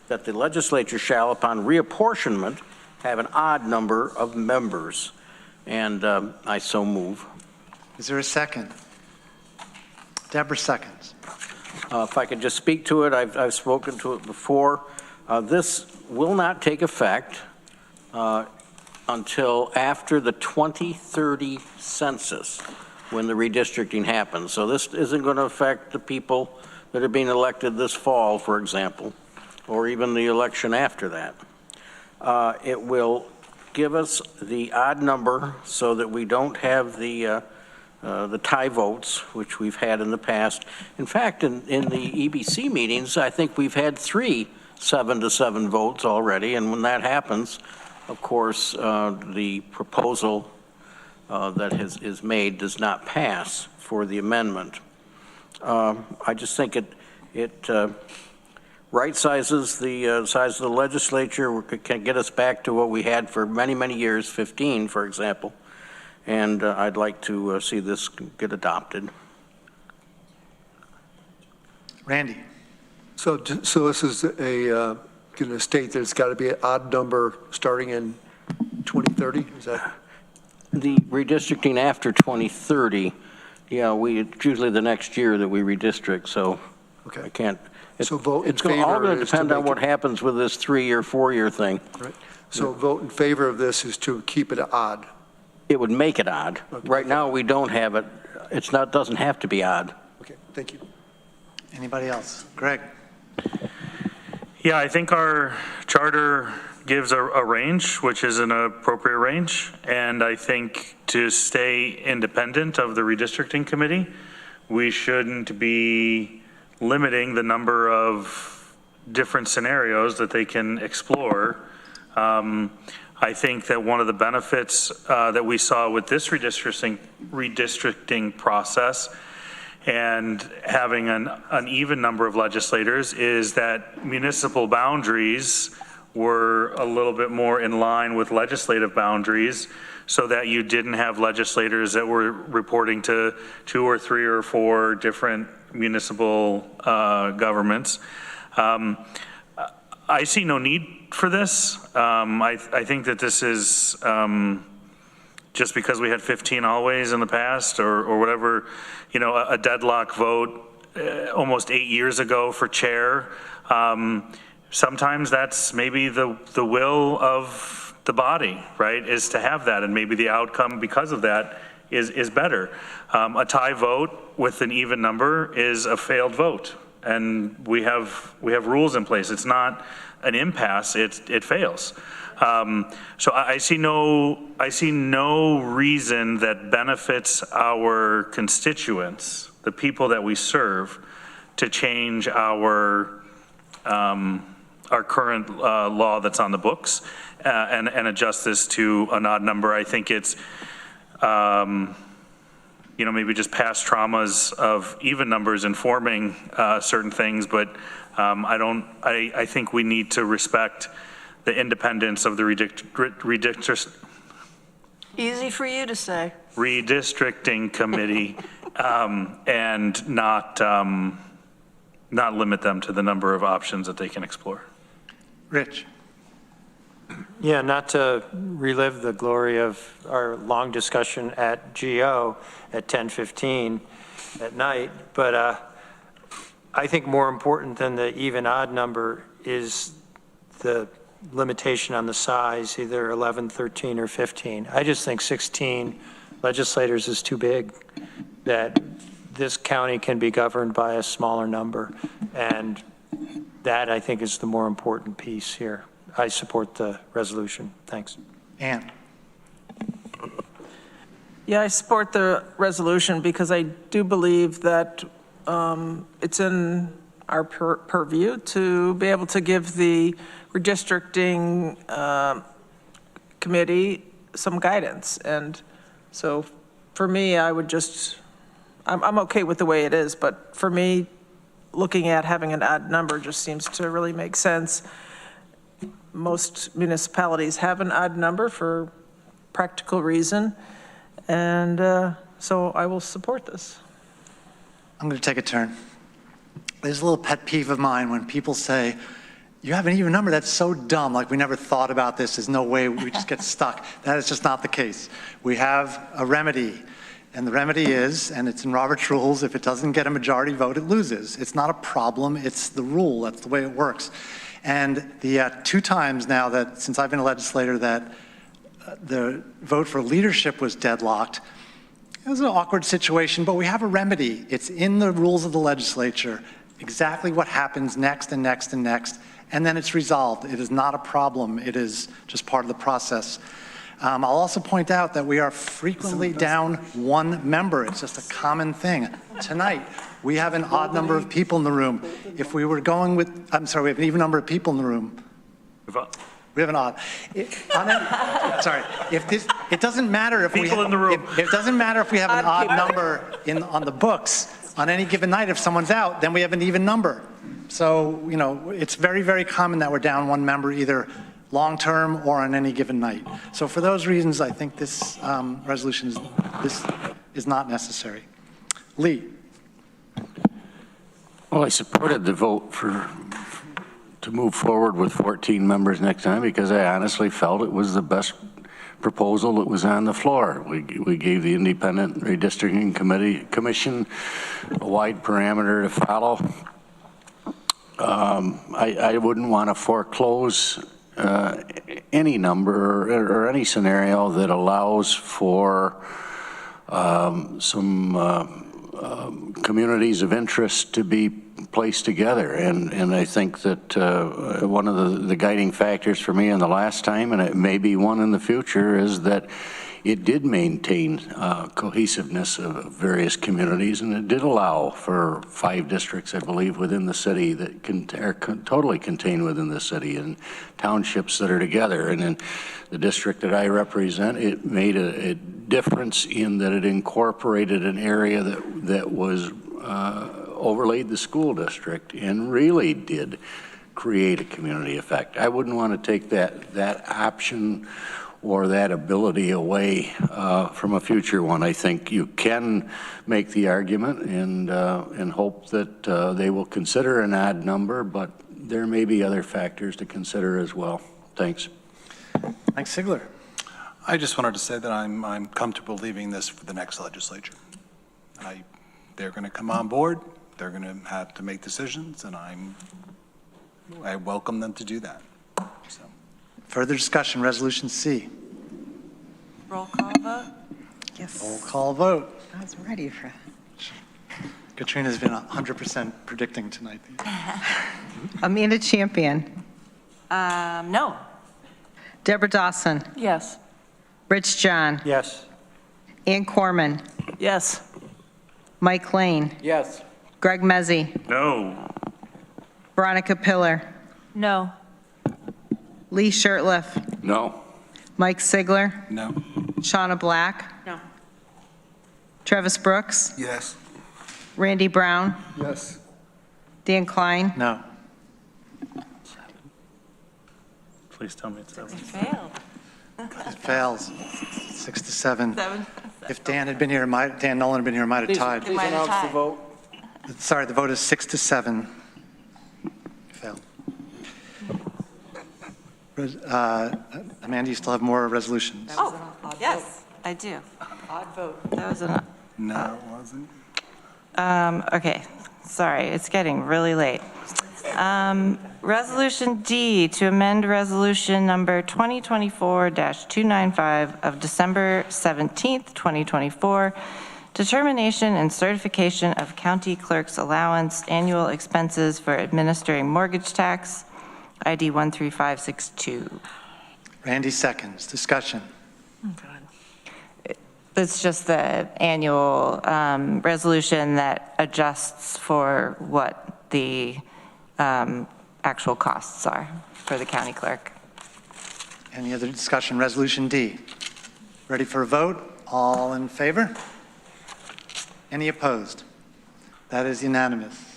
that the legislature shall, upon reapportionment, have an odd number of members. And I so move. Is there a second? Deborah seconds. If I could just speak to it, I've spoken to it before. This will not take effect until after the 2030 census, when the redistricting happens. So this isn't going to affect the people that are being elected this fall, for example, or even the election after that. It will give us the odd number so that we don't have the tie votes, which we've had in the past. In fact, in the EBC meetings, I think we've had 3 7-to-7 votes already, and when that happens, of course, the proposal that is made does not pass for the amendment. I just think it right sizes the size of the legislature, can get us back to what we had for many, many years, 15, for example, and I'd like to see this get adopted. Randy. So this is going to state that it's got to be an odd number starting in 2030? Is that? The redistricting after 2030, yeah, it's usually the next year that we redistrict, so okay. I can't. So vote in it's favor. It's all going to depend on what happens with this 3-year, 4-year thing. Right. So vote in favor of this is to keep it odd. It would make it odd. Okay. Right now, we don't have it. It's not. Doesn't have to be odd. Okay. Thank you. Anybody else? Greg. Yeah, I think our charter gives a range, which is an appropriate range. And I think to stay independent of the redistricting committee, we shouldn't be limiting the number of different scenarios that they can explore. I think that one of the benefits that we saw with this redistricting process and having an uneven number of legislators is that municipal boundaries were a little bit more in line with legislative boundaries, so that you didn't have legislators that were reporting to 2 or 3 or 4 different municipal governments. I see no need for this. I think that this is just because we had 15 always in the past or whatever, you know, a deadlock vote almost 8 years ago for chair. Sometimes that's maybe the will of the body, right, is to have that, and maybe the outcome because of that is better. A tie vote with an even number is a failed vote, and we have rules in place. It's not an impasse, it fails. So I see no reason that benefits our constituents, the people that we serve, to change our current law that's on the books and adjust this to an odd number. I think it's, maybe just past traumas of even numbers informing certain things, but I think we need to respect the independence of the Easy for you to say. redistricting committee and not limit them to the number of options that they can explore. Rich. Yeah, not to relive the glory of our long discussion at GO at 10:15 at night, but I think more important than the even odd number is the limitation on the size, either 11, 13, or 15. I just think 16 legislators is too big, that this county can be governed by a smaller number, and that, I think, is the more important piece here. I support the resolution. Thanks. Ann. Yeah, I support the resolution because I do believe that it's in our purview to be able to give the redistricting committee some guidance. And so for me, I would just, I'm okay with the way it is, but for me, looking at having an odd number just seems to really make sense. Most municipalities have an odd number for practical reason, and so I will support this. I'm going to take a turn. There's a little pet peeve of mine when people say, you have an even number, that's so dumb, like we never thought about this, there's no way, we just get stuck. That is just not the case. We have a remedy, and the remedy is, and it's in Robert's rules, if it doesn't get a majority vote, it loses. It's not a problem, it's the rule, that's the way it works. And the 2 times now that, since I've been a legislator, that the vote for leadership was deadlocked, it was an awkward situation, but we have a remedy. It's in the rules of the legislature, exactly what happens next and next and next, and then it's resolved. It is not a problem. It is just part of the process. I'll also point out that we are frequently down 1 member. It's just a common thing. Tonight, we have an odd number of people in the room. If we were going with, I'm sorry, we have an even number of people in the room. We have an odd. It doesn't matter if people in the room. It doesn't matter if we have an odd number on the books. On any given night, if someone's out, then we have an even number. So, it's very, very common that we're down 1 member, either long-term or on any given night. So for those reasons, I think this resolution is not necessary. Lee. Well, I supported the vote to move forward with 14 members next time because I honestly felt it was the best proposal that was on the floor. We gave the Independent Redistricting Commission a wide parameter to follow. I wouldn't want to foreclose any number or any scenario that allows for some communities of interest to be placed together. And I think that one of the guiding factors for me in the last time, and it may be one in the future, is that it did maintain cohesiveness of various communities, and it did allow for 5 districts, I believe, within the city that are totally contained within the city, and townships that are together. And in the district that I represent, it made a difference in that it incorporated an area that was overlaid the school district and really did create a community effect. I wouldn't want to take that option or that ability away from a future one. I think you can make the argument and hope that they will consider an odd number, but there may be other factors to consider as well. Thanks. Mike Sigler. I just wanted to say that I'm comfortable leaving this for the next legislature. They're going to come on board. They're going to have to make decisions, and I welcome them to do that. So. Further discussion, Resolution C. Roll call vote? Yes. Roll call vote. I was ready for that. Katrina's been 100% predicting tonight. Amanda Champion. No. Deborah Dawson. Yes. Rich John. Yes. Ann Corman. Yes. Mike Lane. Yes. Greg Mezzi. No. Veronica Pillar. No. Lee Shirtliff, No. Mike Sigler, No. Shauna Black, No. Travis Brooks, Yes. Randy Brown, Yes. Dan Klein, No. Please tell me it's 7. Failed. It fails. 6-7. If Dan had been here, Dan Nolan had been here, it might have tied. Please announce the vote. Sorry, the vote is 6-7. Failed. Amanda, you still have more resolutions? Oh, yes, I do. Odd vote. That was an, No, it wasn't. okay, sorry, it's getting really late. Resolution D, to amend resolution number 2024-295 of December 17th, 2024, determination and certification of county clerk's allowance annual expenses for administering mortgage tax, ID 13562. Randy seconds. Discussion. It's just the annual resolution that adjusts for what the actual costs are for the county clerk. Any other discussion? Resolution D. Ready for a vote? All in favor? Any opposed? That is unanimous.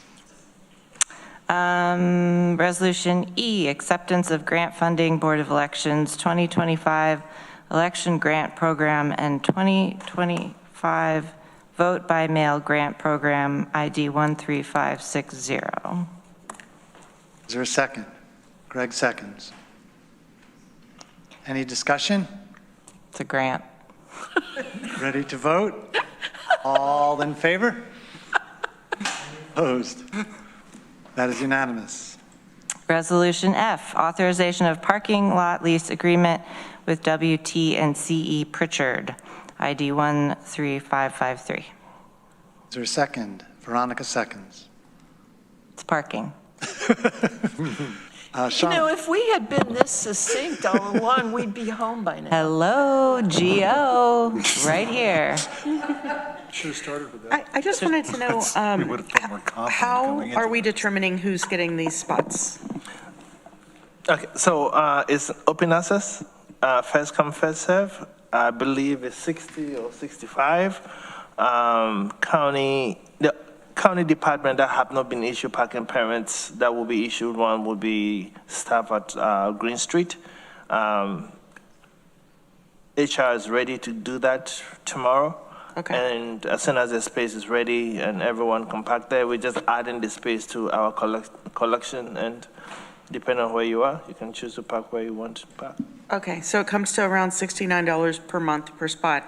Resolution E, acceptance of grant funding, Board of Elections 2025 election grant program and 2025 vote by mail grant program, ID 13560. Is there a second? Greg seconds. Any discussion? It's a grant. Ready to vote? All in favor? Opposed? That is unanimous. Resolution F, authorization of parking lot lease agreement with WT&CE Pritchard, ID 13553. Is there a second? Veronica seconds. It's parking. Sean. You know, if we had been this succinct all along, we'd be home by now. Hello, GO, right here. Should have started with that. I just wanted to know, We would have felt more confident how going into are we determining who's getting these spots? Okay, so it's open access, first come, first serve. I believe it's 60 or 65. The county department that have not been issued parking permits, that will be issued, one will be staff at Green Street. HR is ready to do that tomorrow. Okay. And as soon as the space is ready and everyone compact there, we're just adding the space to our collection, and depending on where you are, you can choose to park where you want to park. Okay, so it comes to around $69 per month per spot.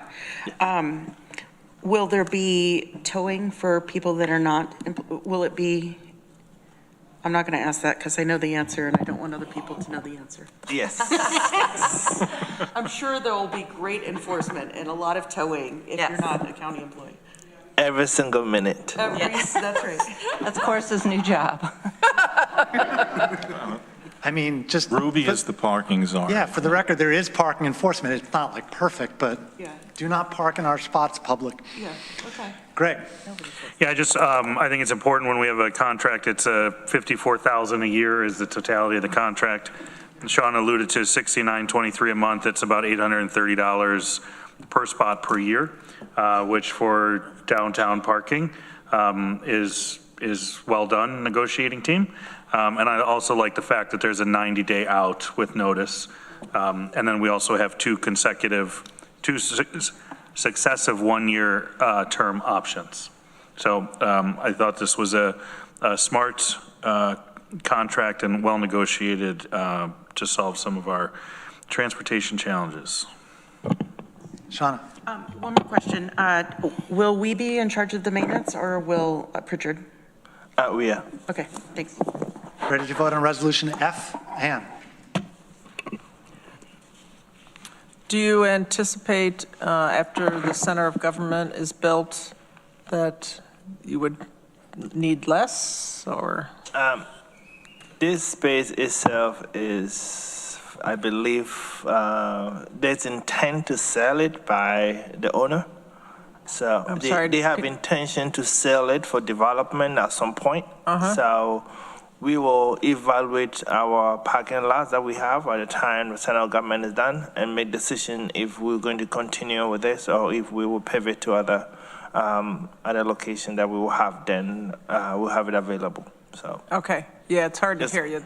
Will there be towing for people that are not, will it be, I'm not going to ask that because I know the answer and I don't want other people to know the answer. Yes. I'm sure there will be great enforcement and a lot of towing if you're not a county employee. Every single minute. Yes, that's right. That's of course his new job. I mean, just. Ruby is the parking czar. Yeah, for the record, there is parking enforcement. It's not like perfect, but do not park in our spots, public. Yeah, okay. Greg. Yeah, I think it's important when we have a contract, it's $54,000 a year is the totality of the contract. Sean alluded to $69.23 a month. It's about $830 per spot per year, which for downtown parking is well done, negotiating team. And I also like the fact that there's a 90-day out with notice. And then we also have two successive one-year term options. So I thought this was a smart contract and well negotiated to solve some of our transportation challenges. Shauna. One more question. Will we be in charge of the maintenance or will Pritchard? We are. Okay, thanks. Ready to vote on resolution F? Ann. Do you anticipate, after the center of government is built, that you would need less, or? This space itself is, I believe, there's intent to sell it by the owner. So they have intention to sell it for development at some point. So we will evaluate our parking lots that we have at the time the central government is done and make decision if we're going to continue with this or if we will pivot to other location that we will have. Then we'll have it available. So. Okay. Yeah, it's hard to hear you.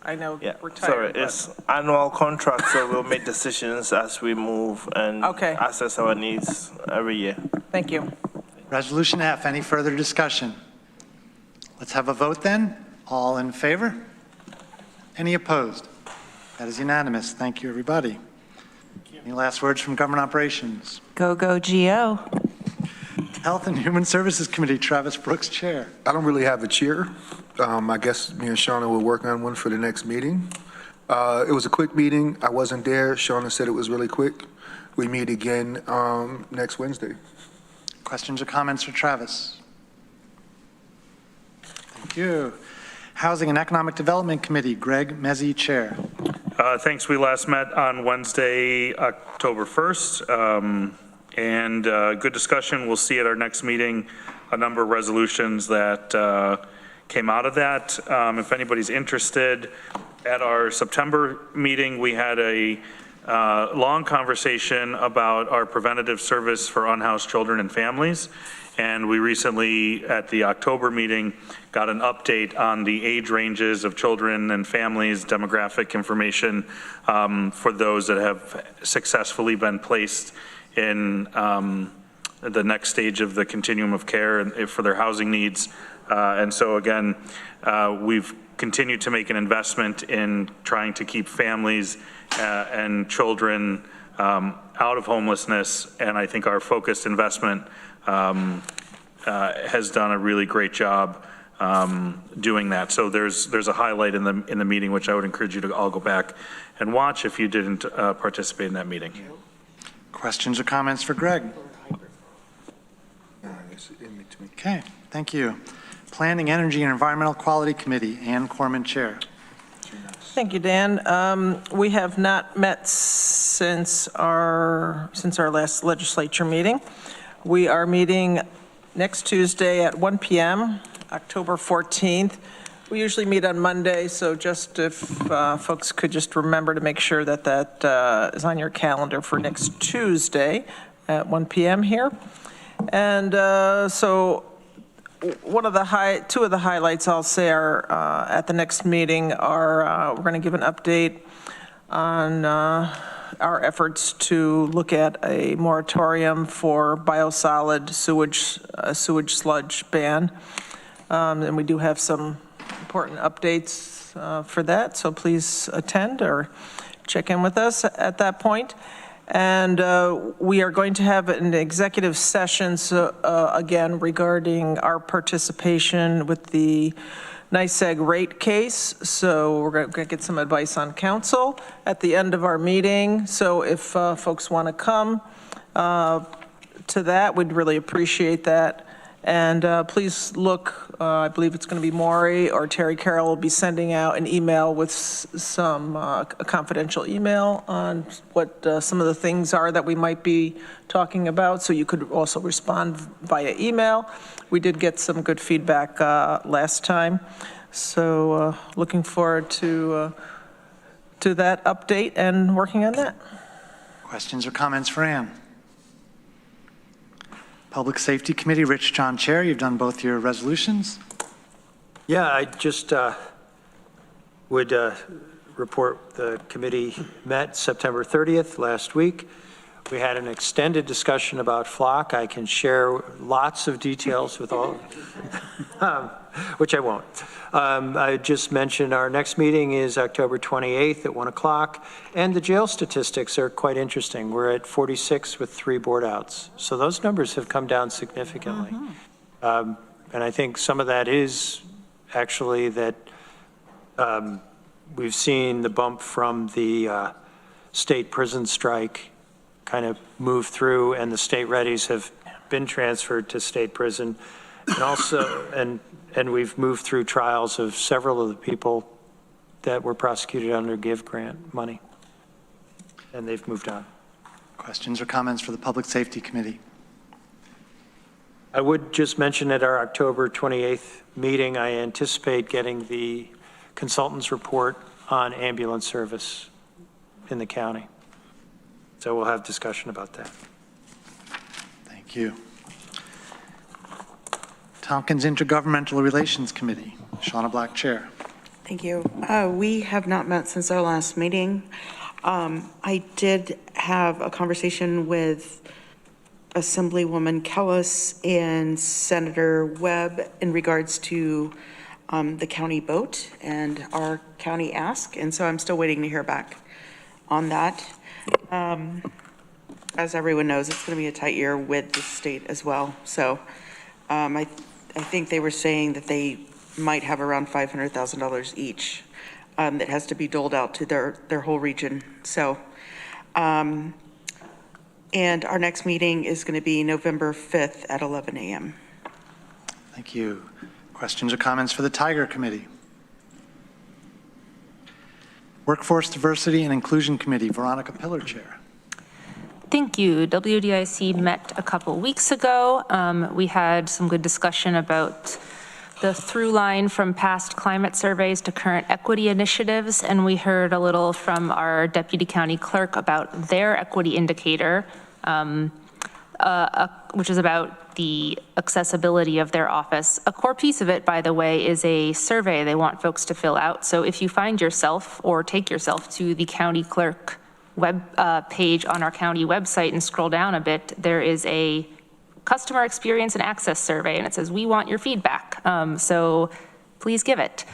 I know we're tired. Sorry, it's annual contract, so we'll make decisions as we move and assess our needs every year. Thank you. Resolution F, any further discussion? Let's have a vote then. All in favor? Any opposed? That is unanimous. Thank you, everybody. Any last words from Government Operations? Go, GO. Health and Human Services Committee, Travis Brooks, Chair. I don't really have a chair. I guess me and Shauna will work on one for the next meeting. It was a quick meeting. I wasn't there. Shauna said it was really quick. We meet again next Wednesday. Questions or comments for Travis? Thank you. Housing and Economic Development Committee, Greg Mezzi, Chair. Thanks. We last met on Wednesday, October 1st, and good discussion. We'll see at our next meeting a number of resolutions that came out of that. If anybody's interested, at our September meeting, we had a long conversation about our preventative service for unhoused children and families. And we recently, at the October meeting, got an update on the age ranges of children and families, demographic information for those that have successfully been placed in the next stage of the continuum of care for their housing needs. And so again, we've continued to make an investment in trying to keep families and children out of homelessness. And I think our focused investment has done a really great job doing that. So there's a highlight in the meeting, which I would encourage you to all go back and watch if you didn't participate in that meeting. Questions or comments for Greg? Okay, thank you. Planning, Energy, and Environmental Quality Committee, Ann Corman, Chair. Thank you, Dan. We have not met since our last legislature meeting. We are meeting next Tuesday at 1 p.m., October 14th. We usually meet on Monday, so just if folks could just remember to make sure that that is on your calendar for next Tuesday at 1 p.m. here. And so two of the highlights I'll say are at the next meeting are we're going to give an update on our efforts to look at a moratorium for biosolid sewage sludge ban. And we do have some important updates for that, so please attend or check in with us at that point. And we are going to have an executive session, again, regarding our participation with the NYSEG rate case. So we're going to get some advice on council at the end of our meeting. So if folks want to come to that, we'd really appreciate that. And please look, I believe it's going to be Maury or Terry Carroll will be sending out an email with some a confidential email on what some of the things are that we might be talking about. So you could also respond via email. We did get some good feedback last time. So looking forward to that update and working on that. Questions or comments for Ann? Public Safety Committee, Rich John, Chair. You've done both your resolutions. Yeah, I just would report the committee met September 30th last week. We had an extended discussion about flock. I can share lots of details with all, which I won't. I just mentioned our next meeting is October 28th at 1 o'clock, and the jail statistics are quite interesting. We're at 46 with 3 board outs. So those numbers have come down significantly. And I think some of that is actually that we've seen the bump from the state prison strike kind of move through, and the state readies have been transferred to state prison. And also, and we've moved through trials of several of the people that were prosecuted under GIVE grant money, and they've moved on. Questions or comments for the Public Safety Committee? I would just mention at our October 28th meeting, I anticipate getting the consultant's report on ambulance service in the county. So we'll have discussion about that. Thank you. Tompkins Intergovernmental Relations Committee, Shauna Black, Chair. Thank you. We have not met since our last meeting. I did have a conversation with Assemblywoman Kellis and Senator Webb in regards to the county boat and our county ask, and so I'm still waiting to hear back on that. As everyone knows, it's going to be a tight year with the state as well. So I think they were saying that they might have around $500,000 each that has to be doled out to their whole region. So, and our next meeting is going to be November 5th at 11 a.m. Thank you. Questions or comments for the Tiger Committee? Workforce Diversity and Inclusion Committee, Veronica Pillar, Chair. Thank you. WDIC met a couple weeks ago. We had some good discussion about the through line from past climate surveys to current equity initiatives, and we heard a little from our deputy county clerk about their equity indicator, which is about the accessibility of their office. A core piece of it, by the way, is a survey they want folks to fill out. So if you find yourself or take yourself to the county clerk web page on our county website and scroll down a bit, there is a customer experience and access survey, and it says, we want your feedback. So please give it.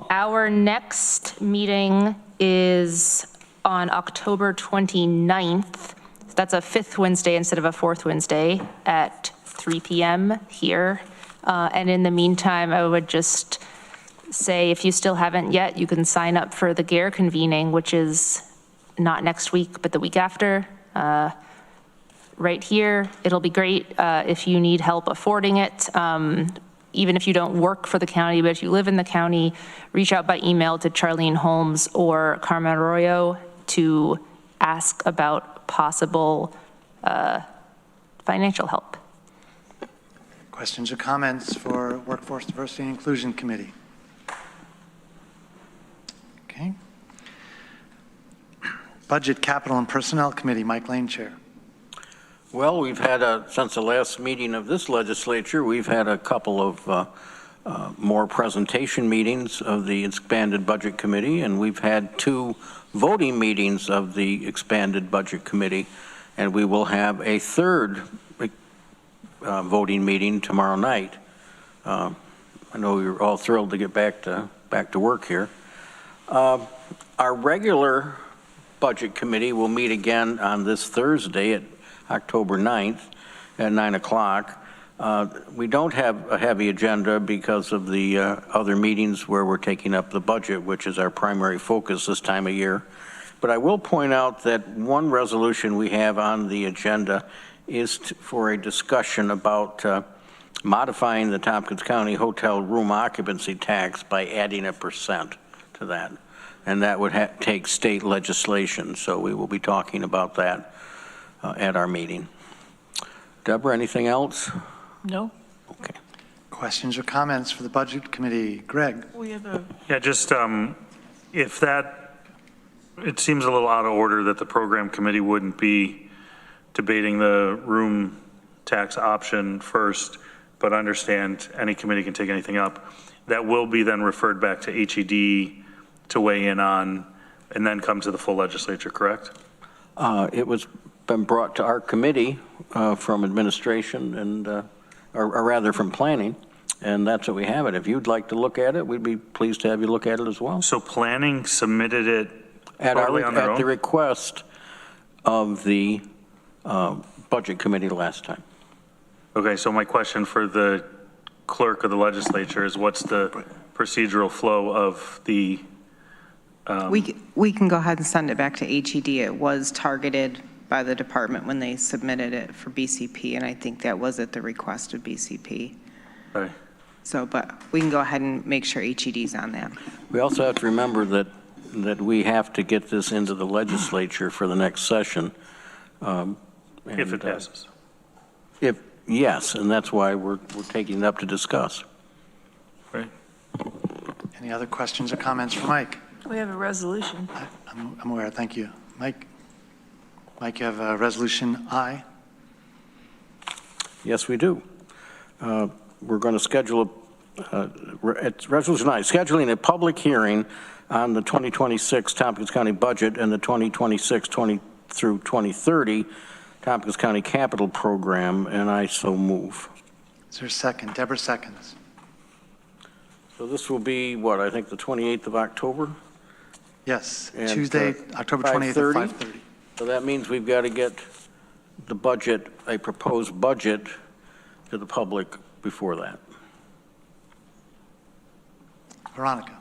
Our next meeting is on October 29th. That's a 5th Wednesday instead of a 4th Wednesday at 3 p.m. here. And in the meantime, I would just say, if you still haven't yet, you can sign up for the GARE convening, which is not next week, but the week after. Right here, it'll be great if you need help affording it. Even if you don't work for the county, but if you live in the county, reach out by email to Charlene Holmes or Carmen Arroyo to ask about possible financial help. Questions or comments for Workforce Diversity and Inclusion Committee? Okay. Budget, Capital, and Personnel Committee, Mike Lane, Chair. Well, we've had, since the last meeting of this legislature, we've had a couple of more presentation meetings of the expanded budget committee, and we've had 2 voting meetings of the expanded budget committee, and we will have a 3rd voting meeting tomorrow night. I know you're all thrilled to get back to work here. Our regular budget committee will meet again on this Thursday at October 9th at 9 o'clock. We don't have a heavy agenda because of the other meetings where we're taking up the budget, which is our primary focus this time of year. But I will point out that one resolution we have on the agenda is for a discussion about modifying the Tompkins County hotel room occupancy tax by adding 1% to that. And that would take state legislation. So we will be talking about that at our meeting. Deborah, anything else? No. Okay. Questions or comments for the Budget Committee? Greg? We have a Yeah, just if that, it seems a little out of order that the program committee wouldn't be debating the room tax option first, but understand any committee can take anything up. That will be then referred back to HED to weigh in on and then come to the full legislature, correct? It was been brought to our committee from administration and, or rather from planning, and that's what we have it. If you'd like to look at it, we'd be pleased to have you look at it as well. So planning submitted it at the request of the budget committee last time. Okay, so my question for the clerk of the legislature is, what's the procedural flow of the We can go ahead and send it back to HED. It was targeted by the department when they submitted it for BCP, and I think that was at the request of BCP. Right. So, but we can go ahead and make sure HED's on that. We also have to remember that we have to get this into the legislature for the next session. If it passes. If Yes, and that's why we're taking it up to discuss. Right. Any other questions or comments for Mike? We have a resolution. I'm aware, thank you. Mike, you have a resolution I. Yes, we do. We're going to schedule, it's Resolution I, scheduling a public hearing on the 2026 Tompkins County budget and the 2026 through 2030 Tompkins County capital program, and I so move. Is there a second? Deborah seconds. So this will be, what, I think the 28th of October? Yes, And, Tuesday, October 28th at 5:30. So that means we've got to get the budget, a proposed budget, to the public before that. Veronica.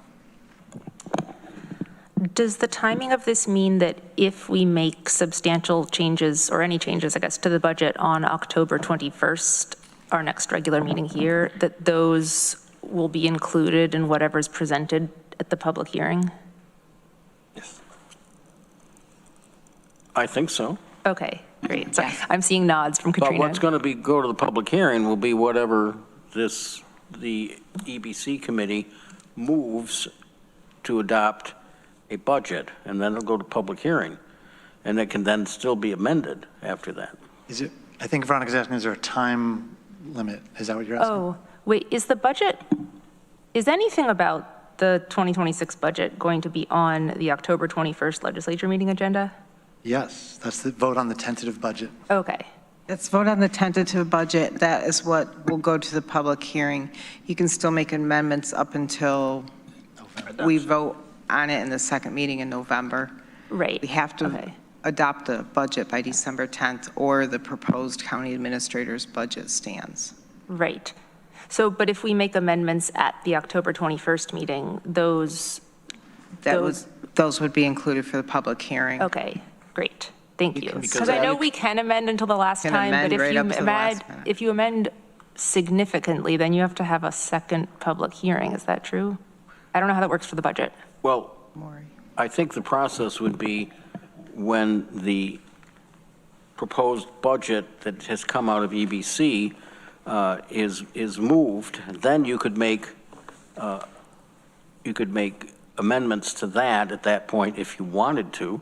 Does the timing of this mean that if we make substantial changes, or any changes, I guess, to the budget on October 21st, our next regular meeting here, that those will be included in whatever's presented at the public hearing? Yes. I think so. Okay, great. So I'm seeing nods from Katrina. But what's going to go to the public hearing will be whatever the EBC committee moves to adopt a budget, and then it'll go to public hearing, and it can then still be amended after that. Is it, I think Veronica's asking, is there a time limit? Is that what you're asking? Oh, wait, is the budget, is anything about the 2026 budget going to be on the October 21st legislature meeting agenda? Yes, that's the vote on the tentative budget. Okay. Let's vote on the tentative budget. That is what will go to the public hearing. You can still make amendments up until we vote on it in the second meeting in November. Right. We have to adopt the budget by December 10th, or the proposed county administrator's budget stands. Right. So, but if we make amendments at the October 21st meeting, those would be included for the public hearing. Okay, great. Thank you. can Because I know we can amend until the last Can time, but amend if right you up to the last amend, minute. if you amend significantly, then you have to have a second public hearing. Is that true? I don't know how that works for the budget. Well, I think the process would be when the proposed budget that has come out of EBC is moved, then you could make amendments to that at that point if you wanted to,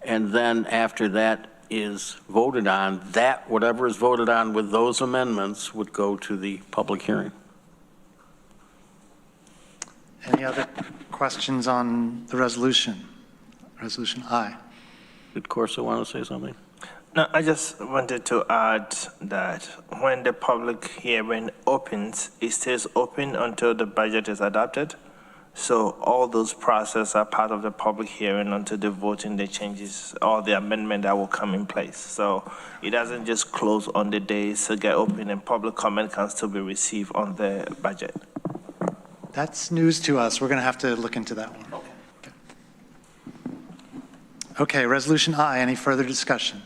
and then after that is voted on, that whatever is voted on with those amendments would go to the public hearing. Any other questions on the resolution? Resolution I. Did Corso want to say something? No, I just wanted to add that when the public hearing opens, it stays open until the budget is adopted. So all those processes are part of the public hearing until the voting, the changes, or the amendment that will come in place. So it doesn't just close on the day to get open, and public comment can still be received on the budget. That's news to us. We're going to have to look into that one. Okay, resolution I. Any further discussion?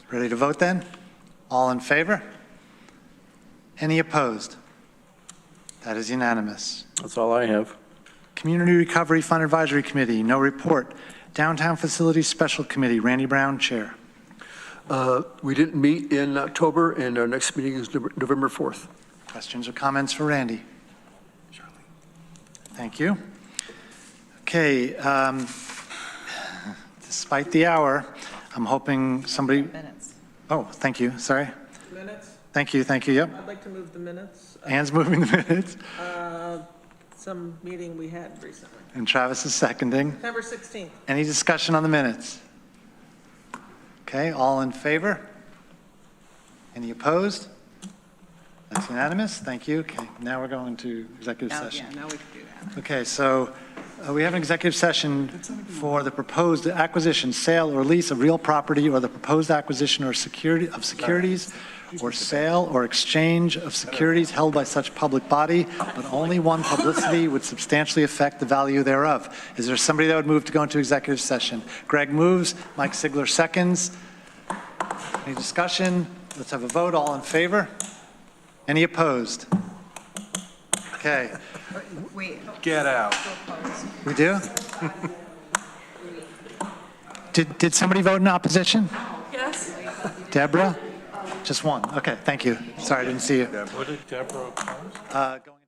Ready to vote then? All in favor? Any opposed? That is unanimous. That's all I have. Community Recovery Fund Advisory Committee, no report. Downtown Facilities Special Committee, Randy Brown, Chair. We didn't meet in October, and our next meeting is November 4th. Questions or comments for Randy? Thank you. Okay, despite the hour, I'm hoping somebody... Oh, thank you, sorry. Minutes? Thank you, yep. I'd like to move the minutes. Ann's moving the minutes. Some meeting we had recently. And Travis is seconding. September 16th. Any discussion on the minutes? Okay, all in favor? Any opposed? That's unanimous, thank you. Okay, now we're going to executive session. Yeah, now we can do that. Okay, so we have an executive session for the proposed acquisition, sale, or lease of real property, or the proposed acquisition or securities, or sale or exchange of securities held by such public body, but only one publicity would substantially affect the value thereof. Is there somebody that would move to go into executive session? Greg moves, Mike Sigler seconds. Any discussion? Let's have a vote. All in favor? Any opposed? Okay. Wait. Get out. We do? Did somebody vote in opposition? Yes. Deborah? Just one. Okay, thank you. Sorry, I didn't see you. What did Deborah oppose?